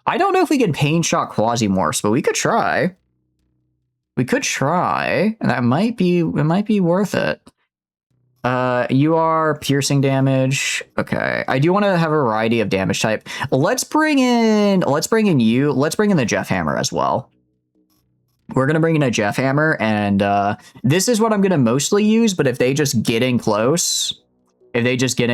I don't know if we can pain shot Quasimorphs, but we could try. We could try, and it might be worth it. You are piercing damage. Okay, I do want to have a variety of damage type. Let's bring in the Jeff Hammer as well. We're going to bring in a Jeff Hammer, and this is what I'm going to mostly use, but if they just get in close, I'm just going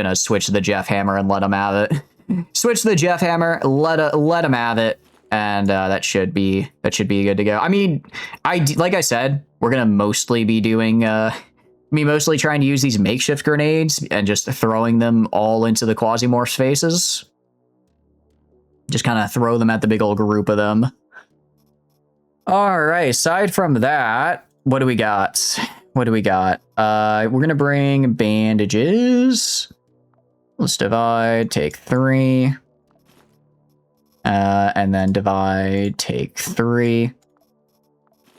to switch the Jeff Hammer and let them have it. Switch the Jeff Hammer, let them have it, and that should be good to go. I mean, like I said, we're going to mostly be doing, mostly trying to use these makeshift grenades and just throwing them all into the Quasimorphs' faces. Just kind of throw them at the big old group of them. All right, aside from that, what do we got? We're going to bring bandages. Let's divide, take 3. And then divide, take 3.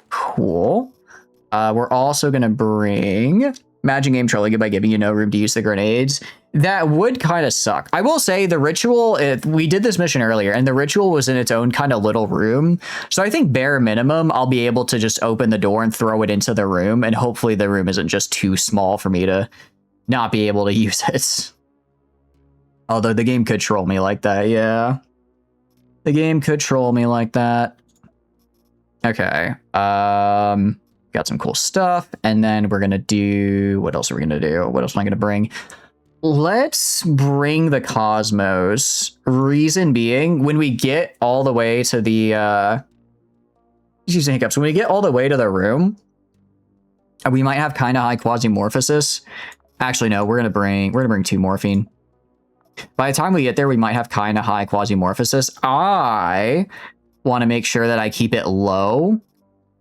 Cool. We're also going to bring Imagine game trolling it by giving you no room to use the grenades. That would kind of suck. I will say the ritual, we did this mission earlier, and the ritual was in its own kind of little room. So I think bare minimum, I'll be able to just open the door and throw it into the room, and hopefully the room isn't just too small for me to not be able to use it. Although the game could troll me like that, yeah. The game could troll me like that. Okay. Got some cool stuff. And then we're going to do... What else are we going to do? What else am I going to bring? Let's bring the Cosmos. Reason being, when we get all the way to the... Excuse me, hiccups. When we get all the way to the room, we might have kind of high Quasimorphosis. Actually, no. We're going to bring 2 morphine. By the time we get there, we might have kind of high Quasimorphosis. I want to make sure that I keep it low.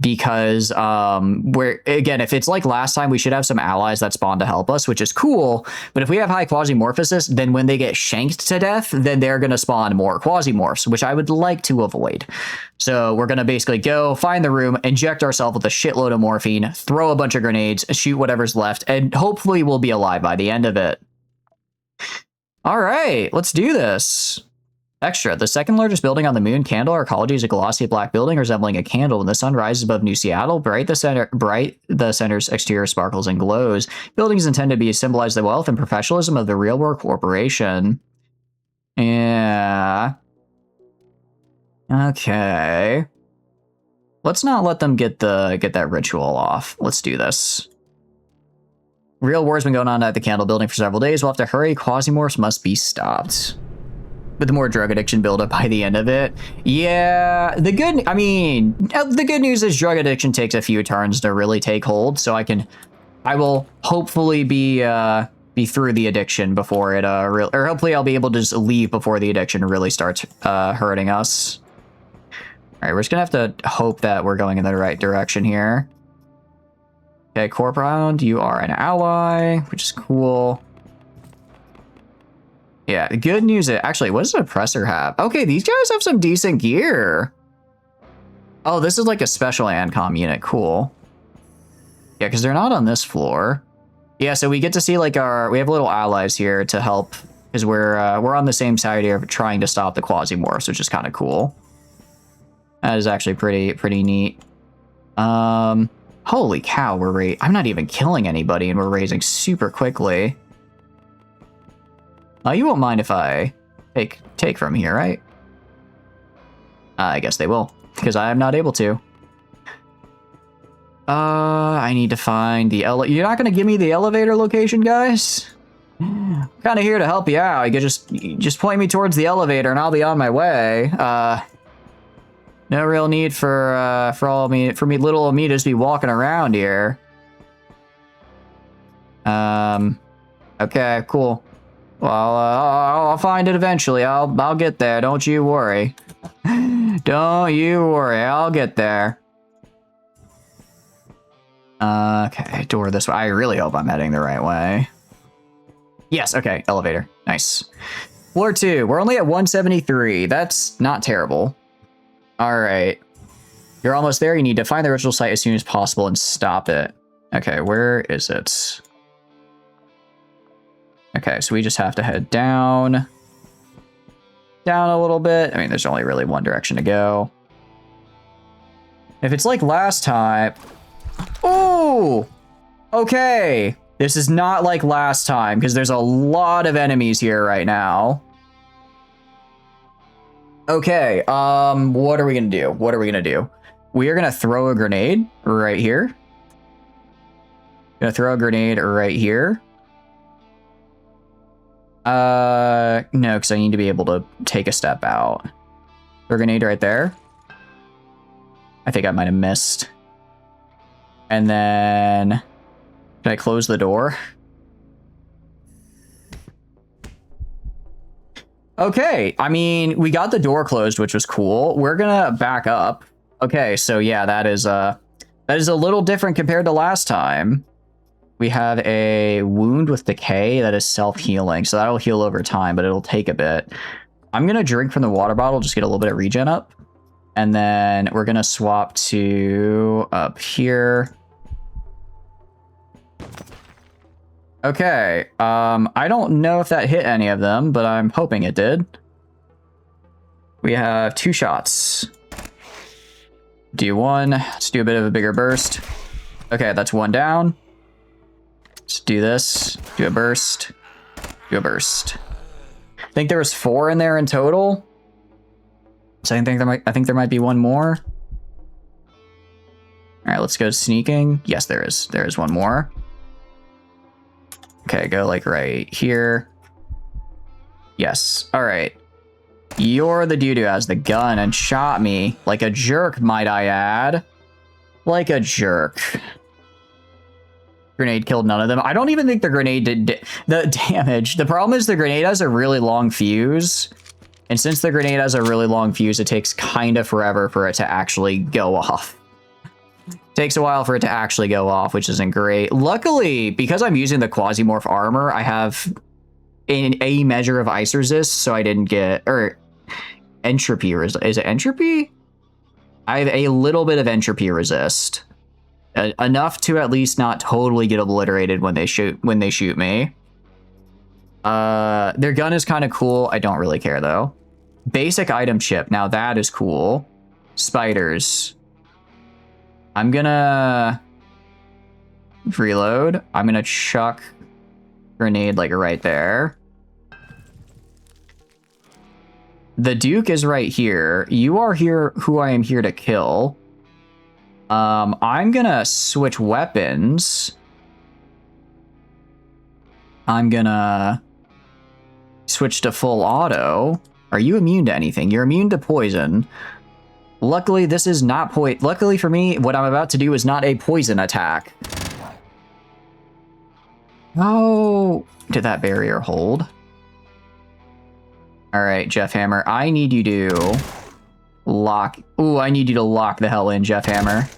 Because again, if it's like last time, we should have some allies that spawn to help us, which is cool. But if we have high Quasimorphosis, then when they get shanked to death, then they're going to spawn more Quasimorphs, which I would like to avoid. So we're going to basically go find the room, inject ourselves with a shitload of morphine, throw a bunch of grenades, shoot whatever's left, and hopefully we'll be alive by the end of it. All right, let's do this. Extra. The second largest building on the moon, Candle Arcology, is a glossy black building resembling a candle. When the sun rises above New Seattle, bright the center's exterior sparkles and glows. Building is intended to symbolize the wealth and professionalism of the Real World Corporation. Yeah. Okay. Let's not let them get that ritual off. Let's do this. Real war's been going on at the Candle Building for several days. We'll have to hurry. Quasimorphs must be stopped. With more drug addiction buildup by the end of it. Yeah, the good news is drug addiction takes a few turns to really take hold, so I will hopefully be through the addiction before it or hopefully I'll be able to just leave before the addiction really starts hurting us. All right, we're just gonna have to hope that we're going in the right direction here. Okay, Corpound, you are an ally, which is cool. Yeah, the good news is, actually, what does the oppressor have? Okay, these guys have some decent gear. Oh, this is like a special ANCOM unit, cool. Yeah, because they're not on this floor. Yeah, so we get to see like we have little allies here to help, because we're on the same side here trying to stop the Quasimorphs, which is kind of cool. That is actually pretty neat. Holy cow, I'm not even killing anybody and we're raising super quickly. You won't mind if I take from here, right? I guess they will, because I am not able to. I need to find the You're not gonna give me the elevator location, guys? I'm kind of here to help you out. You could just point me towards the elevator and I'll be on my way. No real need for little me to just be walking around here. Okay, cool. Well, I'll find it eventually. I'll get there. Don't you worry. Don't you worry. I'll get there. Okay, door this way. I really hope I'm heading the right way. Yes, okay, elevator. Nice. Floor 2. We're only at 173. That's not terrible. All right. You're almost there. You need to find the ritual site as soon as possible and stop it. Okay, where is it? Okay, so we just have to head down. Down a little bit. I mean, there's only really one direction to go. If it's like last time... Oh! Okay. This is not like last time, because there's a lot of enemies here right now. Okay, what are we gonna do? What are we gonna do? We are gonna throw a grenade right here. Gonna throw a grenade right here. No, because I need to be able to take a step out. Throw a grenade right there. I think I might have missed. And then... Can I close the door? Okay, I mean, we got the door closed, which was cool. We're gonna back up. Okay, so yeah, that is a little different compared to last time. We have a wound with decay that is self-healing, so that'll heal over time, but it'll take a bit. I'm gonna drink from the water bottle, just get a little bit of regen up. And then we're gonna swap to up here. Okay, I don't know if that hit any of them, but I'm hoping it did. We have 2 shots. Do 1, let's do a bit of a bigger burst. Okay, that's 1 down. Let's do this, do a burst, do a burst. I think there was 4 in there in total. So I think there might be 1 more. All right, let's go sneaking. Yes, there is 1 more. Okay, go like right here. Yes. All right. You're the dude who has the gun and shot me like a jerk, might I add. Like a jerk. Grenade killed none of them. I don't even think the grenade did the damage. The problem is the grenade has a really long fuse. And since the grenade has a really long fuse, it takes kind of forever for it to actually go off. Takes a while for it to actually go off, which isn't great. Luckily, because I'm using the Quasimorph armor, I have a measure of ice resist, so I didn't get... Or entropy resist. Is it entropy? I have a little bit of entropy resist. Enough to at least not totally get obliterated when they shoot me. Their gun is kind of cool. I don't really care, though. Basic item chip. Now, that is cool. Spiders. I'm gonna reload. I'm gonna chuck grenade like right there. The Duke is right here. You are here who I am here to kill. I'm gonna switch weapons. I'm gonna switch to full auto. Are you immune to anything? You're immune to poison. Luckily, this is not Luckily for me, what I'm about to do is not a poison attack. Oh, did that barrier hold? All right, Jeff Hammer, I need you to lock. Ooh, I need you to lock the hell in, Jeff Hammer.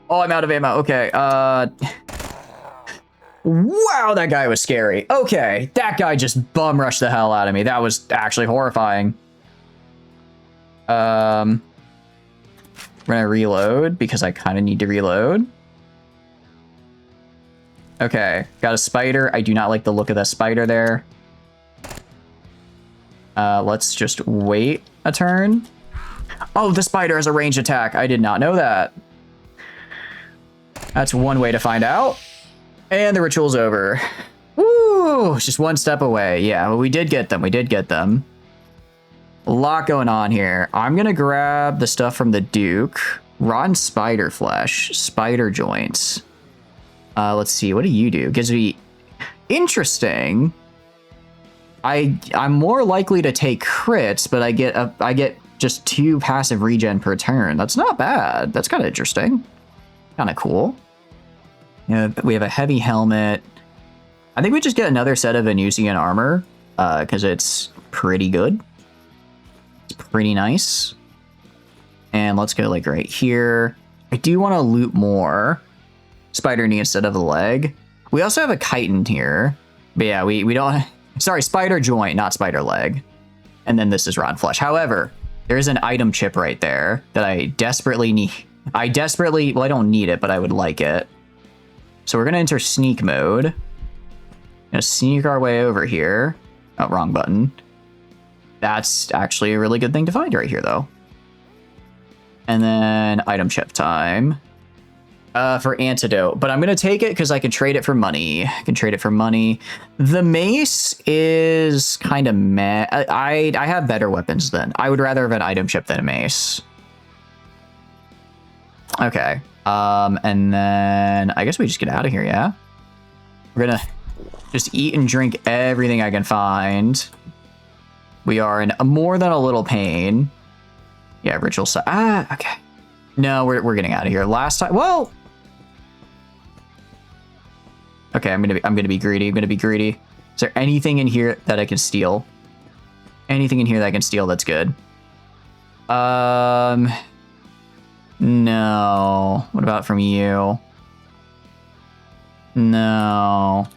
Oh, I'm out of ammo. Okay. Wow, that guy was scary. Okay, that guy just bum rushed the hell out of me. That was actually horrifying. We're gonna reload because I kind of need to reload. Okay, got a spider. I do not like the look of that spider there. Let's just wait a turn. Oh, the spider has a ranged attack. I did not know that. That's one way to find out. And the ritual's over. Woo! Just one step away. Yeah, well, we did get them. We did get them. A lot going on here. I'm going to grab the stuff from the Duke. Rotten spider flesh. Spider joints. Let's see. What do you do? Gives me... Interesting. I'm more likely to take crits, but I get just 2 passive regen per turn. That's not bad. That's kind of interesting. Kind of cool. Yeah, we have a heavy helmet. I think we just get another set of Venusian armor, because it's pretty good. It's pretty nice. And let's go like right here. I do want to loot more spider knee instead of the leg. We also have a chitin here. But yeah, we don't... Sorry, spider joint, not spider leg. And then this is rotten flesh. However, there is an item chip right there that I desperately need. Well, I don't need it, but I would like it. So we're going to enter sneak mode. Gonna sneak our way over here. Oh, wrong button. That's actually a really good thing to find right here, though. And then item chip time. For antidote. But I'm going to take it because I can trade it for money. The mace is kind of meh. I have better weapons then. I would rather have an item chip than a mace. Okay. And then I guess we just get out of here, yeah? We're gonna just eat and drink everything I can find. We are in more than a little pain. Yeah, ritual side. Okay. No, we're getting out of here. Last time, well. Okay, I'm gonna be greedy. Is there anything in here that I can steal? Anything in here that I can steal that's good? No. What about from you? No.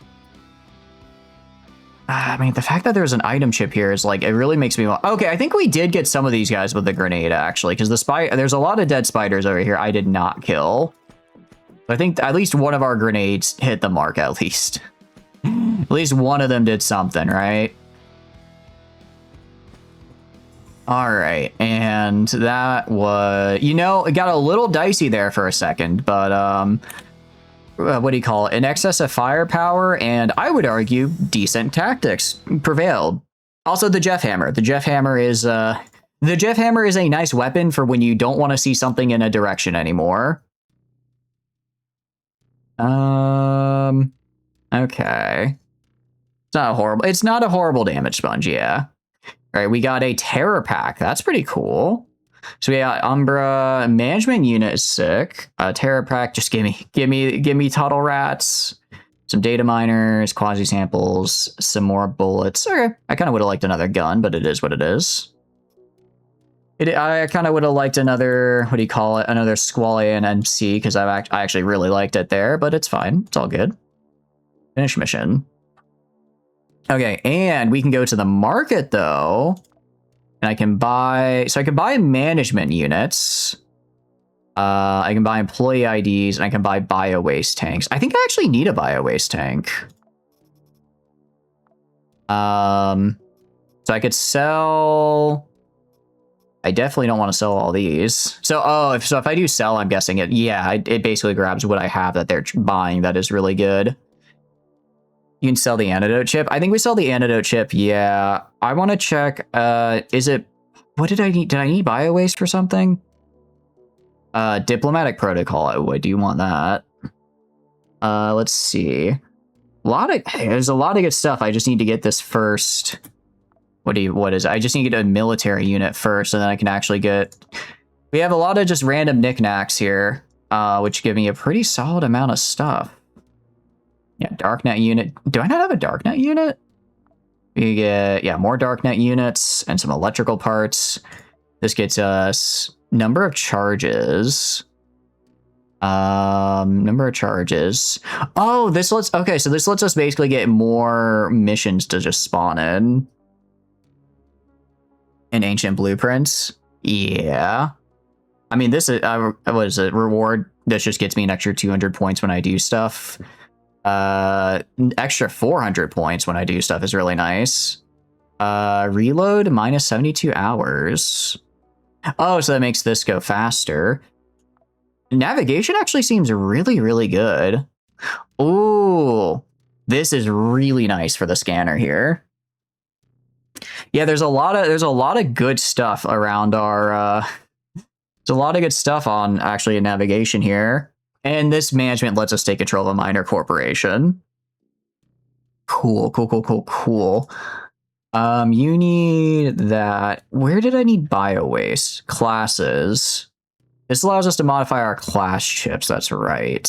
I mean, the fact that there's an item chip here is like, it really makes me want... Okay, I think we did get some of these guys with the grenade, actually, because there's a lot of dead spiders over here I did not kill. I think at least one of our grenades hit the mark, at least. At least one of them did something, right? All right, and that was... You know, it got a little dicey there for a second, but... what do you call it? In excess of firepower, and I would argue decent tactics prevailed. Also, the Jeff Hammer. The Jeff Hammer is a nice weapon for when you don't want to see something in a direction anymore. Okay. It's not a horrible damage sponge, yeah. All right, we got a terror pack. That's pretty cool. So we got Umbra management unit is sick. Terror pack, just give me Tuttle Rats, some data miners, quasi samples, some more bullets. Okay, I kind of would have liked another gun, but it is what it is. I kind of would have liked another, what do you call it? Another Squall-A MC, because I actually really liked it there, but it's fine. It's all good. Finish mission. Okay, and we can go to the market though. And I can buy management units. I can buy employee IDs, and I can buy bio-waste tanks. I think I actually need a bio-waste tank. So I could sell... I definitely don't want to sell all these. So, if I do sell, I'm guessing it, yeah, it basically grabs what I have that they're buying that is really good. You can sell the antidote chip. I think we sell the antidote chip. Yeah. I want to check. Is it... What did I need? Did I need bio-waste for something? Diplomatic protocol. Oh, I do want that. Let's see. There's a lot of good stuff. I just need to get this first. What is it? I just need to get a military unit first, and then I can actually get... We have a lot of just random knickknacks here, which give me a pretty solid amount of stuff. Yeah, Darknet unit. Do I not have a Darknet unit? We get, yeah, more Darknet units and some electrical parts. This gets us number of charges. Number of charges. Oh, this lets, okay, so this lets us basically get more missions to just spawn in ancient blueprints. Yeah. I mean, this is, what is it? Reward. This just gets me an extra 200 points when I do stuff. Extra 400 points when I do stuff is really nice. Reload minus 72 hours. Oh, so that makes this go faster. Navigation actually seems really, really good. Ooh, this is really nice for the scanner here. Yeah, there's a lot of good stuff around our there's a lot of good stuff on actually in navigation here. And this management lets us take control of a minor corporation. Cool, cool, cool, cool, cool. You need that. Where did I need bio-waste? Classes. This allows us to modify our class chips, that's right.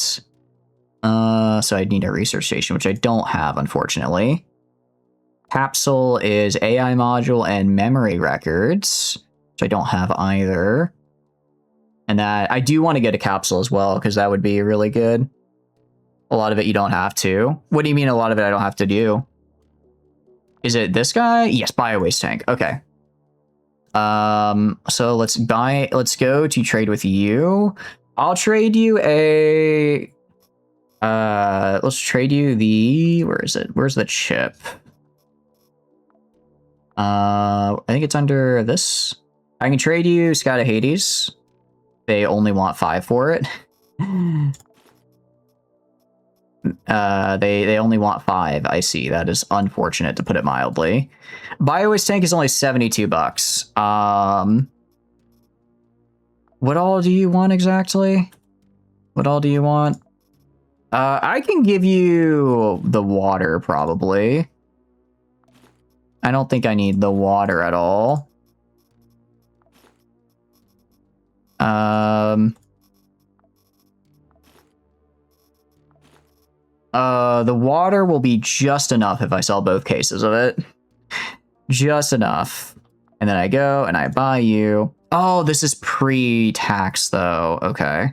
So I need a research station, which I don't have, unfortunately. Capsule is AI module and memory records, which I don't have either. And that I do want to get a capsule as well, because that would be really good. A lot of it you don't have to. What do you mean a lot of it I don't have to do? Is it this guy? Yes, bio-waste tank. Okay. So let's go to trade with you. I'll trade you a, let's trade you the, where is it? Where's the chip? I think it's under this. I can trade you Scout of Hades. They only want 5 for it. They only want 5. I see. That is unfortunate, to put it mildly. Bio-waste tank is only 72 bucks. What all do you want exactly? What all do you want? I can give you the water, probably. I don't think I need the water at all. The water will be just enough if I sell both cases of it. Just enough. And then I go and I buy you. Oh, this is pre-tax though. Okay. All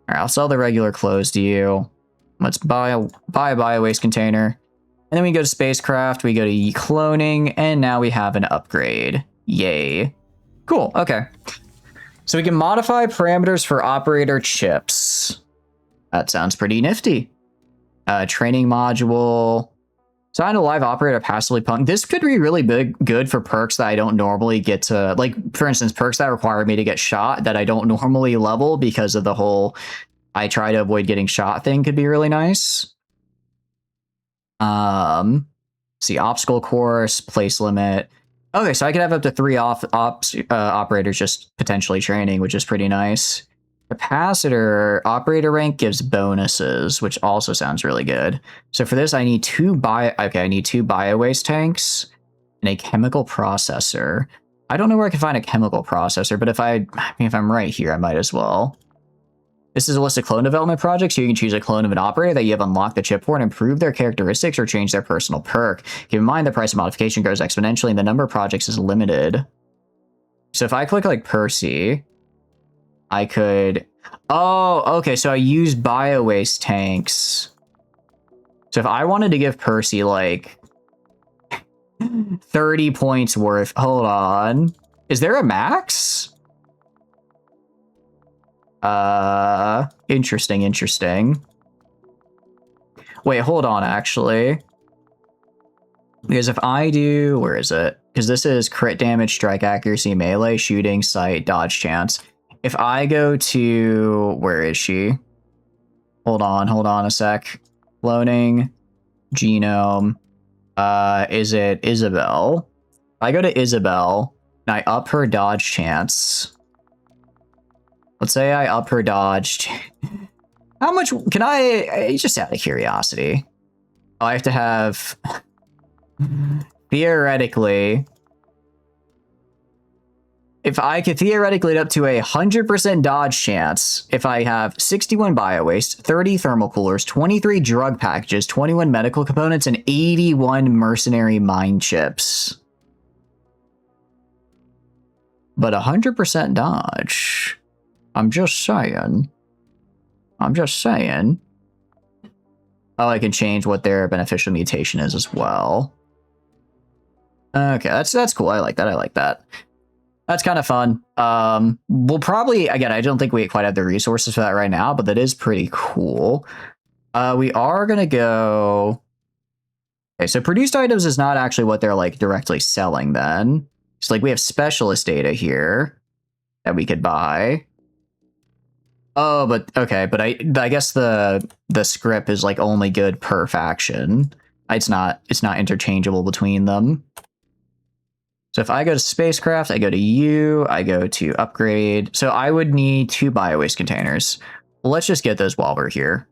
right, I'll sell the regular clothes to you. Let's buy a bio-waste container. And then we go to spacecraft, we go to cloning, and now we have an upgrade. Yay. Cool, okay. So we can modify parameters for operator chips. That sounds pretty nifty. Training module. Assign a live operator passively punk. This could be really good for perks that I don't normally get to, like, for instance, perks that require me to get shot that I don't normally level because of the whole I try to avoid getting shot thing could be really nice. See, obstacle course, place limit. Okay, so I could have up to 3 operators just potentially training, which is pretty nice. Capacitor operator rank gives bonuses, which also sounds really good. So for this, I need 2 bio-waste tanks and a chemical processor. I don't know where I can find a chemical processor, but if I'm right here, I might as well. This is a list of clone development projects. You can choose a clone of an operator that you have unlocked the chip for and improve their characteristics or change their personal perk. Keep in mind the price of modification grows exponentially and the number of projects is limited. So if I click like Percy, I could... Oh, okay, so I use bio-waste tanks. So if I wanted to give Percy like 30 points worth... Hold on. Is there a max? Interesting. Wait, hold on, actually. Because if I do... Where is it? Because this is crit damage, strike accuracy, melee, shooting, sight, dodge chance. If I go to... Where is she? Hold on a sec. Cloning. Genome. Is it Isabel? If I go to Isabel, and I up her dodge chance... Let's say I up her dodge. How much can I... Just out of curiosity. Oh, I have to have... Theoretically... If I could theoretically up to 100% dodge chance, if I have 61 bio-waste, 30 thermal coolers, 23 drug packages, 21 medical components, and 81 mercenary mine chips. But 100% dodge... I'm just saying. I'm just saying. Oh, I can change what their beneficial mutation is as well. Okay, that's cool. I like that. I like that. That's kind of fun. We'll probably, again, I don't think we quite have the resources for that right now, but that is pretty cool. We are going to go... Okay, so produced items is not actually what they're like directly selling then. It's like we have specialist data here that we could buy. Oh, but okay, but I guess the script is like only good per faction. It's not interchangeable between them. So if I go to spacecraft, I go to U, I go to upgrade. So I would need 2 bio-waste containers. Well, let's just get those while we're here.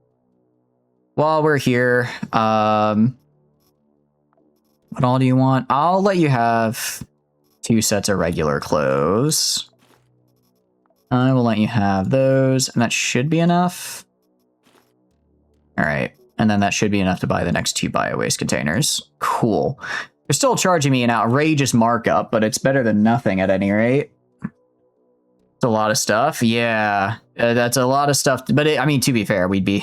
While we're here, what all do you want? I'll let you have 2 sets of regular clothes. I will let you have those, and that should be enough. All right, and then that should be enough to buy the next 2 bio-waste containers. Cool. They're still charging me an outrageous markup, but it's better than nothing at any rate. It's a lot of stuff. Yeah, that's a lot of stuff. But I mean, to be fair, we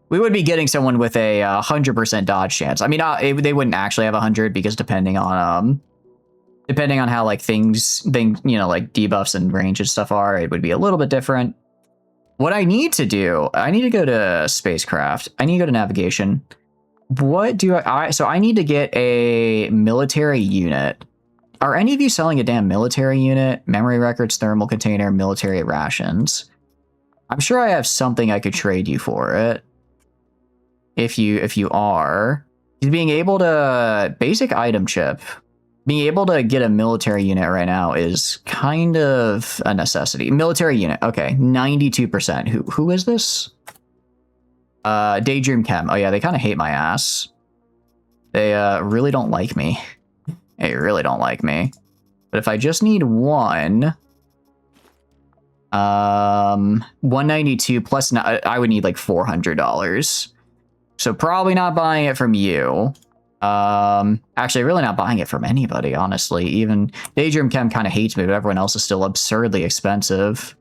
would be getting someone with a 100% dodge chance. I mean, they wouldn't actually have 100 because depending on how like things, you know, like debuffs and range and stuff are, it would be a little bit different. What I need to do, I need to go to spacecraft. I need to go to navigation. What do so I need to get a military unit. Are any of you selling a damn military unit? Memory records, thermal container, military rations. I'm sure I have something I could trade you for it. If you are. Being able to, basic item chip. Being able to get a military unit right now is kind of a necessity. Military unit, okay, 92%. Who is this? Daydream Chem. Oh yeah, they kind of hate my ass. They really don't like me. They really don't like me. But if I just need one, 192 plus, I would need like $400. So probably not buying it from you. Actually, really not buying it from anybody, honestly. Even Daydream Chem kind of hates me, but everyone else is still absurdly expensive.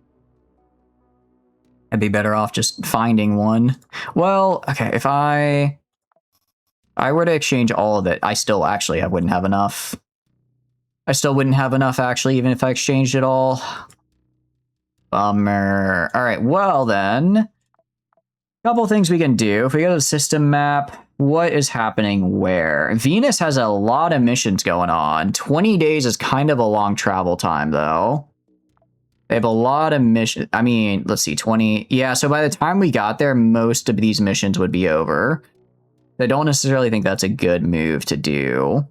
I'd be better off just finding one. Well, okay, if I were to exchange all of it, I still actually wouldn't have enough. I still wouldn't have enough, actually, even if I exchanged it all. Bummer. All right, well then, couple things we can do. If we go to the system map, what is happening where? Venus has a lot of missions going on. 20 days is kind of a long travel time, though. They have a lot of missions. I mean, let's see, 20. Yeah, so by the time we got there, most of these missions would be over. I don't necessarily think that's a good move to do.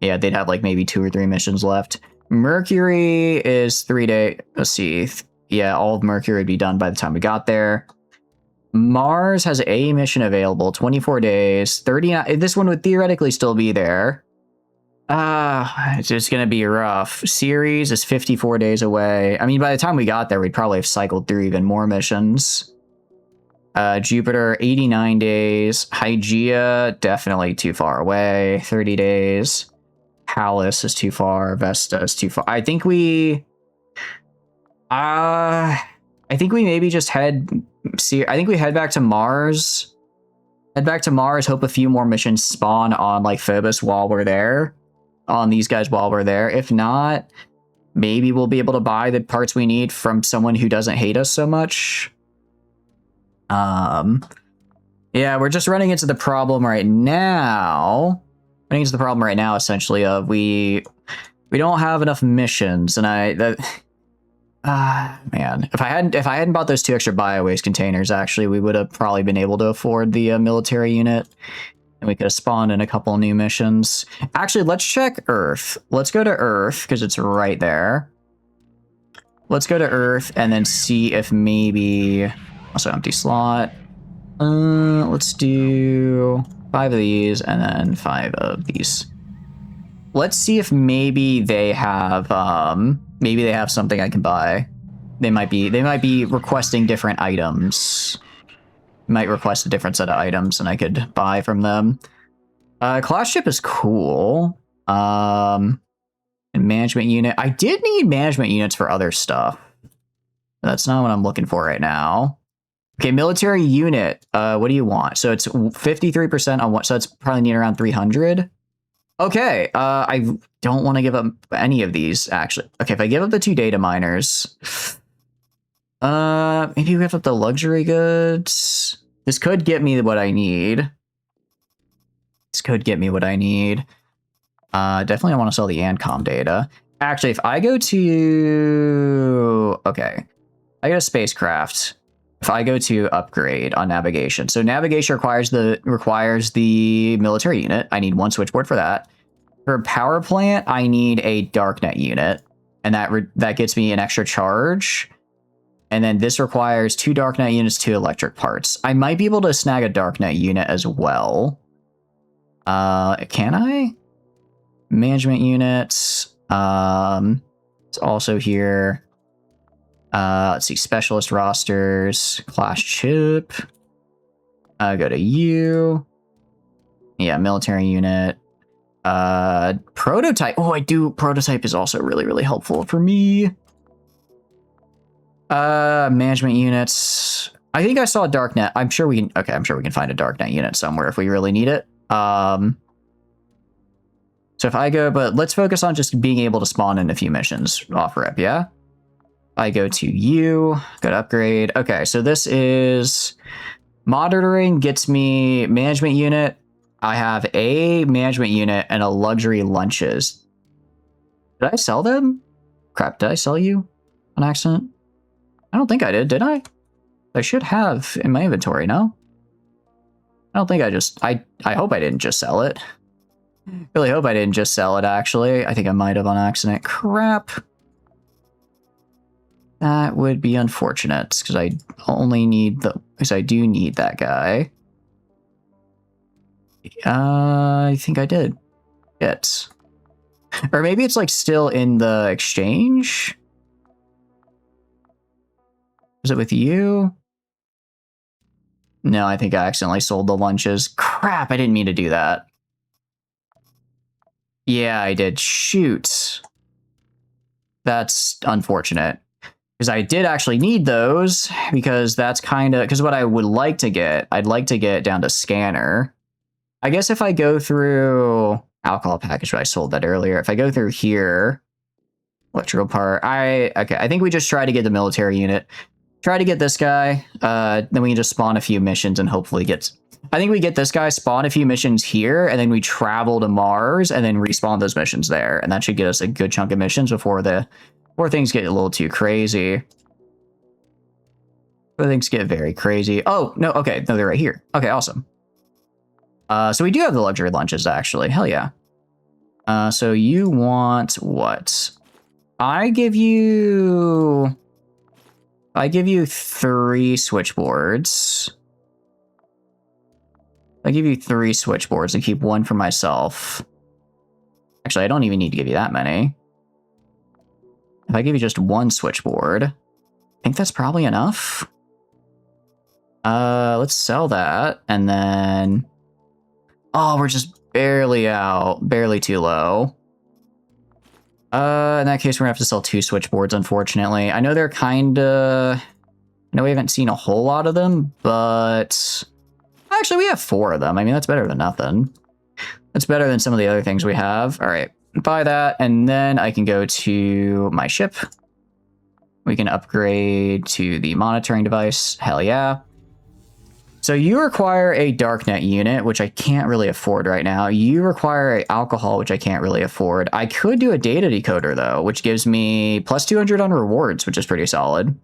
Yeah, they'd have like maybe 2 or 3 missions left. Mercury is 3 days. Let's see. Yeah, all of Mercury would be done by the time we got there. Mars has a mission available, 24 days, 39. This one would theoretically still be there. It's just going to be rough. Ceres is 54 days away. I mean, by the time we got there, we'd probably have cycled through even more missions. Jupiter, 89 days. Hygeia, definitely too far away, 30 days. Pallas is too far. Vesta is too far. I think we maybe just head back to Mars. Head back to Mars, hope a few more missions spawn on like Phobos while we're there. On these guys while we're there. If not, maybe we'll be able to buy the parts we need from someone who doesn't hate us so much. Yeah, we're just running into the problem right now. Essentially, of we don't have enough missions, and man, if I hadn't bought those 2 extra bio-waste containers, actually, we would have probably been able to afford the military unit, and we could have spawned in a couple new missions. Actually, let's check Earth. Let's go to Earth, because it's right there. Let's go to Earth, and then see if maybe... Also, empty slot. Let's do 5 of these, and then 5 of these. Let's see if maybe they have something I can buy. They might be requesting different items. Might request a different set of items, and I could buy from them. Class ship is cool. And management unit. I did need management units for other stuff. That's not what I'm looking for right now. Okay, military unit. What do you want? So it's 53% on what? So it's probably need around 300. Okay, I don't want to give up any of these, actually. Okay, if I give up the 2 data miners, maybe we give up the luxury goods. This could get me what I need. Definitely I want to sell the Ancom data. Actually, if I go to... Okay, I got a spacecraft. If I go to upgrade on navigation, so navigation requires the military unit. I need 1 switchboard for that. For power plant, I need a darknet unit, and that gets me an extra charge. And then this requires 2 darknet units, 2 electric parts. I might be able to snag a darknet unit as well. Can I? Management units. It's also here. Let's see, specialist rosters, class chip. Go to you. Yeah, military unit. Prototype. Oh, I do. Prototype is also really, really helpful for me. Management units. I think I saw a darknet. I'm sure we can. Okay, I'm sure we can find a darknet unit somewhere if we really need it. So if I go, but let's focus on just being able to spawn in a few missions off rip. Yeah. I go to you, go to upgrade. Okay, so this is monitoring gets me management unit. I have a management unit and a luxury lunches. Did I sell them? Crap, did I sell you on accident? I don't think I did I? I should have in my inventory, no? I don't think I just, I hope I didn't just sell it. Really hope I didn't just sell it, actually. I think I might have on accident. Crap. That would be unfortunate, because I only need because I do need that guy. I think I did. It. Or maybe it's like still in the exchange? Is it with you? No, I think I accidentally sold the lunches. Crap, I didn't mean to do that. Yeah, I did. Shoot. That's unfortunate. Because I did actually need those, because that's kind of... Because what I would like to get, I'd like to get down to scanner. I guess if I go through... Alcohol package, but I sold that earlier. If I go through here... Electrical part... Okay, I think we just try to get the military unit. Try to get this guy. Then we can just spawn a few missions and hopefully get... I think we get this guy, spawn a few missions here, and then we travel to Mars, and then respawn those missions there. And that should get us a good chunk of missions before things get a little too crazy. Before things get very crazy. Oh, no, okay. No, they're right here. Okay, awesome. So we do have the luxury lunches, actually. Hell yeah. So you want what? I give you 3 switchboards. I give you 3 switchboards and keep 1 for myself. Actually, I don't even need to give you that many. If I give you just 1 switchboard, I think that's probably enough. Let's sell that, and then... Oh, we're just barely out. Barely too low. In that case, we're gonna have to sell 2 switchboards, unfortunately. I know they're kinda... I know we haven't seen a whole lot of them, but... Actually, we have 4 of them. I mean, that's better than nothing. That's better than some of the other things we have. All right, buy that, and then I can go to my ship. We can upgrade to the monitoring device. Hell yeah. So you require a darknet unit, which I can't really afford right now. You require a alcohol, which I can't really afford. I could do a data decoder, though, which gives me plus 200 on rewards, which is pretty solid.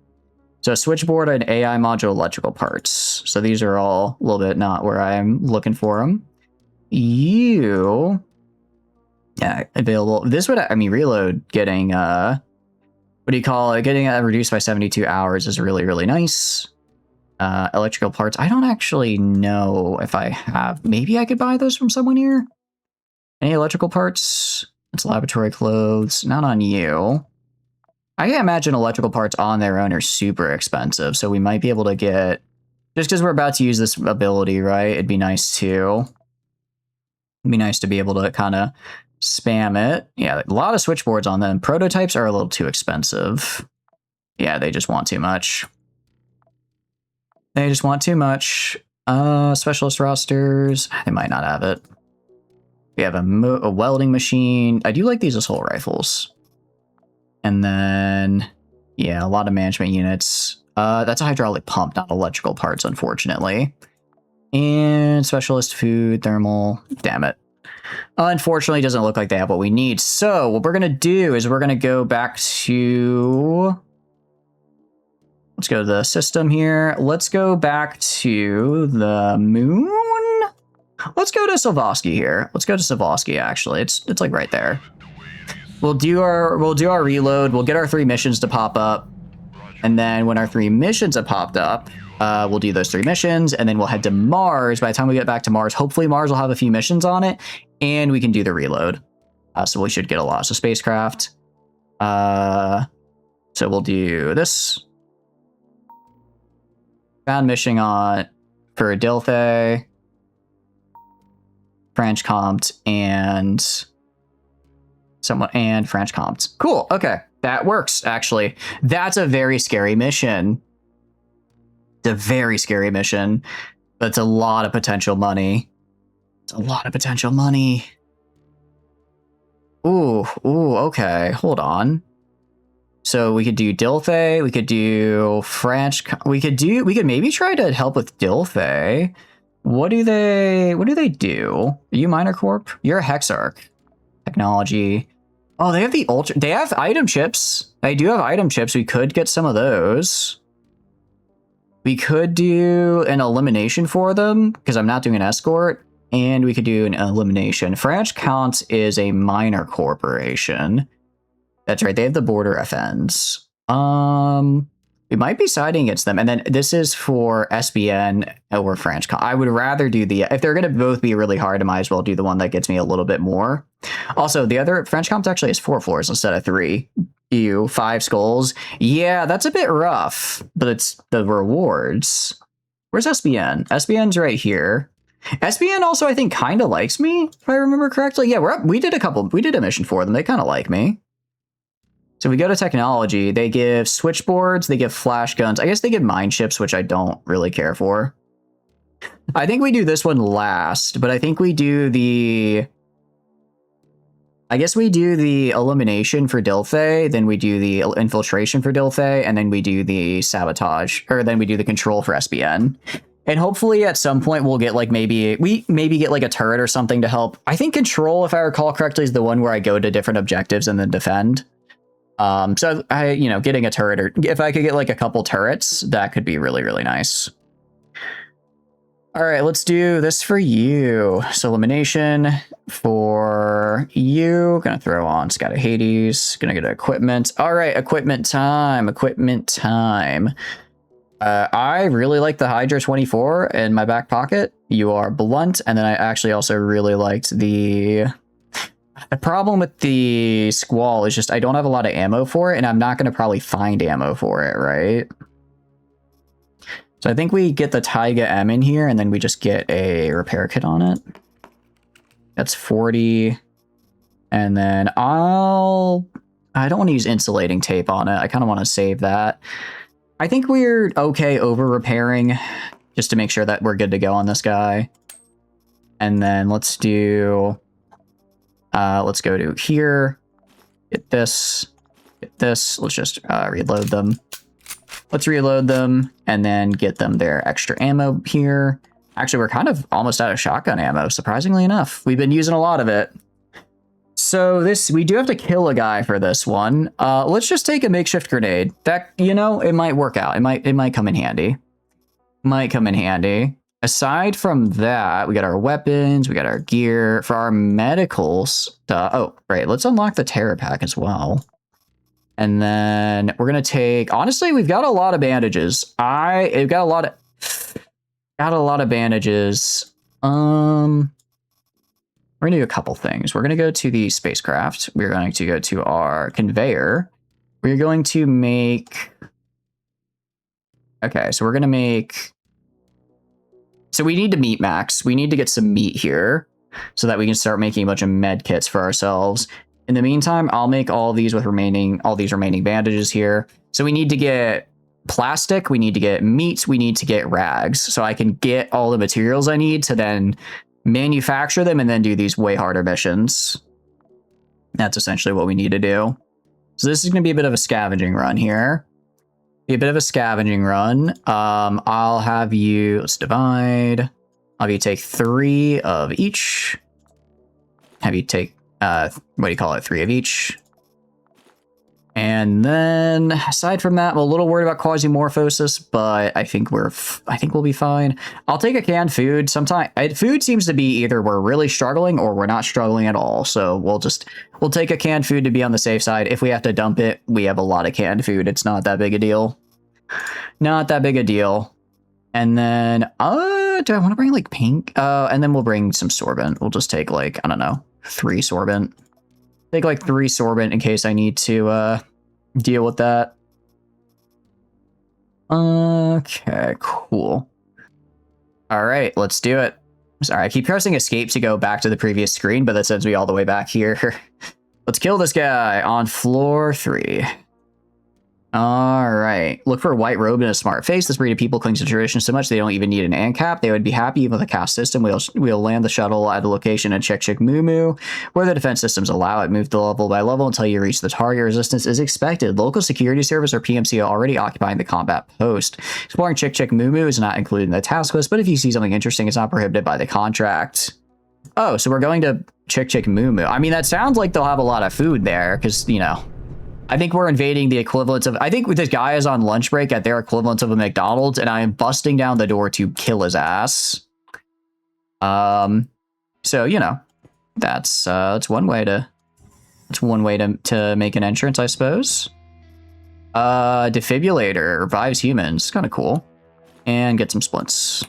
So switchboard and AI module electrical parts. So these are all a little bit not where I'm looking for them. You... Yeah, available. This would, I mean, reload getting, what do you call it? Getting reduced by 72 hours is really, really nice. Electrical parts. I don't actually know if I have... Maybe I could buy those from someone here? Any electrical parts? It's laboratory clothes. Not on you. I can't imagine electrical parts on their own are super expensive, so we might be able to get... Just because we're about to use this ability, right? It'd be nice to... It'd be nice to be able to kind of spam it. Yeah, a lot of switchboards on them. Prototypes are a little too expensive. Yeah, they just want too much. They just want too much. Specialist rosters. They might not have it. We have a welding machine. I do like these assault rifles. And then, yeah, a lot of management units. That's a hydraulic pump, not electrical parts, unfortunately. And specialist food, thermal. Damn it. Unfortunately, it doesn't look like they have what we need. So what we're going to do is we're going to go back to... Let's go to the system here. Let's go back to the moon. Let's go to Silvosky here. Let's go to Silvosky, actually. It's like right there. We'll do our reload. We'll get our 3 missions to pop up. And then when our 3 missions have popped up, we'll do those 3 missions, and then we'll head to Mars. By the time we get back to Mars, hopefully Mars will have a few missions on it, and we can do the reload. So we should get a lot. So spacecraft. So we'll do this. Found mission on for Dilthay, French Comte, and someone and French Comte. Cool. Okay, that works. Actually, that's a very scary mission. It's a very scary mission. That's a lot of potential money. It's a lot of potential money. Ooh, okay. Hold on. So we could do Dilthay, we could do French, we could maybe try to help with Dilthay. What do they do? Are you Minor Corp? You're a Hexarch. Technology. Oh, they have item chips. They do have item chips. We could get some of those. We could do an elimination for them, because I'm not doing an escort, and we could do an elimination. French Count is a minor corporation. That's right, they have the border FNs. We might be siding against them. And then this is for SBN or French Count. I would rather do if they're going to both be really hard, I might as well do the one that gets me a little bit more. Also, the other French Count actually has 4 floors instead of 3. 5 skulls. Yeah, that's a bit rough, but it's the rewards. Where's SBN? SBN's right here. SBN also, I think, kind of likes me, if I remember correctly. Yeah, we did a mission for them. They kind of like me. So we go to technology. They give switchboards. They give flash guns. I guess they give mine chips, which I don't really care for. I think we do this one last, but I think we do the... I guess we do the elimination for Dilthay, then we do the infiltration for Dilthay, and then we do the sabotage, or then we do the control for SBN. And hopefully at some point we'll get like maybe get like a turret or something to help. I think control, if I recall correctly, is the one where I go to different objectives and then defend. So getting a turret, or if I could get like a couple turrets, that could be really, really nice. All right, let's do this for you. So elimination for you. Gonna throw on Scout of Hades. Gonna get equipment. All right, equipment time. I really like the Hydra 24 in my back pocket. You are blunt, and then I actually also really liked the problem with the Squall is just I don't have a lot of ammo for it, and I'm not going to probably find ammo for it, right? So I think we get the Taiga M in here, and then we just get a repair kit on it. That's 40. And then I don't want to use insulating tape on it. I kind of want to save that. I think we're okay over repairing just to make sure that we're good to go on this guy. And then let's go to here, get this, let's just reload them. Let's reload them and then get them their extra ammo here. Actually, we're kind of almost out of shotgun ammo, surprisingly enough. We've been using a lot of it. So we do have to kill a guy for this one. Let's just take a makeshift grenade. That, it might work out. It might come in handy. Aside from that, we got our weapons, we got our gear. For our medical stuff, oh, right, let's unlock the terror pack as well. And then we're gonna take, honestly, we've got a lot of bandages. We've got a lot of bandages. We're gonna do a couple things. We're gonna go to the spacecraft. We're going to go to our conveyor. We're going to make, okay, so we're gonna make, so we need to meat max. We need to get some meat here so that we can start making a bunch of med kits for ourselves. In the meantime, I'll make all these remaining bandages here. So we need to get plastic, we need to get meat, we need to get rags. So I can get all the materials I need to then manufacture them and then do these way harder missions. That's essentially what we need to do. So this is going to be a bit of a scavenging run here. Be a bit of a scavenging run. I'll have you, let's divide. I'll have you take 3 of each. Have you take, what do you call it? 3 of each. And then aside from that, I'm a little worried about Quasimorphosis, but I think we'll be fine. I'll take a canned food. Sometimes food seems to be either we're really struggling or we're not struggling at all. So we'll take a canned food to be on the safe side. If we have to dump it, we have a lot of canned food. It's not that big a deal. Not that big a deal. And then, do I want to bring like pink? And then we'll bring some sorbent. We'll just take like, I don't know, 3 sorbent. Take like 3 sorbent in case I need to deal with that. Okay, cool. All right, let's do it. Sorry, I keep pressing escape to go back to the previous screen, but that sends me all the way back here. Let's kill this guy on floor 3. All right. Look for a white robe and a smart face. This breed of people clings to tradition so much they don't even need an ANCAP. They would be happy with a caste system. We'll land the shuttle at a location in Chick Moo Moo, where the defense systems allow it. Move the level by level until you reach the target. Resistance is expected. Local security service or PMC are already occupying the combat post. Exploring Chick Moo Moo is not included in the task list, but if you see something interesting, it's not prohibited by the contract. Oh, so we're going to Chick Moo Moo. I mean, that sounds like they'll have a lot of food there because, you know, I think we're invading the equivalent of, I think this guy is on lunch break at their equivalent of a McDonald's, and I am busting down the door to kill his ass. So, you know, that's one way to make an entrance, I suppose. Defibrillator revives humans, kind of cool. And get some splints.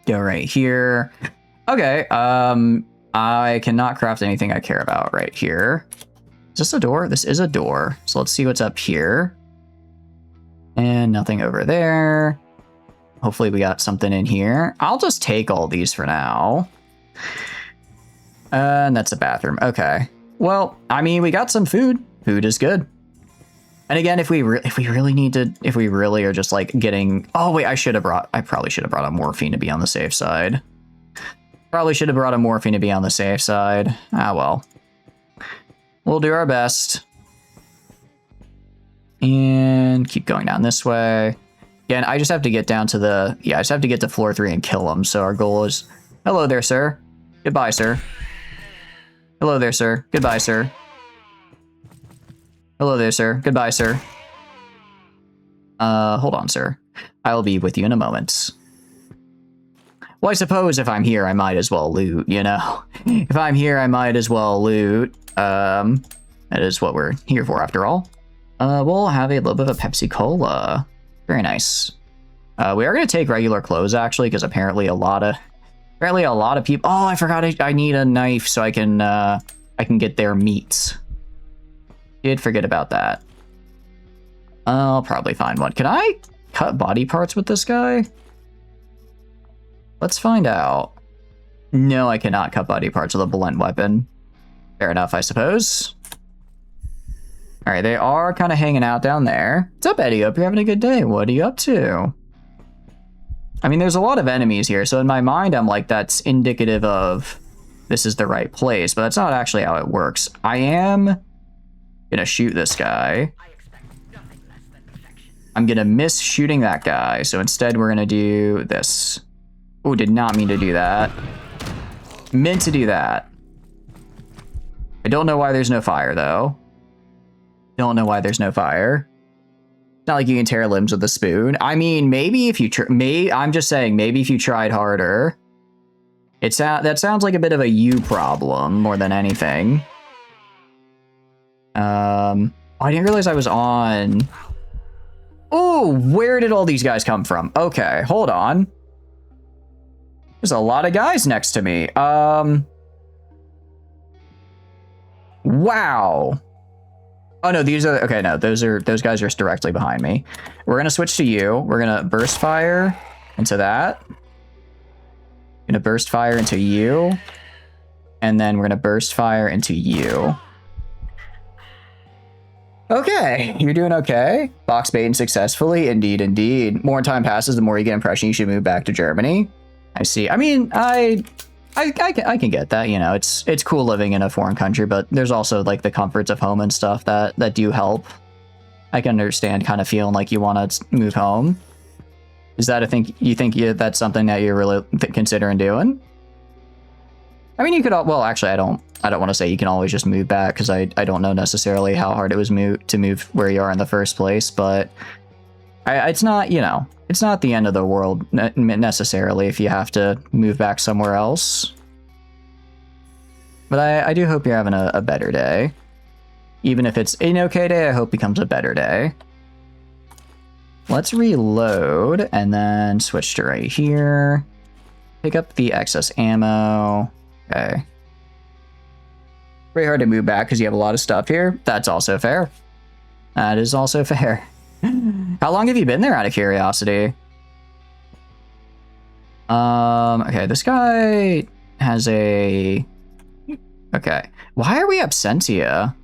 Go right here. Okay, I cannot craft anything I care about right here. Is this a door? This is a door. So let's see what's up here. And nothing over there. Hopefully we got something in here. I'll just take all these for now. And that's a bathroom. Okay. Well, I mean, we got some food. Food is good. And again, if we really are just like getting, oh wait, I probably should have brought a morphine to be on the safe side. Probably should have brought a morphine to be on the safe side. Ah, well. We'll do our best. And keep going down this way. Again, I just have to get down to the, I just have to get to floor 3 and kill him. So our goal is, hello there, sir. Goodbye, sir. Hello there, sir. Goodbye, sir. Hello there, sir. Goodbye, sir. Hold on, sir. I'll be with you in a moment. Well, I suppose if I'm here, I might as well loot, you know? If I'm here, I might as well loot. That is what we're here for, after all. We'll have a little bit of a Pepsi Cola. Very nice. We are going to take regular clothes, actually, because apparently a lot of people... Oh, I forgot I need a knife so I can get their meat. Did forget about that. I'll probably find one. Can I cut body parts with this guy? Let's find out. No, I cannot cut body parts with a blunt weapon. Fair enough, I suppose. All right, they are kind of hanging out down there. What's up, Eddie? Hope you're having a good day. What are you up to? I mean, there's a lot of enemies here, so in my mind, I'm like, that's indicative of this is the right place, but that's not actually how it works. I am gonna shoot this guy. I'm gonna miss shooting that guy, so instead we're gonna do this. Oh, did not mean to do that. Meant to do that. I don't know why there's no fire, though. Don't know why there's no fire. It's not like you can tear limbs with a spoon. I mean, maybe if you... I'm just saying, maybe if you tried harder. That sounds like a bit of a you problem, more than anything. I didn't realize I was on... Oh, where did all these guys come from? Okay, hold on. There's a lot of guys next to me. Wow. Oh no, these are, okay, no, those guys are directly behind me. We're gonna switch to you. We're gonna burst fire into that. Gonna burst fire into you. And then we're gonna burst fire into you. Okay, you're doing okay. Box baiting successfully. Indeed, indeed. More time passes, the more you get impression you should move back to Germany. I see. I mean, I can get that. You know, it's cool living in a foreign country, but there's also like the comforts of home and stuff that do help. I can understand kind of feeling like you want to move home. Is that you think that's something that you're really considering doing? I mean, you could. Well, actually, I don't want to say you can always just move back because I don't know necessarily how hard it was to move where you are in the first place. But it's not, you know, it's not the end of the world necessarily if you have to move back somewhere else. But I do hope you're having a better day. Even if it's an okay day, I hope it becomes a better day. Let's reload and then switch to right here. Pick up the excess ammo. Okay. Very hard to move back because you have a lot of stuff here. That's also fair. That is also fair. How long have you been there, out of curiosity? Okay, this guy has a... Okay. Why are we Absentia?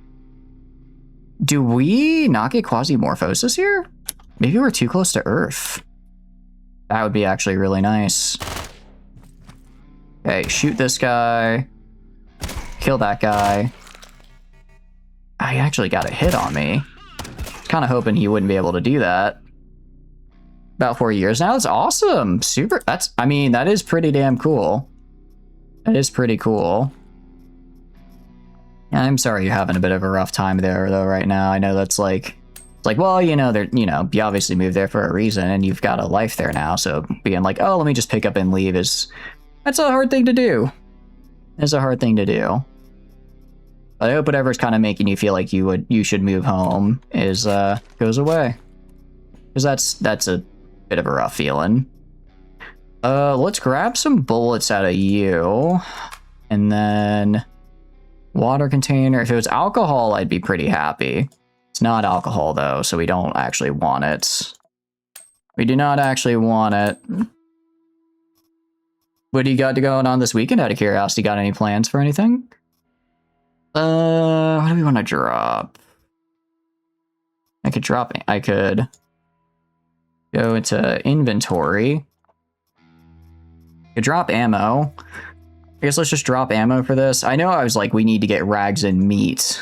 Do we not get Quasimorphosis here? Maybe we're too close to Earth. That would be actually really nice. Okay, shoot this guy. Kill that guy. I actually got a hit on me. Kind of hoping he wouldn't be able to do that. About 4 years now. That's awesome. Super. I mean, that is pretty damn cool. That is pretty cool. Yeah, I'm sorry you're having a bit of a rough time there, though, right now. I know that's like... It's like, well, you know, you obviously moved there for a reason, and you've got a life there now, so being like, oh, let me just pick up and leave that's a hard thing to do. It's a hard thing to do. But I hope whatever's kind of making you feel like you should move home goes away. Because that's a bit of a rough feeling. Let's grab some bullets out of you. And then water container. If it was alcohol, I'd be pretty happy. It's not alcohol though, so we don't actually want it. We do not actually want it. What do you got going on this weekend, out of curiosity? Got any plans for anything? What do we want to drop? I could go into inventory. I could drop ammo. I guess let's just drop ammo for this. I know I was like, we need to get rags and meat.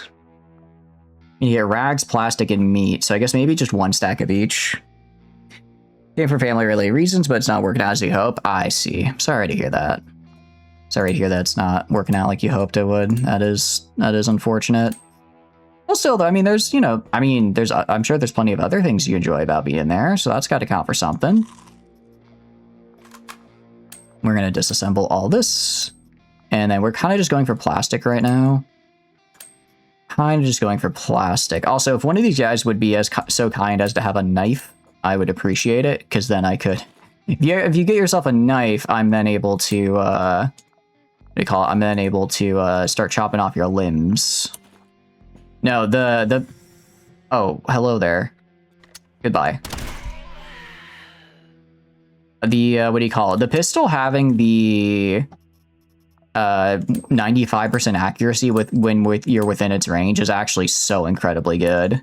We need to get rags, plastic, and meat. So I guess maybe just 1 stack of each. Came for family-related reasons, but it's not working out as you hope. I see. Sorry to hear that. Sorry to hear that it's not working out like you hoped it would. That is unfortunate. Well, still, though, I mean, there's, you know, I'm sure there's plenty of other things you enjoy about being there, so that's got to count for something. We're going to disassemble all this, and then we're kind of just going for plastic right now. Kind of just going for plastic. Also, if one of these guys would be so kind as to have a knife, I would appreciate it, because then I could... If you get yourself a knife, I'm then able to, what do you call it? I'm then able to, start chopping off your limbs. No, oh, hello there. Goodbye. What do you call it? The pistol having the, 95% accuracy when you're within its range is actually so incredibly good.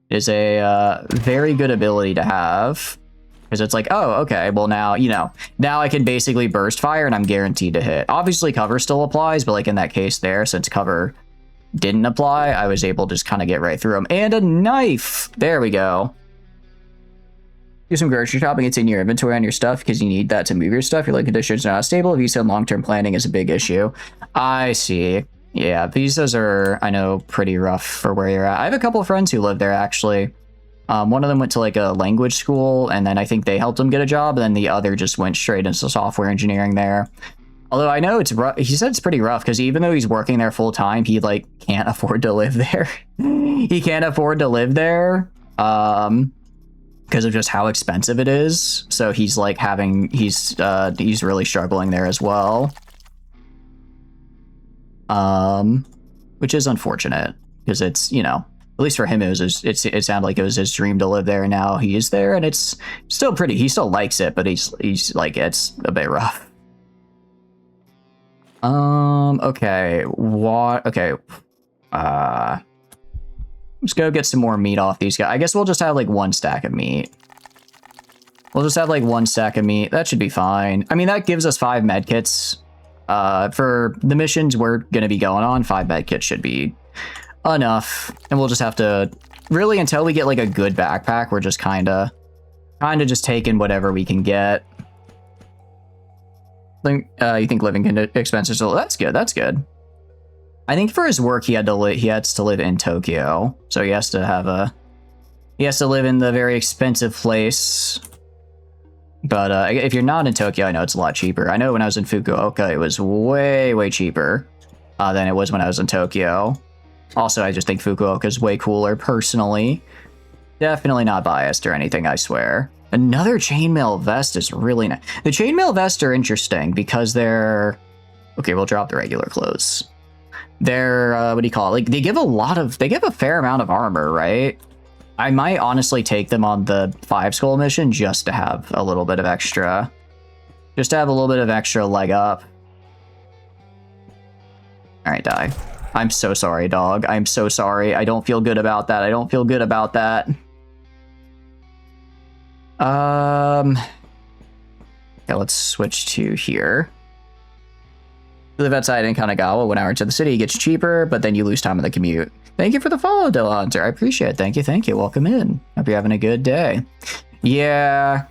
It is a, very good ability to have. Because it's like, oh, okay, well now, you know, now I can basically burst fire and I'm guaranteed to hit. Obviously, cover still applies, but like in that case there, since cover didn't apply, I was able to just kind of get right through them. And a knife! There we go. Do some grocery shopping. It's in your inventory on your stuff because you need that to move your stuff. Your life conditions are not stable. If you said long-term planning is a big issue. I see. Yeah, visas are, I know, pretty rough for where you're at. I have a couple of friends who live there, actually. One of them went to like a language school, and then I think they helped him get a job, and then the other just went straight into software engineering there. Although I know it's rough. He said it's pretty rough because even though he's working there full time, he like can't afford to live there. He can't afford to live there because of just how expensive it is. So he's like he's really struggling there as well. Which is unfortunate because it's, you know, at least for him, it sounded like it was his dream to live there, and now he is there, and it's still pretty. He still likes it, but he's like, it's a bit rough. Okay. What? Okay. Let's go get some more meat off these guys. I guess we'll just have like 1 stack of meat. We'll just have like 1 stack of meat. That should be fine. I mean, that gives us 5 medkits. For the missions we're going to be going on, 5 medkits should be enough. And we'll just have to, really until we get like a good backpack, we're just kind of just taking whatever we can get. You think living expenses, that's good, that's good. I think for his work he had to live in Tokyo. So he has to live in the very expensive place. But if you're not in Tokyo, I know it's a lot cheaper. I know when I was in Fukuoka, it was way, way cheaper than it was when I was in Tokyo. Also, I just think Fukuoka is way cooler, personally. Definitely not biased or anything, I swear. Another chainmail vest is really nice. The chainmail vests are interesting because they're... Okay, we'll drop the regular clothes. They're, what do you call it? Like, they give a fair amount of armor, right? I might honestly take them on the 5 skull mission just to have a little bit of extra. Just to have a little bit of extra leg up. Alright, die. I'm so sorry, dog. I'm so sorry. I don't feel good about that. I don't feel good about that. Okay, let's switch to here. You live outside in Kanagawa, 1 hour to the city, it gets cheaper, but then you lose time on the commute. Thank you for the follow, Delhunter. I appreciate it. Thank you, thank you. Welcome in. Hope you're having a good day. Yeah,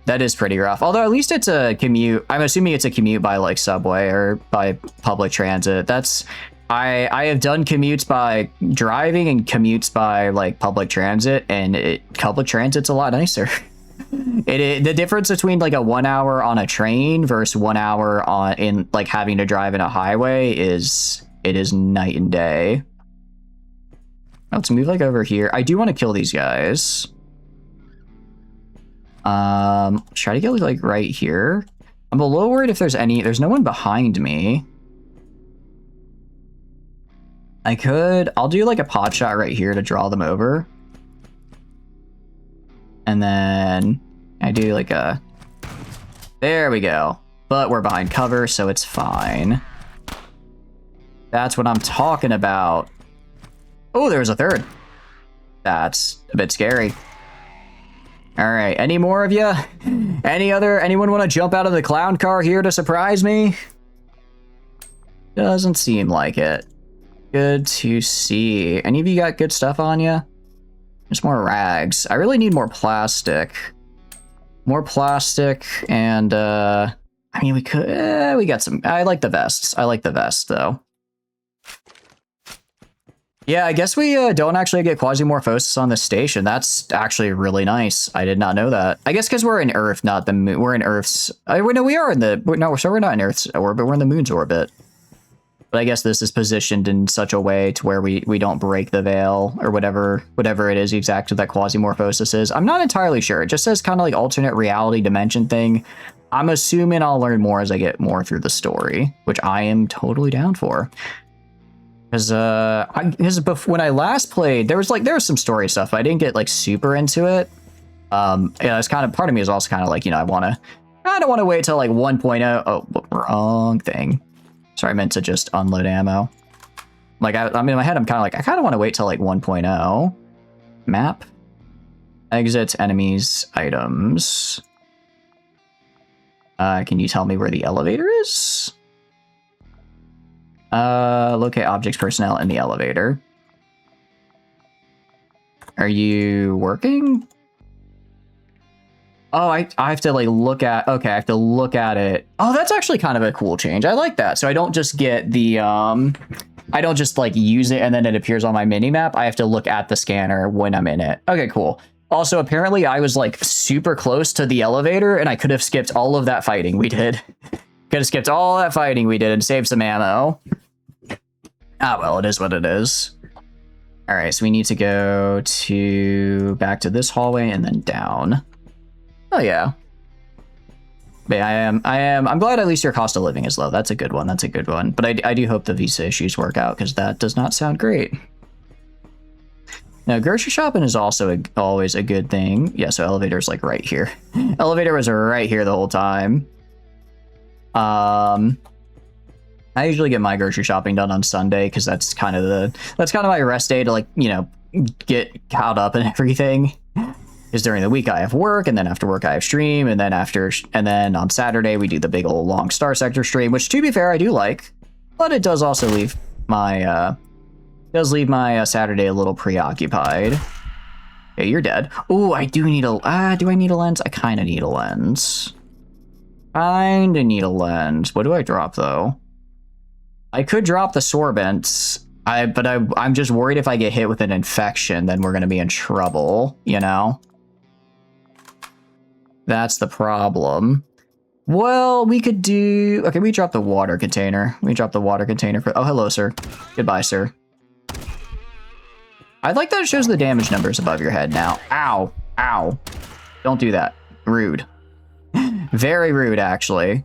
that is pretty rough. Although at least it's a commute. I'm assuming it's a commute by like subway or by public transit. That's... I have done commutes by driving and commutes by like public transit, and public transit's a lot nicer. The difference between like a 1 hour on a train versus 1 hour in like having to drive in a highway is night and day. Let's move like over here. I do want to kill these guys. Try to get like right here. I'm a little worried if there's no one behind me. I'll do like a pot shot right here to draw them over. And then I do like a, there we go. But we're behind cover, so it's fine. That's what I'm talking about. Oh, there's a third. That's a bit scary. All right, any more of you? Anyone want to jump out of the clown car here to surprise me? Doesn't seem like it. Good to see. Any of you got good stuff on you? Just more rags. I really need more plastic. More plastic and, I mean, we got some, I like the vests. I like the vest, though. Yeah, I guess we don't actually get Quasimorphosis on the station. That's actually really nice. I did not know that. I guess because we're in Earth, not the moon. We're in Earth's, no, we are in the, no, so we're not in Earth's orbit. We're in the moon's orbit. But I guess this is positioned in such a way to where we don't break the veil or whatever it is exactly that Quasimorphosis is. I'm not entirely sure. It just says kind of like alternate reality dimension thing. I'm assuming I'll learn more as I get more through the story, which I am totally down for. Because when I last played, there was some story stuff, but I didn't get like super into it. Yeah, it's kind of, part of me is also kind of like, you know, I don't want to wait till like 1.0. Oh, wrong thing. Sorry, I meant to just unload ammo. Like, I mean, in my head, I'm kind of like, I kind of want to wait till like 1.0. Map. Exits, enemies, items. Can you tell me where the elevator is? Locate objects, personnel in the elevator. Are you working? Oh, I have to like look at, okay, I have to look at it. Oh, that's actually kind of a cool change. I like that. So I don't just get the, I don't just like use it and then it appears on my mini map. I have to look at the scanner when I'm in it. Okay, cool. Also, apparently I was like super close to the elevator and I could have skipped all of that fighting we did. Could have skipped all that fighting we did and saved some ammo. Ah, well, it is what it is. All right, so we need to go back to this hallway and then down. Oh yeah. But I'm glad at least your cost of living is low. That's a good one. That's a good one. But I do hope the visa issues work out because that does not sound great. Now, grocery shopping is also always a good thing. Yeah, so elevator's like right here. Elevator was right here the whole time. I usually get my grocery shopping done on Sunday because that's kind of my rest day to like, you know, get caught up in everything. Because during the week I have work, and then after work I have stream, and then on Saturday we do the big old long Star Sector stream, which to be fair I do like, but it does also leave my Saturday a little preoccupied. Yeah, you're dead. Oh, I do need a do I need a lens? I kind of need a lens. Kinda need a lens. What do I drop though? I could drop the sorbents. But I'm just worried if I get hit with an infection, then we're gonna be in trouble, you know? That's the problem. Well, we could do... Okay, we drop the water container. We drop the water container for... Oh, hello, sir. Goodbye, sir. I like that it shows the damage numbers above your head now. Ow. Ow. Don't do that. Rude. Very rude, actually.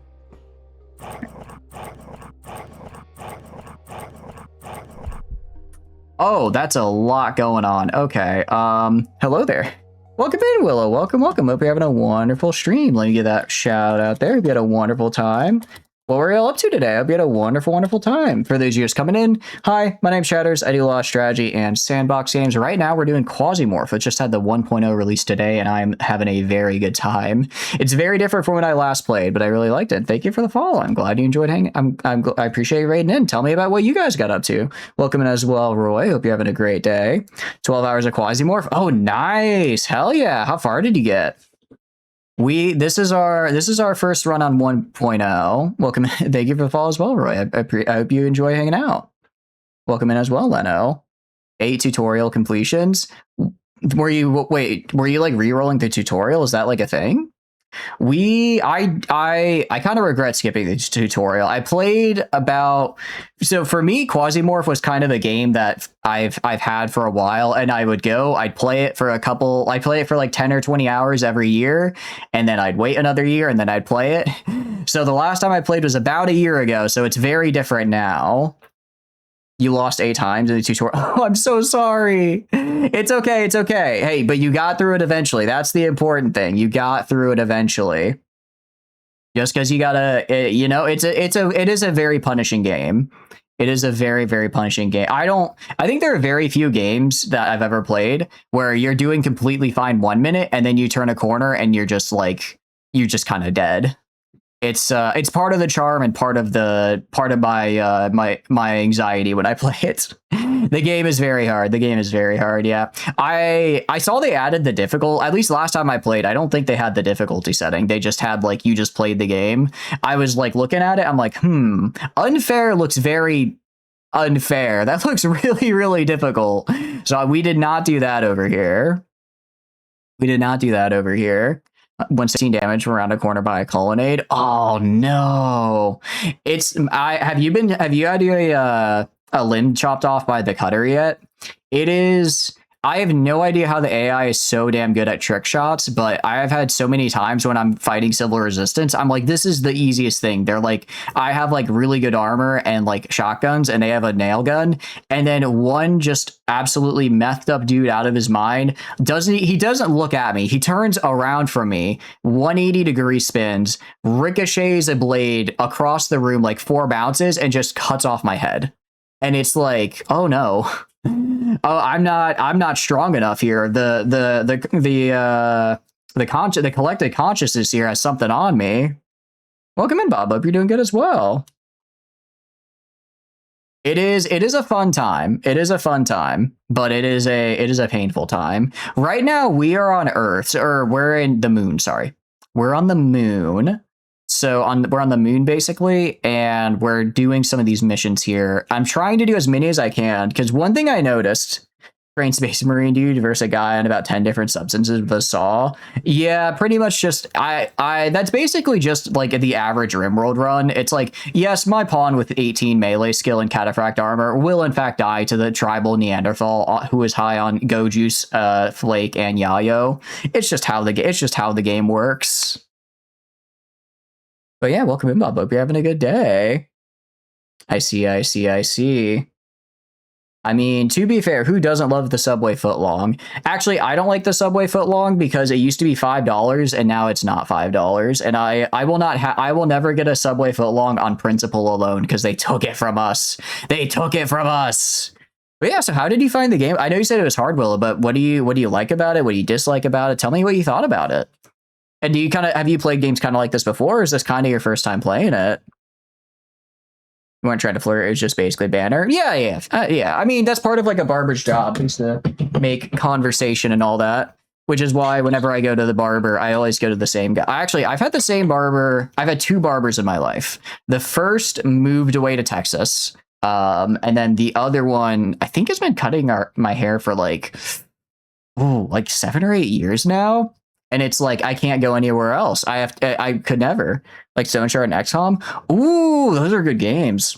Oh, that's a lot going on. Okay. Hello there. Welcome in, Willow. Welcome, welcome. Hope you're having a wonderful stream. Let me get that shout out there. Hope you had a wonderful time. What were you all up to today? I hope you had a wonderful, wonderful time. For those of you just coming in, hi, my name's Shatters. I do a lot of strategy and sandbox games. Right now, we're doing Quasimorph. It just had the 1.0 release today, and I'm having a very good time. It's very different from when I last played, but I really liked it. Thank you for the follow. I'm glad you enjoyed hanging. I appreciate you raiding in. Tell me about what you guys got up to. Welcome in as well, Roy. Hope you're having a great day. 12 hours of Quasimorph. Oh, nice. Hell yeah. How far did you get? This is our first run on 1.0. Welcome. Thank you for the follow as well, Roy. I hope you enjoy hanging out. Welcome in as well, Leno. 8 tutorial completions. Were you like re-rolling the tutorial? Is that like a thing? I kind of regret skipping the tutorial. I played so for me, Quasimorph was kind of a game that I've had for a while, and I'd play it for like 10 or 20 hours every year, and then I'd wait another year and then I'd play it. So the last time I played was about a year ago, so it's very different now. You lost 8 times in the tutorial. Oh, I'm so sorry. It's okay. It's okay. Hey, but you got through it eventually. That's the important thing. You got through it eventually. Just because you gotta, it is a very punishing game. It is a very, very punishing game. I think there are very few games that I've ever played where you're doing completely fine 1 minute and then you turn a corner and you're just kind of dead. It's part of the charm and part of my anxiety when I play it. The game is very hard. Yeah. I saw they added the difficult. At least last time I played, I don't think they had the difficulty setting. They just had like you just played the game. I was like looking at it. I'm like, unfair looks very unfair. That looks really, really difficult. So we did not do that over here. When 16 damage from around a corner by a colonnade. Oh no! Have you had a limb chopped off by the cutter yet? It is. I have no idea how the AI is so damn good at trick shots, but I have had so many times when I'm fighting civil resistance, I'm like, this is the easiest thing. They're like, I have like really good armor and like shotguns, and they have a nail gun, and then one just absolutely methed up dude out of his mind he doesn't look at me. He turns around from me, 180-degree spins, ricochets a blade across the room like 4 bounces, and just cuts off my head. And it's like, oh no. Oh, I'm not strong enough here. The collected consciousness here has something on me. Welcome in, Bob. Hope you're doing good as well. It is a fun time. It is a fun time, but it is a painful time. Right now we are on Earth, or we're in the moon, sorry. We're on the moon. So we're on the moon basically, and we're doing some of these missions here. I'm trying to do as many as I can, because one thing I noticed, train Space Marine dude versus a guy on about 10 different substances with a saw. Yeah, pretty much just that's basically just like the average Rimworld run. It's like, yes, my pawn with 18 melee skill and cataphract armor will in fact die to the tribal Neanderthal who is high on Go Juice, Flake, and Yayo. It's just how the game works. But yeah, welcome in, Bob. Hope you're having a good day. I see. I mean, to be fair, who doesn't love the Subway footlong? Actually, I don't like the Subway footlong because it used to be $5 and now it's not $5. And I will never get a Subway footlong on principle alone because they took it from us. But But yeah, so how did you find the game? I know you said it was hard, Willow, but what do you like about it? What do you dislike about it? Tell me what you thought about it. And do you have you played games kind of like this before, or is this kind of your first time playing it? You weren't trying to flirt, it was just basically banner? Yeah. Yeah, I mean, that's part of like a barber's job, is to make conversation and all that. Which is why whenever I go to the barber, I always go to the same guy. Actually, I've had the same barber. I've had 2 barbers in my life. The first moved away to Texas. And then the other one, I think, has been cutting my hair for like 7 or 8 years now. And it's like, I can't go anywhere else. I could never. Like Stone Shard and XCOM. Ooh, those are good games.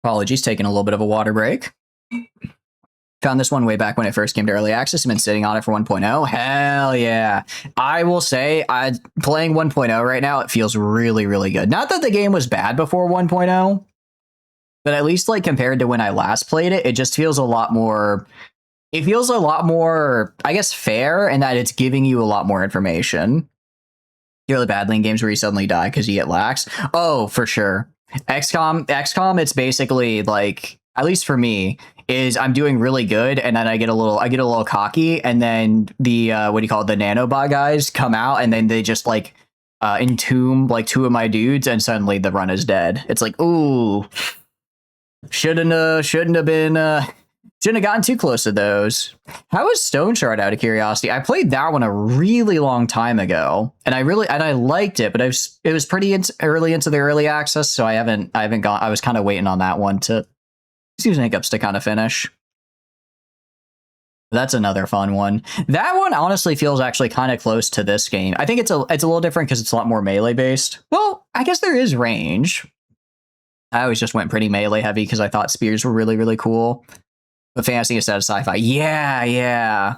Apologies, taking a little bit of a water break. Found this one way back when it first came to early access. I've been sitting on it for 1.0. Hell yeah. I will say, playing 1.0 right now, it feels really, really good. Not that the game was bad before 1.0, but at least like compared to when I last played it, it just feels a lot more... It feels a lot more, I guess, fair, in that it's giving you a lot more information. You know, the bad lane games where you suddenly die because you get lax. Oh, for sure. XCOM, it's basically like, at least for me, is I'm doing really good, and then I get a little cocky, and then the the nanobot guys come out, and then they just like entomb like 2 of my dudes, and suddenly the run is dead. It's like, ooh, shouldn't have gotten too close to those. How is Stone Shard, out of curiosity? I played that one a really long time ago, and I liked it, but it was pretty early into the early access, so I haven't gone. I was kind of waiting on that one to use hiccups to kind of finish. That's another fun one. That one honestly feels actually kind of close to this game. I think it's a little different because it's a lot more melee based. Well, I guess there is range. I always just went pretty melee heavy because I thought spears were really, really cool. But fantasy instead of sci-fi. Yeah.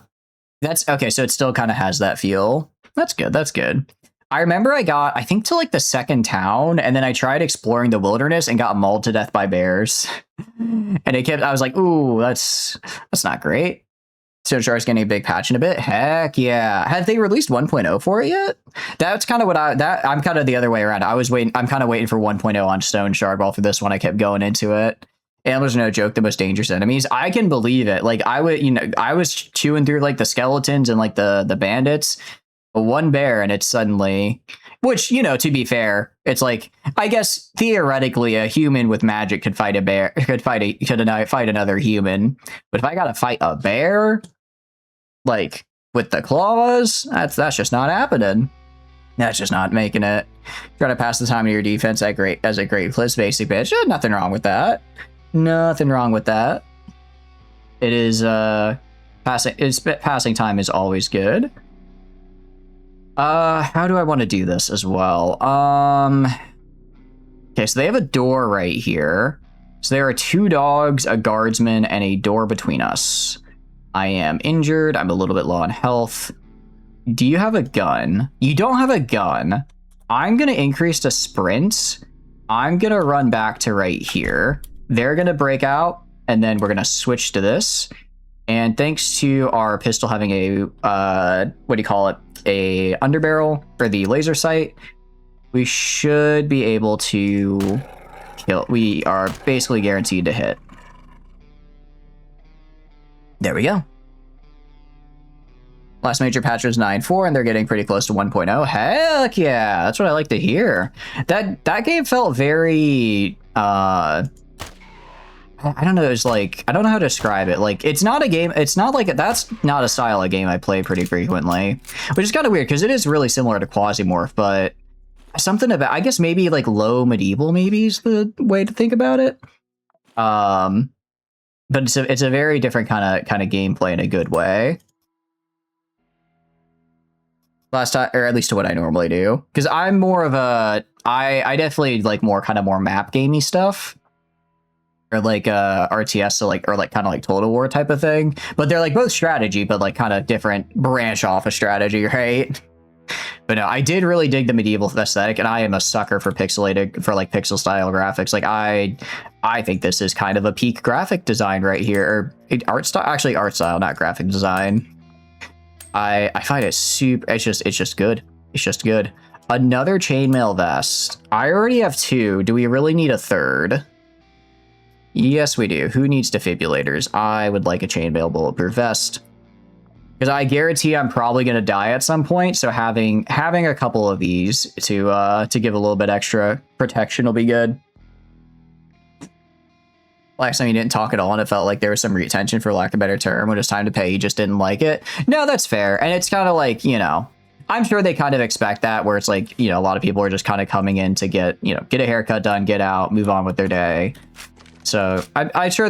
That's okay. So it still kind of has that feel. That's good. I remember I got, I think, to like the second town, and then I tried exploring the wilderness and got mauled to death by bears. And I was like, ooh, that's not great. So Shark's getting a big patch in a bit. Heck yeah. Have they released 1.0 for it yet? That's kind of what I'm kind of the other way around. I'm kind of waiting for 1.0 on Stone Shard, while for this one I kept going into it. And there's no joke, the most dangerous enemies. I can believe it. Like I was chewing through like the skeletons and like the bandits. One bear, and it's suddenly, which, to be fair, it's like, I guess theoretically a human with magic could fight a bear, could fight another human. But if I gotta fight a bear, like with the claws, that's just not happening. That's just not making it. Try to pass the time of your defense as a great plus basic bitch. Nothing wrong with that. Nothing wrong with that. It is passing time is always good. How do I want to do this as well? Okay, so they have a door right here. So there are 2 dogs, a guardsman, and a door between us. I am injured. I'm a little bit low on health. Do you have a gun? You don't have a gun. I'm going to increase the sprints. I'm going to run back to right here. They're going to break out, and then we're going to switch to this. And thanks to our pistol having a, a underbarrel for the laser sight, we should be able to kill. We are basically guaranteed to hit. There we go. Last major patch was 9.4, and they're getting pretty close to 1.0. Heck yeah, that's what I like to hear. That game felt very I don't know. It's like, I don't know how to describe it. Like, it's not a game. It's not like, that's not a style of game I play pretty frequently, which is kind of weird because it is really similar to Quasimorph, but something about, I guess maybe like low medieval maybe is the way to think about it. But it's a very different kind of gameplay in a good way. Last time, or at least to what I normally do, because I'm more of a, I definitely like more map gamey stuff. Or like RTS, so like, or like kind of like Total War type of thing, but they're like both strategy, but like kind of different branch off of strategy, right? But no, I did really dig the medieval aesthetic, and I am a sucker for pixel style graphics. Like I think this is kind of a peak graphic design right here, or art style, not graphic design. I find it super. It's just good. It's just good. Another chainmail vest. I already have 2. Do we really need a 3rd? Yes, we do. Who needs defibrillators? I would like a chainmail bulletproof vest. Because I guarantee I'm probably going to die at some point, so having a couple of these to give a little bit extra protection will be good. Last time you didn't talk at all and it felt like there was some retention, for lack of a better term. When it was time to pay, you just didn't like it. No, that's fair. And it's kind of like, you know, I'm sure they kind of expect that, where it's like, you know, a lot of people are just kind of coming in to get a haircut done, get out, move on with their day. So I'm sure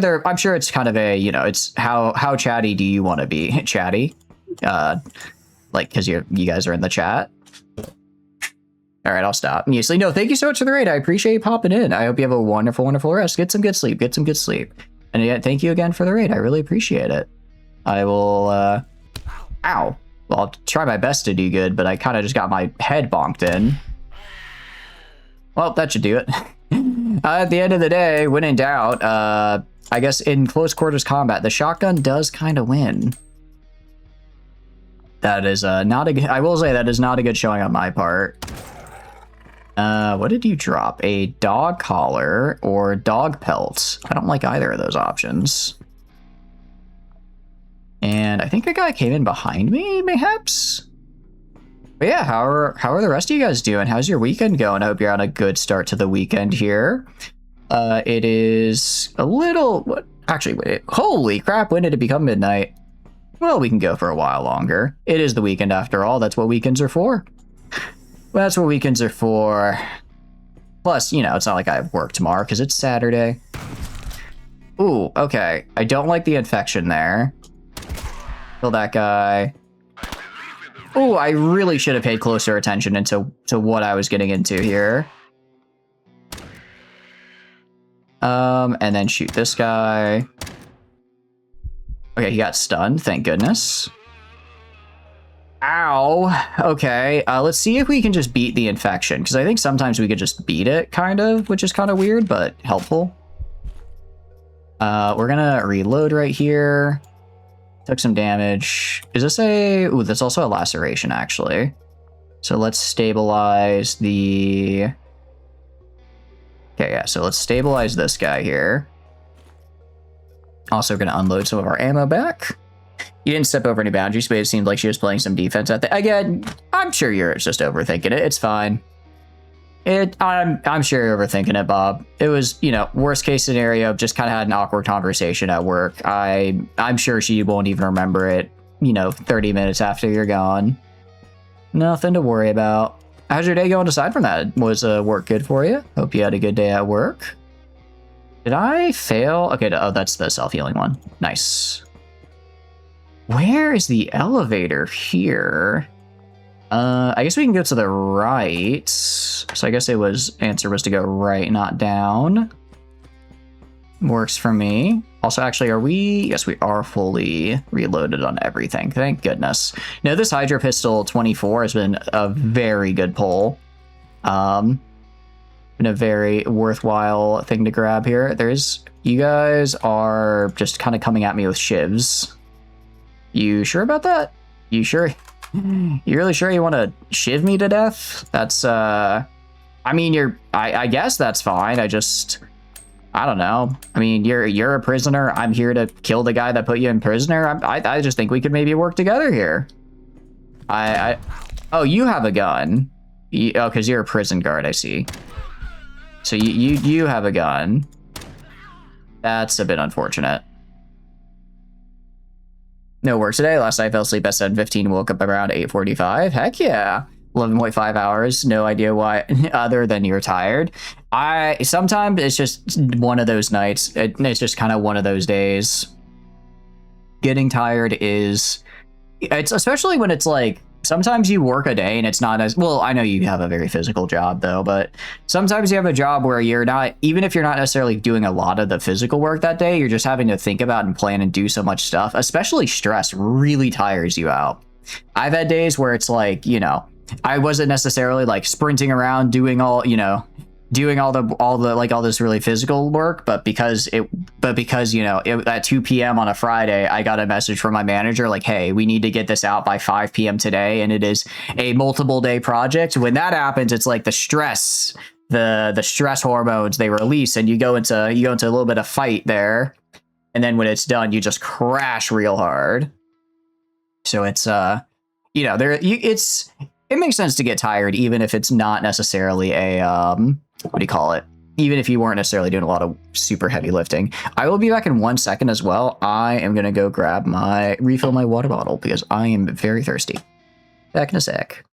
it's kind of a, you know, it's how chatty do you want to be? Chatty? Like, because you guys are in the chat. All right, I'll stop. Muesli, no, thank you so much for the raid. I appreciate you popping in. I hope you have a wonderful, wonderful rest. Get some good sleep. Get some good sleep. And again, thank you again for the raid. I really appreciate it. I will, ow. Well, I'll try my best to do good, but I kind of just got my head bonked in. Well, that should do it. At the end of the day, when in doubt, I guess in close quarters combat, the shotgun does kind of win. That is not a good, I will say that is not a good showing on my part. What did you drop? A dog collar or dog pelts? I don't like either of those options. And I think a guy came in behind me, mayhaps? But yeah, how are the rest of you guys doing? How's your weekend going? I hope you're on a good start to the weekend here. It is a little... What? Actually, wait. Holy crap, when did it become midnight? Well, we can go for a while longer. It is the weekend after all. That's what weekends are for. That's what weekends are for. Plus, you know, it's not like I have work tomorrow because it's Saturday. Ooh, okay. I don't like the infection there. Kill that guy. Ooh, I really should have paid closer attention to what I was getting into here. And then shoot this guy. Okay, he got stunned, thank goodness. Ow. Okay, let's see if we can just beat the infection, because I think sometimes we could just beat it, kind of, which is kind of weird, but helpful. We're gonna reload right here. Took some damage. Is this a... Ooh, that's also a laceration, actually. So let's stabilize the... Okay, yeah, so let's stabilize this guy here. Also gonna unload some of our ammo back. You didn't step over any boundaries, but it seemed like she was playing some defense at the... Again, I'm sure you're just overthinking it. It's fine. I'm sure you're overthinking it, Bob. It was, you know, worst case scenario, just kind of had an awkward conversation at work. I'm sure she won't even remember it, you know, 30 minutes after you're gone. Nothing to worry about. How's your day going aside from that? Was work good for you? Hope you had a good day at work. Did I fail? Okay, oh, that's the self-healing one. Nice. Where is the elevator here? I guess we can go to the right. So I guess answer was to go right, not down. Works for me. Also, actually, are we? Yes, we are fully reloaded on everything. Thank goodness. Now, this Hydro Pistol 24 has been a very good pull. Been a very worthwhile thing to grab here. You guys are just kind of coming at me with shivs. You sure about that? You sure? You really sure you want to shiv me to death? That's, I mean, I guess that's fine. I don't know. I mean, you're a prisoner. I'm here to kill the guy that put you in prisoner. I just think we could maybe work together here. Oh, you have a gun. Oh, because you're a prison guard, I see. So you have a gun. That's a bit unfortunate. No work today. Last night I fell asleep at 7:15, woke up around 8:45. Heck yeah. 11.5 hours. No idea why, other than you're tired. Sometimes it's just one of those nights. It's just kind of one of those days. Getting tired it's especially when it's like, sometimes you work a day and it's not as, well, I know you have a very physical job though, but sometimes you have a job where you're not, even if you're not necessarily doing a lot of the physical work that day, you're just having to think about and plan and do so much stuff. Especially stress really tires you out. I've had days where it's like, you know, I wasn't necessarily like sprinting around doing all, you know, doing all this really physical work, but because at 2 p.m. on a Friday, I got a message from my manager like, hey, we need to get this out by 5 p.m. today, and it is a multiple day project. When that happens, it's like the stress hormones they release, and you go into a little bit of fight there, and then when it's done, you just crash real hard. So it's it makes sense to get tired, even if it's not necessarily a what do you call it? Even if you weren't necessarily doing a lot of super heavy lifting. I will be back in 1 second as well. I am going to go refill my water bottle because I am very thirsty. Back in a sec.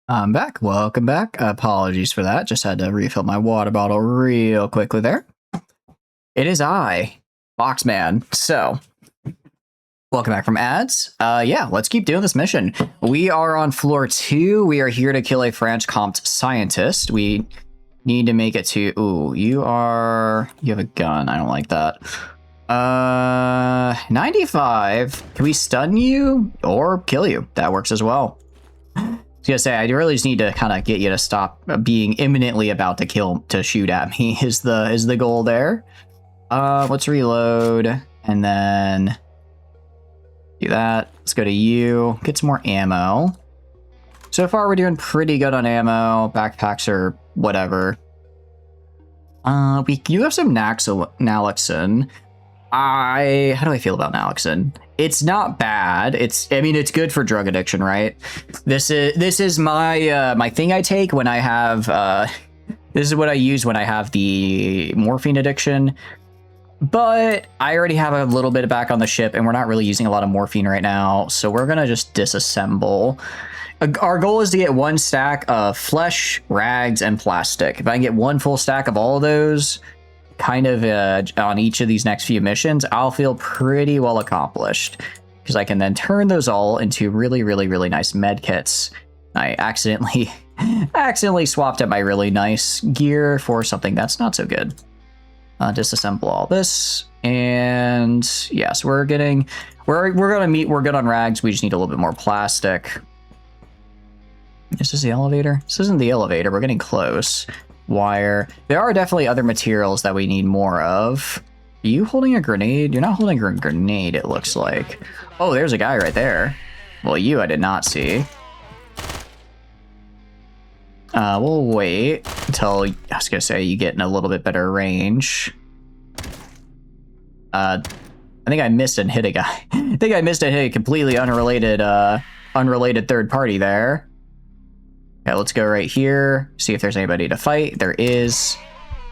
I'm back. Welcome back. Apologies for that. Just had to refill my water bottle real quickly there. It is I, Boxman. So, welcome back from ads. Yeah, let's keep doing this mission. We are on floor 2. We are here to kill a French comped scientist. We need to make it to... Ooh, you have a gun. I don't like that. 95. Can we stun you or kill you? That works as well. I was gonna say, I really just need to kind of get you to stop being imminently about to shoot at me is the goal there. Let's reload and then do that. Let's go to you, get some more ammo. So far, we're doing pretty good on ammo. Backpacks or whatever. You have some naloxone. How do I feel about naloxone? It's not bad. It's good for drug addiction, right? This is my my thing I take when I have this is what I use when I have the morphine addiction. But I already have a little bit back on the ship, and we're not really using a lot of morphine right now, so we're gonna just disassemble. Our goal is to get 1 stack of flesh, rags, and plastic. If I can get 1 full stack of all of those, kind of on each of these next few missions, I'll feel pretty well accomplished, because I can then turn those all into really, really, really nice med kits. I accidentally swapped out my really nice gear for something that's not so good. Disassemble all this, and yeah, so we're good on rags. We just need a little bit more plastic. This is the elevator. This isn't the elevator. We're getting close. Wire. There are definitely other materials that we need more of. Are you holding a grenade? You're not holding a grenade, it looks like. Oh, there's a guy right there. Well, you I did not see. We'll wait until, I was gonna say, you get in a little bit better range. I think I missed and hit a guy. I think I missed and hit a completely unrelated third party there. Okay, let's go right here, see if there's anybody to fight. There is.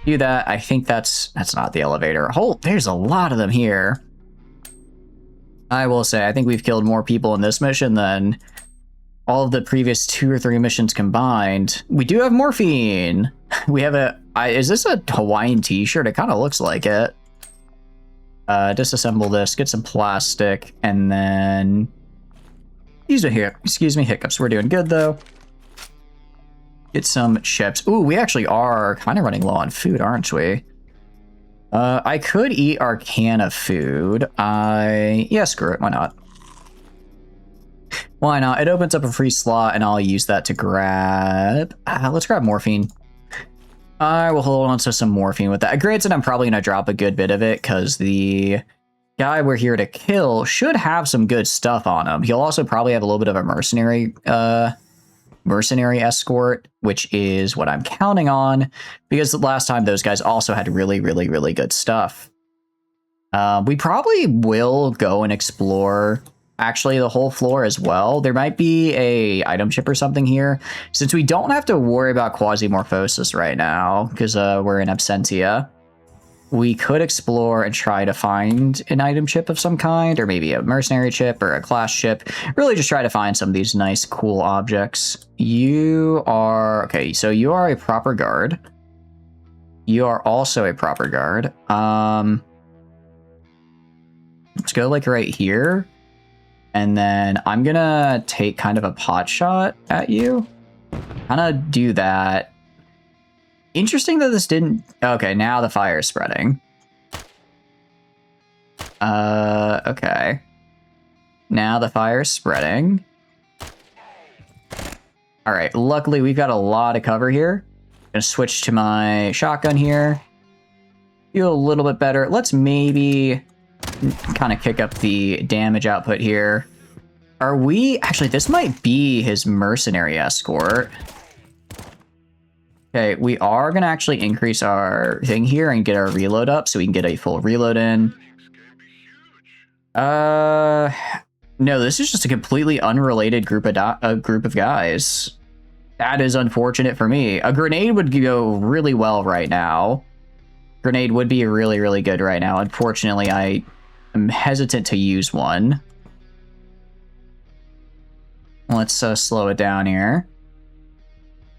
Do that. I think that's not the elevator. Oh, there's a lot of them here. I will say, I think we've killed more people in this mission than all of the previous 2 or 3 missions combined. We do have morphine. We have is this a Hawaiian t-shirt? It kind of looks like it. Disassemble this, get some plastic, and then excuse me, hiccups. We're doing good though. Get some chips. Ooh, we actually are kind of running low on food, aren't we? I could eat our can of food. Yeah, screw it. Why not? Why not? It opens up a free slot, and I'll use that to grab. Let's grab morphine. I will hold on to some morphine with that. Granted, I'm probably going to drop a good bit of it because the guy we're here to kill should have some good stuff on him. He'll also probably have a little bit of a mercenary escort, which is what I'm counting on because the last time those guys also had really, really, really good stuff. We probably will go and explore actually the whole floor as well. There might be a item chip or something here since we don't have to worry about quasimorphosis right now because we're in absentia. We could explore and try to find an item chip of some kind, or maybe a mercenary chip or a class chip. Really just try to find some of these nice, cool objects. You are... Okay, so you are a proper guard. You are also a proper guard. Let's go like right here. And then I'm gonna take kind of a pot shot at you. Kind of do that. Interesting that this didn't... Okay, now the fire is spreading. Okay. Now the fire is spreading. All right, luckily we've got a lot of cover here. Gonna switch to my shotgun here. Feel a little bit better. Let's maybe kind of kick up the damage output here. Are we... Actually, this might be his mercenary escort. Okay, we are going to actually increase our thing here and get our reload up so we can get a full reload in. No, this is just a completely unrelated group of guys. That is unfortunate for me. A grenade would go really well right now. Grenade would be really, really good right now. Unfortunately, I am hesitant to use one. Let's slow it down here.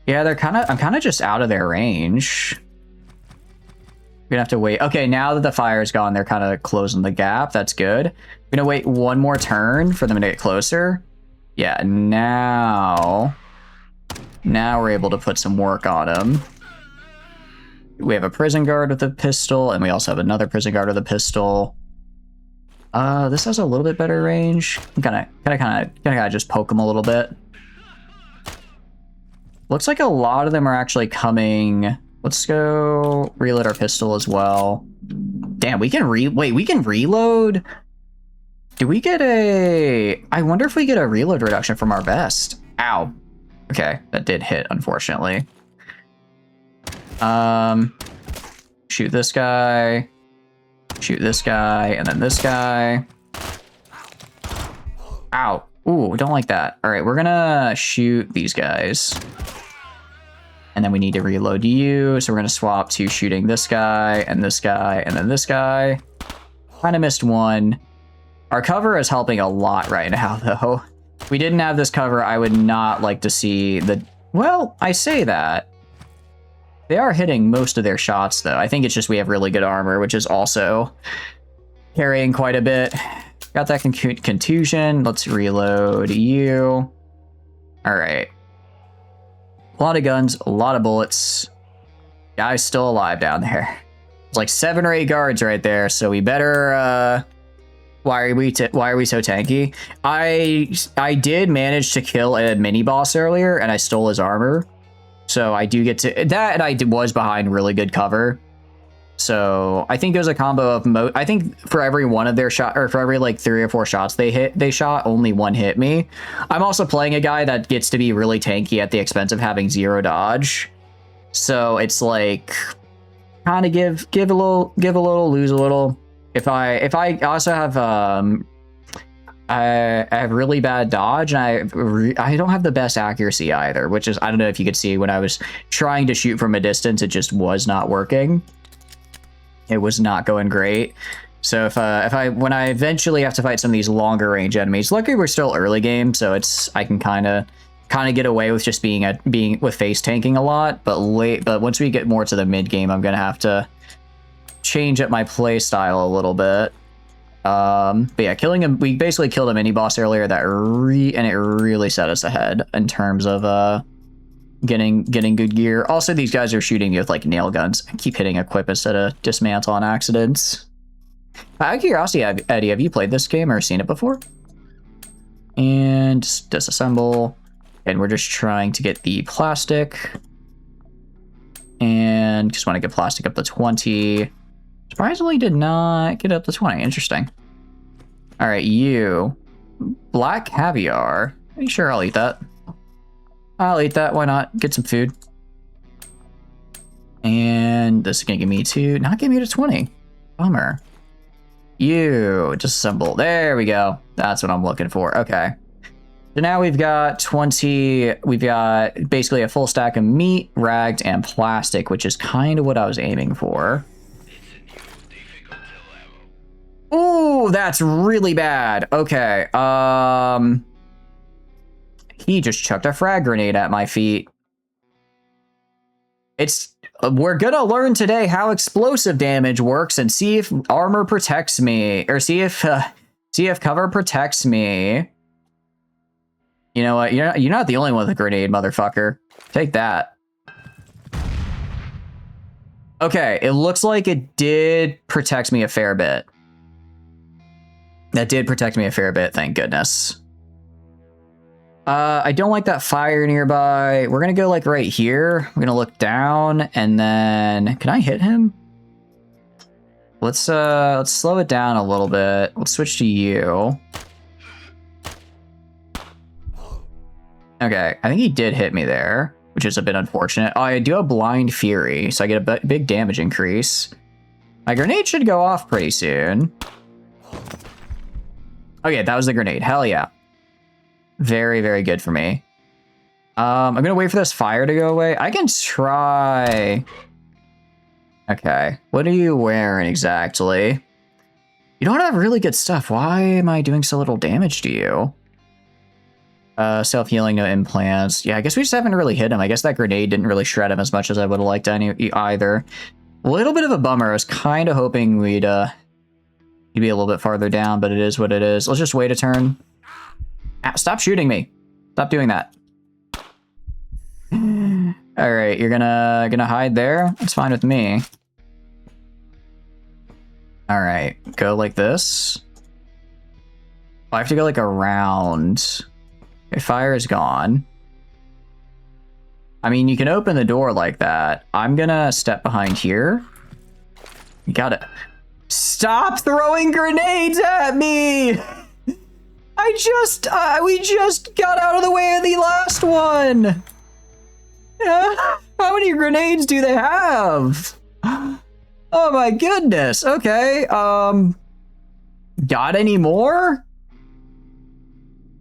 Yeah, I'm kind of just out of their range. We're gonna have to wait. Okay, now that the fire's gone, they're kind of closing the gap. That's good. We're gonna wait one more turn for them to get closer. Yeah, now we're able to put some work on them. We have a prison guard with a pistol, and we also have another prison guard with a pistol. This has a little bit better range. I'm gonna just poke them a little bit. Looks like a lot of them are actually coming. Let's go reload our pistol as well. Damn, we can we can reload? Do we get I wonder if we get a reload reduction from our vest. Ow. Okay, that did hit, unfortunately. Shoot this guy. Shoot this guy, and then this guy. Ow. Ooh, don't like that. All right, we're gonna shoot these guys. And then we need to reload you, so we're gonna swap to shooting this guy, and this guy, and then this guy. Kind of missed one. Our cover is helping a lot right now, though. If we didn't have this cover, I would not like to see the... Well, I say that. They are hitting most of their shots, though. I think it's just we have really good armor, which is also carrying quite a bit. Got that contusion. Let's reload you. All right. A lot of guns, a lot of bullets. Guy's still alive down there. It's like 7 or 8 guards right there, so we better... Why are we so tanky? I did manage to kill a mini boss earlier, and I stole his armor. So I do get to that, and I was behind really good cover. So I think there's a combo of I think for every one of their shot, or for every like 3 or 4 shots they shot, only one hit me. I'm also playing a guy that gets to be really tanky at the expense of having 0 dodge. So it's like kind of give a little, lose a little. If I also have I have really bad dodge, and I don't have the best accuracy either, which is, I don't know if you could see when I was trying to shoot from a distance, it just was not working. It was not going great. So when I eventually have to fight some of these longer range enemies, luckily we're still early game, so I can kind of get away with just being with face tanking a lot. But once we get more to the mid game, I'm gonna have to change up my play style a little bit. But yeah, killing him, we basically killed a mini boss earlier and it really set us ahead in terms of getting good gear. Also, these guys are shooting you with like nail guns. I keep hitting equip instead of dismantle on accidents. Out of curiosity, Eddie, have you played this game or seen it before? And just disassemble. And we're just trying to get the plastic. And just want to get plastic up to 20. Surprisingly did not get up to 20. Interesting. All right, you. Black caviar. Sure, I'll eat that. I'll eat that. Why not? Get some food. And this is going to give me to... Not give me to 20. Bummer. You. Disassemble. There we go. That's what I'm looking for. Okay. So now we've got 20... We've got basically a full stack of meat, ragged, and plastic, which is kind of what I was aiming for. Ooh, that's really bad. Okay. He just chucked a frag grenade at my feet. We're gonna learn today how explosive damage works and see if armor protects me, or see if cover protects me. You know what? You're not the only one with a grenade, motherfucker. Take that. Okay, it looks like it did protect me a fair bit. That did protect me a fair bit, thank goodness. I don't like that fire nearby. We're gonna go like right here. We're gonna look down and then... Can I hit him? Let's slow it down a little bit. Let's switch to you. Okay, I think he did hit me there, which is a bit unfortunate. Oh, I do have Blind Fury, so I get a big damage increase. My grenade should go off pretty soon. Okay, that was the grenade. Hell yeah. Very, very good for me. I'm gonna wait for this fire to go away. I can try... Okay, what are you wearing exactly? You don't have really good stuff. Why am I doing so little damage to you? Self-healing, no implants. Yeah, I guess we just haven't really hit him. I guess that grenade didn't really shred him as much as I would have liked either. A little bit of a bummer. I was kind of hoping we'd be a little bit farther down, but it is what it is. Let's just wait a turn. Ah, stop shooting me. Stop doing that. All right, you're gonna hide there. It's fine with me. All right, go like this. I have to go like around. Okay, fire is gone. I mean, you can open the door like that. I'm gonna step behind here. You got it. Stop throwing grenades at me! We just got out of the way of the last one! How many grenades do they have? Oh my goodness, okay, got any more?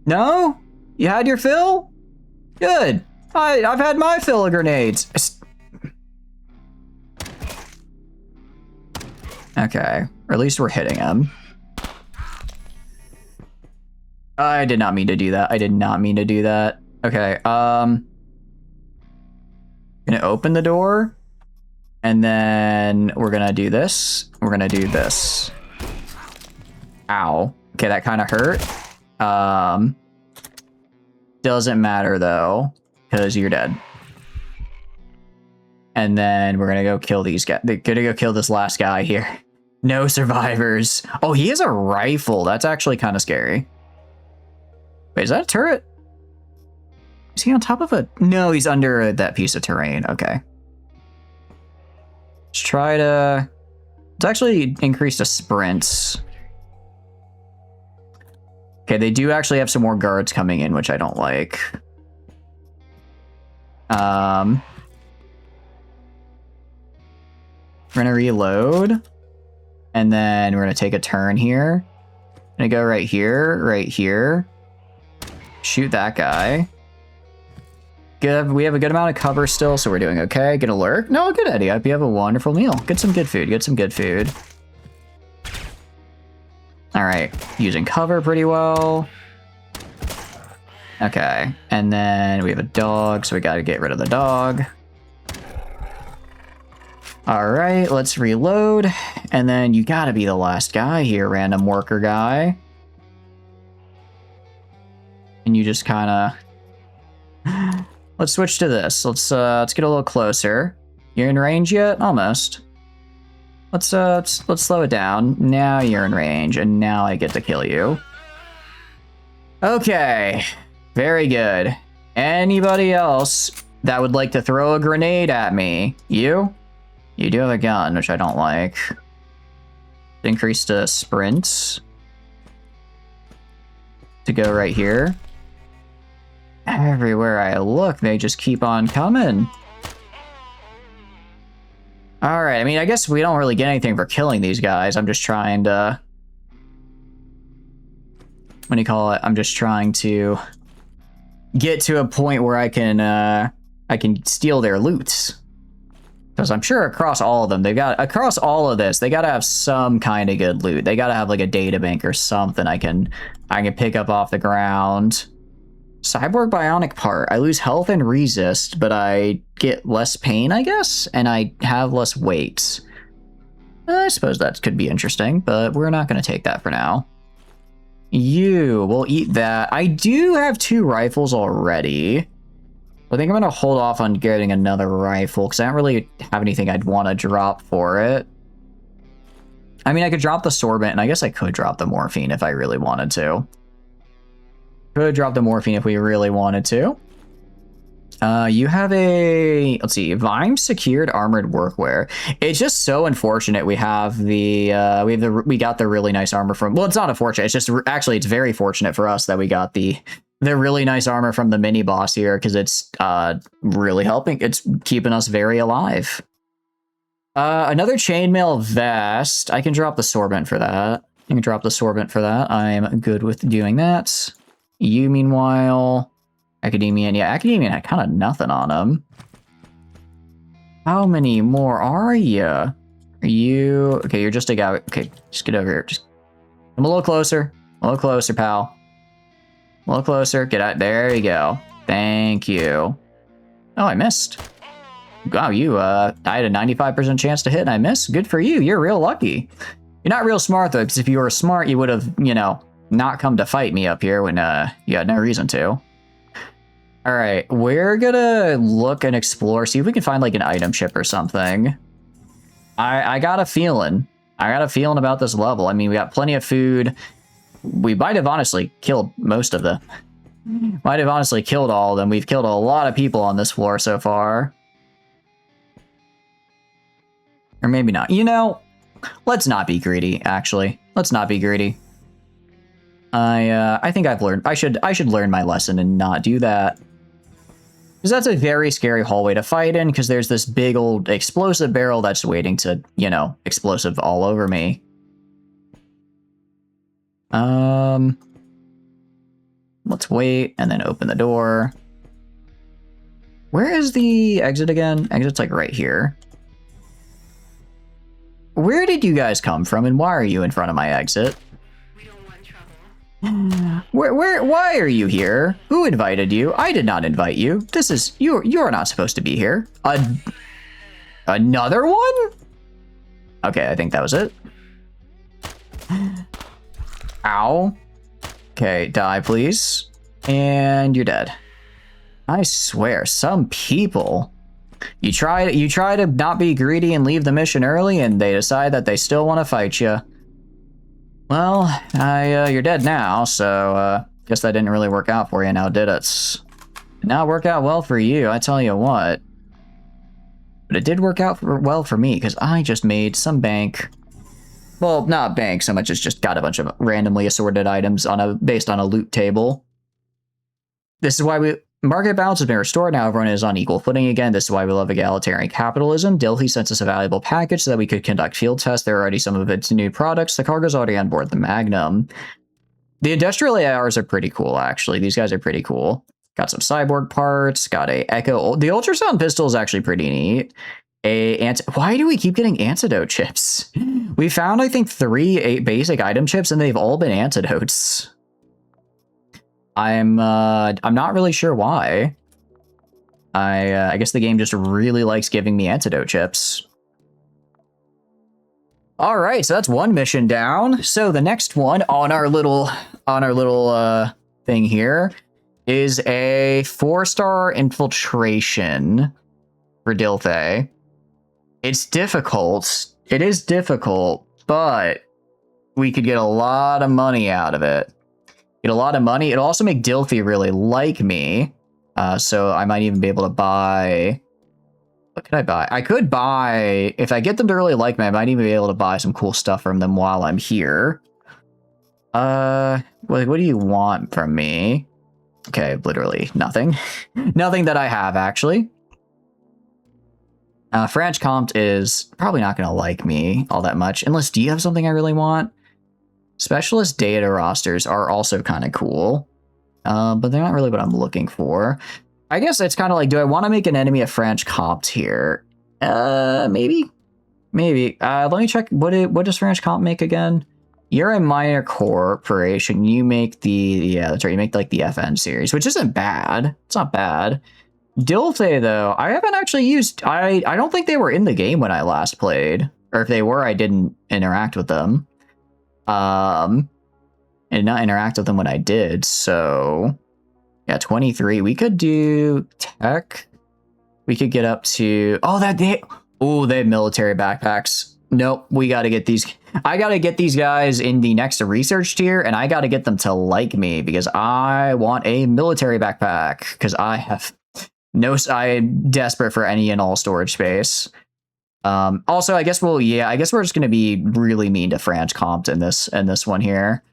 No? You had your fill? Good. I've had my fill of grenades. Okay, or at least we're hitting him. I did not mean to do that. I did not mean to do that. Okay, gonna open the door, and then we're gonna do this. We're gonna do this. Ow. Okay, that kind of hurt. Doesn't matter though, because you're dead. And then we're gonna go kill these guys. They're gonna go kill this last guy here. No survivors. Oh, he has a rifle. That's actually kind of scary. Wait, is that a turret? Is he on top of a... No, he's under that piece of terrain. Okay. Let's try to... It's actually increased to sprints. Okay, they do actually have some more guards coming in, which I don't like. We're gonna reload. And then we're gonna take a turn here. Gonna go right here, right here. Shoot that guy. Good. We have a good amount of cover still, so we're doing okay. Gonna lurk? No, good idea. You have a wonderful meal. Get some good food. Get some good food. All right. Using cover pretty well. Okay. And then we have a dog, so we got to get rid of the dog. All right. Let's reload. And then you got to be the last guy here, random worker guy. And you just kind of... Let's switch to this. Let's get a little closer. You're in range yet? Almost. Let's slow it down. Now you're in range, and now I get to kill you. Okay. Very good. Anybody else that would like to throw a grenade at me? You? You do have a gun, which I don't like. Increase the sprint. To go right here. Everywhere I look, they just keep on coming. Alright, I mean, I guess we don't really get anything for killing these guys. I'm just trying to... What do you call it? I'm just trying to get to a point where I can steal their loot. Because I'm sure across all of them, across all of this, they gotta have some kind of good loot. They gotta have like a data bank or something I can pick up off the ground. Cyborg bionic part. I lose health and resist, but I get less pain, I guess, and I have less weight. I suppose that could be interesting, but we're not going to take that for now. We'll eat that. I do have 2 rifles already. I think I'm going to hold off on getting another rifle, because I don't really have anything I'd want to drop for it. I mean, I could drop the sorbent, and I guess I could drop the morphine if I really wanted to. Could drop the morphine if we really wanted to. You have a, let's see, Vime secured armored workwear. It's just so unfortunate we have we got the really nice armor from, well, it's not unfortunate, it's just, actually, it's very fortunate for us that we got the really nice armor from the mini boss here, because it's really helping, it's keeping us very alive. Another chainmail vest. I can drop the sorbent for that. I'm good with doing that. You, meanwhile, Academia. Yeah, Academia had kind of nothing on him. How many more are you? Are you... Okay, you're just a guy. Okay, just get over here. Just come a little closer. A little closer, pal. A little closer. Get out. There you go. Thank you. Oh, I missed. Wow, I had a 95% chance to hit and I missed. Good for you. You're real lucky. You're not real smart, though, because if you were smart, you would have, you know, not come to fight me up here when you had no reason to. All right, we're gonna look and explore, see if we can find like an item ship or something. I got a feeling. About this level. I mean, we got plenty of food. We might have honestly killed most of them. Might have honestly killed all of them. We've killed a lot of people on this floor so far. Or maybe not. You know, let's not be greedy, actually. Let's not be greedy. I think I've learned. I should learn my lesson and not do that. Because that's a very scary hallway to fight in, because there's this big old explosive barrel that's waiting to, you know, explosive all over me. Let's wait and then open the door. Where is the exit again? Exit's like right here. Where did you guys come from and why are you in front of my exit? Why are you here? Who invited you? I did not invite you. This is, you're not supposed to be here. Another one? Okay, I think that was it. Ow. Okay, die please. And you're dead. I swear, some people, you try to not be greedy and leave the mission early and they decide that they still want to fight you. Well, you're dead now, so guess that didn't really work out for you now, did it? It not work out well for you, I tell you what. But it did work out well for me, because I just made some bank. Well, not bank so much as just got a bunch of randomly assorted items based on a loot table. This is why market balance has been restored. Now everyone is on equal footing again. This is why we love egalitarian capitalism. Delphi sent us a valuable package so that we could conduct field tests. There are already some of its new products. The cargo's already on board the Magnum. The industrial ARs are pretty cool, actually. These guys are pretty cool. Got some cyborg parts. Got a echo. The ultrasound pistol is actually pretty neat. Why do we keep getting antidote chips? We found, I think, 3 basic item chips, and they've all been antidotes. I'm not really sure why. I guess the game just really likes giving me antidote chips. All right, so that's one mission down. So the next one on our little thing here is a 4-star infiltration for Dilthay. It's difficult. It is difficult, but we could get a lot of money out of it. Get a lot of money. It'll also make Dilthay really like me. So I might even be able to buy... What could I buy? I could buy... If I get them to really like me, I might even be able to buy some cool stuff from them while I'm here. What do you want from me? Okay, literally nothing. Nothing that I have, actually. French Comte is probably not going to like me all that much. Unless, do you have something I really want? Specialist data rosters are also kind of cool. But they're not really what I'm looking for. I guess it's kind of like, do I want to make an enemy of French Comte here? Maybe. Maybe. Let me check. What does French Comte make again? You're a minor corporation. You make the... Yeah, that's right. You make like the FN series, which isn't bad. It's not bad. Dilthay, though, I haven't actually used... I don't think they were in the game when I last played. Or if they were, I didn't interact with them. And not interact with them when I did, so... Yeah, 23. We could do tech. We could get up to... Oh, they have military backpacks. Nope, we gotta get these... I gotta get these guys in the next research tier, and I gotta get them to like me, because I want a military backpack, because I have... I'm desperate for any and all storage space. Also, I guess we're just gonna be really mean to French Comte in this one here.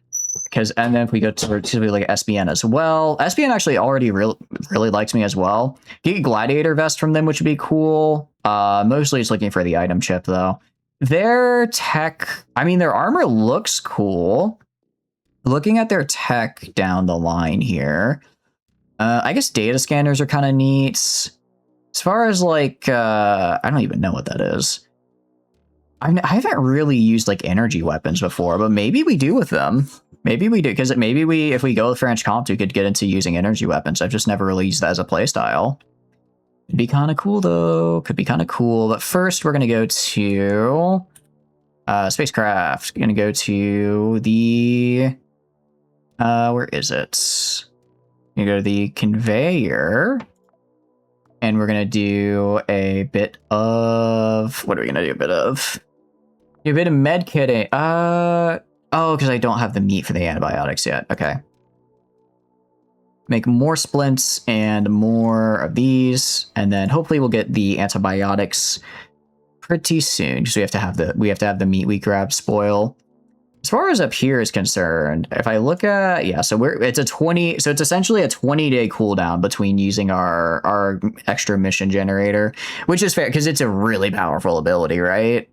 And then if we go to like SBN as well, SBN actually already really likes me as well. Get gladiator vest from them, which would be cool. Mostly just looking for the item chip though. Their tech, I mean, their armor looks cool. Looking at their tech down the line here, I guess data scanners are kind of neat. As far as like, I don't even know what that is. I haven't really used like energy weapons before, but maybe we do with them. Maybe we do, because maybe if we go with French Comte, we could get into using energy weapons. I've just never really used that as a playstyle. Could be kind of cool, though. Could be kind of cool. But first, we're going to go to spacecraft. Going to go to the... where is it? We're going to go to the conveyor. And we're going to do a bit of... What are we going to do a bit of? Do a bit of med kitting. Oh, because I don't have the meat for the antibiotics yet. Okay. Make more splints and more of these, and then hopefully we'll get the antibiotics pretty soon, because we have to have the meat we grabbed spoil. As far as up here is concerned, if I look at it's essentially a 20-day cooldown between using our extra mission generator, which is fair because it's a really powerful ability, right?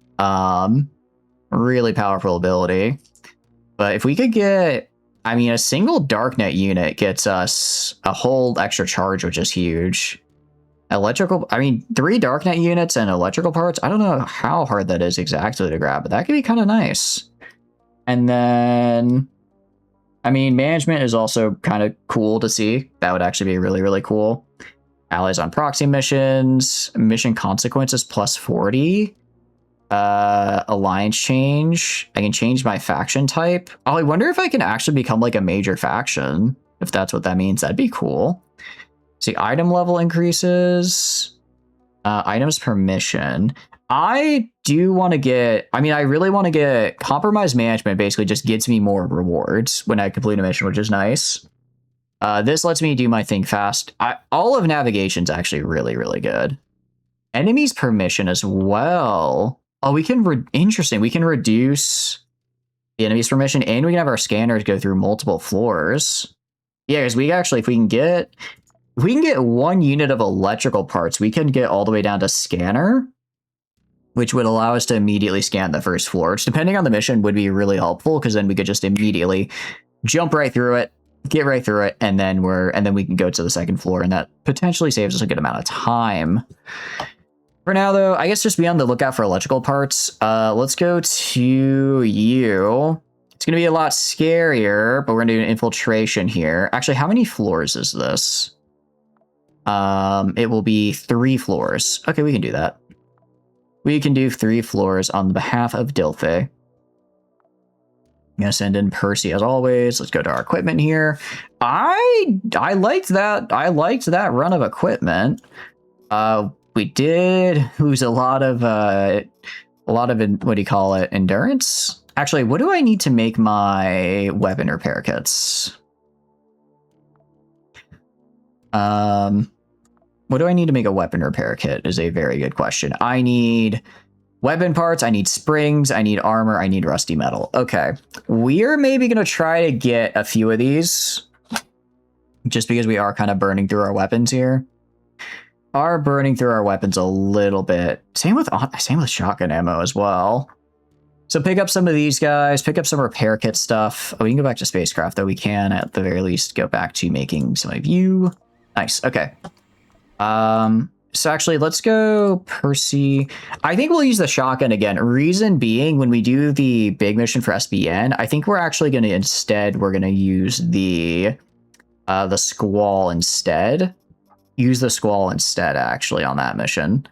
Really powerful ability. But if we could get, I mean, a single Darknet unit gets us a whole extra charge, which is huge. 3 Darknet units and electrical parts. I don't know how hard that is exactly to grab, but that could be kind of nice. And then, I mean, management is also kind of cool to see. That would actually be really, really cool. Allies on proxy missions, mission consequences plus 40. Alliance change. I can change my faction type. Oh, I wonder if I can actually become like a major faction. If that's what that means, that'd be cool. See, item level increases. Items per mission. I do want to get, I really want to get compromise management. Basically just gets me more rewards when I complete a mission, which is nice. This lets me do my thing fast. All of navigation's actually really, really good. Enemies per mission as well. Oh, we can, interesting. We can reduce the enemies per mission, and we can have our scanners go through multiple floors. Yeah, because we actually, if we can get 1 unit of electrical parts, we can get all the way down to scanner, which would allow us to immediately scan the first floor, which depending on the mission would be really helpful, because then we could just immediately jump right through it, get right through it, and then we can go to the second floor, and that potentially saves us a good amount of time. For now, though, I guess just be on the lookout for electrical parts. Let's go to you. It's going to be a lot scarier, but we're going to do an infiltration here. Actually, how many floors is this? It will be 3 floors. Okay, we can do that. We can do 3 floors on behalf of Dilthay. I'm going to send in Percy as always. Let's go to our equipment here. I liked that. I liked that run of equipment. We did lose a lot of what do you call it? Endurance? Actually, what do I need to make my weapon repair kits? What do I need to make a weapon repair kit is a very good question. I need weapon parts, I need springs, I need armor, I need rusty metal. Okay, we're maybe going to try to get a few of these just because we are kind of burning through our weapons here. Are burning through our weapons a little bit. Same with shotgun ammo as well. So pick up some of these guys, pick up some repair kit stuff. Oh, we can go back to spacecraft, though. We can, at the very least, go back to making some of you. Nice, okay. So actually, let's go Percy. I think we'll use the shotgun again. Reason being, when we do the big mission for SBN, I think we're actually going to use the Squall instead. Use the Squall instead, actually, on that mission.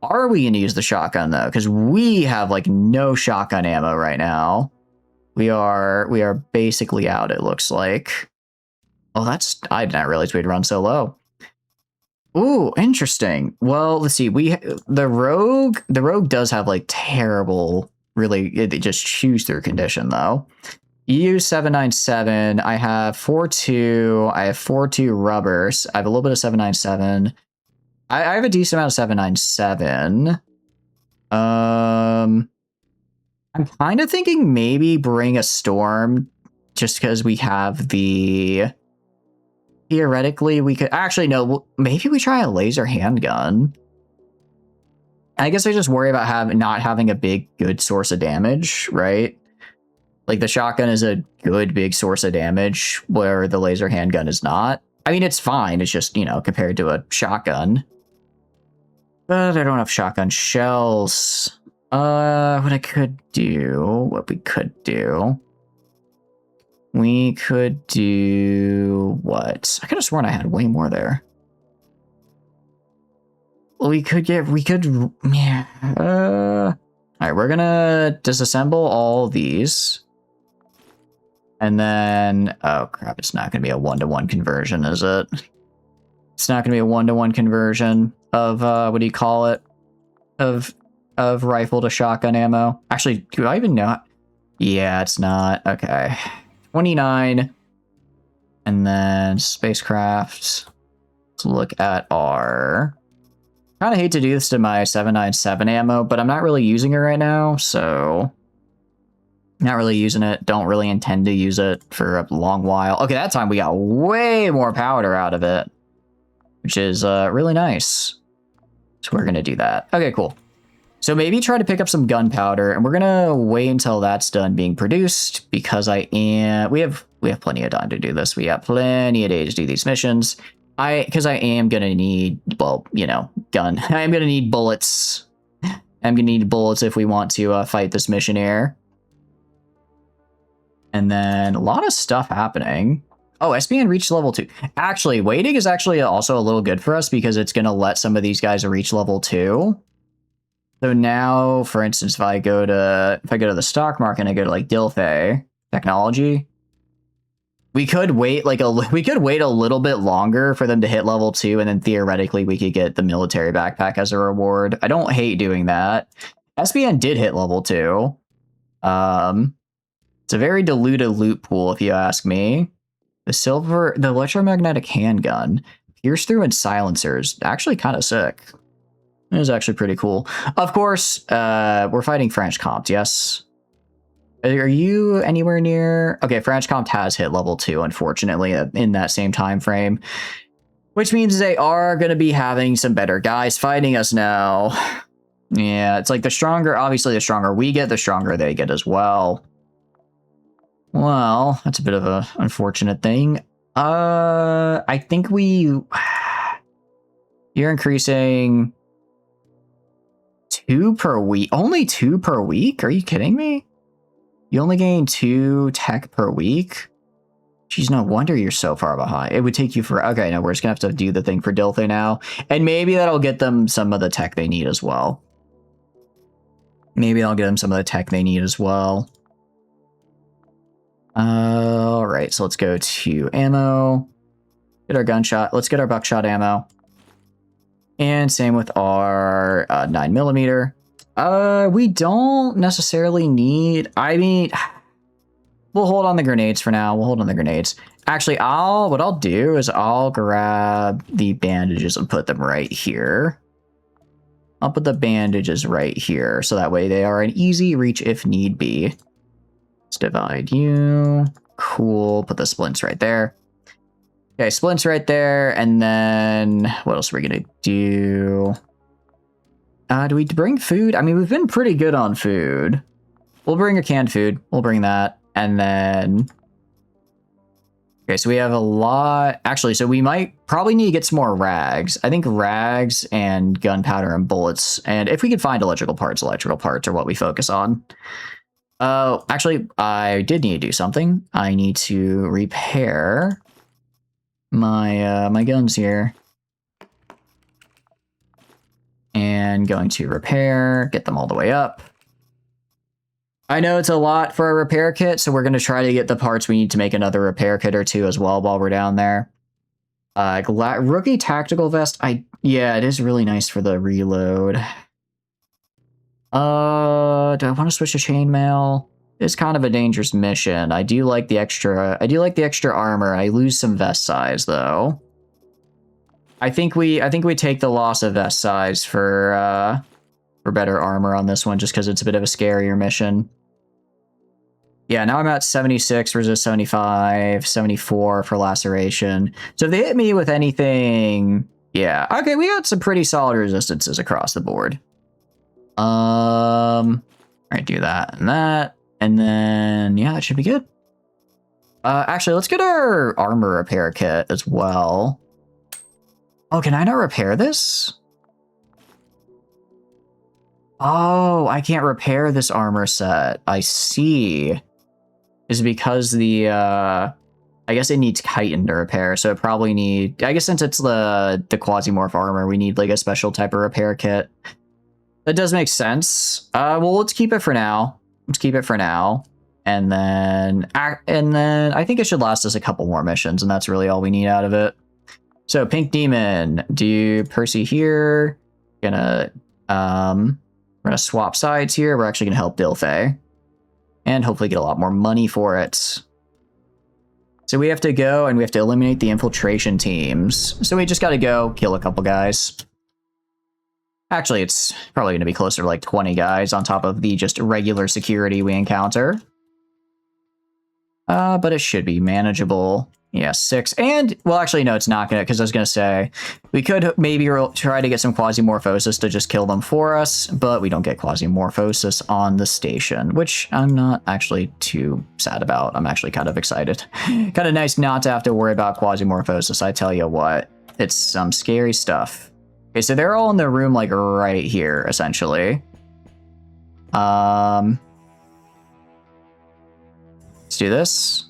Are we going to use the shotgun, though? Because we have, like, no shotgun ammo right now. We are basically out, it looks like. Oh, I did not realize we'd run so low. Ooh, interesting. Well, let's see. The rogue does have, like, terrible, really, it just chews through condition, though. EU 797. I have 4.2. I have 4.2 rubbers. I have a little bit of 797. I have a decent amount of 797. I'm kind of thinking maybe bring a storm just because we have the... Theoretically, we could... Actually, no. Maybe we try a laser handgun. I guess I just worry about not having a good source of damage, right? Like, the shotgun is a good big source of damage, where the laser handgun is not. I mean, it's fine. It's just, compared to a shotgun. But I don't have shotgun shells. What we could do... We could do... What? I could have sworn I had way more there. We could... Yeah. Alright, we're gonna disassemble all these. And then... Oh, crap. It's not gonna be a 1-to-1 conversion, is it? It's not gonna be a 1-to-1 conversion of, what do you call it? Of rifle to shotgun ammo. Actually, do I even know? Yeah, it's not. Okay. 29. And then spacecraft. Let's look at our... Kind of hate to do this to my 797 ammo, but I'm not really using it right now, so... Not really using it. Don't really intend to use it for a long while. Okay, that time we got way more powder out of it, which is really nice. So we're going to do that. Okay, cool. So maybe try to pick up some gunpowder, and we're going to wait until that's done being produced, because we have plenty of time to do this. We have plenty of days to do these missions. Because I am going to need, well, gun. I am going to need bullets. I'm going to need bullets if we want to fight this mission here. And then a lot of stuff happening. Oh, SBN reached level 2. Actually, waiting is actually also a little good for us because it's going to let some of these guys reach level 2. So now, for instance, if I go to the stock market and I go to like Dilthay technology, we could wait a little bit longer for them to hit level 2, and then theoretically we could get the military backpack as a reward. I don't hate doing that. SBN did hit level 2. It's a very diluted loot pool, if you ask me. The electromagnetic handgun, pierce through and silencers, actually kind of sick. It is actually pretty cool. Of course, we're fighting French Comte, yes? Are you anywhere near? Okay, French Comte has hit level 2, unfortunately, in that same time frame. Which means they are going to be having some better guys fighting us now. Yeah, it's like obviously the stronger we get, the stronger they get as well. Well, that's a bit of a unfortunate thing. I think you're increasing 2 per week. Only 2 per week? Are you kidding me? You only gain 2 tech per week? Geez, no wonder you're so far behind. It would take you for... Okay, no, we're just gonna have to do the thing for Dilthay now. And maybe that'll get them some of the tech they need as well. Maybe I'll get them some of the tech they need as well. Alright, so let's go to ammo. Get our gunshot. Let's get our buckshot ammo. And same with our 9mm. We don't necessarily need... I mean... We'll hold on the grenades for now. We'll hold on the grenades. Actually, what I'll do is I'll grab the bandages and put them right here. I'll put the bandages right here, so that way they are an easy reach if need be. Let's divide you. Cool. Put the splints right there. Okay, splints right there, and then what else are we gonna do? Do we bring food? I mean, we've been pretty good on food. We'll bring a canned food. We'll bring that. And then... Okay, so we have a lot... Actually, so we might probably need to get some more rags. I think rags and gunpowder and bullets. And if we could find electrical parts are what we focus on. Oh, actually, I did need to do something. I need to repair my my guns here. And going to repair, get them all the way up. I know it's a lot for a repair kit, so we're going to try to get the parts we need to make another repair kit or two as well while we're down there. Rookie tactical vest. Yeah, it is really nice for the reload. Do I want to switch to chainmail? It's kind of a dangerous mission. I do like the extra armor. I lose some vest size though. I think we take the loss of vest size for better armor on this one, just because it's a bit of a scarier mission. Yeah, now I'm at 76 resist 75, 74 for laceration. So if they hit me with anything, yeah. Okay, we got some pretty solid resistances across the board. All right, do that, and then yeah, that should be good. Actually, let's get our armor repair kit as well. Oh, can I not repair this? Oh, I can't repair this armor set. I see. Is it because the, I guess it needs chitin to repair, so it probably I guess since it's the Quasimorph armor, we need like a special type of repair kit. That does make sense. Well, let's keep it for now. And then I think it should last us a couple more missions, and that's really all we need out of it. So, Pink Demon, do Percy here. We're gonna swap sides here. We're actually gonna help Dilthay. And hopefully get a lot more money for it. So we have to go and we have to eliminate the infiltration teams. So we just gotta go kill a couple guys. Actually, it's probably gonna be closer to like 20 guys on top of the just regular security we encounter. But it should be manageable. Yeah, 6. And, well, actually, no, it's not gonna, because I was gonna say, we could maybe try to get some Quasimorphosis to just kill them for us, but we don't get Quasimorphosis on the station, which I'm not actually too sad about. I'm actually kind of excited. Kind of nice not to have to worry about Quasimorphosis, I tell you what. It's some scary stuff. Okay, so they're all in the room, like, right here, essentially. Let's do this.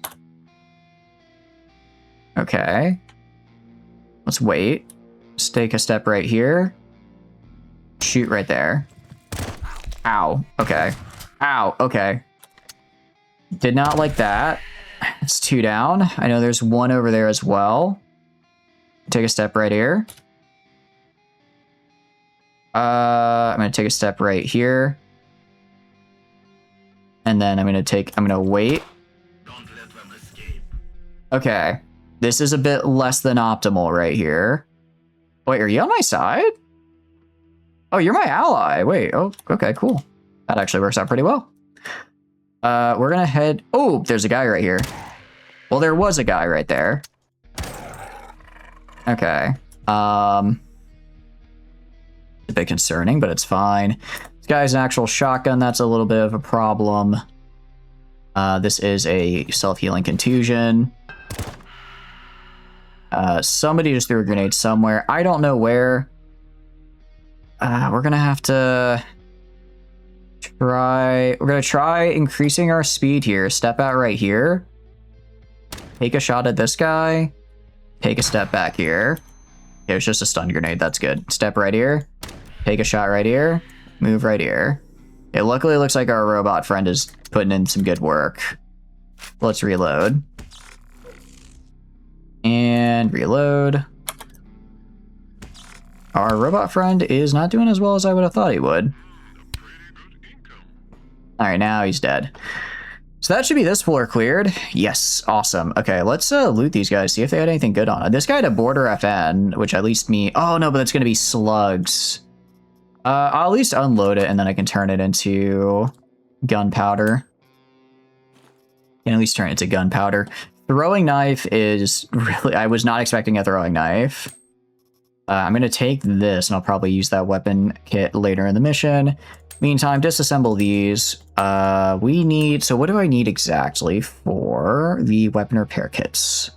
Okay. Let's wait. Let's take a step right here. Shoot right there. Ow. Okay. Ow. Okay. Did not like that. It's 2 down. I know there's 1 over there as well. Take a step right here. I'm gonna take a step right here. And then I'm gonna wait. Don't let them escape. Okay. This is a bit less than optimal right here. Wait, are you on my side? Oh, you're my ally. Wait, oh, okay, cool. That actually works out pretty well. We're gonna head... Oh, there's a guy right here. Well, there was a guy right there. Okay. A bit concerning, but it's fine. This guy's an actual shotgun. That's a little bit of a problem. This is a self-healing contusion. Somebody just threw a grenade somewhere. I don't know where. We're gonna have to try. We're gonna try increasing our speed here. Step out right here. Take a shot at this guy. Take a step back here. It was just a stun grenade. That's good. Step right here. Take a shot right here. Move right here. It luckily looks like our robot friend is putting in some good work. Let's reload. And reload. Our robot friend is not doing as well as I would have thought he would. Alright, now he's dead. So that should be this floor cleared. Yes, awesome. Okay, let's loot these guys, see if they had anything good on it. This guy had a border FN, which at least me... Oh, no, but that's going to be slugs. I'll at least unload it, and then I can turn it into gunpowder. Can at least turn it into gunpowder. Throwing knife is really... I was not expecting a throwing knife. I'm going to take this, and I'll probably use that weapon kit later in the mission. Meantime, disassemble these. We need... So what do I need exactly for the weapon repair kits?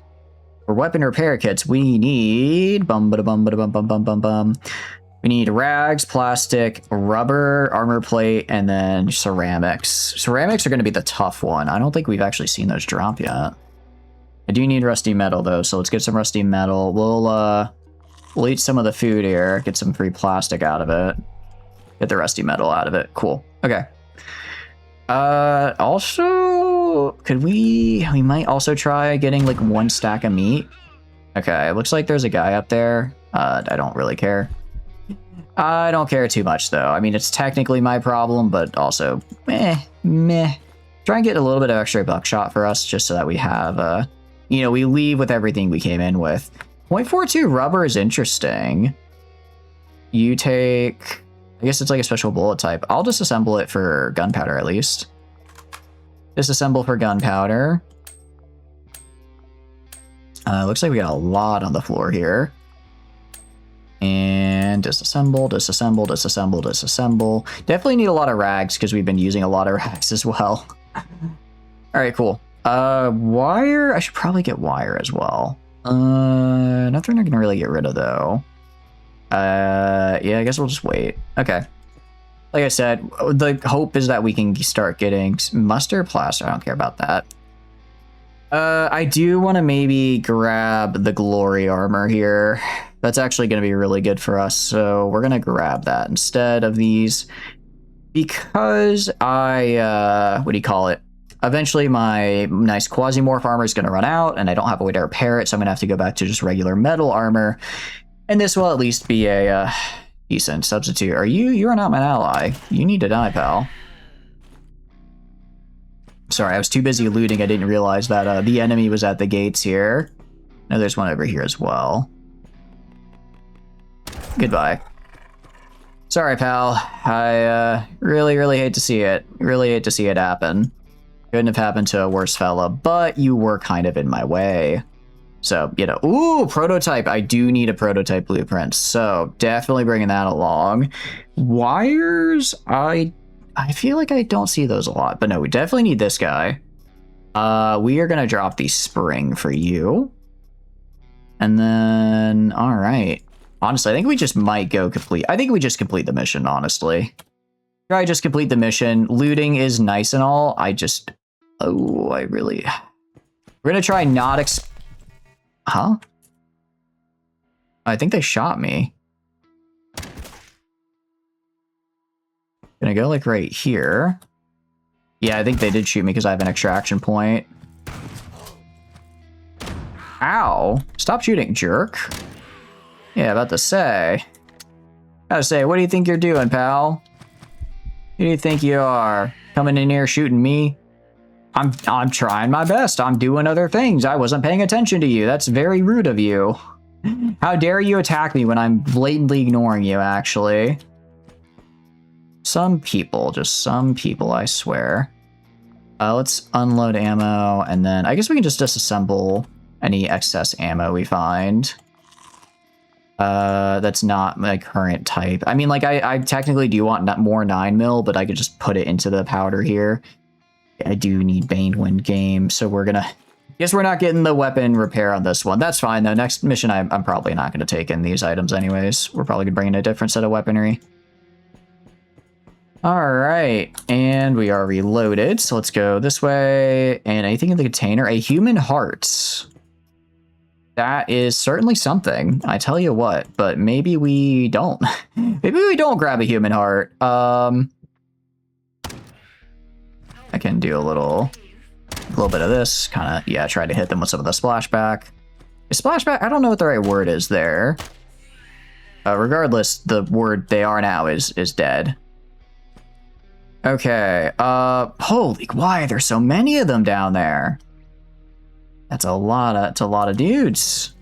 For weapon repair kits, we need... We need rags, plastic, rubber, armor plate, and then ceramics. Ceramics are going to be the tough one. I don't think we've actually seen those drop yet. I do need rusty metal, though, so let's get some rusty metal. We'll eat some of the food here, get some free plastic out of it. Get the rusty metal out of it. Cool. Okay. Also, could we might also try getting like 1 stack of meat. Okay, it looks like there's a guy up there. I don't really care. I don't care too much, though. I mean, it's technically my problem, but also, meh. Try and get a little bit of extra buckshot for us, just so that we have, you know, we leave with everything we came in with. 0.42 rubber is interesting. You take... I guess it's like a special bullet type. I'll disassemble it for gunpowder, at least. Disassemble for gunpowder. Looks like we got a lot on the floor here. And disassemble. Definitely need a lot of rags because we've been using a lot of rags as well. Alright, cool. Wire. I should probably get wire as well. Nothing I can really get rid of, though. Yeah, I guess we'll just wait. Okay. Like I said, the hope is that we can start getting mustard plaster. I don't care about that. I do want to maybe grab the glory armor here. That's actually going to be really good for us, so we're going to grab that instead of these. Because what do you call it? Eventually my nice Quasimorph armor is going to run out, and I don't have a way to repair it, so I'm going to have to go back to just regular metal armor. And this will at least be a decent substitute. You are not my ally. You need to die, pal. Sorry, I was too busy looting. I didn't realize that the enemy was at the gates here. No, there's one over here as well. Goodbye. Sorry, pal. I really hate to see it. Really hate to see it happen. Couldn't have happened to a worse fella, but you were kind of in my way. So, you know, ooh, prototype. I do need a prototype blueprint, so definitely bringing that along. Wires, I feel like I don't see those a lot, but no, we definitely need this guy. We are going to drop the spring for you. And then, all right. Honestly, I think we just might go complete. I think we just complete the mission, honestly. Try just complete the mission. Looting is nice and all. We're going to try not Huh? I think they shot me. Gonna go like right here. Yeah, I think they did shoot me because I have an extraction point. Ow! Stop shooting, jerk. Yeah, about to say. Gotta say, what do you think you're doing, pal? Who do you think you are? Coming in here shooting me? I'm trying my best. I'm doing other things. I wasn't paying attention to you. That's very rude of you. How dare you attack me when I'm blatantly ignoring you, actually. Some people, just some people, I swear. Let's unload ammo, and then I guess we can just disassemble any excess ammo we find. That's not my current type. I mean, like, I technically do want more 9mm, but I could just put it into the powder here. I do need Bane Wind game, so we're gonna... Guess we're not getting the weapon repair on this one. That's fine, though. Next mission, I'm probably not going to take in these items anyways. We're probably going to bring in a different set of weaponry. All right, and we are reloaded, so let's go this way. And anything in the container? A human heart. That is certainly something, I tell you what, but maybe we don't. Maybe we don't grab a human heart. I can do a little bit of this, kind of, yeah, try to hit them with some of the splashback. Splashback, I don't know what the right word is there. Regardless, the word they are now is dead. Okay, holy, why there's so many of them down there? That's a lot of dudes.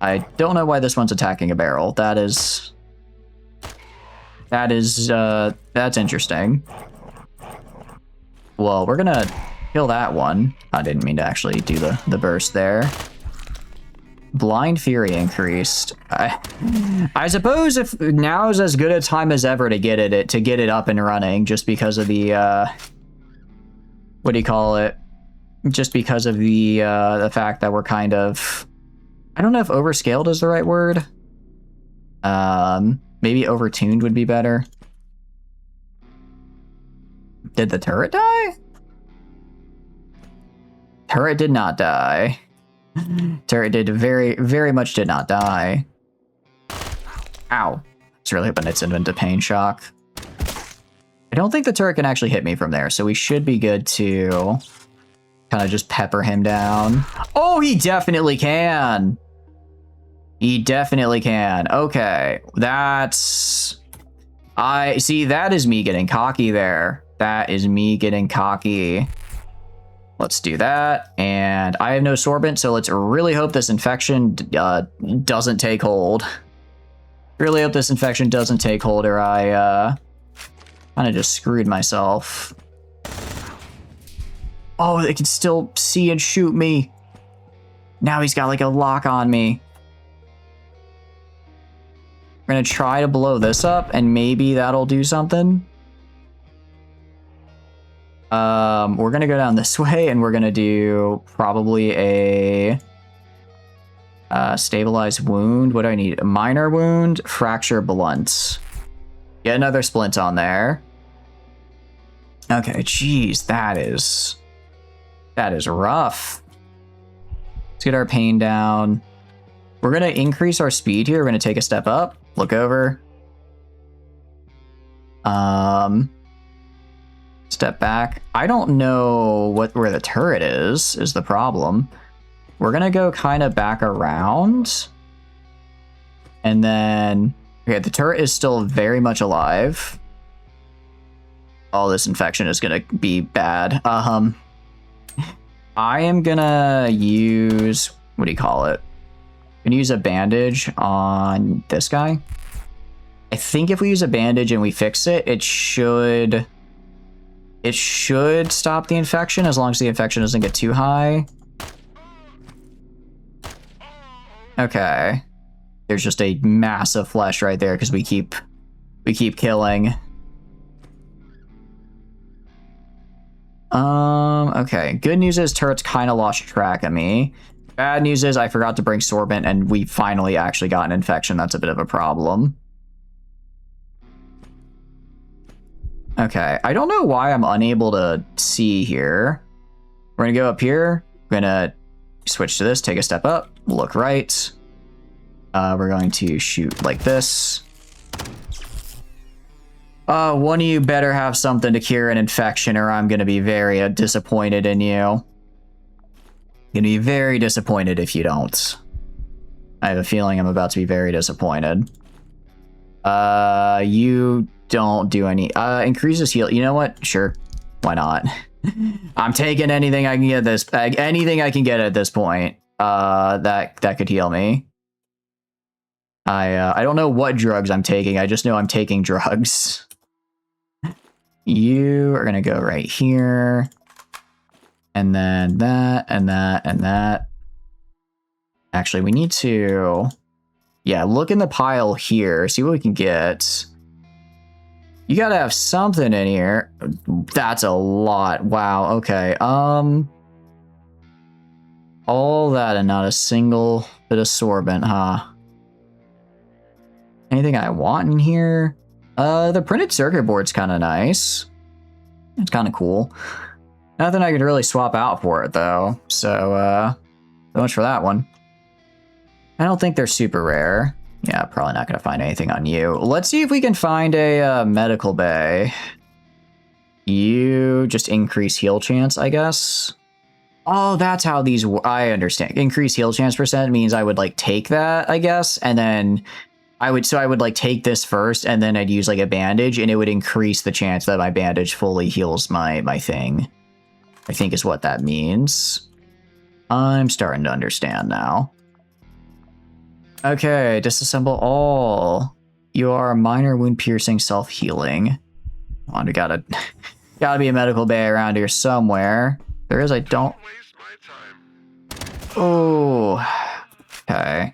I don't know why this one's attacking a barrel. That's interesting. Well, we're gonna kill that one. I didn't mean to actually do the burst there. Blind Fury increased. I suppose if now is as good a time as ever to get it up and running, just because of the what do you call it? Just because of the fact that we're kind of, I don't know if overscaled is the right word. Maybe overtuned would be better. Did the turret die? Turret did not die. Turret did very much did not die. Ow. It's really hoping it's into pain shock. I don't think the turret can actually hit me from there, so we should be good to kind of just pepper him down. Oh, he definitely can. He definitely can. Okay, that's... I see, that is me getting cocky there. That is me getting cocky. Let's do that. And I have no sorbent, so let's really hope this infection doesn't take hold. Really hope this infection doesn't take hold, or I kind of just screwed myself. Oh, they can still see and shoot me. Now he's got like a lock on me. We're gonna try to blow this up, and maybe that'll do something. We're gonna go down this way, and we're gonna do probably a stabilized wound. What do I need? A minor wound, fracture blunt. Get another splint on there. Okay, geez, that is rough. Let's get our pain down. We're gonna increase our speed here. We're gonna take a step up, look over. Step back. I don't know where the turret is the problem. We're gonna go kind of back around. And then, okay, the turret is still very much alive. All this infection is gonna be bad. I am gonna use, what do you call it? I'm gonna use a bandage on this guy. I think if we use a bandage and we fix it, it should stop the infection, as long as the infection doesn't get too high. Okay. There's just a massive flesh right there because we keep killing. Okay. Good news is turret's kind of lost track of me. Bad news is I forgot to bring sorbent, and we finally actually got an infection. That's a bit of a problem. Okay, I don't know why I'm unable to see here. We're gonna go up here. We're gonna switch to this, take a step up, look right. We're going to shoot like this. One of you better have something to cure an infection, or I'm gonna be very disappointed in you. Gonna be very disappointed if you don't. I have a feeling I'm about to be very disappointed. You don't do any, increases heal. You know what? Sure. Why not? I'm taking anything I can get anything I can get at this point, that could heal me. I don't know what drugs I'm taking. I just know I'm taking drugs. You are gonna go right here. And then that, and that, and that. Actually, we need to... Yeah, look in the pile here. See what we can get. You gotta have something in here. That's a lot. Wow, okay. All that and not a single bit of sorbent, huh? Anything I want in here? The printed circuit board's kind of nice. It's kind of cool. Nothing I could really swap out for it, though. So much for that one. I don't think they're super rare. Yeah, probably not going to find anything on you. Let's see if we can find a medical bay. You just increase heal chance, I guess. Oh, that's how these... I understand. Increase heal chance percent means I would, like, take that, I guess, and then... I would like take this first, and then I'd use like a bandage, and it would increase the chance that my bandage fully heals my thing. I think is what that means. I'm starting to understand now. Okay, disassemble all. You are a minor wound piercing self-healing. Come on, we gotta be a medical bay around here somewhere. There is, I don't. Oh, okay.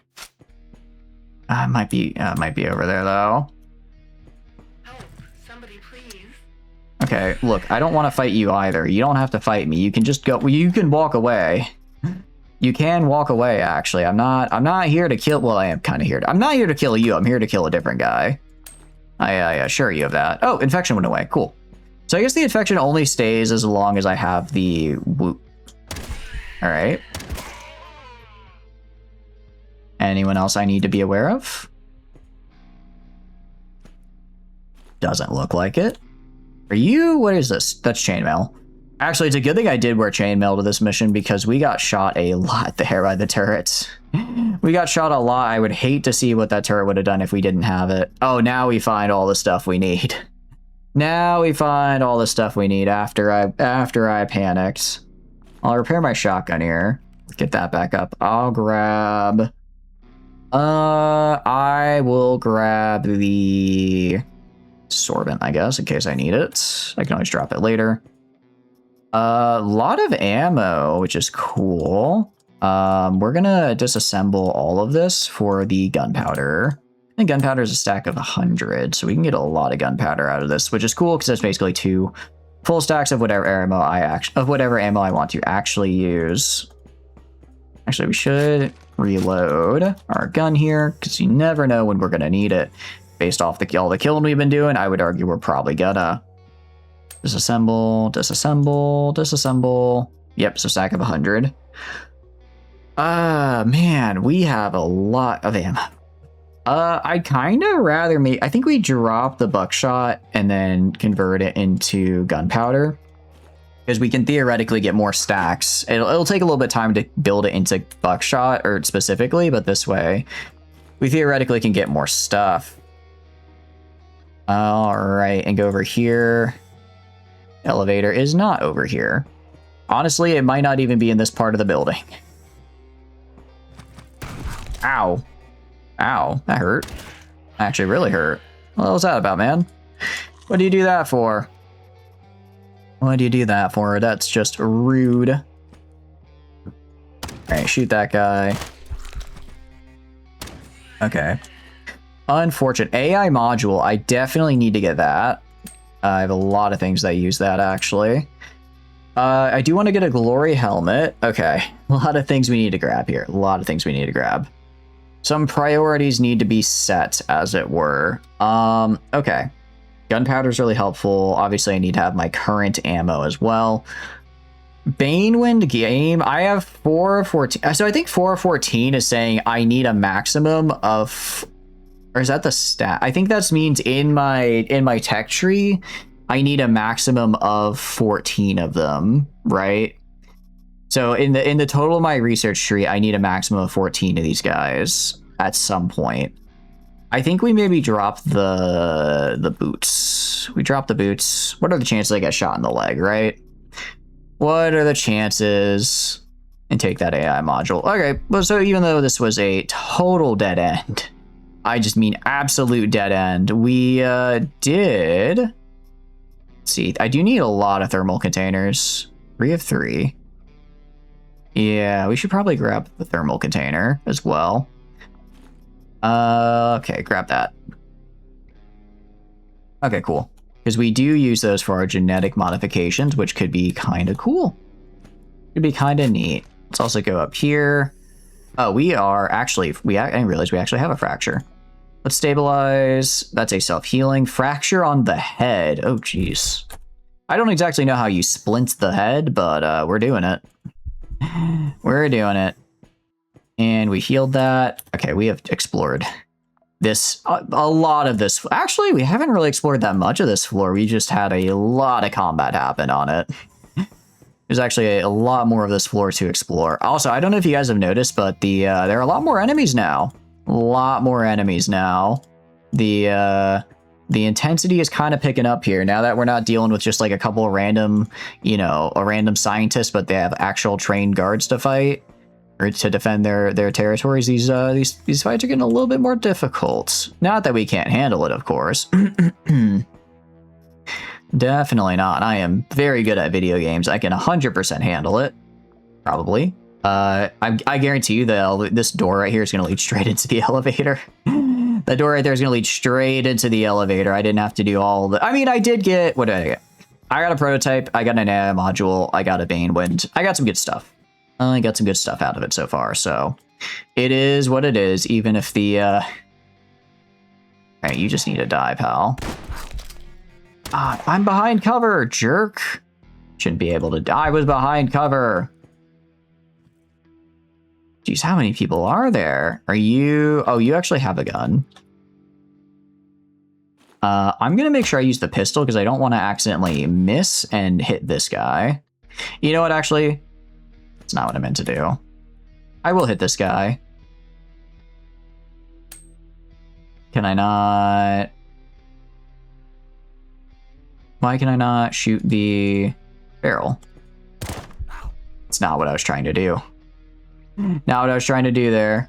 Might be over there though. Help, somebody please. Okay, look, I don't want to fight you either. You don't have to fight me. You can just go. You can walk away. You can walk away. Actually, I'm not here to kill. Well, I am kind of here. I'm not here to kill you. I'm here to kill a different guy. I assure you of that. Oh, infection went away. Cool. So I guess the infection only stays as long as I have the whoop. All right. Anyone else I need to be aware of? Doesn't look like it. Are you? What is this? That's chainmail. Actually, it's a good thing I did wear chainmail to this mission because we got shot a lot there by the turrets. We got shot a lot. I would hate to see what that turret would have done if we didn't have it. Oh, now we find all the stuff we need. Now we find all the stuff we need after I panicked. I'll repair my shotgun here. Get that back up. I'll grab... I will grab the sorbent, I guess, in case I need it. I can always drop it later. A lot of ammo, which is cool. We're gonna disassemble all of this for the gunpowder. I think gunpowder is a stack of 100, so we can get a lot of gunpowder out of this, which is cool because that's basically 2 full stacks of whatever ammo I want to actually use. Actually, we should reload our gun here because you never know when we're gonna need it. Based off all the killing we've been doing, I would argue we're probably gonna disassemble. Yep, so stack of 100. Man, we have a lot of ammo. I'd kind of rather I think we drop the buckshot and then convert it into gunpowder. Because we can theoretically get more stacks. It'll take a little bit of time to build it into buckshot, or specifically, but this way, we theoretically can get more stuff. Alright, and go over here. Elevator is not over here. Honestly, it might not even be in this part of the building. Ow. Ow, that hurt. Actually, really hurt. What was that about, man? What do you do that for? What do you do that for? That's just rude. Alright, shoot that guy. Okay. Unfortunate. AI module. I definitely need to get that. I have a lot of things that use that, actually. I do want to get a glory helmet. Okay. A lot of things we need to grab here. A lot of things we need to grab. Some priorities need to be set, as it were. Okay. Gunpowder is really helpful. Obviously, I need to have my current ammo as well. Banewind game. I have 4 of 14. So I think 4 of 14 is saying I need a maximum of... Or is that the stat? I think that means in my tech tree, I need a maximum of 14 of them, right? So in the total of my research tree, I need a maximum of 14 of these guys at some point. I think we maybe drop the boots. We drop the boots. What are the chances I get shot in the leg, right? What are the chances? And take that AI module. Okay, well, so even though this was a total dead end, I just mean absolute dead end, we did... Let's see, I do need a lot of thermal containers. 3 of 3. Yeah, we should probably grab the thermal container as well. Okay, grab that. Okay, cool. because we do use those for our genetic modifications, which could be kind of cool. Could be kind of neat. Let's also go up here. Oh, we are actually, I didn't realize we actually have a fracture. Let's stabilize. That's a self-healing. Fracture on the head. Oh, jeez. I don't exactly know how you splint the head, but we're doing it. We're doing it. And we healed that. Okay, we have explored this, a lot of this. Actually, we haven't really explored that much of this floor. We just had a lot of combat happen on it. There's actually a lot more of this floor to explore. Also, I don't know if you guys have noticed, but there are a lot more enemies now. A lot more enemies now. The intensity is kind of picking up here now that we're not dealing with just like a couple of random, a random scientist, but they have actual trained guards to fight or to defend their territories. These fights are getting a little bit more difficult. Not that we can't handle it, of course. Definitely not. I am very good at video games. I can 100% handle it. Probably. I guarantee you that this door right here is going to lead straight into the elevator. That door right there is going to lead straight into the elevator. I didn't have to do all the... I mean, I did get... What did I get? I got a prototype. I got an AI module. I got a Bane Wind. I got some good stuff. I got some good stuff out of it so far. So it is what it is, even if the... Alright, you just need to die, pal. Ah, I'm behind cover, jerk. Shouldn't be able to die. I was behind cover. Jeez, how many people are there? Are you... Oh, you actually have a gun. I'm going to make sure I use the pistol because I don't want to accidentally miss and hit this guy. You know what, actually? It's not what I meant to do. I will hit this guy. Can I not... Why can I not shoot the barrel? It's not what I was trying to do. Not what I was trying to do there.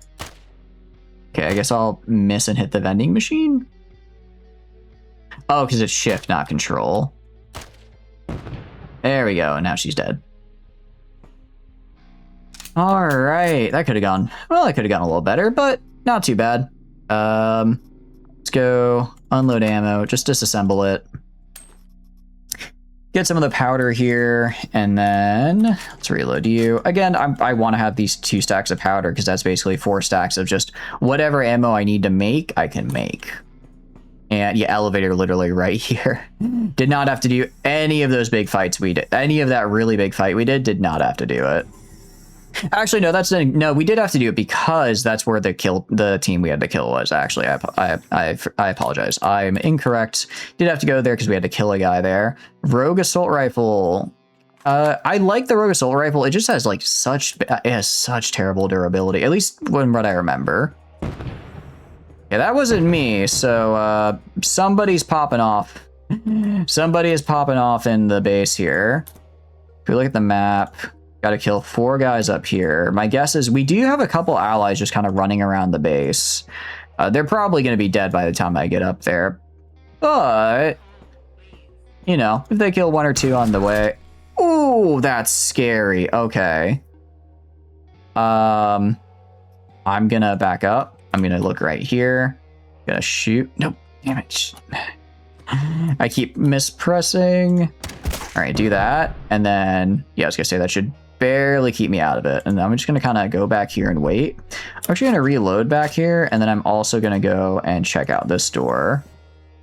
Okay, I guess I'll miss and hit the vending machine. Oh, because it's shift, not control. There we go, and now she's dead. Alright, that could have gone... Well, that could have gone a little better, but not too bad. Let's go unload ammo, just disassemble it. Get some of the powder here, and then let's reload you. Again, I want to have these 2 stacks of powder because that's basically 4 stacks of just whatever ammo I need to make, I can make. And yeah, elevator literally right here. Did not have to do any of those big fights we did. Any of that really big fight we did not have to do it. Actually, no, we did have to do it because that's where the team we had to kill was. Actually, I apologize. I'm incorrect. Did have to go there because we had to kill a guy there. Rogue assault rifle. I like the rogue assault rifle. It just has like it has such terrible durability. At least when what I remember. Yeah, that wasn't me. So somebody's popping off. Somebody is popping off in the base here. If we look at the map. Got to kill 4 guys up here. My guess is we do have a couple allies just kind of running around the base. They're probably going to be dead by the time I get up there. But, if they kill 1 or 2 on the way. Ooh, that's scary. Okay. I'm going to back up. I'm going to look right here. Gonna shoot. Nope. Damn it. I keep mispressing. All right, do that. And then, yeah, I was going to say that should barely keep me out of it. And I'm just going to kind of go back here and wait. I'm actually going to reload back here. And then I'm also going to go and check out this door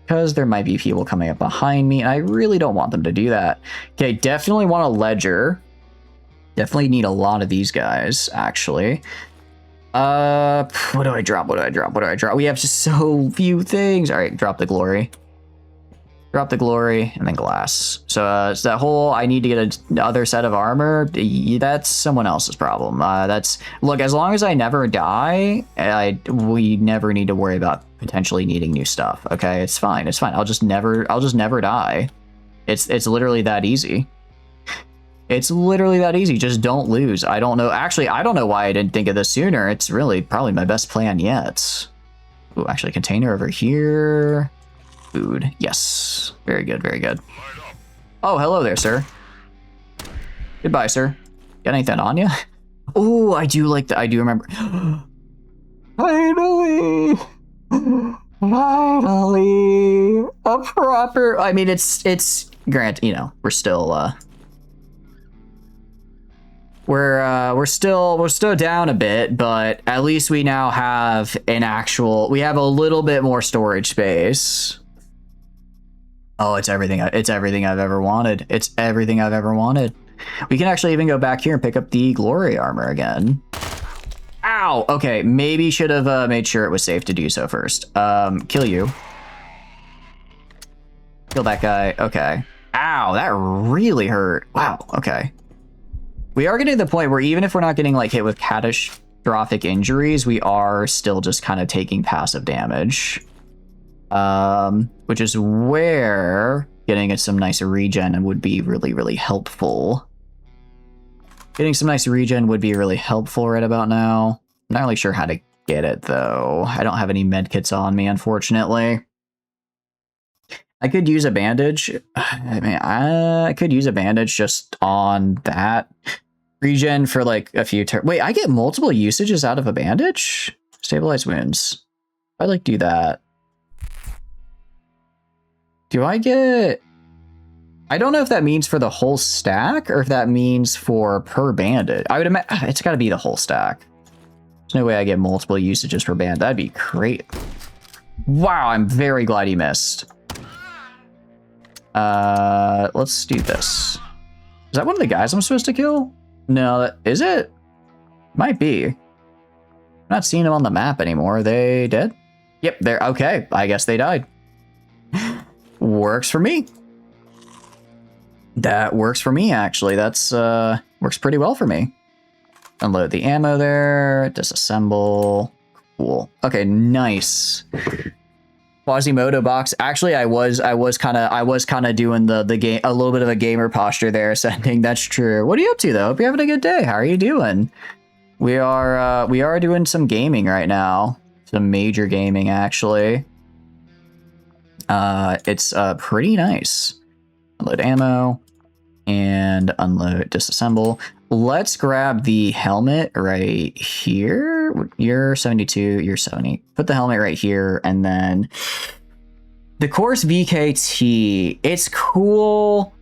because there might be people coming up behind me. And I really don't want them to do that. Okay, definitely want a ledger. Definitely need a lot of these guys, actually. What do I drop? What do I drop? What do I drop? We have just so few things. All right, drop the glory. Drop the glory, and then glass. So it's that whole, I need to get another set of armor, that's someone else's problem. Look, as long as I never die, we never need to worry about potentially needing new stuff, okay? It's fine, it's fine. I'll just never die. It's literally that easy. It's literally that easy, just don't lose. I don't know, actually, I don't know why I didn't think of this sooner. It's really probably my best plan yet. Ooh, actually, container over here. Food. Yes. Very good, very good. Oh, hello there, sir. Goodbye, sir. Got anything on you? Oh, I do remember. Finally! Finally! a proper, I mean, it's grant, you know, we're still we're still down a bit, but at least we now have we have a little bit more storage space. Oh, it's everything I've ever wanted. It's everything I've ever wanted. We can actually even go back here and pick up the glory armor again. Ow! Okay, maybe should have made sure it was safe to do so first. Kill you. Kill that guy. Okay. Ow, that really hurt. Wow, okay. We are getting to the point where even if we're not getting like hit with catastrophic injuries, we are still just kind of taking passive damage. Which is where getting some nice regen would be really, really helpful. Getting some nice regen would be really helpful right about now. I'm not really sure how to get it though. I don't have any medkits on me, unfortunately. I could use a bandage. I mean, I could use a bandage just on that. Regen for like a few turns. Wait, I get multiple usages out of a bandage? Stabilize wounds. I like do that. Do I get... I don't know if that means for the whole stack or if that means for per bandage. I would imagine it's got to be the whole stack. There's no way I get multiple usages per band. That'd be great. Wow, I'm very glad he missed. Let's do this. Is that one of the guys I'm supposed to kill? No, is it? Might be. I'm not seeing them on the map anymore. Are they dead? Yep, they're okay. I guess they died. Works for me. That works for me, actually. That's works pretty well for me. Unload the ammo there. Disassemble. Cool. Okay, nice. Quasimodo box. Actually, I was kind of doing the game, a little bit of a gamer posture there, sending. That's true. What are you up to though? Hope you're having a good day. How are you doing? We are doing some gaming right now. Some major gaming, actually. It's pretty nice. Unload ammo and unload, disassemble. Let's grab the helmet right here. You're 72, you're 70. Put the helmet right here, and then the course VKT. It's cool.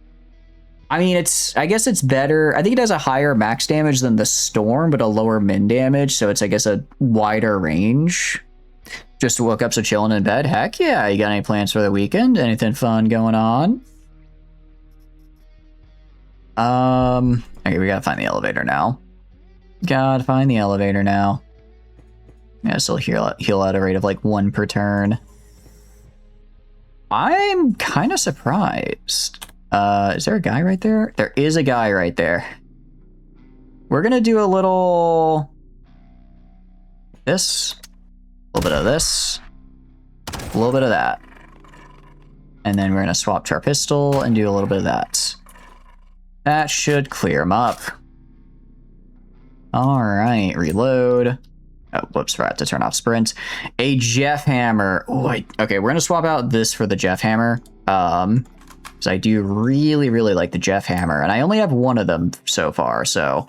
I mean, I guess it's better. I think it has a higher max damage than the Storm, but a lower min damage, so it's, I guess, a wider range. Just woke up, so chilling in bed. Heck yeah. You got any plans for the weekend? Anything fun going on? Okay, we gotta find the elevator now. Gotta find the elevator now. Yeah, still heal at a rate of like 1 per turn. I'm kind of surprised. Is there a guy right there? There is a guy right there. We're gonna do a little... this. A little bit of this. A little bit of that. And then we're gonna swap to our pistol and do a little bit of that. That should clear him up. All right, reload. Oh, whoops, forgot to turn off sprint. A Jeff Hammer. Oh, okay, we're gonna swap out this for the Jeff Hammer. Because I do really, really like the Jeff Hammer, and I only have one of them so far. So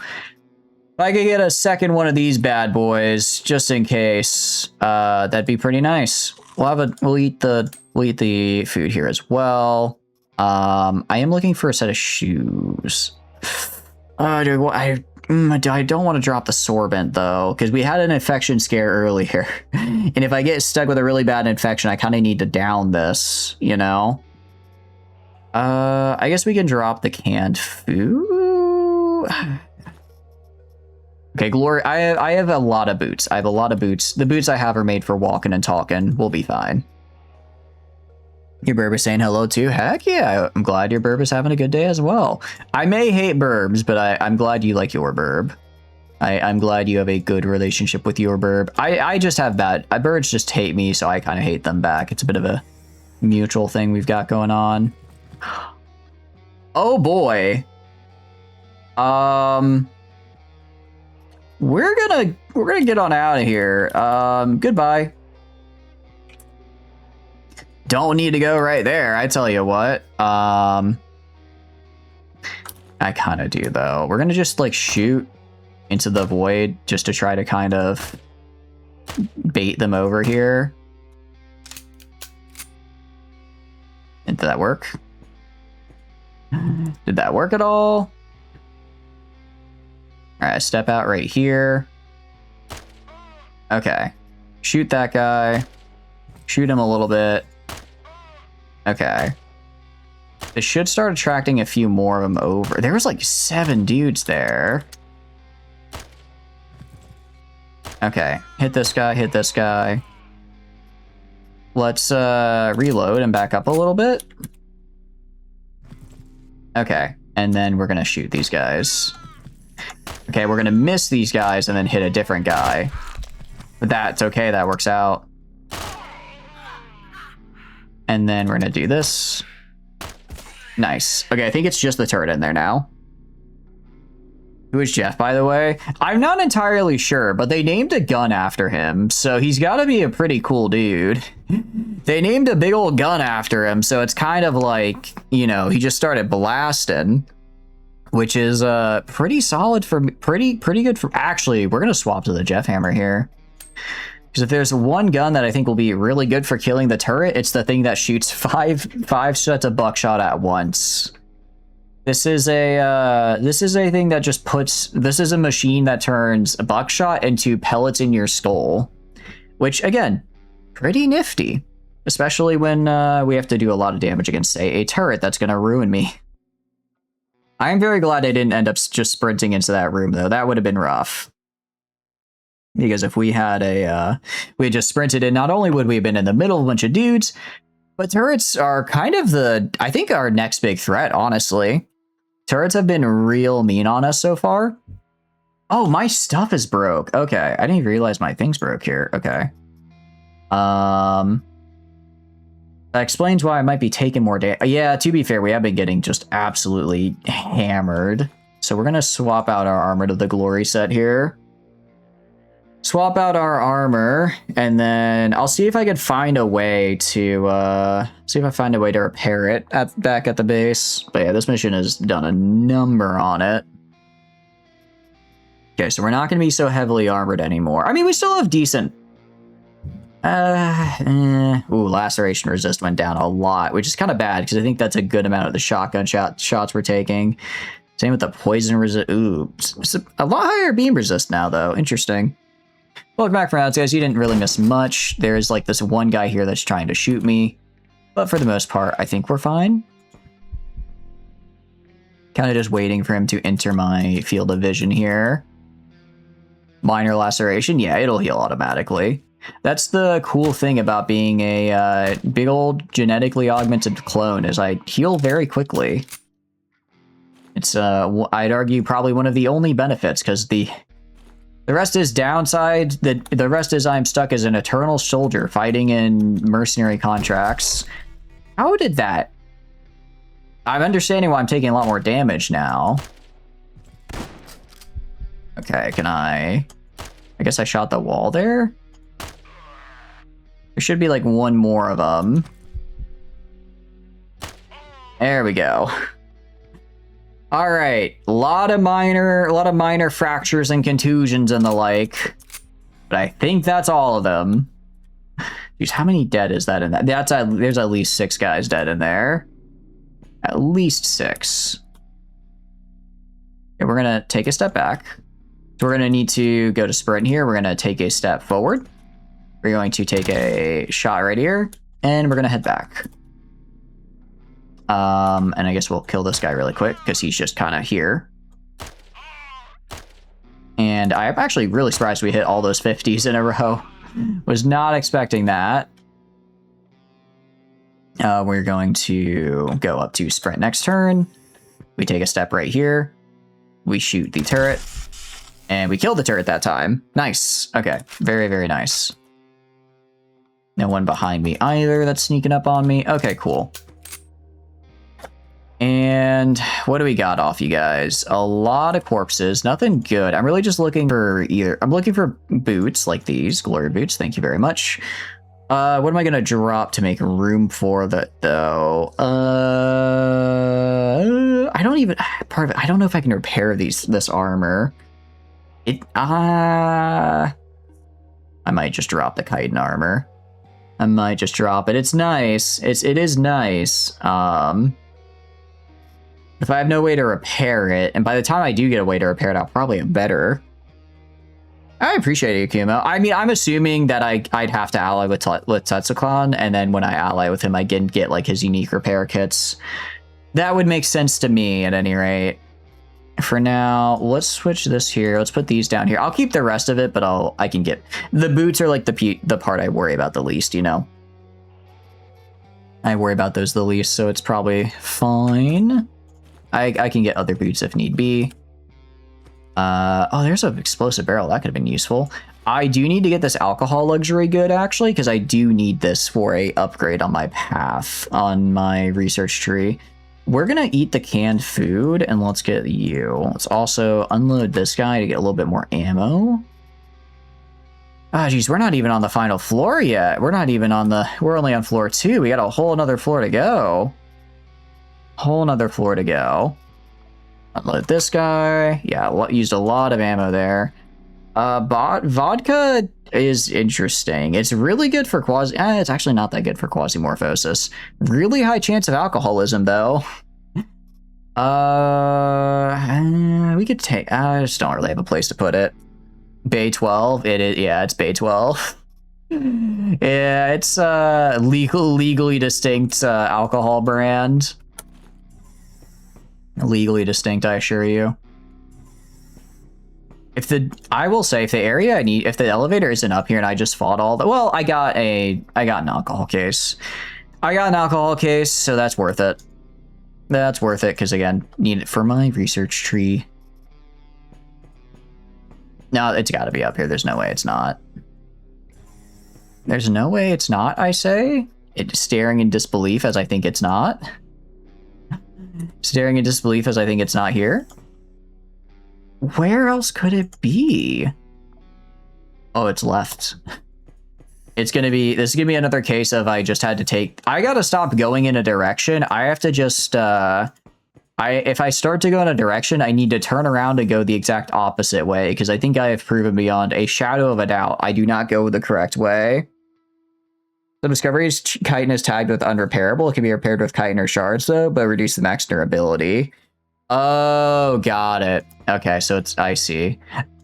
if I could get a second one of these bad boys, just in case, that'd be pretty nice. We'll eat the food here as well. I am looking for a set of shoes. I don't want to drop the sorbent though, because we had an infection scare earlier. And if I get stuck with a really bad infection, I kind of need to down this, you know? I guess we can drop the canned food. Okay, Glory, I have a lot of boots. I have a lot of boots. The boots I have are made for walking and talking. We'll be fine. Your burb is saying hello too. Heck yeah, I'm glad your burb is having a good day as well. I may hate burbs, but I'm glad you like your burb. I'm glad you have a good relationship with your burb. I just have bad... birds just hate me, so I kind of hate them back. It's a bit of a mutual thing we've got going on. Oh boy. We're gonna get on out of here. Goodbye. Don't need to go right there, I tell you what. I kind of do, though. We're going to just, like, shoot into the void just to try to kind of bait them over here. Did that work? Did that work at all? Alright, step out right here. Okay. Shoot that guy. Shoot him a little bit. Okay. This should start attracting a few more of them over. There was like 7 dudes there. Okay. Hit this guy, hit this guy. Let's reload and back up a little bit. Okay. And then we're going to shoot these guys. Okay, we're going to miss these guys and then hit a different guy. But that's okay. That works out. And then we're going to do this. Nice. Okay, I think it's just the turret in there now. Who is Jeff, by the way? I'm not entirely sure, but they named a gun after him, so he's got to be a pretty cool dude. They named a big old gun after him, so it's kind of like, you know, he just started blasting, which is pretty solid for pretty good for. Actually, we're gonna swap to the Jeff hammer here, because if there's one gun that I think will be really good for killing the turret, it's the thing that shoots five sets of buckshot at once. This is a thing that just puts. This is a machine that turns buckshot into pellets in your skull, which again, pretty nifty, especially when we have to do a lot of damage against, say, a turret that's gonna ruin me. I'm very glad I didn't end up just sprinting into that room though. That would have been rough. Because if we had we had just sprinted in, not only would we have been in the middle of a bunch of dudes, but turrets are kind of I think our next big threat, honestly. Turrets have been real mean on us so far. Oh, my stuff is broke. Okay, I didn't even realize my things broke here. Okay. That explains why I might be taking more damage. Yeah, to be fair, we have been getting just absolutely hammered. So we're going to swap out our armor to the glory set here. Swap out our armor, and then I'll see if I can find a way to repair it back at the base. But yeah, this mission has done a number on it. Okay, so we're not going to be so heavily armored anymore. I mean, we still have decent. Ooh, laceration resist went down a lot, which is kind of bad because I think that's a good amount of the shotgun shots we're taking. Same with the poison resist. Ooh, it's a lot higher beam resist now, though. Interesting. Welcome back, friends, guys. You didn't really miss much. There is like this one guy here that's trying to shoot me, but for the most part, I think we're fine. Kind of just waiting for him to enter my field of vision here. Minor laceration, yeah, it'll heal automatically. That's the cool thing about being a big old genetically augmented clone, is I heal very quickly. It's I'd argue probably one of the only benefits, because the rest is downside. The rest is I'm stuck as an eternal soldier fighting in mercenary contracts. How did that? I'm understanding why I'm taking a lot more damage now. Okay, can I guess I shot the wall there? There should be like one more of them. There we go. All right, a lot of minor fractures and contusions and the like, but I think that's all of them. Jeez, how many dead is that in that? There's at least 6 guys dead in there. At least 6. Okay, we're gonna take a step back. So we're gonna need to go to sprint here. We're gonna take a step forward. We're going to take a shot right here, and we're gonna head back. And I guess we'll kill this guy really quick because he's just kind of here. And I'm actually really surprised we hit all those 50s in a row. Was not expecting that. We're going to go up to sprint next turn. We take a step right here. We shoot the turret. And we killed the turret that time. Nice. Okay. Very, very nice. No one behind me either that's sneaking up on me. Okay, cool. And what do we got off you guys? A lot of corpses, nothing good. I'm really just looking for I'm looking for boots like these, glory boots. Thank you very much. What am I gonna drop to make room for that though? I don't even I don't know if I can repair this armor. I might just drop the chitin armor. I might just drop it. It's nice. It is nice. If I have no way to repair it, and by the time I do get a way to repair it, I'll probably have better. I appreciate it, Kumo. I mean, I'm assuming that I'd have to ally with Tetsucon, and then when I ally with him, I can get like his unique repair kits. That would make sense to me at any rate. For now, let's switch this here. Let's put these down here. I'll keep the rest of it, but I can get the boots are like the part I worry about the least, you know. I worry about those the least, so it's probably fine. I can get other boots if need be. Oh, there's an explosive barrel. That could have been useful. I do need to get this alcohol luxury good, actually, because I do need this for a upgrade on my path, on my research tree. We're going to eat the canned food, and let's get you. Let's also unload this guy to get a little bit more ammo. Ah, geez, we're not even on the final floor yet. We're not even on the... We're only on floor 2. We got a whole another floor to go. Whole another floor to go. Unload this guy. Yeah, used a lot of ammo there. Vodka is interesting. It's really good for it's actually not that good for quasimorphosis. Really high chance of alcoholism, though. We could take... I just don't really have a place to put it. Bay 12. It is... Yeah, it's Bay 12. Yeah, it's legally distinct alcohol brand. Legally distinct, I assure you. I will say, if the area I need, if the elevator isn't up here and I just fought all the, well, I got an alcohol case. I got an alcohol case, so that's worth it. That's worth it, because again, need it for my research tree. No, it's got to be up here. There's no way it's not. There's no way it's not, I say. It's staring in disbelief as I think it's not. Staring in disbelief as I think it's not here. Where else could it be? Oh, it's left. This is gonna be another case of I just had to take... I gotta stop going in a direction. I have to just... if I start to go in a direction, I need to turn around and go the exact opposite way, because I think I have proven beyond a shadow of a doubt I do not go the correct way. The Discovery's chitin is tagged with unrepairable. It can be repaired with chitin or shards, though, but reduce the max durability. Oh, got it. Okay, so it's... I see.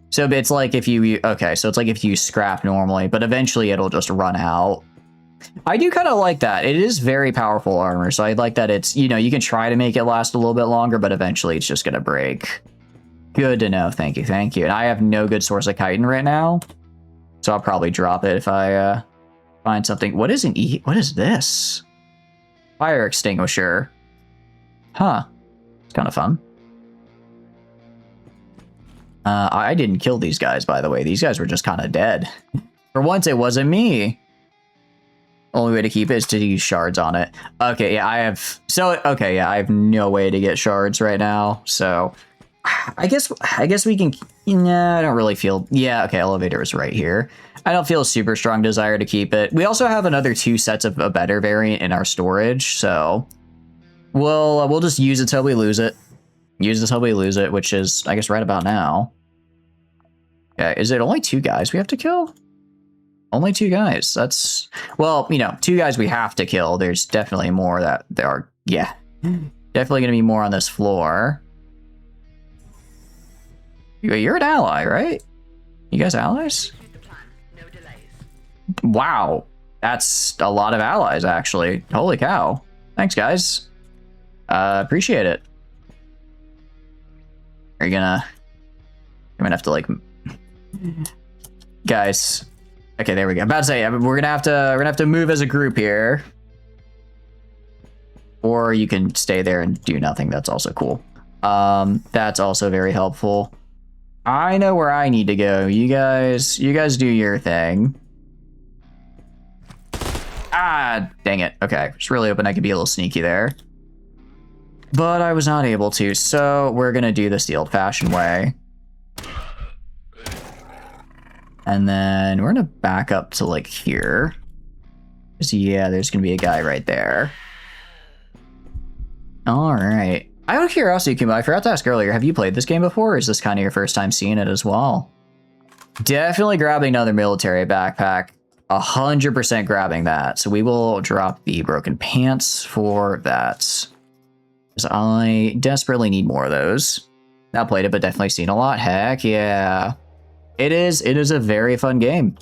So it's like if you... Okay, so it's like if you scrap normally, but eventually it'll just run out. I do kind of like that. It is very powerful armor, so I like that it's... You know, you can try to make it last a little bit longer, but eventually it's just going to break. Good to know. Thank you, thank you. And I have no good source of chitin right now, so I'll probably drop it if I find something. What is what is this? Fire extinguisher. Huh. It's kind of fun. I didn't kill these guys, by the way. These guys were just kind of dead. For once, it wasn't me. Only way to keep it is to use shards on it. Okay, yeah, I have... So, okay, yeah, I have no way to get shards right now, so... I guess we can... Nah, I don't really feel... Yeah, okay, elevator is right here. I don't feel a super strong desire to keep it. We also have another 2 sets of a better variant in our storage, so... We'll just use it till we lose it. Use it till we lose it, which is, I guess, right about now. Okay, is it only 2 guys we have to kill? Only 2 guys. That's... Well, you know, 2 guys we have to kill. There's definitely more that there are... Yeah. Definitely going to be more on this floor. You're an ally, right? You guys allies? Wow. That's a lot of allies, actually. Holy cow. Thanks, guys. Appreciate it. Are you gonna... I'm gonna have to, like... Guys. Okay, there we go. I'm about to say, we're gonna have to move as a group here. Or you can stay there and do nothing. That's also cool. That's also very helpful. I know where I need to go. You guys do your thing. Ah, dang it. Okay, I was really hoping I could be a little sneaky there. But I was not able to, so we're gonna do this the old-fashioned way. And then we're gonna back up to, like, here. So yeah, there's gonna be a guy right there. Alright. Out of curiosity, Kuma, I forgot to ask earlier, have you played this game before, or is this kind of your first time seeing it as well? Definitely grabbing another military backpack. 100% grabbing that. So we will drop the broken pants for that. Because I desperately need more of those. Not played it, but definitely seen a lot. Heck yeah. It is a very fun game.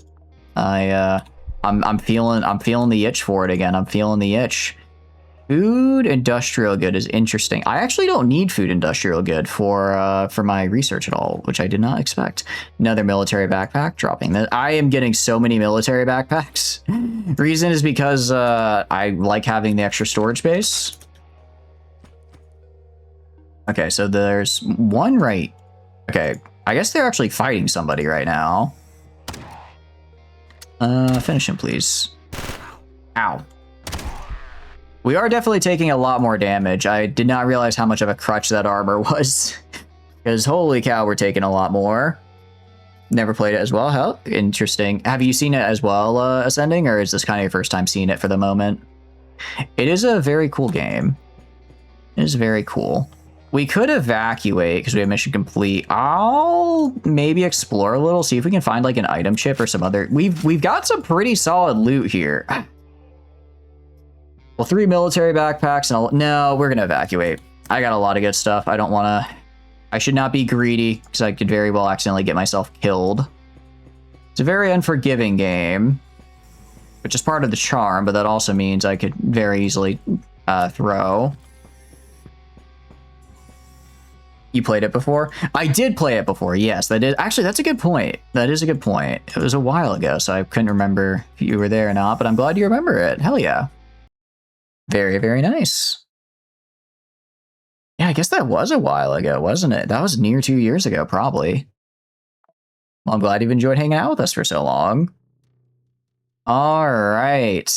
I'm feeling the itch for it again. I'm feeling the itch. Food industrial good is interesting. I actually don't need food industrial good for my research at all, which I did not expect. Another military backpack, dropping that. I am getting so many military backpacks. Reason is because I like having the extra storage space. Okay, so there's one right. Okay, I guess they're actually fighting somebody right now. Finish him, please. Ow. We are definitely taking a lot more damage. I did not realize how much of a crutch that armor was. Because holy cow, we're taking a lot more. Never played it as well. How interesting. Have you seen it as well, Ascending? Or is this kind of your first time seeing it for the moment? It is a very cool game. It is very cool. We could evacuate because we have mission complete. I'll maybe explore a little, see if we can find like an item chip or some other. We've got some pretty solid loot here. Well, 3 military backpacks and no, we're gonna evacuate. I got a lot of good stuff. I don't want to. I should not be greedy because I could very well accidentally get myself killed. It's a very unforgiving game, which is part of the charm, but that also means I could very easily throw. You played it before? I did play it before, yes. Actually, that's a good point. That is a good point. It was a while ago, so I couldn't remember if you were there or not, but I'm glad you remember it. Hell yeah. Very, very nice. Yeah, I guess that was a while ago, wasn't it? That was near 2 years ago, probably. Well, I'm glad you've enjoyed hanging out with us for so long. All right.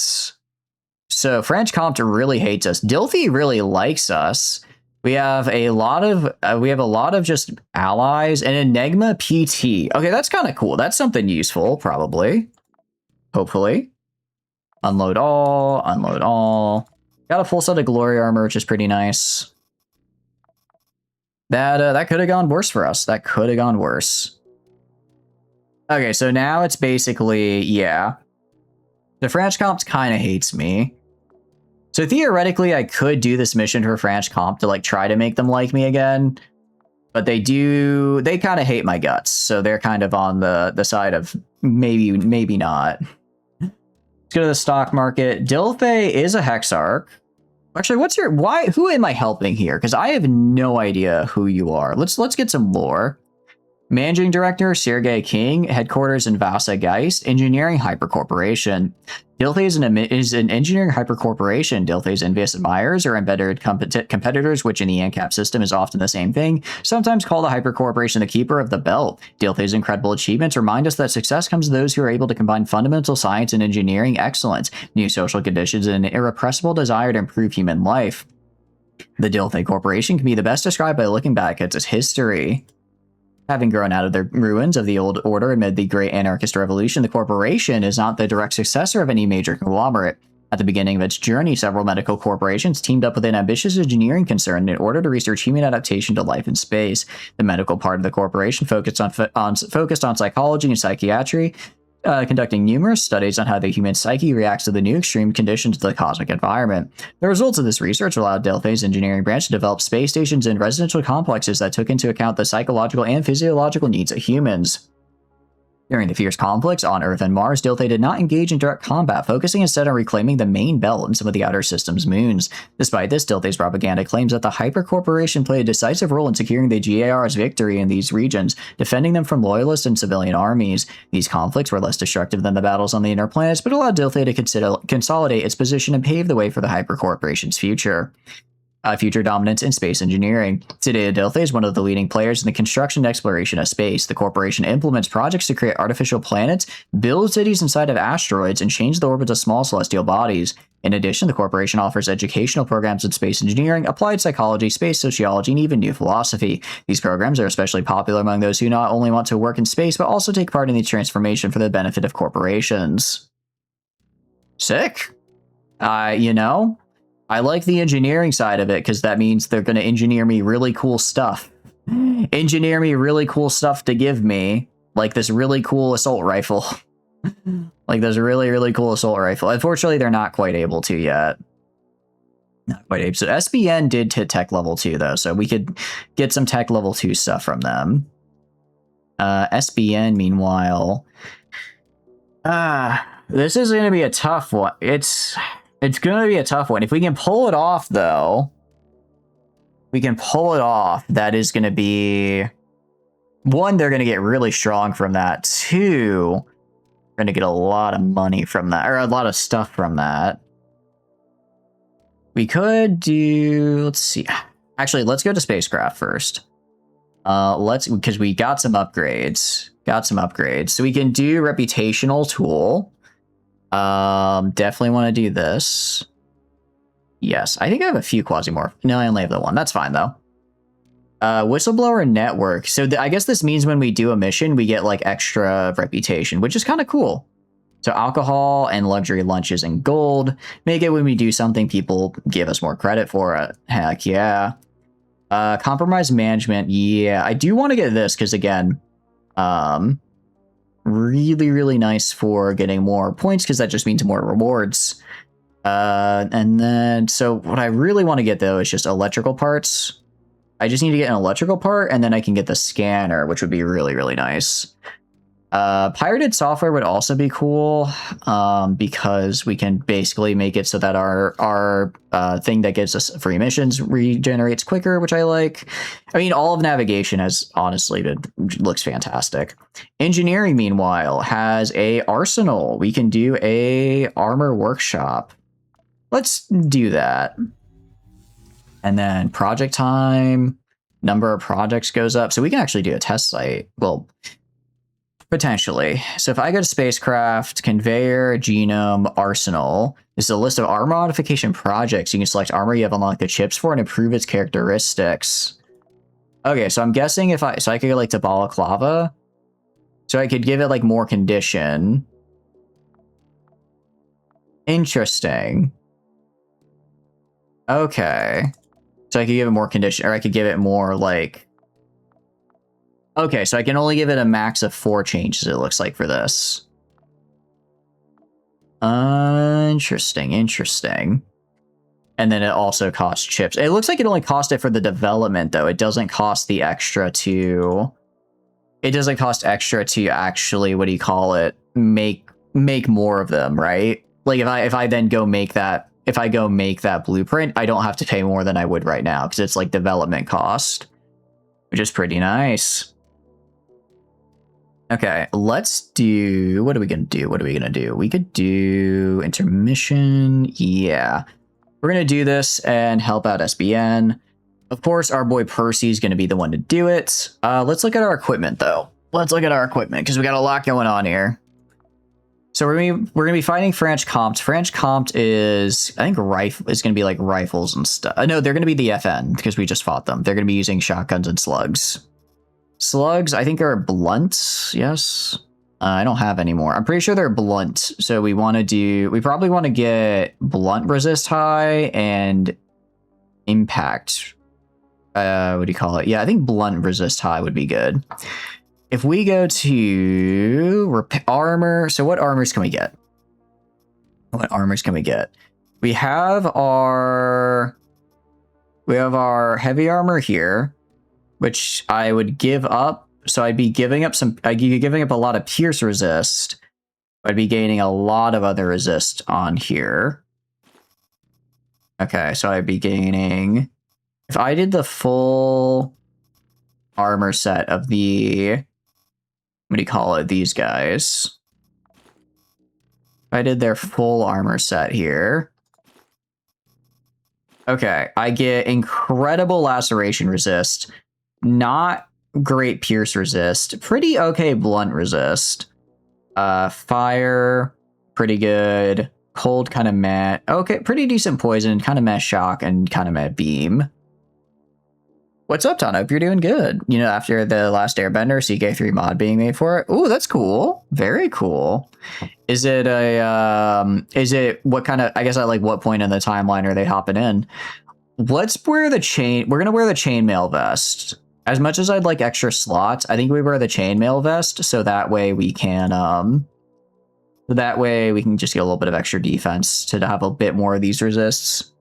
So French Comte really hates us. Dilthy really likes us. We have a lot of just allies and Enigma PT. Okay, that's kind of cool. That's something useful, probably. Hopefully. Unload all, unload all. Got a full set of glory armor, which is pretty nice. That could have gone worse for us. That could have gone worse. Okay, so now it's basically, yeah. The French Comte kind of hates me. So theoretically, I could do this mission for French Comte to like try to make them like me again. But they kind of hate my guts. So they're kind of on the side of maybe not. Let's go to the stock market. Dilthay is a Hexarch. Actually, who am I helping here? Because I have no idea who you are. Let's get some lore. Managing Director, Sergey King. Headquarters in Vasa Geist. Engineering Hypercorporation. Dilthay is an engineering hypercorporation. Dilthay's envious admirers are embedded competitors, which in the ANCAP system is often the same thing, sometimes called a hypercorporation the keeper of the belt. Dilthay's incredible achievements remind us that success comes to those who are able to combine fundamental science and engineering excellence, new social conditions, and an irrepressible desire to improve human life. The Dilthay Corporation can be the best described by looking back at its history. Having grown out of the ruins of the old order amid the great anarchist revolution, the corporation is not the direct successor of any major conglomerate. At the beginning of its journey, several medical corporations teamed up with an ambitious engineering concern in order to research human adaptation to life in space. The medical part of the corporation focused on psychology and psychiatry, conducting numerous studies on how the human psyche reacts to the new extreme conditions of the cosmic environment. The results of this research allowed Dilthay's engineering branch to develop space stations and residential complexes that took into account the psychological and physiological needs of humans. During the fierce conflicts on Earth and Mars, Dilthay did not engage in direct combat, focusing instead on reclaiming the main belt and some of the outer system's moons. Despite this, Dilthay's propaganda claims that the Hyper Corporation played a decisive role in securing the GAR's victory in these regions, defending them from loyalist and civilian armies. These conflicts were less destructive than the battles on the inner planets, but allowed Dilthay to consolidate its position and pave the way for the Hyper Corporation's future. Future dominance in space engineering. Today, Dilthay is one of the leading players in the construction and exploration of space. The corporation implements projects to create artificial planets, build cities inside of asteroids, and change the orbits of small celestial bodies. In addition, the corporation offers educational programs in space engineering, applied psychology, space sociology, and even new philosophy. These programs are especially popular among those who not only want to work in space, but also take part in the transformation for the benefit of corporations. Sick. I like the engineering side of it because that means they're going to engineer me really cool stuff. Engineer me really cool stuff to give me, like this really cool assault rifle. Like Like, there's a really, really cool assault rifle. Unfortunately, they're not quite able to yet. Not quite able. So SBN did hit tech level 2, though, so we could get some tech level 2 stuff from them. SBN, meanwhile... this is going to be a tough one. It's going to be a tough one. If we can pull it off, though... we can pull it off. That is going to be... one, they're going to get really strong from that. Two, we're going to get a lot of money from that, or a lot of stuff from that. We could do... let's see. Actually, let's go to spacecraft first. Because we got some upgrades. So we can do reputational tool. Definitely want to do this. Yes, I think I have a few Quasimorph. No, I only have the one. That's fine, though. Whistleblower network. So I guess this means when we do a mission, we get, like, extra reputation, which is kind of cool. So alcohol and luxury lunches and gold. Make it when we do something, people give us more credit for it. Heck yeah. Compromise management. Yeah, I do want to get this because, again, really, really nice for getting more points because that just means more rewards. And then, so what I really want to get, though, is just electrical parts. I just need to get an electrical part, and then I can get the scanner, which would be really, really nice. Pirated software would also be cool, because we can basically make it so that our thing that gives us free missions regenerates quicker, which I like. I mean, all of navigation has honestly looks fantastic. Engineering, meanwhile, has a arsenal. We can do a armor workshop. Let's do that. And then project time, number of projects goes up. So we can actually do a test site. Well, potentially. So if I go to spacecraft, conveyor, genome, arsenal, this is a list of armor modification projects. You can select armor you have unlocked the chips for and improve its characteristics. Okay, so I'm guessing if I could go like to balaclava. So I could give it like more condition. Interesting. Okay. So I could give it more condition, or I could give it more like... okay, so I can only give it a max of 4 changes, it looks like, for this. Interesting. And then it also costs chips. It looks like it only cost it for the development, though. It doesn't cost the extra to... it doesn't cost extra to actually, what do you call it, make more of them, right? Like, if I then go make that... if I go make that blueprint, I don't have to pay more than I would right now, because it's like development cost, which is pretty nice. Okay, let's do... what are we going to do? We could do intermission. Yeah. We're going to do this and help out SBN. Of course, our boy Percy is going to be the one to do it. Let's look at our equipment, though. Let's look at our equipment, because we got a lot going on here. So we're gonna be fighting French Compt. French Compt is, I think, is gonna be like rifles and stuff. No, they're gonna be the FN because we just fought them. They're gonna be using shotguns and slugs. Slugs, I think, are blunt. Yes, I don't have any more. I'm pretty sure they're blunt. So we probably want to get blunt resist high and impact. What do you call it? Yeah, I think blunt resist high would be good. If we go to armor, so what armors can we get? We have our heavy armor here, which I would give up. So I'd be giving up a lot of pierce resist. I'd be gaining a lot of other resist on here. Okay, so I'd be gaining, if I did the full armor set of the, what do you call it, these guys. I did their full armor set here. Okay, I get incredible laceration resist, not great pierce resist, pretty okay blunt resist. Fire, pretty good. Cold, kind of meh. Okay, pretty decent poison, kind of meh shock, and kind of meh beam. What's up, Ton? Hope you're doing good. You know, after the last Airbender, CK3 mod being made for it. Ooh, that's cool. Very cool. Is it what kind of, I guess at like what point in the timeline are they hopping in? Let's wear the chain. We're going to wear the chainmail vest. As much as I'd like extra slots, I think we wear the chainmail vest so that way we can, So that way we can just get a little bit of extra defense to have a bit more of these resists.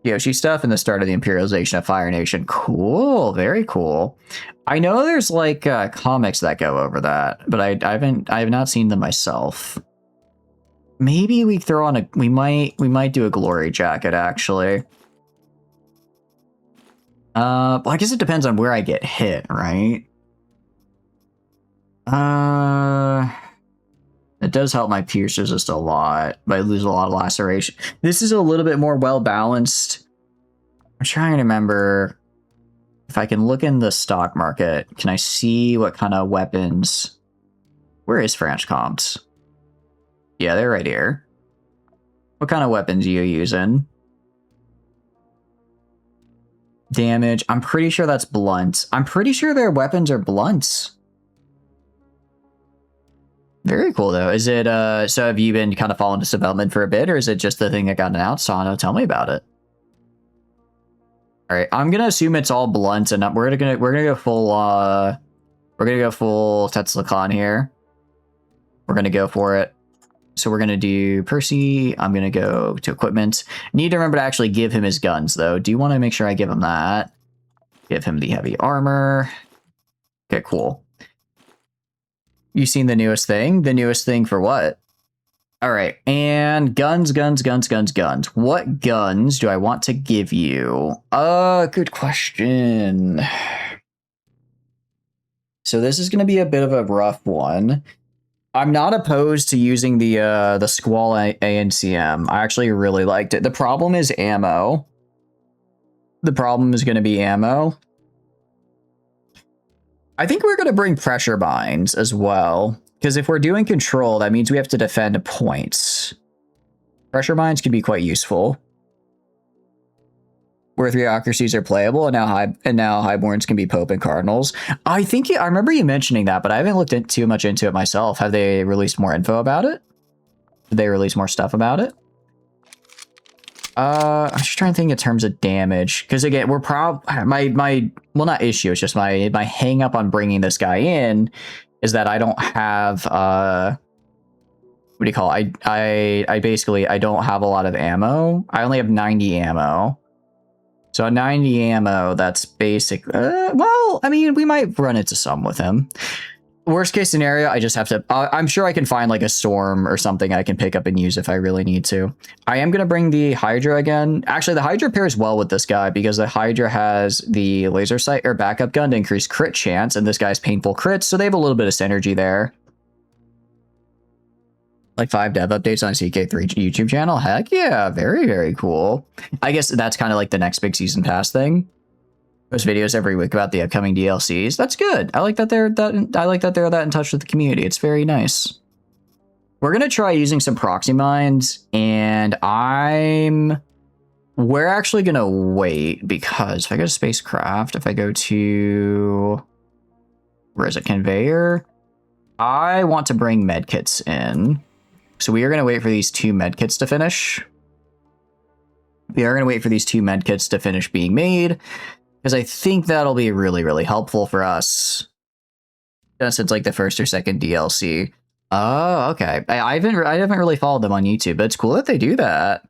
Yoshi stuff and the start of the imperialization of Fire Nation. Cool, very cool. I know there's like comics that go over that, but I have not seen them myself. Maybe we throw on we might do a glory jacket actually. Well, I guess it depends on where I get hit, right? It does help my pierce resist a lot, but I lose a lot of laceration. This is a little bit more well-balanced. I'm trying to remember if I can look in the stock market. Can I see what kind of weapons? Where is French comps? Yeah, they're right here. What kind of weapons are you using? Damage. I'm pretty sure that's blunt. I'm pretty sure their weapons are blunts. Very cool, though. Is it, so have you been kind of following this development for a bit, or is it just the thing that got announced? Sano, tell me about it. All right, I'm gonna assume it's all blunt, and we're gonna go full, we're gonna go full Tetzlacan here. We're gonna go for it. So we're gonna do Percy. I'm gonna go to equipment. Need to remember to actually give him his guns, though. Do you want to make sure I give him that? Give him the heavy armor. Okay, cool. You seen the newest thing? The newest thing for what? All right, and guns. What guns do I want to give you? Good question. So this is going to be a bit of a rough one. I'm not opposed to using the Squall ANCM. I actually really liked it. The problem is ammo. The problem is going to be ammo. I think we're going to bring pressure mines as well, because if we're doing control, that means we have to defend points. Pressure mines can be quite useful. Where theocracies are playable, and now highborns can be Pope and Cardinals. I remember you mentioning that, but I haven't looked too much into it myself. Have they released more info about it? Did they release more stuff about it? I'm just trying to think in terms of damage, because again, we're well, not issue. It's just my hang up on bringing this guy in is that I don't have what do you call it? I basically don't have a lot of ammo. I only have 90 ammo. So 90 ammo, that's basic. Well, I mean, we might run into some with him. Worst case scenario, I just have to, I'm sure I can find like a storm or something I can pick up and use if I really need to. I am going to bring the Hydra again. Actually, the Hydra pairs well with this guy because the Hydra has the laser sight or backup gun to increase crit chance, and this guy's painful crits, so they have a little bit of synergy there. Like 5 dev updates on CK3 YouTube channel? Heck yeah, very, very cool. I guess that's kind of like the next big season pass thing. Post videos every week about the upcoming DLCs. That's good. I like that they're that in touch with the community. It's very nice. We're gonna try using some proxy mines, and we're actually gonna wait because if I go to spacecraft, if I go to where is it, conveyor, I want to bring medkits in. So we are gonna wait for these 2 medkits to finish. We are gonna wait for these 2 medkits to finish being made, because I think that'll be really, really helpful for us. Since it's like the first or second DLC. Oh, okay. I haven't really followed them on YouTube, but it's cool that they do that.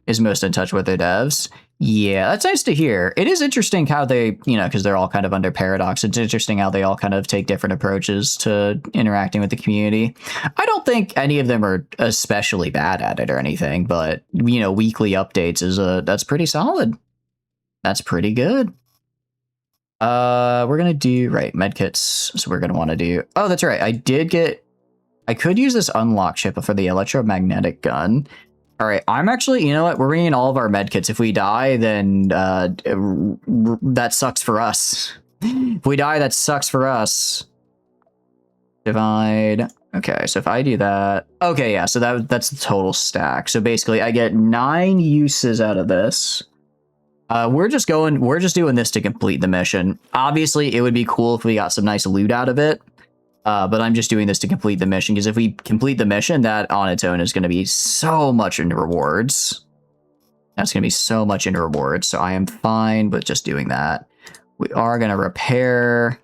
Is most in touch with their devs. Yeah, that's nice to hear. It is interesting how they, because they're all kind of under Paradox. It's interesting how they all kind of take different approaches to interacting with the community. I don't think any of them are especially bad at it or anything, but, weekly updates that's pretty solid. That's pretty good. We're gonna do medkits. So we're gonna want to do. Oh, that's right. I could use this unlock chip for the electromagnetic gun. All right. I'm actually. You know what? We're bringing all of our medkits. If we die, then that sucks for us. If we die, that sucks for us. Divide. Okay. So if I do that. Okay. Yeah. So that's the total stack. So basically, I get 9 uses out of this. We're just doing this to complete the mission. Obviously, it would be cool if we got some nice loot out of it. But I'm just doing this to complete the mission, because if we complete the mission, that on its own is going to be so much in rewards. That's going to be so much in rewards. So I am fine with just doing that. We are going to repair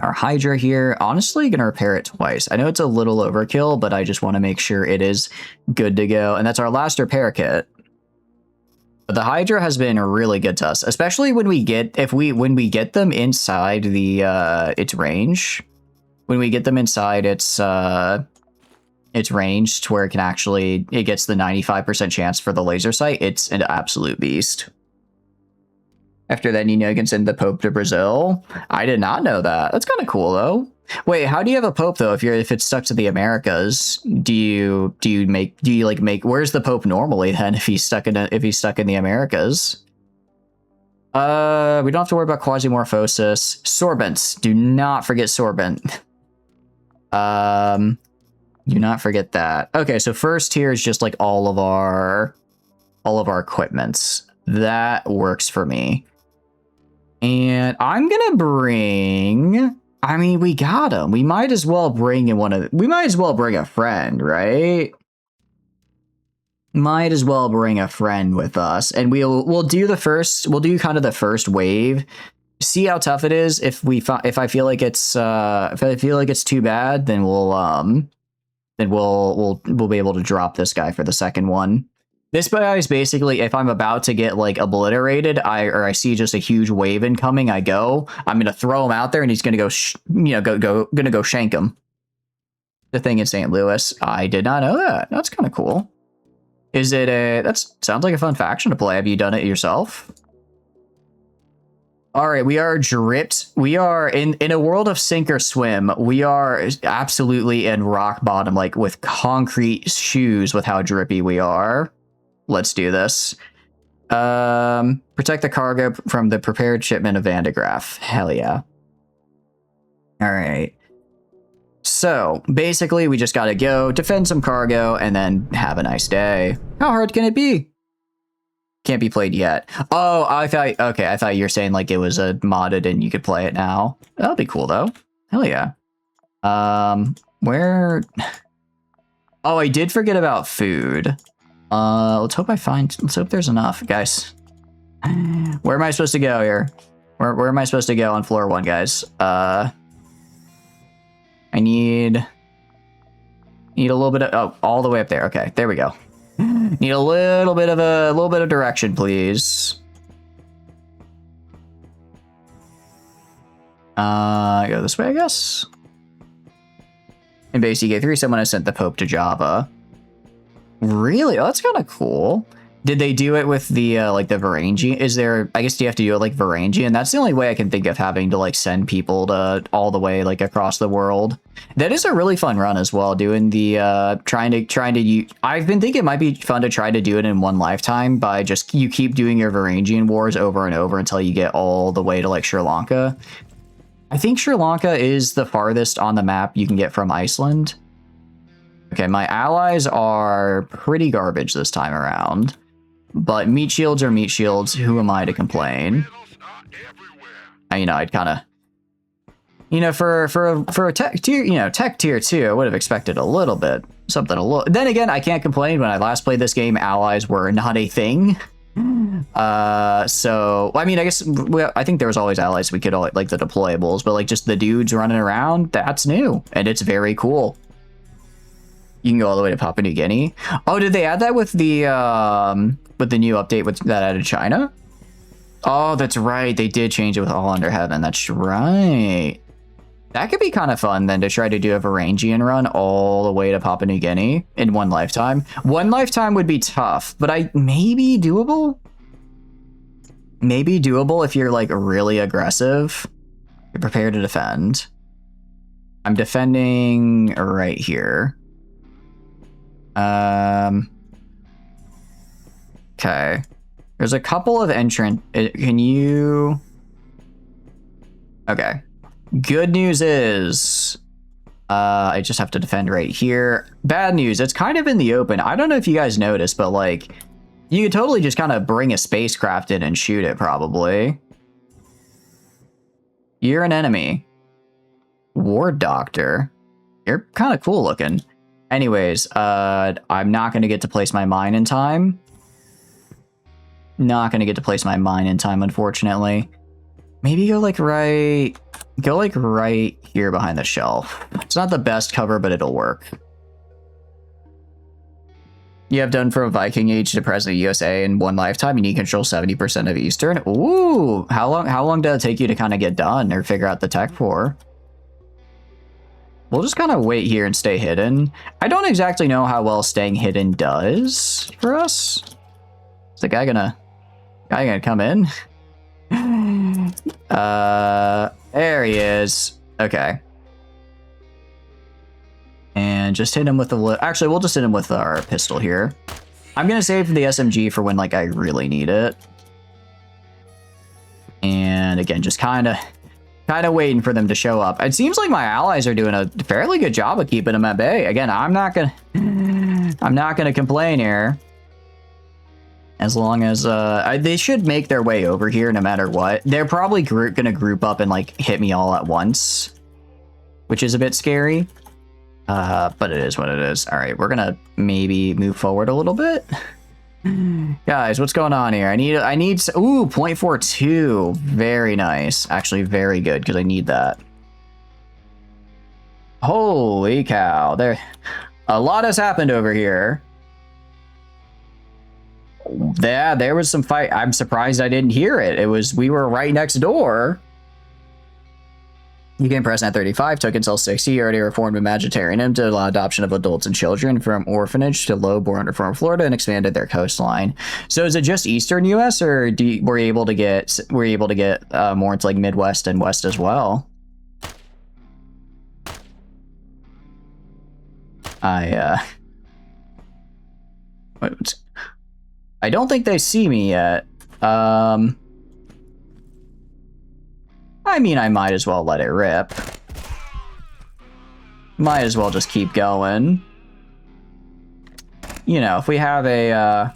Our Hydra here, honestly gonna repair it twice. I know it's a little overkill, but I just want to make sure it is good to go. And that's our last repair kit. But the Hydra has been really good to us, especially when we get when we get them inside the its range. When we get them inside its range to where it can actually it gets the 95% chance for the laser sight, it's an absolute beast. After that, Nino can send the Pope to Brazil. I did not know that. That's kind of cool, though. Wait, how do you have a Pope though? If it's stuck to the Americas, do you make? Where's the Pope normally then? If he's stuck in the Americas, we don't have to worry about Quasimorphosis. Sorbents. Do not forget Sorbent. Do not forget that. Okay, so first here is just like all of our equipments. That works for me. And I'm gonna bring. I mean, we got him. We might as well bring we might as well bring a friend, right? Might as well bring a friend with us, and we'll do kind of the first wave. See how tough it is. If I feel like it's too bad, then we'll be able to drop this guy for the second one. This guy is basically, if I'm about to get like obliterated, I see just a huge wave incoming, I'm gonna throw him out there, and he's gonna go, go shank him. The thing in St. Louis, I did not know that. That's kind of cool. Is it sounds like a fun faction to play. Have you done it yourself? All right, we are dripped. We are in a world of sink or swim. We are absolutely in rock bottom, like with concrete shoes with how drippy we are. Let's do this. Protect the cargo from the prepared shipment of Vandegraaff. Hell yeah. All right. So basically, we just got to go defend some cargo and then have a nice day. How hard can it be? Can't be played yet. Oh, I thought you were saying like it was modded and you could play it now. That'll be cool though. Hell yeah. Where? Oh, I did forget about food. Let's hope there's enough, guys. Where am I supposed to go here? Where am I supposed to go on floor 1, guys? I need a little bit of all the way up there. Okay, there we go. Need a little bit of direction, please. Go this way, I guess. In base EK3, someone has sent the Pope to Java. Really? Oh, that's kind of cool. Did they do it with the like the Varangian? I guess do you have to do it like Varangian? That's the only way I can think of having to like send people to all the way like across the world. That is a really fun run as well. Doing the trying to I've been thinking it might be fun to try to do it in one lifetime by just you keep doing your Varangian wars over and over until you get all the way to like Sri Lanka. I think Sri Lanka is the farthest on the map you can get from Iceland. Okay, my allies are pretty garbage this time around. But meat shields are meat shields. Who am I to complain? I'd kind of, for a tech tier, tech tier 2, I would have expected a little bit, something a little. Then again, I can't complain. When I last played this game, allies were not a thing. So I mean, I guess I think there was always allies we could like the deployables, but like just the dudes running around, that's new and it's very cool. You can go all the way to Papua New Guinea. Oh, did they add that with the new update that added China? Oh, that's right. They did change it with All Under Heaven. That's right. That could be kind of fun then to try to do a Varangian run all the way to Papua New Guinea in one lifetime. One lifetime would be tough, but maybe doable. Maybe doable if you're like really aggressive. You're prepared to defend. I'm defending right here. Okay. There's a couple of entrant. Can you? Okay. Good news is, I just have to defend right here. Bad news, it's kind of in the open. I don't know if you guys noticed, but like, you could totally just kind of bring a spacecraft in and shoot it, probably. You're an enemy. Ward Doctor. You're kind of cool looking. Anyways, I'm not going to get to place my mine in time. Not going to get to place my mine in time, unfortunately. Maybe go like right Go like right here behind the shelf. It's not the best cover, but it'll work. You have done from Viking Age to present USA in one lifetime, and you control 70% of Eastern. Ooh, how long did it take you to kind of get done or figure out the tech for? We'll just kind of wait here and stay hidden. I don't exactly know how well staying hidden does for us. Is the guy gonna come in? There he is. Okay. And just hit him with the... Actually, we'll just hit him with our pistol here. I'm going to save the SMG for when, like, I really need it. And again, just kind of waiting for them to show up. It seems like my allies are doing a fairly good job of keeping them at bay. Again, I'm not gonna complain here. As long as they should make their way over here no matter what. They're probably gonna group up and like hit me all at once, which is a bit scary. But it is what it is. All right, we're gonna maybe move forward a little bit. Guys, what's going on here? I need ooh, 0.42. Very nice. Actually, very good, because I need that. Holy cow. A lot has happened over here. Yeah, there was some fight. I'm surprised I didn't hear it. We were right next door. You came present at 35, took until 60. You already reformed Imaginarium to allow adoption of adults and children from orphanage to low-born from Florida and expanded their coastline. So is it just Eastern U.S. or were you able to get more into like Midwest and West as well? I don't think they see me yet. I mean, I might as well let it rip. Might as well just keep going. You know, if we have a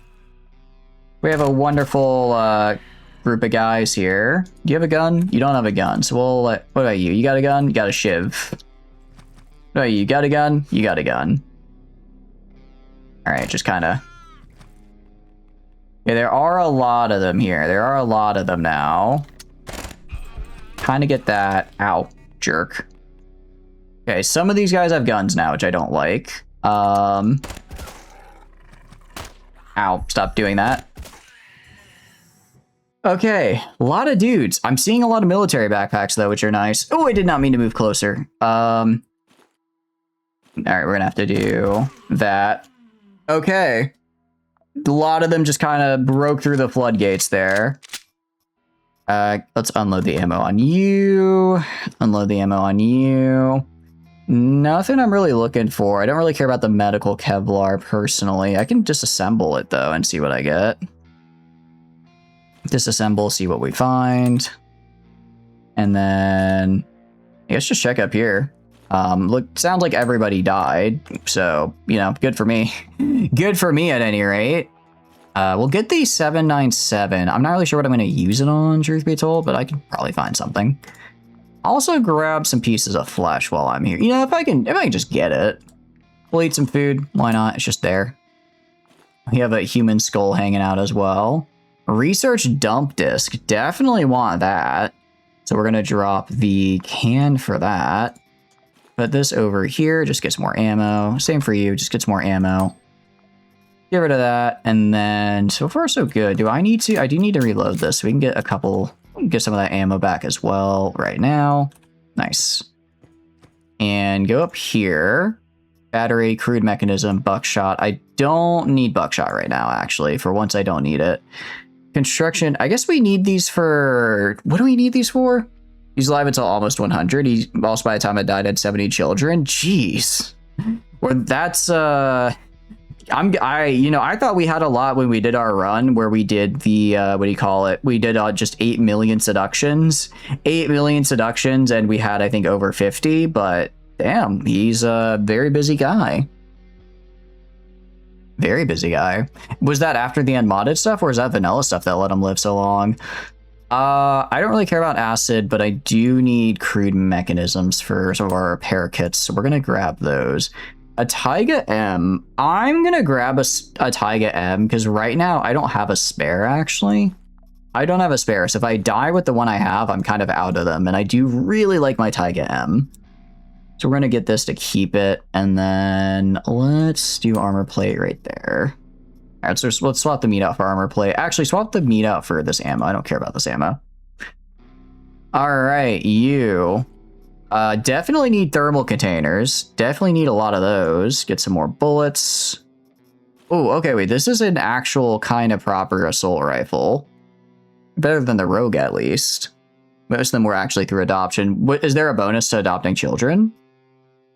wonderful group of guys here. Do you have a gun? You don't have a gun, so we'll let... What about you? You got a gun? You got a shiv. What about you? You got a gun? You got a gun. Alright, just kind of... Yeah, there are a lot of them here. There are a lot of them now. Kind of get that. Ow, jerk. Okay, some of these guys have guns now, which I don't like. Ow, stop doing that. Okay, a lot of dudes. I'm seeing a lot of military backpacks, though, which are nice. Oh, I did not mean to move closer. All right, we're gonna have to do that. Okay. A lot of them just kind of broke through the floodgates there. Let's unload the ammo on you. Unload the ammo on you. Nothing I'm really looking for. I don't really care about the medical Kevlar personally. I can disassemble it though and see what I get. Disassemble, see what we find. And then I guess just check up here. Look, sounds like everybody died. So, you know, good for me. Good for me at any rate. We'll get the 797. I'm not really sure what I'm going to use it on, truth be told, but I can probably find something. Also grab some pieces of flesh while I'm here. You know, if I can just get it. We'll eat some food. Why not? It's just there. We have a human skull hanging out as well. Research dump disc. Definitely want that. So we're going to drop the can for that. Put this over here. Just gets more ammo. Same for you. Just gets more ammo. Get rid of that, and then so far so good. Do I need to? I do need to reload this so we can get a couple, get some of that ammo back as well right now. Nice. And go up here. Battery, crude mechanism, buckshot. I don't need buckshot right now, actually. For once, I don't need it. Construction. I guess we need these for... What do we need these for? He's alive until almost 100. He also, by the time I died, had 70 children. Jeez. Or that's... I thought we had a lot when we did our run where we did the, what do you call it? We did just 8 million seductions. 8 million seductions, and we had, I think, over 50, but damn, he's a very busy guy. Very busy guy. Was that after the unmodded stuff, or is that vanilla stuff that let him live so long? I don't really care about acid, but I do need crude mechanisms for some of our repair kits, so we're going to grab those. A Taiga M. I'm going to grab a Taiga M because right now I don't have a spare, actually. I don't have a spare, so if I die with the one I have, I'm kind of out of them, and I do really like my Taiga M. So we're gonna get this to keep it, and then let's do armor plate right there. All right, so let's swap the meat out for armor plate. Actually, swap the meat out for this ammo. I don't care about this ammo. All right, you. Definitely need thermal containers. Definitely need a lot of those. Get some more bullets. Oh, okay, wait. This is an actual kind of proper assault rifle. Better than the Rogue, at least. Most of them were actually through adoption. Is there a bonus to adopting children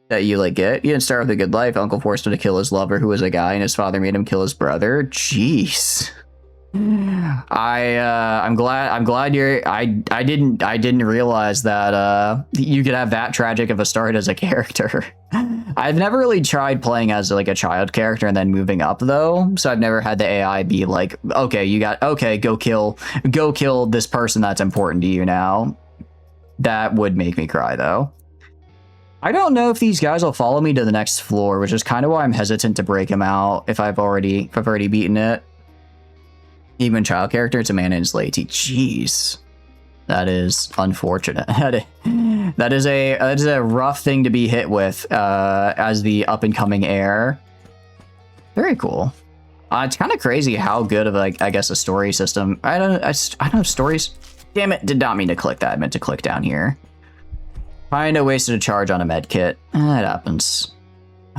that you, like, get? You didn't start with a good life. Uncle forced him to kill his lover, who was a guy, and his father made him kill his brother. Jeez. I'm glad you're. I didn't realize that you could have that tragic of a start as a character. I've never really tried playing as like a child character and then moving up though, so I've never had the AI be like, okay, go kill this person that's important to you now. That would make me cry though. I don't know if these guys will follow me to the next floor, which is kind of why I'm hesitant to break them out if I've already beaten it. Even child character, it's a man in his late teens. Jeez, that is unfortunate. that is a rough thing to be hit with as the up and coming heir. Very cool. It's kind of crazy how good of I guess a story system. I don't know stories. Damn it! Did not mean to click that. I meant to click down here. Kinda wasted a charge on a med kit. That happens.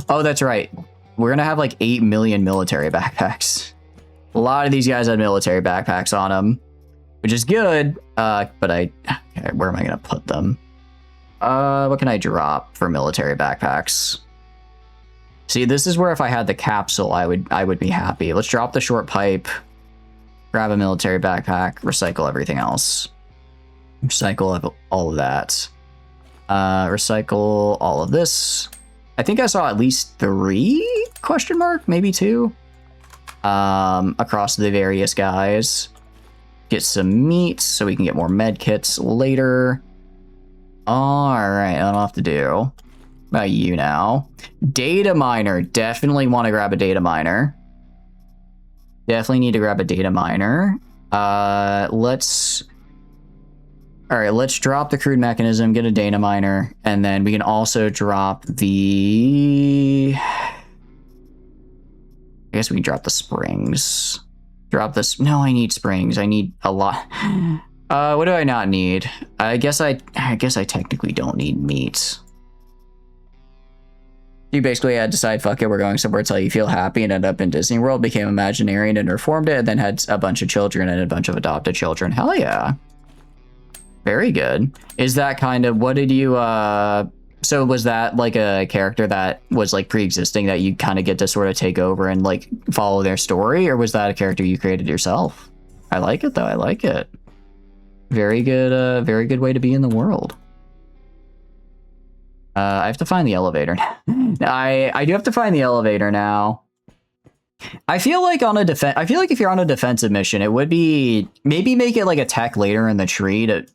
Oh, that's right. We're gonna have like 8 million military backpacks. A lot of these guys had military backpacks on them, which is good, but okay, where am I going to put them? What can I drop for military backpacks? See, this is where if I had the capsule, I would be happy. Let's drop the short pipe, grab a military backpack, recycle everything else. Recycle all of that. Recycle all of this. I think I saw at least 3 question mark, maybe 2. Across the various guys. Get some meat so we can get more med kits later. Alright, I don't have to do. What about you now? Data miner. Definitely want to grab a data miner. Definitely need to grab a data miner. Let's drop the crude mechanism, get a data miner, and then we can also drop the... I guess we can drop the springs. Drop this. No, I need springs. I need a lot. What do I not need? I guess I technically don't need meat. You basically had to decide, fuck it, we're going somewhere until you feel happy, and ended up in Disney World, became Imaginarian and reformed it, and then had a bunch of children and a bunch of adopted children. Hell yeah. Very good. Is that kind of, what did you, so was that like a character that was like pre-existing that you kind of get to sort of take over and like follow their story, or was that a character you created yourself? I like it though. I like it. Very good way to be in the world. I have to find the elevator. I do have to find the elevator now. I feel like if you're on a defensive mission, it would be maybe make it like a tech later in the tree to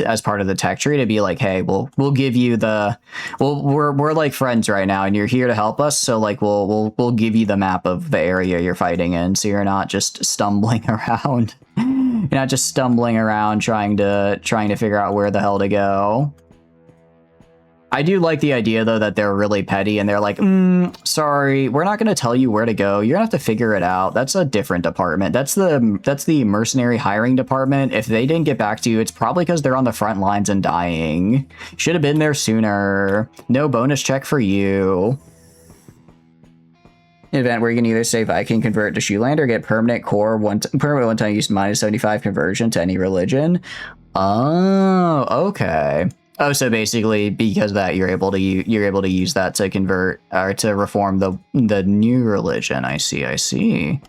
as part of the tech tree to be like, hey, we'll give you the, we're like friends right now and you're here to help us, so like we'll give you the map of the area you're fighting in, so you're not just stumbling around. You're not just stumbling around trying to figure out where the hell to go. I do like the idea though that they're really petty and they're like, sorry, we're not going to tell you where to go. You're gonna have to figure it out. That's a different department. That's the mercenary hiring department. If they didn't get back to you, it's probably because they're on the front lines and dying. Should have been there sooner. No bonus check for you. Event where you can either say Viking, convert to Shoeland, or get permanent core permanent one-time use -75 conversion to any religion. Oh, okay. Oh, so basically, because of that, you're able to use that to convert or to reform the new religion. I see.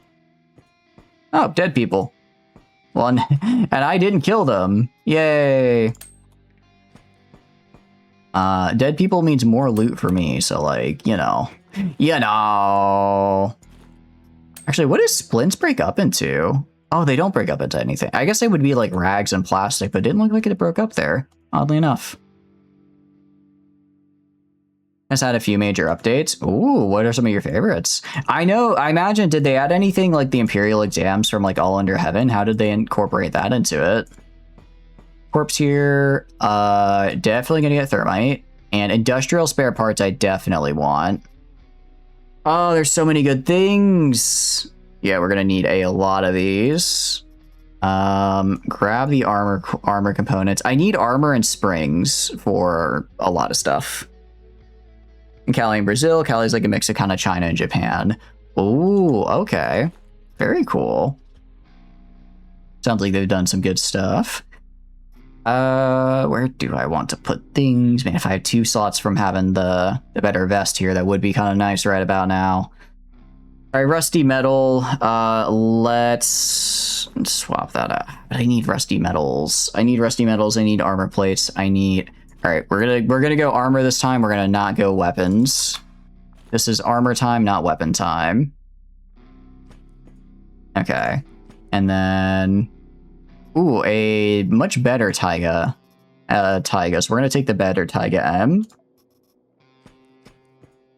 Oh, dead people. One, and I didn't kill them. Yay! Dead people means more loot for me. So like, you know. Actually, what does splints break up into? Oh, they don't break up into anything. I guess they would be like rags and plastic, but it didn't look like it broke up there. Oddly enough. Has had a few major updates. Ooh, what are some of your favorites? I imagine, did they add anything like the Imperial exams from like All Under Heaven? How did they incorporate that into it? Corpse here, definitely gonna get Thermite. And industrial spare parts I definitely want. Oh, there's so many good things. Yeah, we're gonna need a lot of these. Grab the armor components. I need armor and springs for a lot of stuff. And Cali in Brazil. Cali's like a mix of kind of China and Japan. Ooh, okay. Very cool. Sounds like they've done some good stuff. Where do I want to put things? Man, if I had 2 slots from having the better vest here, that would be kind of nice right about now. All right, rusty metal. Let's swap that out. But I need rusty metals. I need rusty metals. I need armor plates. I need. All right, we're gonna go armor this time. We're gonna not go weapons. This is armor time, not weapon time. Okay, and then. Ooh, a much better Taiga. So we're gonna take the better Taiga M.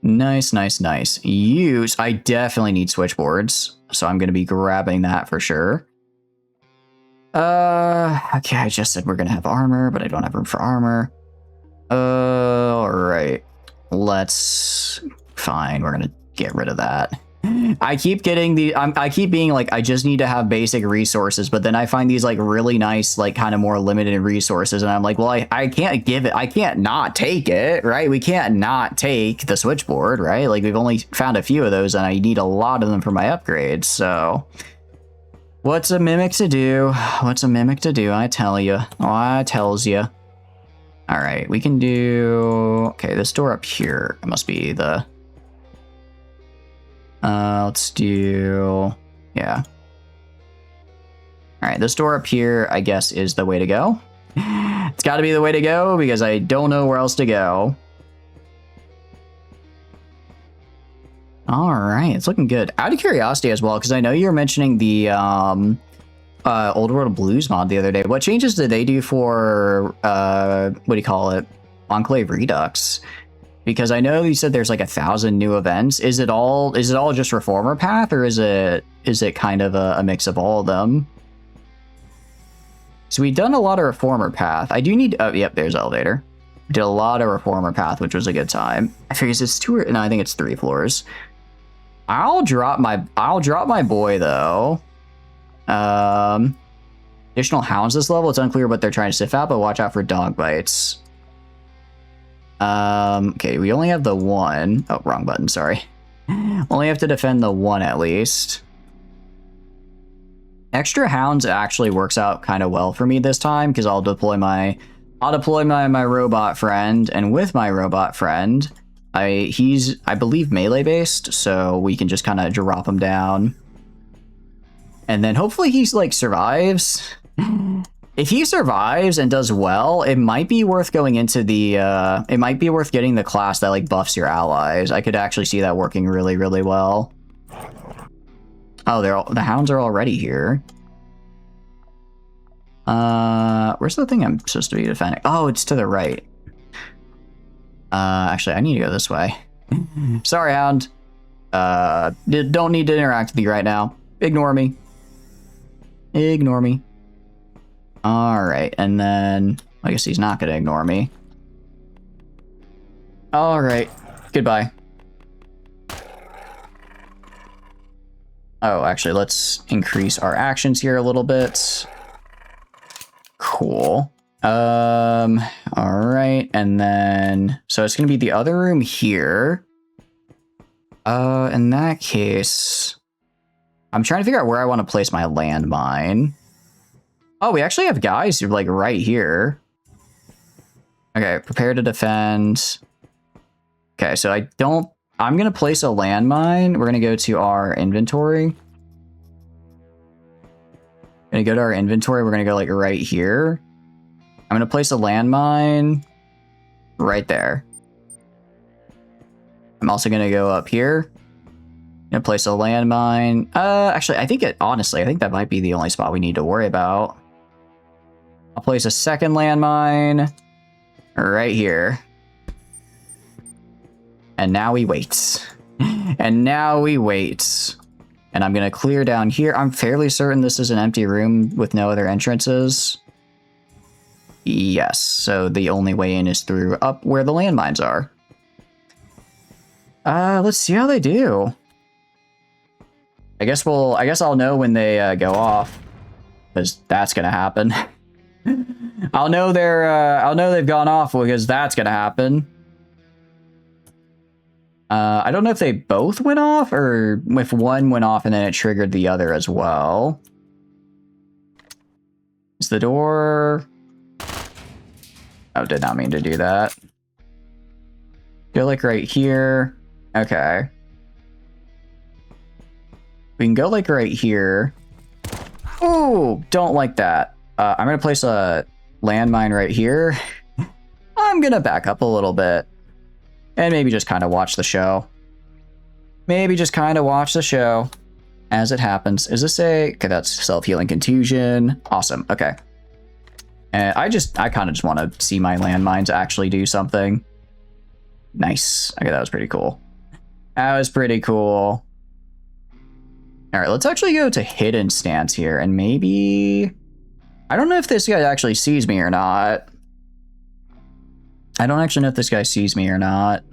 Nice, nice, nice. Use. I definitely need switchboards, so I'm gonna be grabbing that for sure. Okay, I just said we're gonna have armor, but I don't have room for armor. All right. Fine, we're gonna get rid of that. I keep getting I keep being like, I just need to have basic resources, but then I find these like really nice, like kind of more limited resources. And I'm like, well, I can't give it. I can't not take it, right? We can't not take the switchboard, right? Like we've only found a few of those and I need a lot of them for my upgrades. So what's a mimic to do? What's a mimic to do? I tell you. Oh, I tells you. All right, we can do, okay, this door up here. It must be the, let's do, yeah. All right, this door up here, I guess, is the way to go. It's got to be the way to go because I don't know where else to go. All right, it's looking good. Out of curiosity as well, because I know you were mentioning the Old World Blues mod the other day. What changes did they do for, what do you call it, Enclave Redux? Because I know you said there's like 1,000 new events. Is it all just Reformer Path, or is it kind of a mix of all of them? So we've done a lot of Reformer Path. I do need, oh, yep, there's elevator. Did a lot of Reformer Path, which was a good time. I figure it's 2 or, no, I think it's 3 floors. I'll drop my boy though. Additional hounds this level. It's unclear what they're trying to sniff out, but watch out for dog bites. Okay, we only have the 1. Oh, wrong button, sorry. Only have to defend the 1 at least. Extra hounds actually works out kind of well for me this time because I'll deploy my robot friend, and with my robot friend, he's I believe melee based, so we can just kind of drop him down. And then hopefully he's like survives. If he survives and does well, it might be worth going into the, it might be worth getting the class that like buffs your allies. I could actually see that working really, really well. Oh, the hounds are already here. Where's the thing I'm supposed to be defending? Oh, it's to the right. Actually, I need to go this way. Sorry, hound. Don't need to interact with you right now. Ignore me. Ignore me. Alright, and then I guess he's not going to ignore me. Alright, goodbye. Oh, actually, let's increase our actions here a little bit. Cool. Alright, and then, so it's going to be the other room here. In that case, I'm trying to figure out where I want to place my landmine. Oh, we actually have guys who are like right here. Okay, prepare to defend. Okay, so I'm going to place a landmine. We're going to go to our inventory. We're going to go to our inventory. We're going to go like right here. I'm going to place a landmine right there. I'm also going to go up here. I'm going to place a landmine. Actually, I think that might be the only spot we need to worry about. I'll place a second landmine right here. And now we wait. And now we wait. And I'm going to clear down here. I'm fairly certain this is an empty room with no other entrances. Yes, so the only way in is through up where the landmines are. Let's see how they do. I guess I'll know when they go off, because that's gonna happen. I'll know they've gone off because that's gonna happen. I don't know if they both went off or if one went off and then it triggered the other as well. Is the door? Oh, did not mean to do that. Go like right here. Okay. We can go like right here. Oh, don't like that. I'm gonna place a landmine right here. I'm gonna back up a little bit. And maybe just kind of watch the show. Maybe just kind of watch the show as it happens. Is this a... Okay, that's self-healing contusion. Awesome, okay. And I kind of just want to see my landmines actually do something. Nice. Okay, that was pretty cool. That was pretty cool. All right, let's actually go to hidden stance here, and maybe... I don't know if this guy actually sees me or not. I don't actually know if this guy sees me or not.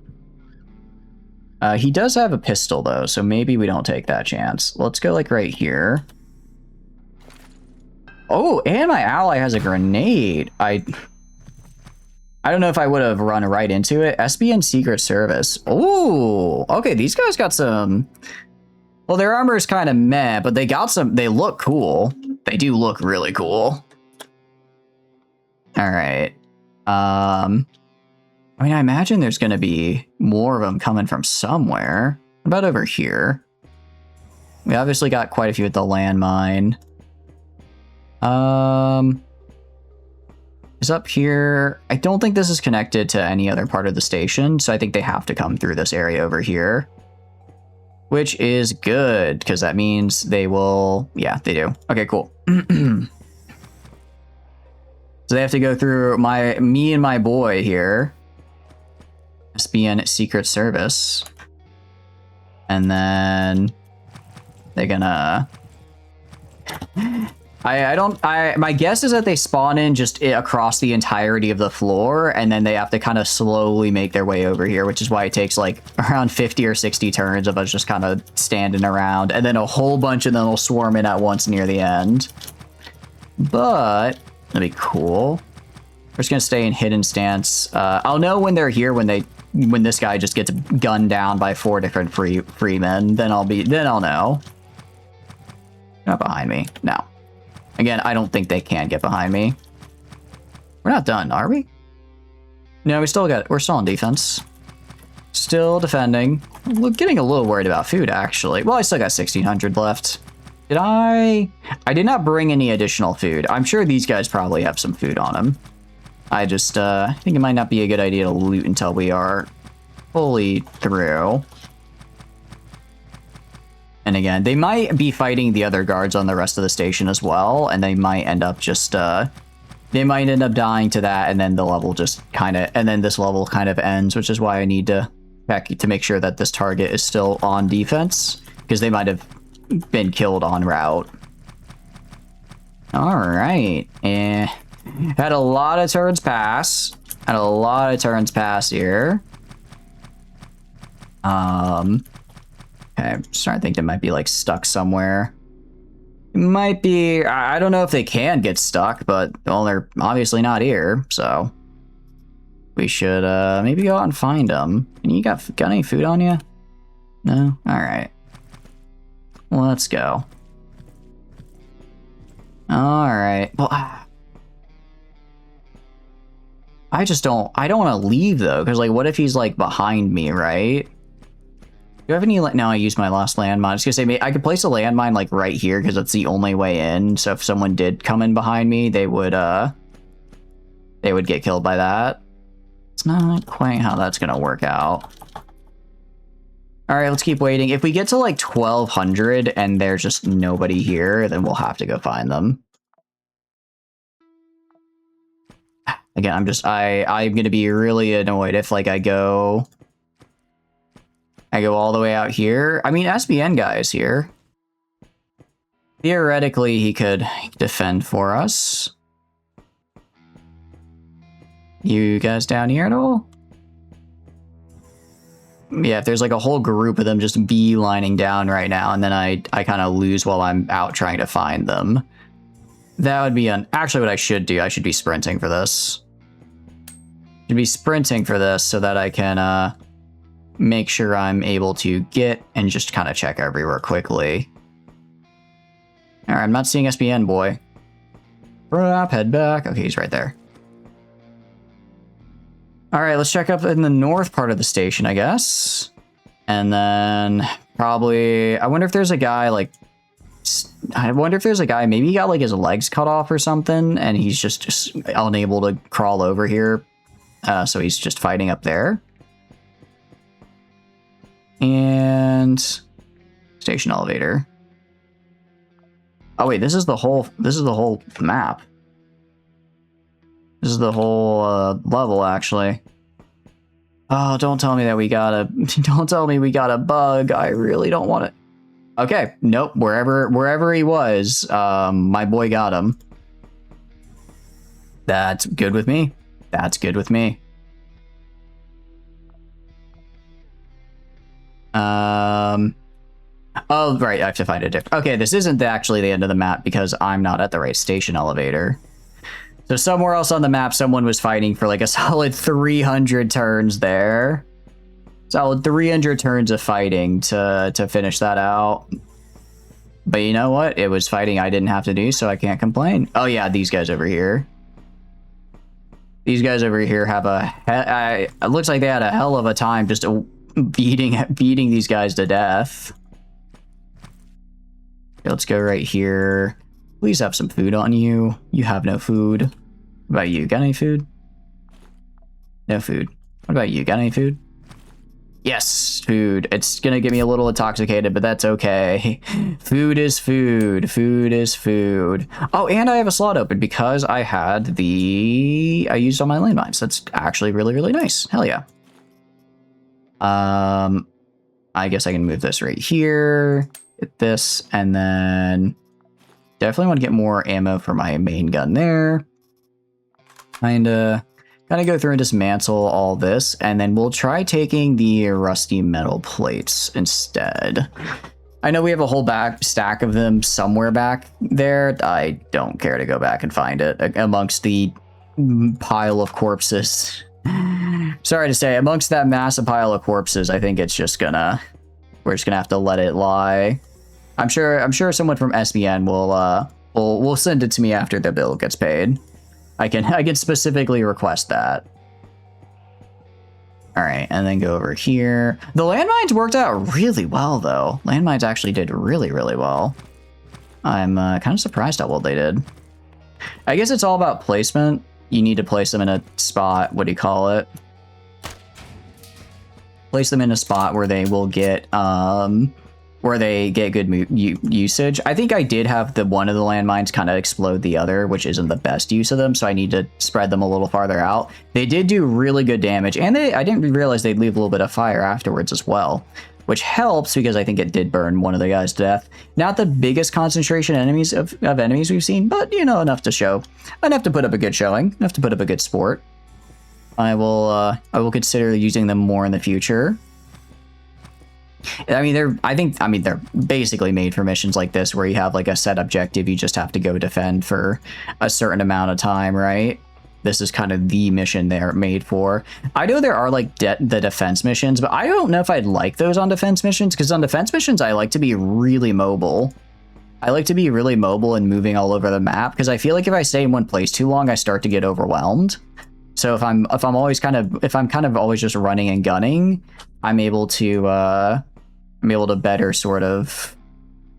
He does have a pistol, though, so maybe we don't take that chance. Let's go, like, right here. Oh, and my ally has a grenade. I don't know if I would have run right into it. SBN Secret Service. Oh, okay, these guys got some... Well, their armor is kind of meh, but they got some... They look cool. They do look really cool. All right. I mean, I imagine there's going to be more of them coming from somewhere. What about over here? We obviously got quite a few at the landmine. Is up here. I don't think this is connected to any other part of the station, so I think they have to come through this area over here. Which is good, because that means they will... Yeah, they do. Okay, cool. So they have to go through me and my boy here. SBN Secret Service. And then... They're gonna... my guess is that they spawn in just across the entirety of the floor, and then they have to kind of slowly make their way over here, which is why it takes like around 50 or 60 turns of us just kind of standing around, and then a whole bunch of them will swarm in at once near the end. But that'd be cool. We're just gonna stay in hidden stance. I'll know when they're here when this guy just gets gunned down by 4 different freemen. Then I'll know. Not behind me. No. Again, I don't think they can get behind me. We're not done, are we? No, we're still on defense. Still defending. Getting a little worried about food, actually. Well, I still got 1,600 left. I did not bring any additional food. I'm sure these guys probably have some food on them. I just think it might not be a good idea to loot until we are fully through. And again, they might be fighting the other guards on the rest of the station as well, and they might end up just, they might end up dying to that, and then the level just kind of, and then this level kind of ends, which is why I need to check to make sure that this target is still on defense, because they might have been killed en route. All right, had a lot of turns pass. Had a lot of turns pass here. Okay, I'm starting to think they might be like stuck somewhere. It might be, I don't know if they can get stuck, but well, they're obviously not here, so we should maybe go out and find them. And you got any food on you? No? All right. Let's go. All right. Well, I don't want to leave though, because like, what if he's like behind me, right? Do I have any... No, I used my last landmine. I was gonna say, I could place a landmine like right here because that's the only way in. So if someone did come in behind me, they would get killed by that. It's not quite how that's gonna work out. All right, let's keep waiting. If we get to like 1,200 and there's just nobody here, then we'll have to go find them. Again, I'm gonna be really annoyed if like I go I go all the way out here. I mean, SBN guy is here. Theoretically, he could defend for us. You guys down here at all? Yeah, if there's like a whole group of them just beelining down right now, and then I kind of lose while I'm out trying to find them. That would be actually what I should do. I should be sprinting for this. Should be sprinting for this so that I can make sure I'm able to get and just kind of check everywhere quickly. All right, I'm not seeing SBN boy. Crap, head back. Okay, he's right there. All right, let's check up in the north part of the station, I guess. And then probably, I wonder if there's a guy like, maybe he got like his legs cut off or something and he's just unable to crawl over here. So he's just fighting up there. And station elevator. Oh wait, this is the whole map. This is the whole level, actually. Oh, don't tell me that we got a... Don't tell me we got a bug. I really don't want it. Okay, nope. Wherever he was, my boy got him. That's good with me. That's good with me. Oh, right. I have to find a different... Okay, this isn't actually the end of the map because I'm not at the right station elevator. So somewhere else on the map, someone was fighting for like a solid 300 turns there. Solid 300 turns of fighting to finish that out. But you know what? It was fighting I didn't have to do, so I can't complain. Oh yeah, these guys over here. These guys over here have it looks like they had a hell of a time just beating these guys to death. Okay, let's go right here. Please have some food on you. You have no food. What about you? Got any food? No food. What about you? Got any food? Yes, food. It's gonna get me a little intoxicated, but that's okay. Food is food. Food is food. Oh, and I have a slot open because I used all my landmines. That's actually really, really nice. Hell yeah. I guess I can move this right here. Get this, and then definitely want to get more ammo for my main gun there. Kind of go through and dismantle all this, and then we'll try taking the rusty metal plates instead. I know we have a whole back stack of them somewhere back there. I don't care to go back and find it amongst the pile of corpses. Sorry to say, amongst that massive pile of corpses, I think it's just we're just gonna have to let it lie. I'm sure someone from SBN will send it to me after the bill gets paid. I can specifically request that. All right, and then go over here. The landmines worked out really well, though. Landmines actually did really, really well. I'm kind of surprised how well they did. I guess it's all about placement. You need to place them in a spot. What do you call it? Place them in a spot where they will get good usage. I think I did have one of the landmines kind of explode the other, which isn't the best use of them, so I need to spread them a little farther out. They did do really good damage, and I didn't realize they'd leave a little bit of fire afterwards as well, which helps because I think it did burn one of the guys to death. Not the biggest concentration of enemies we've seen, but you know, enough to put up a good showing, enough to put up a good sport. I will consider using them more in the future. I mean, they're basically made for missions like this where you have like a set objective, you just have to go defend for a certain amount of time, right? This is kind of the mission they're made for. I know there are like the defense missions, but I don't know if I'd like those on defense missions, because on defense missions, I like to be really mobile. I like to be really mobile and moving all over the map, because I feel like if I stay in one place too long, I start to get overwhelmed. So if I'm kind of always just running and gunning, I'm able to better sort of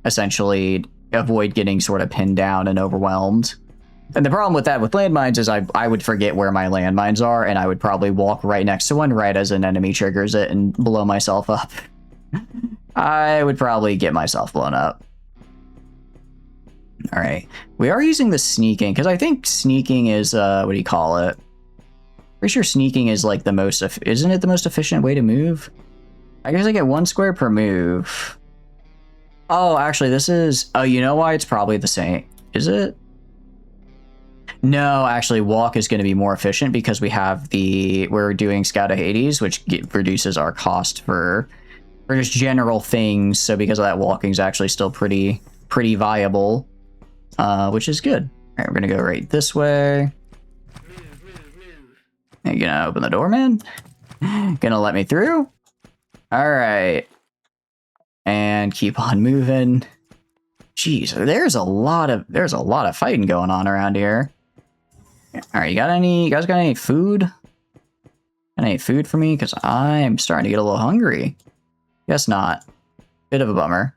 essentially avoid getting sort of pinned down and overwhelmed. And the problem with that with landmines is I would forget where my landmines are, and I would probably walk right next to one right as an enemy triggers it and blow myself up. I would probably get myself blown up. All right, we are using the sneaking because I think sneaking is what do you call it? Pretty sure sneaking is like isn't it the most efficient way to move? I guess I get 1 square per move. Oh, actually, this is... Oh, you know why? It's probably the same. Is it? No, actually, walk is going to be more efficient because we have the... We're doing Scout of Hades, which reduces our cost for just general things. So because of that, walking is actually still pretty viable, which is good. All right, we're going to go right this way. You gonna open the door, man? Gonna let me through? All right. And keep on moving. Jeez, there's a lot of fighting going on around here. All right, you guys got any food? Got any food for me? Because I'm starting to get a little hungry. Guess not. Bit of a bummer.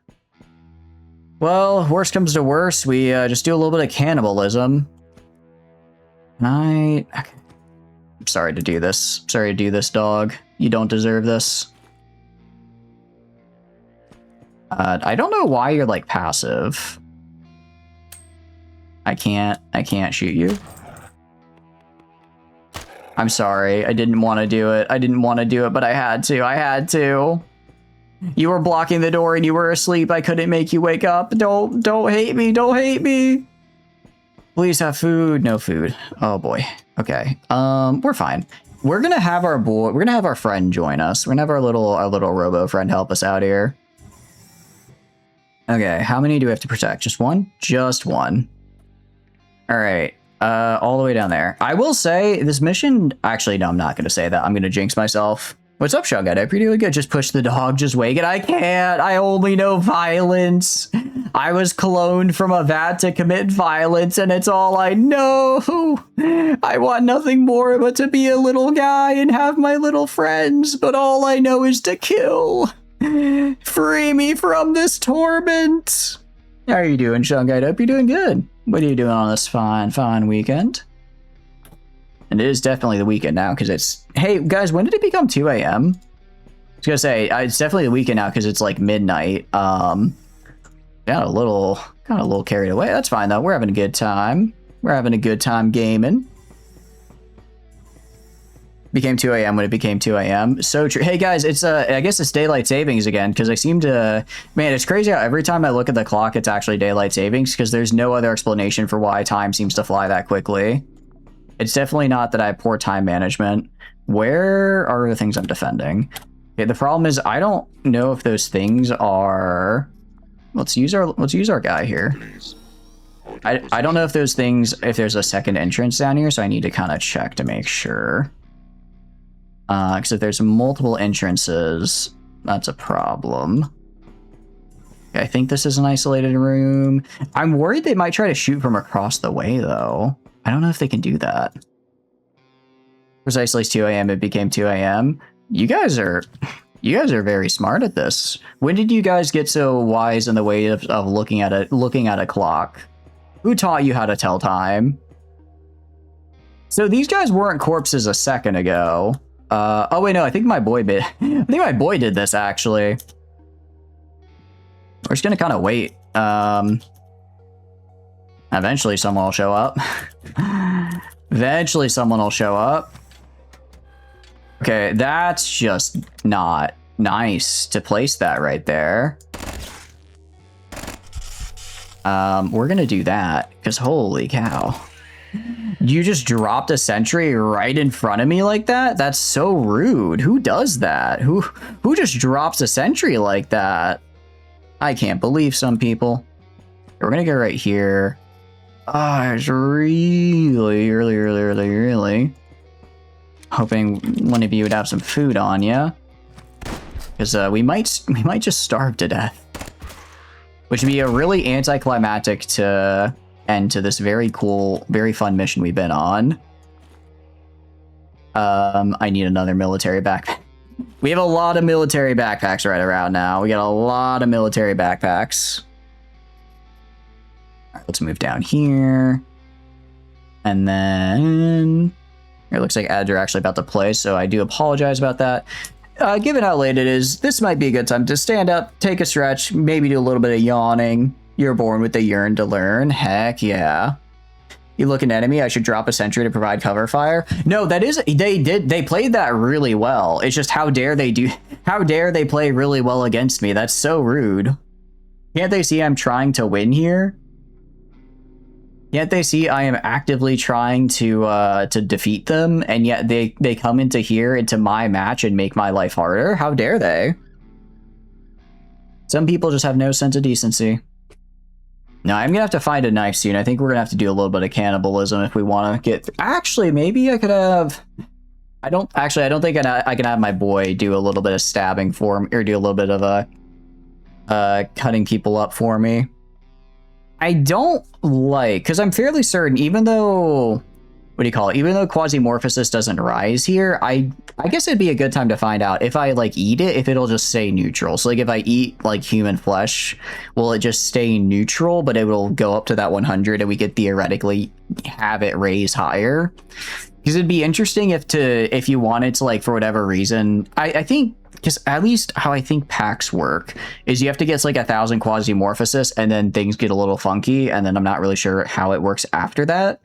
Well, worst comes to worst, we just do a little bit of cannibalism. Okay. I'm sorry to do this. Sorry to do this, dog. You don't deserve this. I don't know why you're like passive. I can't shoot you. I'm sorry. I didn't want to do it. I didn't want to do it, but I had to. I had to. You were blocking the door and you were asleep. I couldn't make you wake up. Don't hate me. Don't hate me. Please have food. No food. Oh boy. Okay. We're fine. We're gonna have our friend join us. We're gonna have our little robo friend help us out here. Okay, how many do we have to protect? Just one? Just one. All right. All the way down there. I will say this mission, actually, no, I'm not gonna say that. I'm gonna jinx myself. What's up, Shugga? I'm pretty good. Just push the dog, just wake it. I can't. I only know violence. I was cloned from a vat to commit violence, and it's all I know. I want nothing more but to be a little guy and have my little friends, but all I know is to kill. Free me from this torment. How are you doing, Shugga? I hope you're doing good. What are you doing on this fine weekend? And it is definitely the weekend now because it's... Hey, guys, when did it become 2 a.m.? I was going to say, it's definitely the weekend now because it's like midnight. Got a little carried away. That's fine, though. We're having a good time. We're having a good time gaming. Became 2 a.m. when it became 2 a.m. So true. Hey, guys, it's I guess it's daylight savings again because I seem to... Man, it's crazy how every time I look at the clock, it's actually daylight savings because there's no other explanation for why time seems to fly that quickly. It's definitely not that I have poor time management. Where are the things I'm defending? Okay, the problem is I don't know if those things are... Let's use our guy here. I don't know if those things, if there's a second entrance down here, so I need to kind of check to make sure. Because if there's multiple entrances, that's a problem. Okay, I think this is an isolated room. I'm worried they might try to shoot from across the way, though. I don't know if they can do that. Precisely 2 a.m. It became 2 a.m. You guys are very smart at this. When did you guys get so wise in the way of looking at a clock? Who taught you how to tell time? So these guys weren't corpses a second ago. Oh wait, no, I think my boy did. I think my boy did this actually. We're just gonna kind of wait. Eventually someone will show up. Eventually someone will show up. Okay, that's just not nice to place that right there. We're gonna do that because holy cow. You just dropped a sentry right in front of me like that? That's so rude. Who does that? Who just drops a sentry like that? I can't believe some people. We're gonna go right here. Oh, it's really hoping one of you would have some food on you, because we might just starve to death, which would be a really anticlimactic to end to this very cool, very fun mission we've been on. I need another military backpack. We have a lot of military backpacks right around now. We got a lot of military backpacks. All right, let's move down here. And then it looks like ads are actually about to play, so I do apologize about that. Given how late it is, this might be a good time to stand up, take a stretch, maybe do a little bit of yawning. You're born with the yearn to learn. Heck yeah. You look an enemy, I should drop a sentry to provide cover fire. No, that is, they played that really well. It's just how dare they play really well against me? That's so rude. Can't they see I'm trying to win here? Can't they see I am actively trying to defeat them, and yet they come into here, into my match, and make my life harder? How dare they? Some people just have no sense of decency. No, I'm gonna have to find a knife soon. I think we're gonna have to do a little bit of cannibalism if we want to get... Actually, maybe I could have... I don't think I can have my boy do a little bit of stabbing for me, or do a little bit of cutting people up for me. I don't like, because I'm fairly certain, even though... What do you call it? Even though Quasimorphosis doesn't rise here, I guess it'd be a good time to find out if I, like, eat it, if it'll just stay neutral. So, like, if I eat, like, human flesh, will it just stay neutral, but it will go up to that 100 and we could theoretically have it raise higher? Because it'd be interesting if you wanted to, like, for whatever reason, I think, just at least how I think packs work, is you have to get, like, 1,000 Quasimorphosis, and then things get a little funky, and then I'm not really sure how it works after that.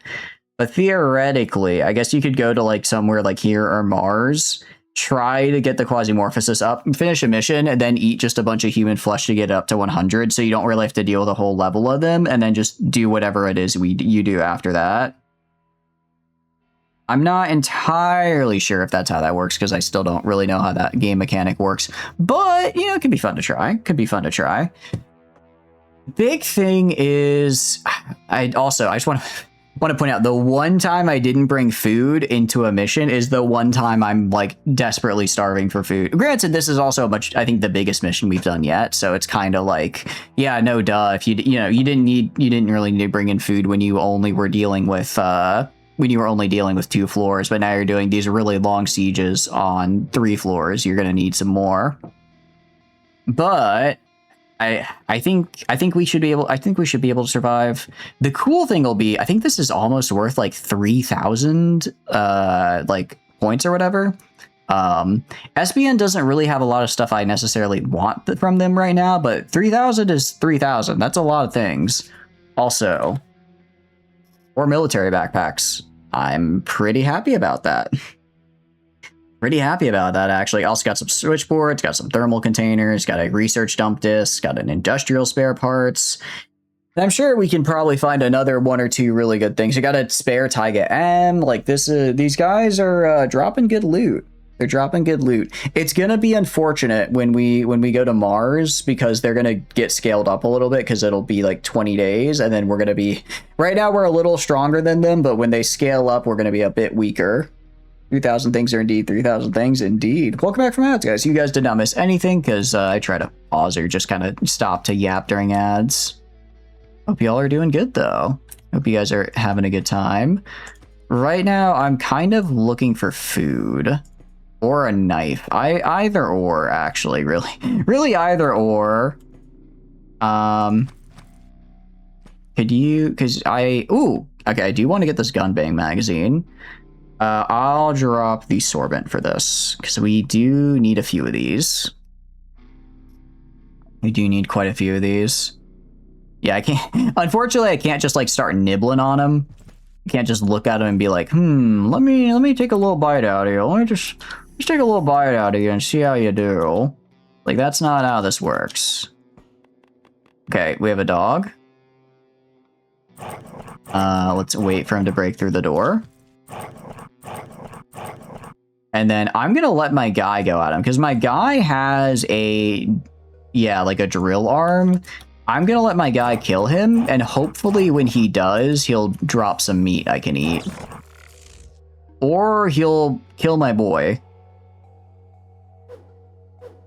But theoretically, I guess you could go to, like, somewhere like here or Mars, try to get the Quasimorphosis up, finish a mission, and then eat just a bunch of human flesh to get it up to 100, so you don't really have to deal with a whole level of them, and then just do whatever it is you do after that. I'm not entirely sure if that's how that works, because I still don't really know how that game mechanic works. But, you know, it could be fun to try. Could be fun to try. Big thing is, I just want to point out, the one time I didn't bring food into a mission is the one time I'm, like, desperately starving for food. Granted, this is also I think the biggest mission we've done yet, so it's kind of like, yeah, no duh, if you didn't really need to bring in food when you only were dealing with 2 floors, but now you're doing these really long sieges on 3 floors, you're gonna need some more. But I think we should be able to survive. The cool thing will be, I think this is almost worth like 3,000 like points or whatever. SBN doesn't really have a lot of stuff I necessarily want from them right now, but 3,000 is 3,000. That's a lot of things. Also, or military backpacks. I'm pretty happy about that. Pretty happy about that, actually. Also got some switchboards, got some thermal containers, got a research dump disk, got an industrial spare parts. And I'm sure we can probably find another 1 or 2 really good things. We got a spare Taiga M. Like, these guys are dropping good loot. They're dropping good loot. It's gonna be unfortunate when we go to Mars, because they're gonna get scaled up a little bit, because it'll be like 20 days, and then we're gonna be... Right now we're a little stronger than them, but when they scale up, we're gonna be a bit weaker. 3,000 things are indeed 3,000 things indeed. Welcome back from ads, guys. You guys did not miss anything, because I try to pause or just kind of stop to yap during ads. Hope y'all are doing good, though. Hope you guys are having a good time. Right now, I'm kind of looking for food. Or a knife. Either or, actually, really. Really either or. Could you... Because Ooh! Okay, I do want to get this gun bang magazine. I'll drop the sorbent for this, because we do need a few of these. We do need quite a few of these. Yeah, I can't... Unfortunately, I can't just, like, start nibbling on them. I can't just look at them and be like, let me take a little bite out of you. Let me just take a little bite out of you and see how you do. Like, that's not how this works. Okay, we have a dog. Let's wait for him to break through the door. And then I'm gonna let my guy go at him, because my guy has like a drill arm. I'm gonna let my guy kill him, and hopefully when he does, he'll drop some meat I can eat. Or he'll kill my boy.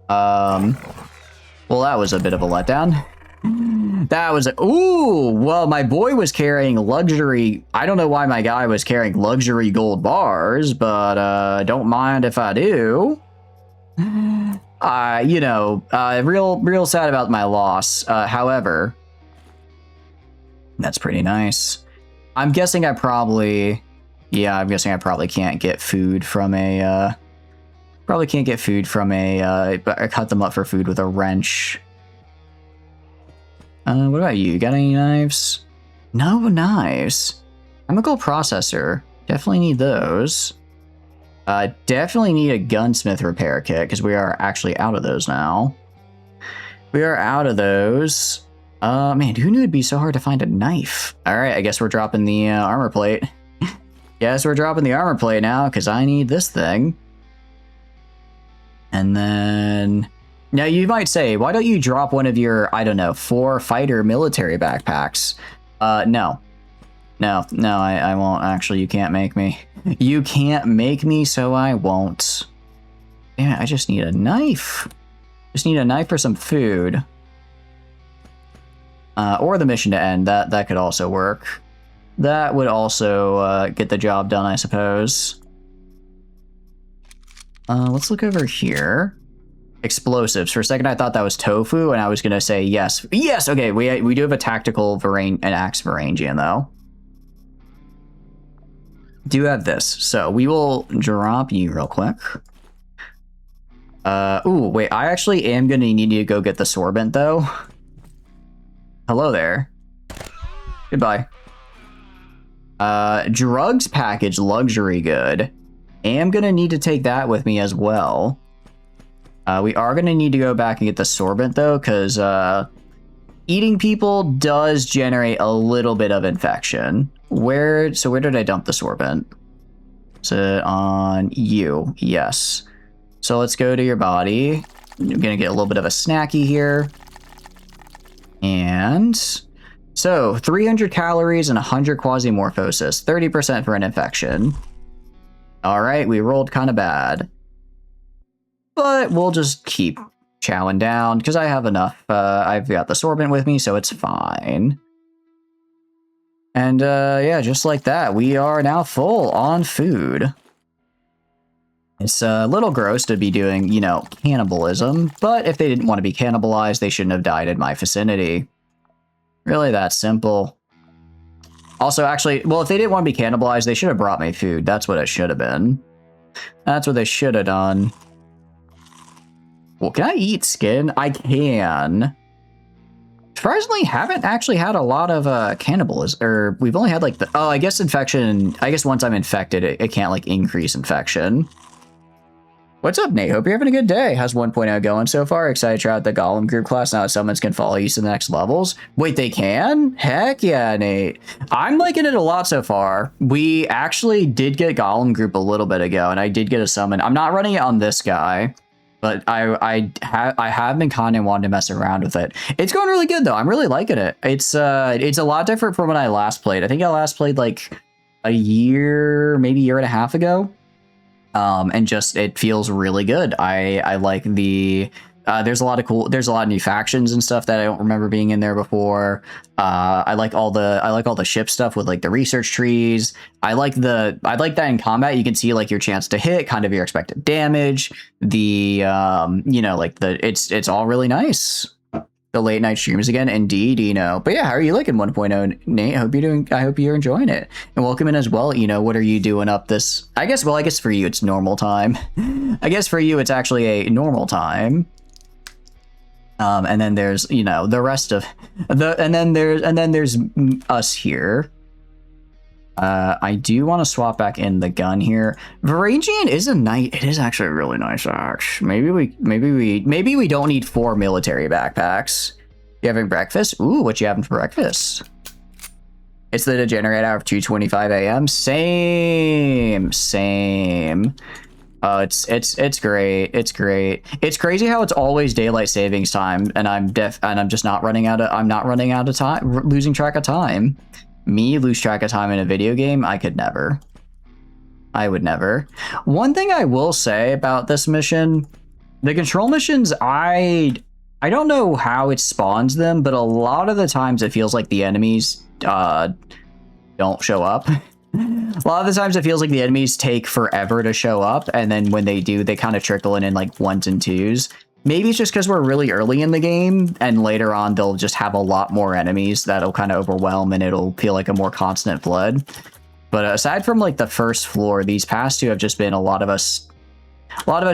Well, that was a bit of a letdown. That was ooh, well, my boy was carrying luxury. I don't know why my guy was carrying luxury gold bars, but don't mind if I do. Real sad about my loss. However, that's pretty nice. I'm guessing I probably can't get food from a I cut them up for food with a wrench. What about you? Got any knives? No knives. Chemical processor. Definitely need those. Definitely need a gunsmith repair kit because we are actually out of those now. We are out of those. Man, who knew it'd be so hard to find a knife? All right, I guess we're dropping the armor plate. Yes, we're dropping the armor plate now because I need this thing. And then... Now, you might say, why don't you drop one of your, I don't know, 4 fighter military backpacks? No. No, I won't. Actually, you can't make me. You can't make me, so I won't. Damn it, I just need a knife. Just need a knife for some food. Or the mission to end. That could also work. That would also get the job done, I suppose. Let's look over here. Explosives. For a second, I thought that was tofu, and I was gonna say yes. Yes. Okay, we do have a tactical an axe Varangian though. Do have this, so we will drop you real quick. Ooh, wait. I actually am gonna need you to go get the sorbent though. Hello there. Goodbye. Drugs package luxury good. Am gonna need to take that with me as well. We are going to need to go back and get the sorbent, though, because eating people does generate a little bit of infection. Where did I dump the sorbent? So on you, yes. So let's go to your body. I'm going to get a little bit of a snacky here. And so 300 calories and 100 quasimorphosis, 30% for an infection. All right, we rolled kind of bad. But we'll just keep chowing down because I have enough. I've got the sorbent with me, so it's fine. And yeah, just like that, we are now full on food. It's a little gross to be doing, you know, cannibalism, but if they didn't want to be cannibalized, they shouldn't have died in my vicinity. Really that simple. Also, actually, well, if they didn't want to be cannibalized, they should have brought me food. That's what it should have been. That's what they should have done. Well, can I eat skin? I can. Surprisingly, haven't actually had a lot of cannibalism, or we've only had like the, oh, I guess infection, I guess once I'm infected, it can't like increase infection. What's up, Nate? Hope you're having a good day. How's 1.0 going so far? Excited to try out the Golem group class now that summons can follow you to the next levels. Wait, they can? Heck yeah, Nate. I'm liking it a lot so far. We actually did get Golem group a little bit ago, and I did get a summon. I'm not running it on this guy. But I have been kind of wanting to mess around with it. It's going really good though. I'm really liking it. It's a lot different from when I last played. I think I last played like a year, maybe a year and a half ago. And just it feels really good. I like the there's a lot of new factions and stuff that I don't remember being in there before. I like all the ship stuff with like the research trees. I like that in combat you can see like your chance to hit, kind of your expected damage. The you know, like it's all really nice. The late night streams again, indeed, you know. But yeah, how are you liking 1.0, Nate? I hope you're enjoying it. And welcome in as well. You know, what are you doing up this? I guess for you it's normal time. I guess for you it's actually a normal time. And then there's, you know, the rest of the, and then there's us here. I do want to swap back in the gun here. Varangian is a nice, it is actually a really nice axe. Maybe we don't need 4 military backpacks. You having breakfast? Ooh, what you having for breakfast? It's the degenerate hour of 2:25 a.m. Same. Oh, it's great. It's great. It's crazy how it's always daylight savings time, and I'm just not running out of time, losing track of time. Me lose track of time in a video game? I could never. I would never. One thing I will say about this mission, the control missions, I don't know how it spawns them, but a lot of the times it feels like the enemies don't show up. A lot of the times it feels like the enemies take forever to show up, and then when they do, they kind of trickle in like 1s and 2s. Maybe it's just because we're really early in the game, and later on they'll just have a lot more enemies that'll kind of overwhelm, and it'll feel like a more constant flood. But aside from like the first floor, these past two have just been a lot of us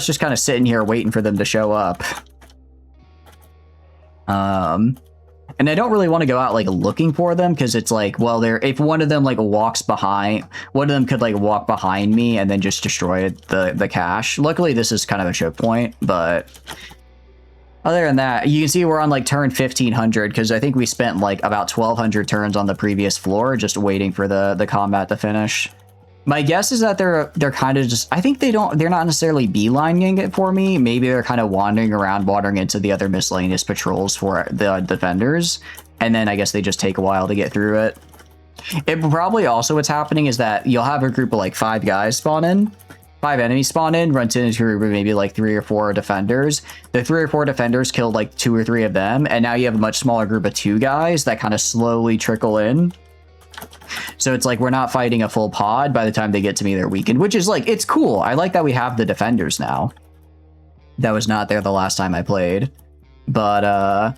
just kind of sitting here waiting for them to show up. And And I don't really want to go out like looking for them because it's like, well, if one of them like walks behind, one of them could like walk behind me and then just destroy the cache. Luckily, this is kind of a choke point, but other than that, you can see we're on like turn 1500 because I think we spent like about 1200 turns on the previous floor just waiting for the combat to finish. My guess is that they're kind of just, I think they're not necessarily beelining it for me. Maybe they're kind of wandering into the other miscellaneous patrols for the defenders. And then I guess they just take a while to get through it. It probably also what's happening is that you'll have a group of like 5 guys spawn in. 5 enemies spawn in, runs into maybe like 3 or 4 defenders. The 3 or 4 defenders killed like 2 or 3 of them. And now you have a much smaller group of 2 guys that kind of slowly trickle in. So it's like we're not fighting a full pod. By the time they get to me, they're weakened, which is like, it's cool. I like that we have the defenders now. That was not there the last time I played. But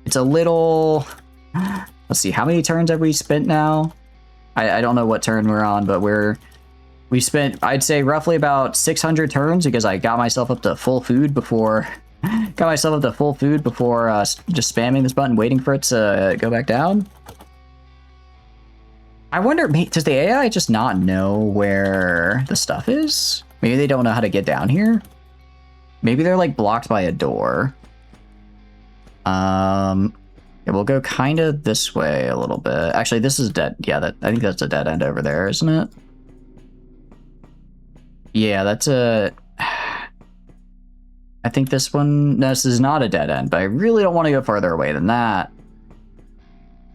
it's a little... Let's see, how many turns have we spent now? I don't know what turn we're on, but we spent, I'd say, roughly about 600 turns because I got myself up to full food before... just spamming this button, waiting for it to go back down. I wonder, does the AI just not know where the stuff is? Maybe they don't know how to get down here? Maybe they're like blocked by a door. Yeah, we'll go kind of this way a little bit. Actually, this is dead. Yeah, I think that's a dead end over there, isn't it? Yeah, that's a... I think this is not a dead end, but I really don't want to go farther away than that.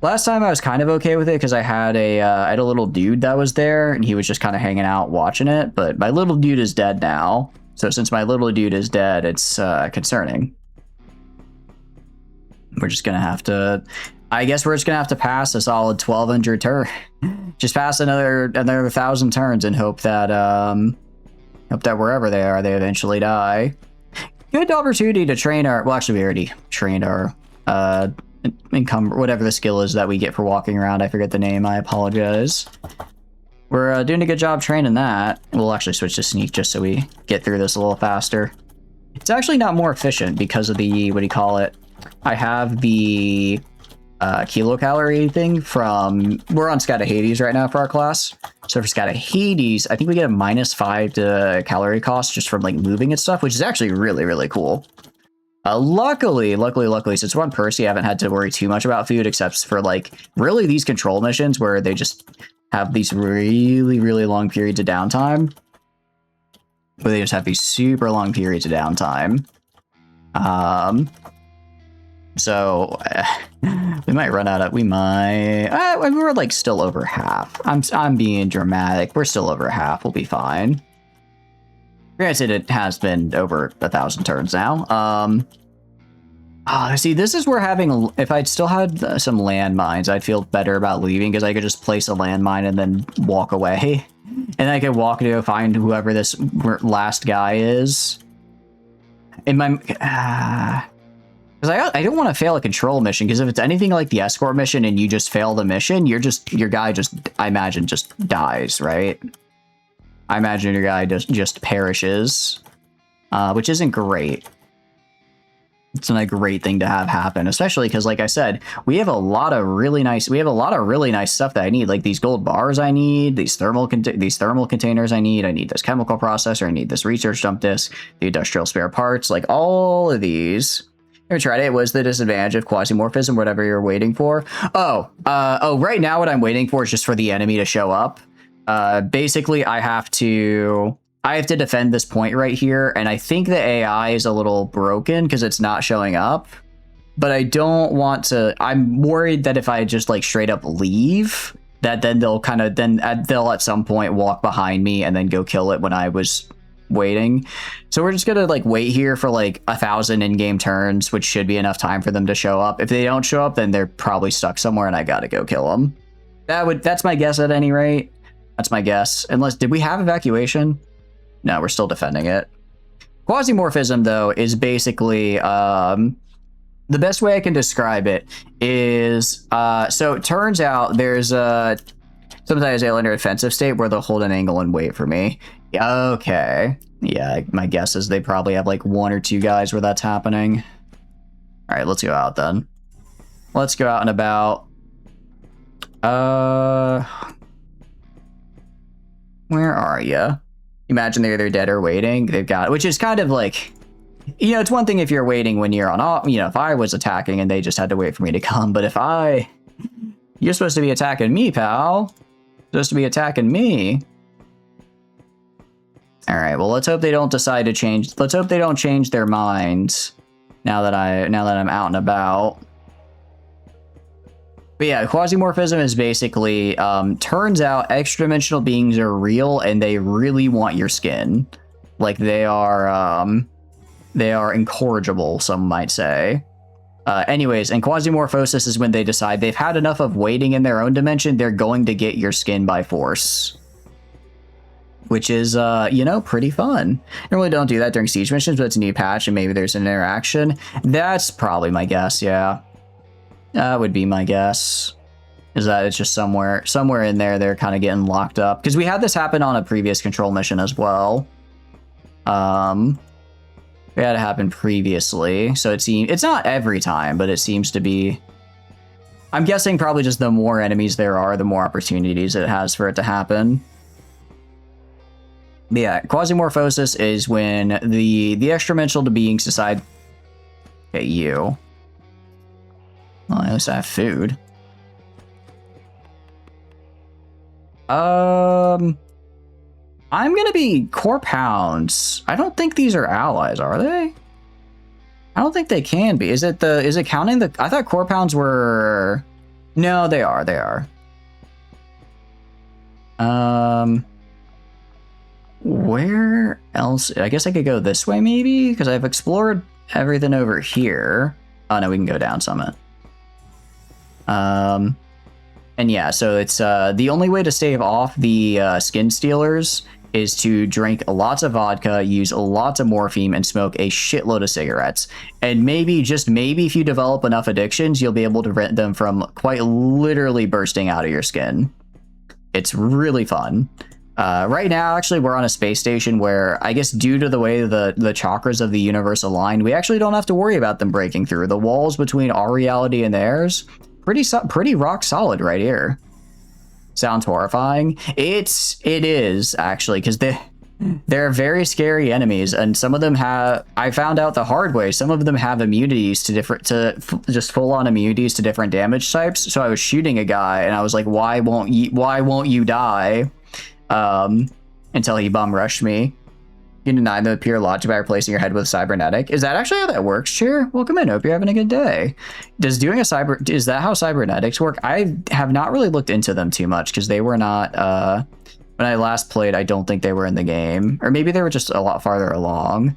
Last time I was kind of okay with it because I had a little dude that was there and he was just kind of hanging out watching it, but my little dude is dead now. So since my little dude is dead, it's concerning. We're just going to have to, I guess we're just going to have to pass a solid 1200 turn. Just pass another 1,000 turns and hope that wherever they are, they eventually die. Good opportunity to train our, well, actually we already trained our, encumber, whatever the skill is that we get for walking around. I forget the name. I apologize. We're doing a good job training that. We'll actually switch to sneak just so we get through this a little faster. It's actually not more efficient because of the, what do you call it? I have the kilocalorie thing from, we're on Scout of Hades right now for our class. So for Scout of Hades, I think we get a -5 to calorie cost just from like moving and stuff, which is actually really, really cool. Luckily, since we're on Percy, I haven't had to worry too much about food, except for like really these control missions where they just have these really, really long periods of downtime. Where they just have these super long periods of downtime. So we might run out of, we were like still over half. I'm being dramatic. We're still over half. We'll be fine. Granted, it has been over 1,000 turns now. See, this is where having, if I'd still had some landmines, I'd feel better about leaving because I could just place a landmine and then walk away. And I could walk to go find whoever this last guy is. In my, because I don't want to fail a control mission, because if it's anything like the escort mission and you just fail the mission, your guy just, I imagine, just dies, right? I imagine your guy just perishes, which isn't great. It's not a great thing to have happen, especially because, like I said, we have a lot of really nice stuff that I need, like these gold bars I need, these thermal containers I need this chemical processor, I need this research dump disk, the industrial spare parts, like all of these. Ever tried it? Was the disadvantage of quasimorphism, whatever you're waiting for? Right now what I'm waiting for is just for the enemy to show up. Basically, I have to defend this point right here, and I think the AI is a little broken because it's not showing up. But I don't want to. I'm worried that if I just like straight up leave, that then they'll at some point walk behind me and then go kill it when I was waiting. So we're just gonna like wait here for like 1,000 in-game turns, which should be enough time for them to show up. If they don't show up, then they're probably stuck somewhere, and I gotta go kill them. That's my guess at any rate. That's my guess. Unless, did we have evacuation? No, we're still defending it. Quasimorphism, though, is basically, the best way I can describe it is, so it turns out there's sometimes they'll enter defensive state where they'll hold an angle and wait for me. Okay. Yeah, my guess is they probably have like 1 or 2 guys where that's happening. All right, let's go out then. Let's go out and about. Where are you? Imagine they're either dead or waiting. They've got, which is kind of like, you know, it's one thing if you're waiting when you're on, you know, if I was attacking and they just had to wait for me to come, but if you're supposed to be attacking me, pal. Supposed to be attacking me. All right, well, let's hope they don't decide to change. Let's hope they don't change their minds now that I'm out and about. But yeah, quasimorphism is basically, turns out extra-dimensional beings are real and they really want your skin. Like they are incorrigible, some might say. Anyways, and quasimorphosis is when they decide they've had enough of waiting in their own dimension, they're going to get your skin by force. Which is, you know, pretty fun. Normally don't do that during siege missions, but it's a new patch and maybe there's an interaction. That's probably my guess, yeah. That would be my guess. Is that it's just somewhere in there they're kind of getting locked up. Because we had this happen on a previous control mission as well. We had it happen previously, so it's not every time, but it seems to be. I'm guessing probably just the more enemies there are, the more opportunities it has for it to happen. But yeah, quasimorphosis is when the extra-dimensional beings decide. Okay, you. Well, at least I have food. I'm gonna be core pounds. I don't think these are allies, are they? I don't think they can be. Is it counting the? I thought core pounds were. No, they are. Where else? I guess I could go this way maybe because I've explored everything over here. Oh no, we can go down Summit. And yeah, so it's the only way to stave off the skin stealers is to drink lots of vodka, use lots of morphine, and smoke a shitload of cigarettes. And maybe, just maybe, if you develop enough addictions, you'll be able to prevent them from quite literally bursting out of your skin. It's really fun. Right now, actually, we're on a space station where, I guess due to the way the chakras of the universe align, we actually don't have to worry about them breaking through. The walls between our reality and theirs, pretty rock solid right here. Sounds horrifying. It is actually, because they're very scary enemies, and some of them have. I found out the hard way. Some of them have immunities to just full on immunities to different damage types. So I was shooting a guy, and I was like, "Why won't you die?" Until he bum rushed me. You deny them pure logic by replacing your head with cybernetic. Is that actually how that works, Cheer? Welcome in. Hope you're having a good day. Is that how cybernetics work? I have not really looked into them too much because they were not, when I last played, I don't think they were in the game. Or maybe they were just a lot farther along.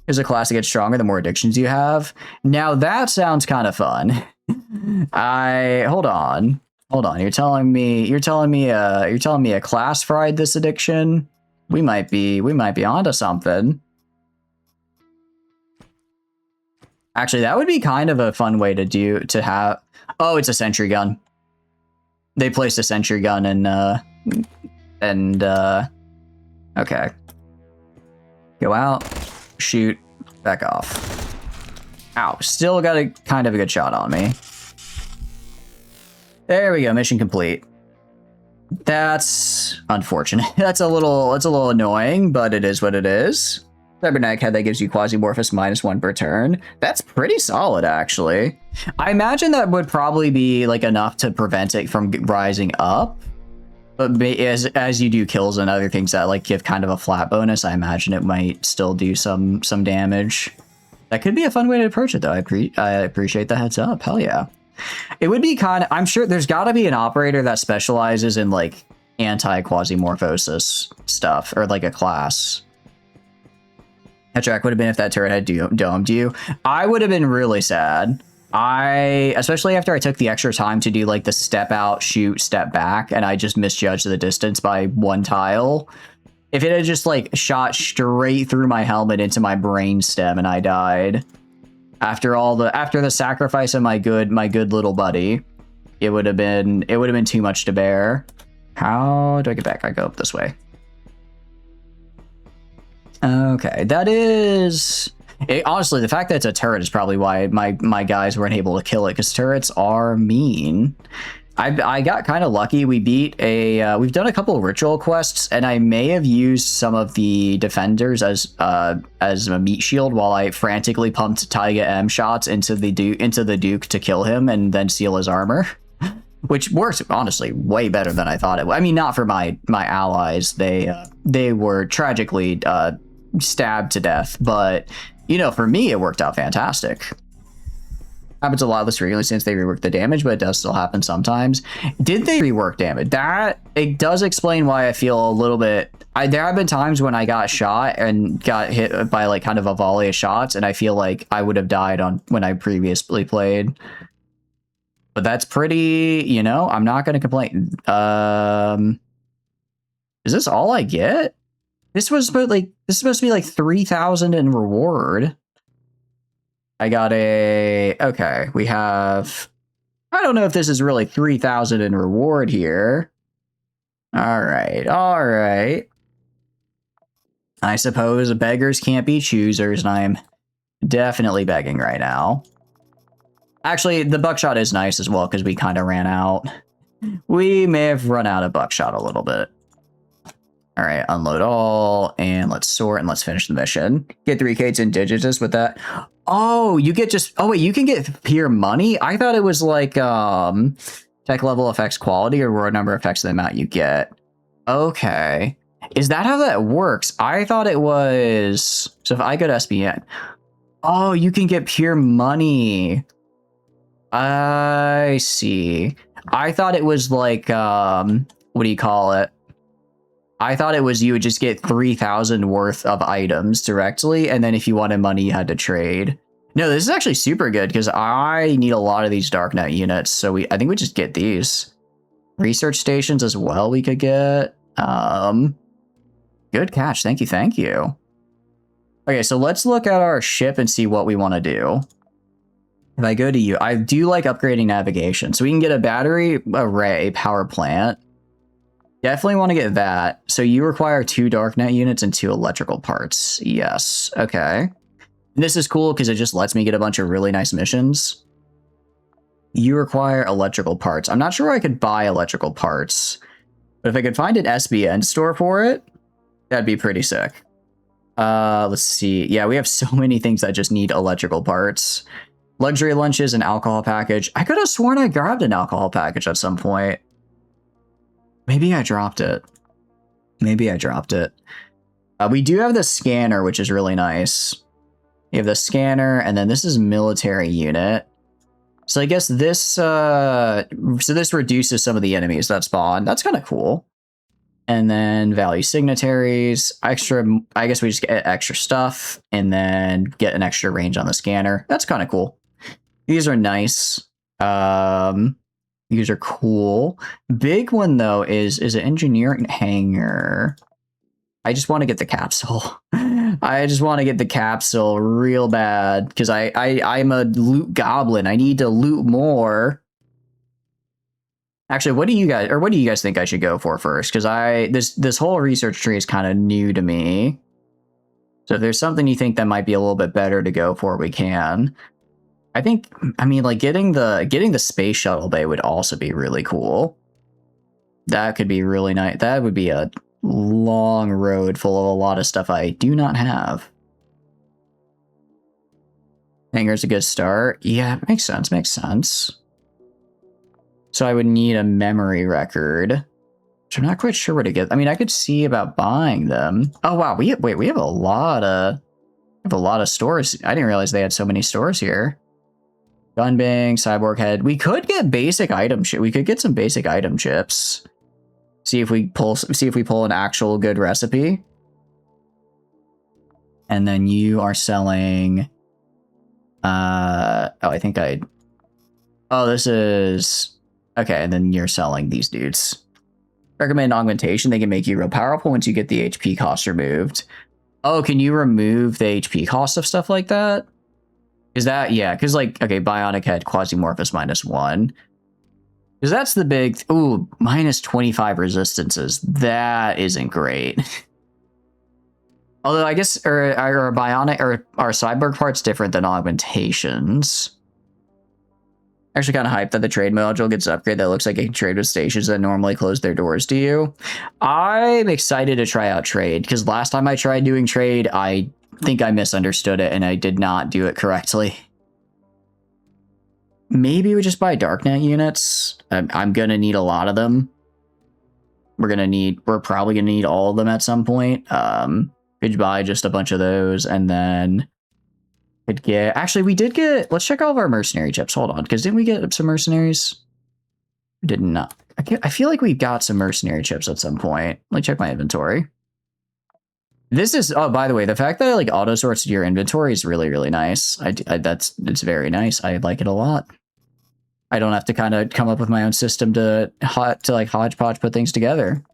Is a class that gets stronger the more addictions you have? Now that sounds kind of fun. Hold on. You're telling me a class fried this addiction? We might be onto something. Actually, that would be kind of a fun way to have. Oh, it's a sentry gun. They placed a sentry gun and okay. Go out, shoot, back off. Ow, still got a kind of a good shot on me. There we go, mission complete. That's unfortunate. That's a little annoying, but it is what it is. Cybernetic head that gives you Quasimorphous -1 per turn. That's pretty solid, actually. I imagine that would probably be like enough to prevent it from rising up. But as you do kills and other things that like give kind of a flat bonus, I imagine it might still do some damage. That could be a fun way to approach it, though. I appreciate the heads up. Hell yeah. It would be kind of, I'm sure there's got to be an operator that specializes in like anti-quasimorphosis stuff, or like a class. That track would have been if that turret had domed you. I would have been really sad. Especially after I took the extra time to do like the step out, shoot, step back, and I just misjudged the distance by 1 tile. If it had just like shot straight through my helmet into my brain stem and I died. After the sacrifice of my good little buddy, it would have been too much to bear. How do I get back? I go up this way. Okay, that is Honestly, the fact that it's a turret is probably why my guys weren't able to kill it, because turrets are mean. I got kind of lucky. We beat a we've done a couple of ritual quests, and I may have used some of the defenders as a meat shield while I frantically pumped Taiga M shots into the Duke to kill him and then seal his armor, which works honestly way better than I thought it would. I mean, not for my allies. They were tragically stabbed to death, but you know, for me it worked out fantastic. Happens a lot less frequently since they rework the damage, but it does still happen sometimes. Did they rework damage? That it does explain why I feel a little bit. There have been times when I got shot and got hit by like kind of a volley of shots, and I feel like I would have died on when I previously played. But that's pretty, you know, I'm not going to complain. Is this all I get? This was supposed to be like 3,000 in reward. I got okay, we have, I don't know if this is really 3,000 in reward here. All right. I suppose beggars can't be choosers, and I'm definitely begging right now. Actually, the buckshot is nice as well, because we kind of ran out. We may have run out of buckshot a little bit. All right, unload all, and let's sort, and let's finish the mission. Get 3Ks indigenous with that. Oh, you get just, oh wait, you can get pure money? I thought it was like tech level affects quality, or reward number affects the amount you get. Okay. Is that how that works? I thought it was, so if I go to SBN, oh, you can get pure money. I see. I thought it was like, what do you call it? I thought it was you would just get 3,000 worth of items directly, and then if you wanted money, you had to trade. No, this is actually super good, because I need a lot of these Darknet units, so I think we just get these. Research stations as well we could get. Good catch, thank you. Okay, so let's look at our ship and see what we want to do. If I go to you, I do like upgrading navigation, so we can get a battery array power plant. Definitely want to get that. So you require 2 Darknet units and 2 electrical parts. Yes. Okay. And this is cool because it just lets me get a bunch of really nice missions. You require electrical parts. I'm not sure I could buy electrical parts, but if I could find an SBN store for it, that'd be pretty sick. Let's see. Yeah, we have so many things that just need electrical parts. Luxury lunches and alcohol package. I could have sworn I grabbed an alcohol package at some point. Maybe I dropped it. We do have the scanner, which is really nice. You have the scanner, and then this is military unit. So I guess this, so this reduces some of the enemies that spawn. That's kind of cool. And then value signatories, extra, I guess we just get extra stuff, and then get an extra range on the scanner. That's kind of cool. These are nice. These are cool. Big one though is an engineering hangar. I just want to get the capsule. I just want to get the capsule real bad because I'm a loot goblin. I need to loot more. Actually, what do you guys think I should go for first? Because this whole research tree is kind of new to me. So if there's something you think that might be a little bit better to go for, we can. I mean, like getting the space shuttle bay would also be really cool. That could be really nice. That would be a long road full of a lot of stuff I do not have. Hangar's a good start. Yeah, makes sense. So I would need a memory record, which I'm not quite sure where to get. I mean, I could see about buying them. Oh wow, we have a lot of stores. I didn't realize they had so many stores here. Gunbang, cyborg head. We could get basic item chip. We could get some basic item chips. See if we pull an actual good recipe. And then you are selling. This is okay. And then you're selling these dudes. Recommend augmentation. They can make you real powerful once you get the HP cost removed. Oh, can you remove the HP cost of stuff like that? Is that, yeah, because like, okay, Bionic Head, Quasimorph is -1. Because that's the big, ooh, -25 resistances. That isn't great. Although I guess our bionic or our cyborg part's different than augmentations. Actually kind of hyped that the trade module gets an upgrade that looks like it can trade with stations that normally close their doors to you. I'm excited to try out trade, because last time I tried doing trade, I think I misunderstood it and I did not do it correctly. Maybe we just buy Darknet units. I'm going to need a lot of them. We're probably going to need all of them at some point. Could buy just a bunch of those, and then could get... Actually, we did get... Let's check all of our mercenary chips. Hold on, because didn't we get some mercenaries? We did not. I feel like we got some mercenary chips at some point. Let me check my inventory. This is... Oh, by the way, the fact that it like auto sorts to your inventory is really, really nice. It's very nice. I like it a lot. I don't have to kind of come up with my own system to like hodgepodge put things together.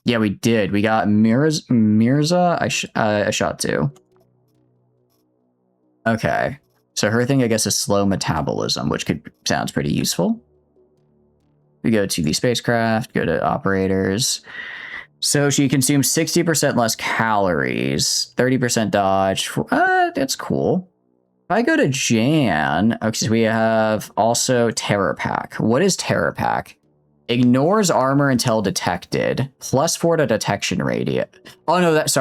Yeah, we did. We got Mirza. I shot too. Okay, so her thing, I guess, is slow metabolism, which sounds pretty useful. We go to the spacecraft, go to operators. So she consumes 60% less calories, 30% dodge. That's cool. If I go to Jan, okay, so we have also Terror Pack. What is Terror Pack? Ignores armor until detected. +4 to detection radius. Oh no, that's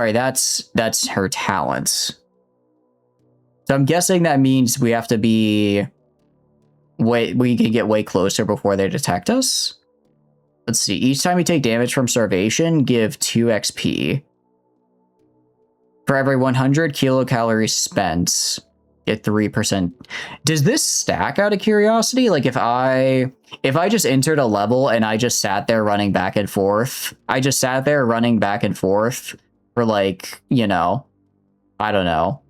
her talents. So I'm guessing that means we have to be we can get way closer before they detect us. Let's see. Each time we take damage from starvation, give 2 XP. For every 100 kilocalories spent, get 3%. Does this stack out of curiosity? Like if I just entered a level and I just sat there running back and forth, for like, you know, I don't know,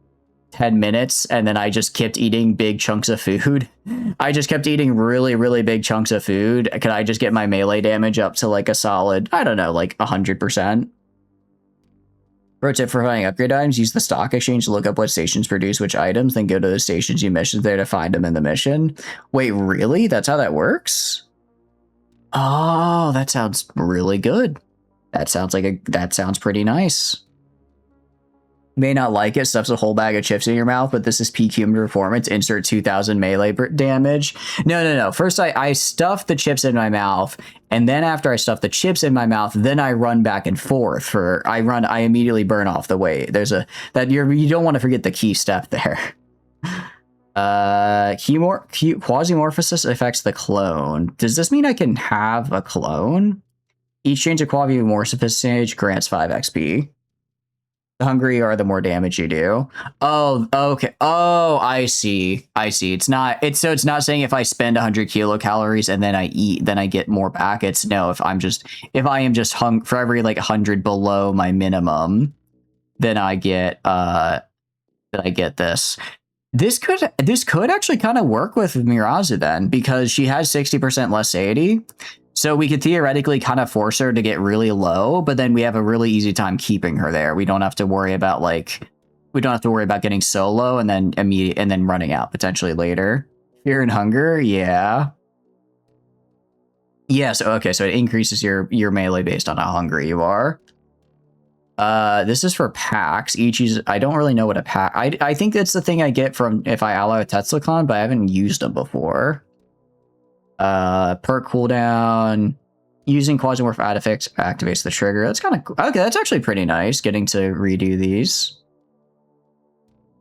10 minutes, and then I just kept eating big chunks of food. I just kept eating really, really big chunks of food. Could I just get my melee damage up to like a solid, I don't know, like 100%? Pro tip for finding upgrade items, use the stock exchange to look up what stations produce which items, then go to the stations you missioned there to find them in the mission. Wait, really? That's how that works? Oh, that sounds really good. That sounds pretty nice. May not like it, stuffs a whole bag of chips in your mouth, but this is peak human performance. Insert 2,000 melee damage. No. First, I stuff the chips in my mouth, and then after I stuff the chips in my mouth, then I run back and forth. I immediately burn off the weight. You don't want to forget the key step there. Quasimorphosis affects the clone. Does this mean I can have a clone? Each change of Quasimorphosis stage grants 5 XP. The hungrier are, the more damage you do. Oh, okay. Oh, I see. It's not saying if I spend 100 kilocalories and then I eat, then I get more back. It's no, if I am just hung for every like 100 below my minimum, then I get this. This could actually kind of work with Mirazu then, because she has 60% less satiety. So we could theoretically kind of force her to get really low, but then we have a really easy time keeping her there. We don't have to worry about getting so low and then running out potentially later. Fear and hunger, yeah. Yes, okay, so it increases your melee based on how hungry you are. This is for packs. I don't really know what a pack. I think that's the thing I get from if I ally with Tetzlacon, but I haven't used them before. Perk cooldown, using Quasimorph artifacts activates the trigger. That's kind of cool. Okay, that's actually pretty nice getting to redo these.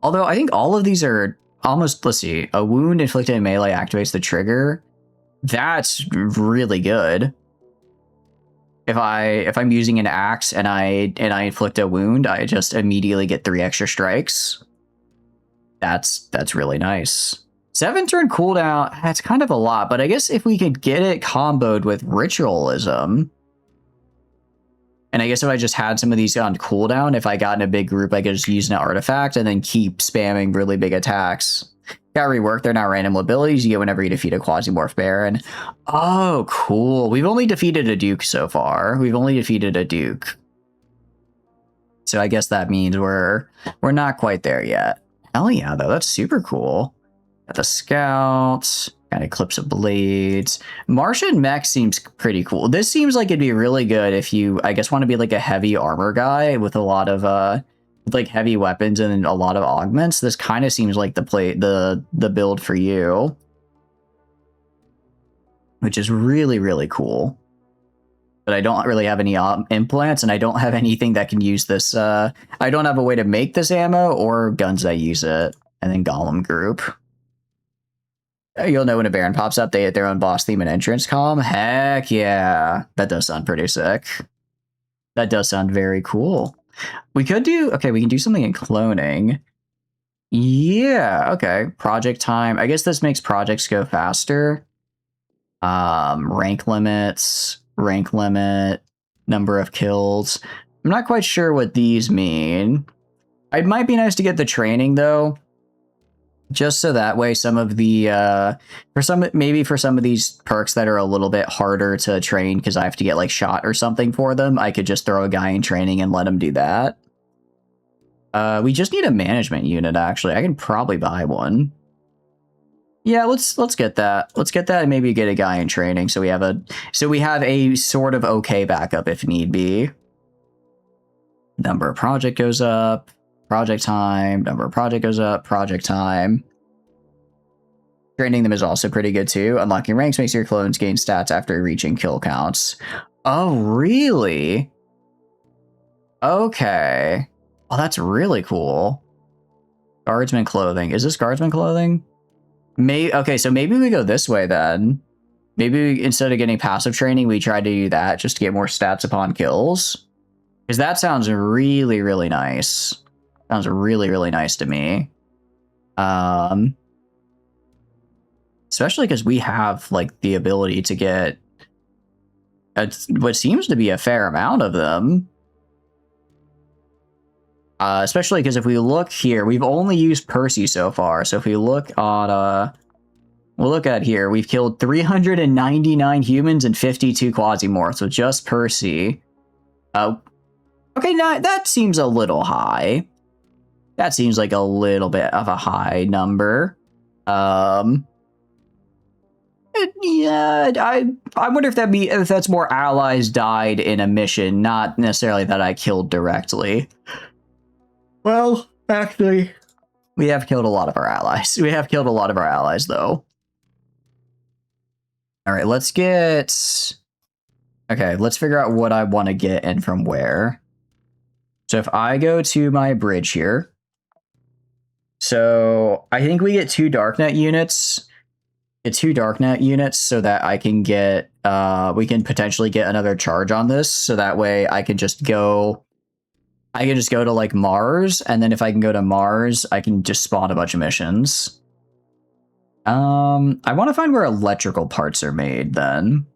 Although I think all of these are almost, let's see, a wound inflicted in melee activates the trigger. That's really good. If I'm using an axe and I inflict a wound, I just immediately get 3 extra strikes. That's really nice. 7-turn cooldown, that's kind of a lot, but I guess if we could get it comboed with Ritualism, and I guess if I just had some of these on cooldown, if I got in a big group, I could just use an artifact and then keep spamming really big attacks. Got reworked, they're now random abilities you get whenever you defeat a Quasimorph Baron. Oh, cool. We've only defeated a Duke so far. So I guess that means we're not quite there yet. Hell yeah, though, that's super cool. Got the Scouts, got Eclipse of Blades. Martian Mech seems pretty cool. This seems like it'd be really good if you, I guess, want to be like a heavy armor guy with a lot of with like heavy weapons and a lot of augments, this kind of seems like the build for you, which is really, really cool. But I don't really have any implants, and I don't have anything that can use this. I don't have a way to make this ammo or guns that use it. And then Golem Group. You'll know when a Baron pops up, they hit their own boss theme and entrance column. Heck yeah. That does sound pretty sick. That does sound very cool. We could do... Okay, we can do something in cloning. Yeah, okay. Project time. I guess this makes projects go faster. Rank limits... rank limit, number of kills. I'm not quite sure what these mean. It might be nice to get the training though, just so that way some of the for some of these perks that are a little bit harder to train because I have to get like shot or something for them, I could just throw a guy in training and let him do that. We just need a management unit actually. I can probably buy one. Yeah, let's get that. Let's get that and maybe get a guy in training so we have a sort of okay backup if need be. Number of project goes up, project time, number of project goes up, project time. Training them is also pretty good too. Unlocking ranks makes your clones gain stats after reaching kill counts. Oh, really? Okay. Oh, that's really cool. Guardsman clothing. Is this guardsman clothing? Okay, so maybe we go this way then. Maybe instead of getting passive training, we try to do that just to get more stats upon kills. Because that sounds really, really nice. Sounds really, really nice to me. Especially because we have like the ability to get what seems to be a fair amount of them. Especially because if we look here, we've only used Percy so far. So if we look on, we'll look at here, we've killed 399 humans and 52 Quasimorphs with just Percy. Okay, now that seems a little high. That seems like a little bit of a high number. Yeah, I wonder if that's more allies died in a mission, not necessarily that I killed directly. Well, actually, we have killed a lot of our allies. We have killed a lot of our allies, though. All right, let's get... Okay, let's figure out what I want to get and from where. So if I go to my bridge here... So I think we get 2 Darknet units. Get 2 Darknet units so that I can get... we can potentially get another charge on this. So that way I can just go... I can just go to, like, Mars, and then if I can go to Mars, I can just spawn a bunch of missions. I want to find where electrical parts are made, then.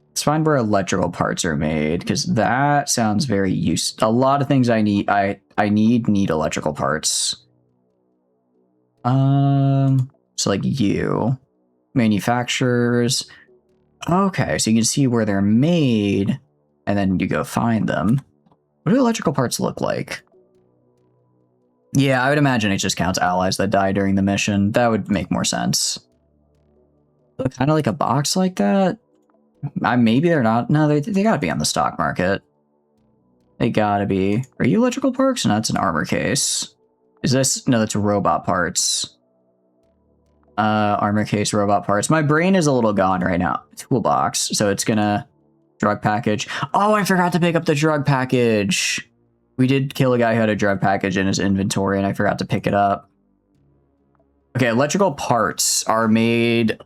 Let's find where electrical parts are made, because that sounds very useful. A lot of things I need, I need electrical parts. So, like, manufacturers. Okay, so you can see where they're made, and then you go find them. What do electrical parts look like? Yeah, I would imagine it just counts allies that die during the mission. That would make more sense. Look kind of like a box like that? Maybe they're not. No, they gotta be on the stock market. They gotta be. Are you electrical parts? No, that's an armor case. Is this? No, that's robot parts. Armor case, robot parts. My brain is a little gone right now. Toolbox. So it's gonna... Drug package. Oh, I forgot to pick up the drug package. We did kill a guy who had a drug package in his inventory, and I forgot to pick it up. Okay, electrical parts are made...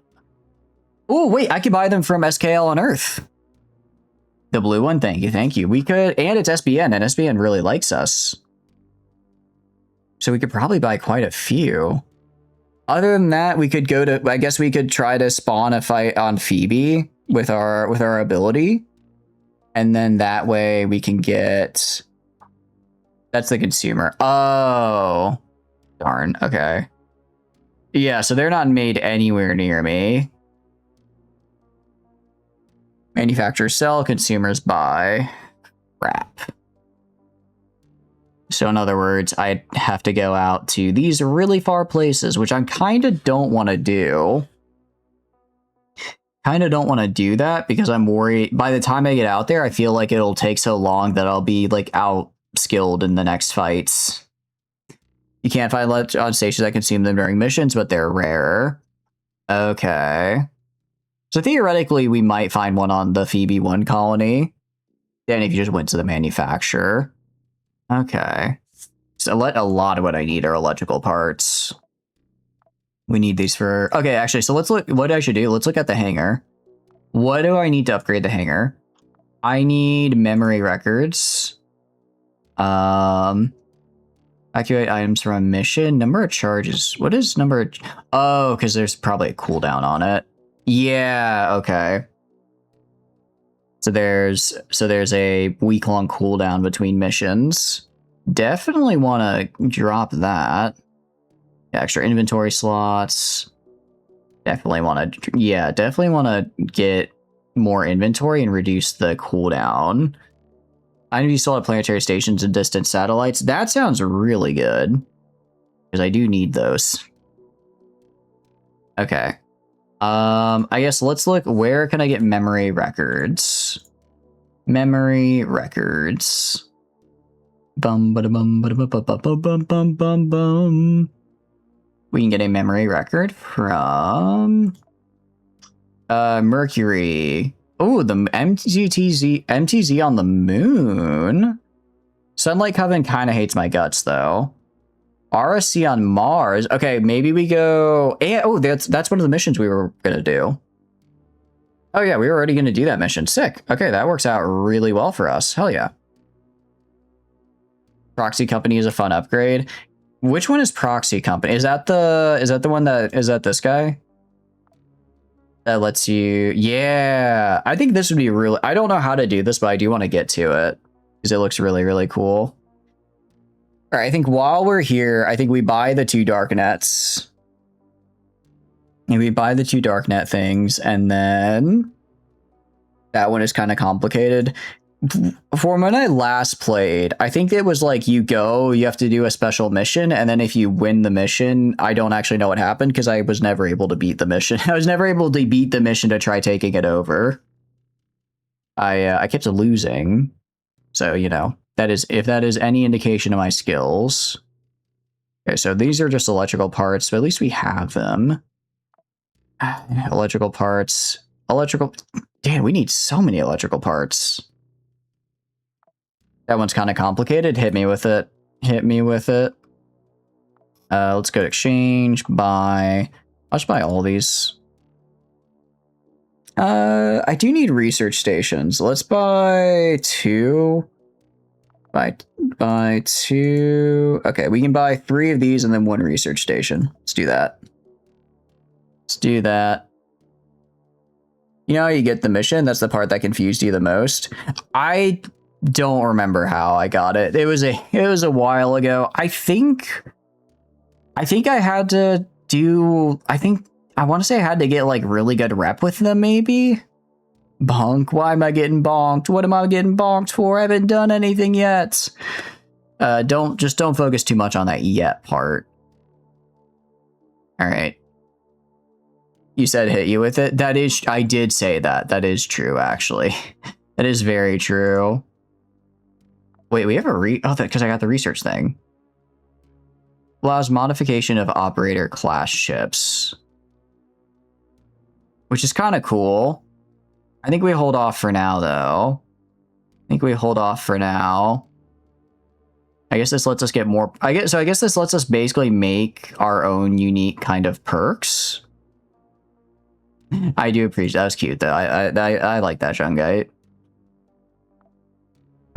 Oh, wait, I could buy them from SKL on Earth. The blue one, thank you, thank you. We could, and it's SBN, and SBN really likes us. So we could probably buy quite a few. Other than that, we could go to... I guess we could try to spawn a fight on Phoebe with our ability, and then that way we can get... That's the consumer. Oh, darn. Okay. Yeah, so they're not made anywhere near me. Manufacturers sell, consumers buy. Crap. So in other words, I have to go out to these really far places, which I kind of don't want to do. Kind of don't want to do that because I'm worried by the time I get out there, I feel like it'll take so long that I'll be like out skilled in the next fights. You can't find ledge on stations that consume them during missions, but they're rare. Okay. So theoretically, we might find one on the Phoebe 1 colony. Then if you just went to the manufacturer. Okay. So a lot of what I need are electrical parts. We need these for... Okay, actually, so let's look... What I should do, let's look at the hangar. What do I need to upgrade the hangar? I need memory records. Activate items from a mission. Number of charges. What is number of... Oh, because there's probably a cooldown on it. Yeah, okay. So there's a week-long cooldown between missions. Definitely want to drop that. Extra inventory slots. Definitely want to get more inventory and reduce the cooldown. I need to install planetary stations and distant satellites. That sounds really good. Because I do need those. Okay. I guess let's look, where can I get memory records? Memory records. Bum ba bum ba bum bum bum bum bum bum. We can get a memory record from Mercury. Oh, the MTZ on the moon. Sunlight Coven kind of hates my guts though. RSC on Mars. Okay, maybe we go... oh, that's one of the missions we were going to do. Oh yeah, we were already going to do that mission. Sick. Okay, that works out really well for us. Hell yeah. Proxy Company is a fun upgrade. Which one is Proxy Company? Is that the one that... Is that this guy? That lets you... Yeah. I think this would be really... I don't know how to do this, but I do want to get to it. Because it looks really, really cool. All right, I think while we're here, I think we buy the 2 dark nets. And we buy the 2 dark net things, and then that one is kind of complicated. For when I last played, I think it was like you have to do a special mission, and then if you win the mission, I don't actually know what happened because I was never able to beat the mission. I was never able to beat the mission to try taking it over. I kept losing, so you know. If that is any indication of my skills. Okay, so these are just electrical parts, but at least we have them. Electrical parts. Damn, we need so many electrical parts. That one's kind of complicated. Hit me with it. Let's go to exchange. Buy. I'll just buy all these. I do need research stations. Let's buy 2. Buy 2. Okay, we can buy 3 of these and then 1 research station. Let's do that. You know how you get the mission? That's the part that confused you the most. I don't remember how I got it. It was a while ago. I think I had to do... I want to say I had to get like really good rep with them maybe? Bonk. Why am I getting bonked? What am I getting bonked for? I haven't done anything yet. Don't focus too much on that yet part. All right. You said hit you with it. I did say that. That is true, actually. That is very true. Wait, we have because I got the research thing. Allows modification of operator class ships. Which is kind of cool. I think we hold off for now, though. I guess this lets us get more... I guess this lets us basically make our own unique kind of perks. I do appreciate... That was cute, though. I like that, Shungite.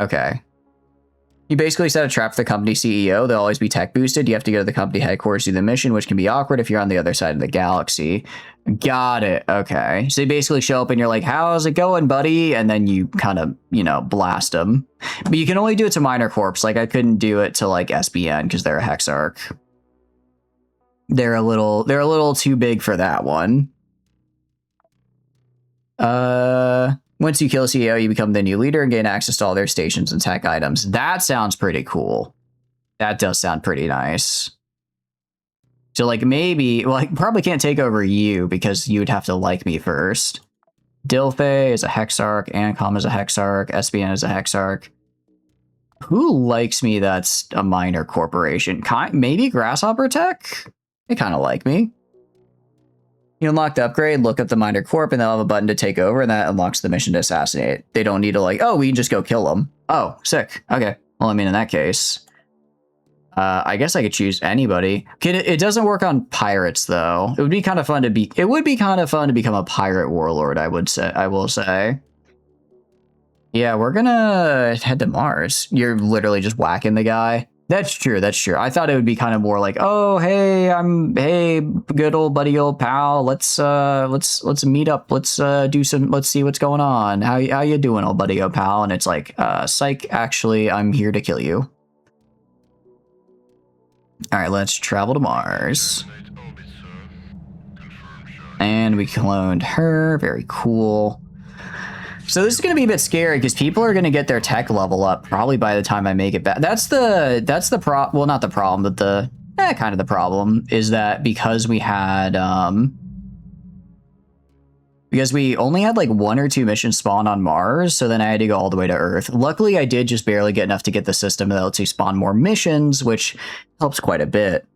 Okay. You basically set a trap for the company CEO. They'll always be tech boosted. You have to go to the company headquarters to do the mission, which can be awkward if you're on the other side of the galaxy. Got it. Okay. So you basically show up and you're like, how's it going, buddy? And then you kind of, blast them. But you can only do it to minor corps. Like, I couldn't do it to, like, SBN because they're a Hexarch. They're a little too big for that one. Once you kill a CEO, you become the new leader and gain access to all their stations and tech items. That sounds pretty cool. That does sound pretty nice. So, like, maybe... Well, I probably can't take over you because you would have to like me first. Dilfe is a Hexarch. Ancom is a Hexarch. SBN is a Hexarch. Who likes me that's a minor corporation? Maybe Grasshopper Tech? They kind of like me. You unlock the upgrade, look up the minor corp, and they'll have a button to take over, and that unlocks the mission to assassinate. They don't need to like, oh, we can just go kill them. Oh, sick. Okay. Well, I mean, in that case, I guess I could choose anybody. It doesn't work on pirates though. It would be kind of fun to be. It would be kind of fun to become a pirate warlord. I would say. I will say. Yeah, we're gonna head to Mars. You're literally just whacking the guy. That's true. That's true. I thought it would be kind of more like, oh, hey, good old buddy, old pal. Let's meet up. Let's see what's going on. How you doing, old buddy, old pal? And it's like, psych. Actually, I'm here to kill you. All right, let's travel to Mars. And we cloned her. Very cool. So this is going to be a bit scary because people are going to get their tech level up probably by the time I make it back. That's the well, not the problem, but the kind of the problem is that because we had because we only had like 1 or 2 missions spawn on Mars, so then I had to go all the way to Earth. Luckily, I did just barely get enough to get the system that lets you spawn more missions, which helps quite a bit.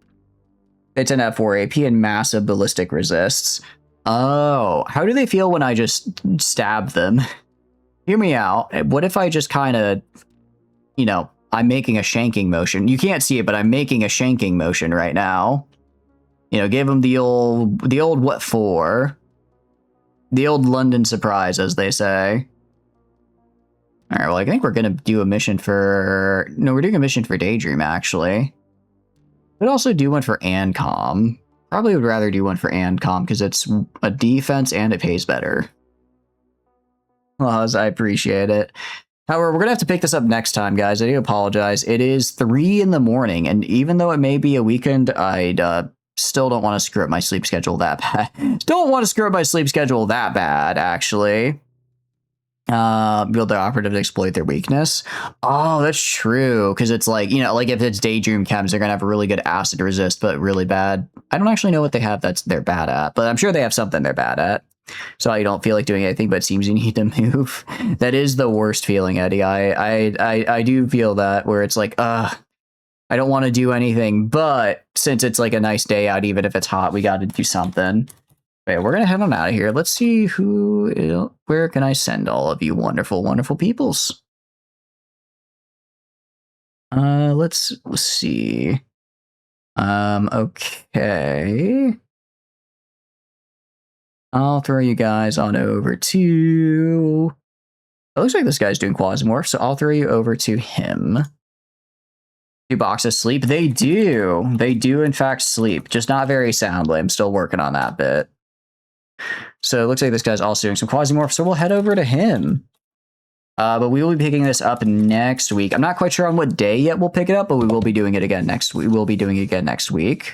It's an F4 AP and massive ballistic resists. Oh, how do they feel when I just stab them? Hear me out. What if I just kind of, you know, I'm making a shanking motion. You can't see it, but I'm making a shanking motion right now. You know, give them the old what for? The old London surprise, as they say. All right, well, I think we're going to do a mission for... No, we're doing a mission for Daydream, actually. We'd also do one for Ancom. Probably would rather do one for Ancom because it's a defense and it pays better. Well, I appreciate it. However, we're going to have to pick this up next time, guys. I do apologize. It is 3 in the morning, and even though it may be a weekend, I'd still don't want to screw up my sleep schedule that bad. Don't want to screw up my sleep schedule that bad, actually. Build the operative to exploit their weakness. Oh, that's true. Because it's like, you know, like if it's Daydream Chems, they're going to have a really good acid resist, but really bad. I don't actually know what they have they're bad at, but I'm sure they have something they're bad at. So you don't feel like doing anything, but it seems you need to move. That is the worst feeling, Eddie. I do feel that where it's like, I don't want to do anything, but since it's like a nice day out, even if it's hot, we got to do something. Okay, we're going to head on out of here. Let's see where can I send all of you wonderful, wonderful peoples? Let's see. Okay. I'll throw you guys on over to... It looks like this guy's doing Quasimorph, so I'll throw you over to him. Do boxes sleep? They do. They do, in fact, sleep. Just not very soundly. I'm still working on that bit. So it looks like this guy's also doing some Quasimorph, so we'll head over to him. But we will be picking this up next week. I'm not quite sure on what day yet we'll pick it up, but we will be doing it again next week. We'll be doing it again next week.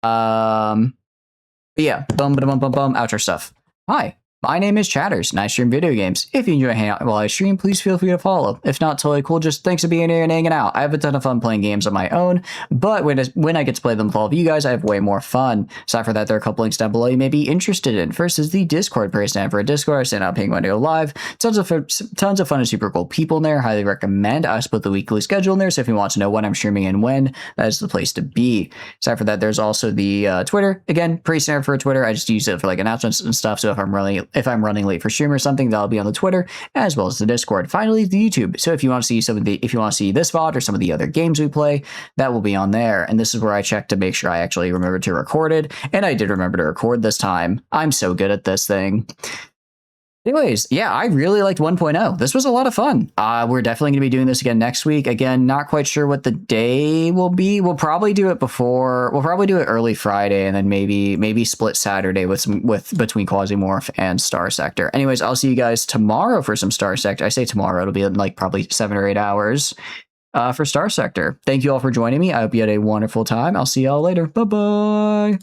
But yeah, outro stuff. Hi, my name is Chatters, and I stream video games. If you enjoy hanging out while I stream, please feel free to follow. If not, totally cool. Just thanks for being here and hanging out. I have a ton of fun playing games on my own, but when I get to play them with all of you guys, I have way more fun. Aside from that, there are a couple links down below you may be interested in. First is the Discord page. Stand for a Discord. I send out ping when I go live. Tons of fun and super cool people in there. Highly recommend. I split the weekly schedule in there, so if you want to know when I'm streaming and when, that is the place to be. Aside from that, there's also the Twitter. Again, pretty standard for Twitter. I just use it for like announcements and stuff. So if I'm running late for stream or something, that'll be on the Twitter as well as the Discord. Finally, the YouTube. So if you want to see if you want to see this VOD or some of the other games we play, that will be on there. And this is where I check to make sure I actually remember to record it. And I did remember to record this time. I'm so good at this thing. Anyways, yeah, I really liked 1.0. This was a lot of fun. We're definitely going to be doing this again next week. Again, not quite sure what the day will be. We'll probably do it early Friday and then maybe split Saturday between Quasimorph and Star Sector. Anyways, I'll see you guys tomorrow for some Star Sector. I say tomorrow, it'll be in like probably 7 or 8 hours for Star Sector. Thank you all for joining me. I hope you had a wonderful time. I'll see y'all later. Bye-bye.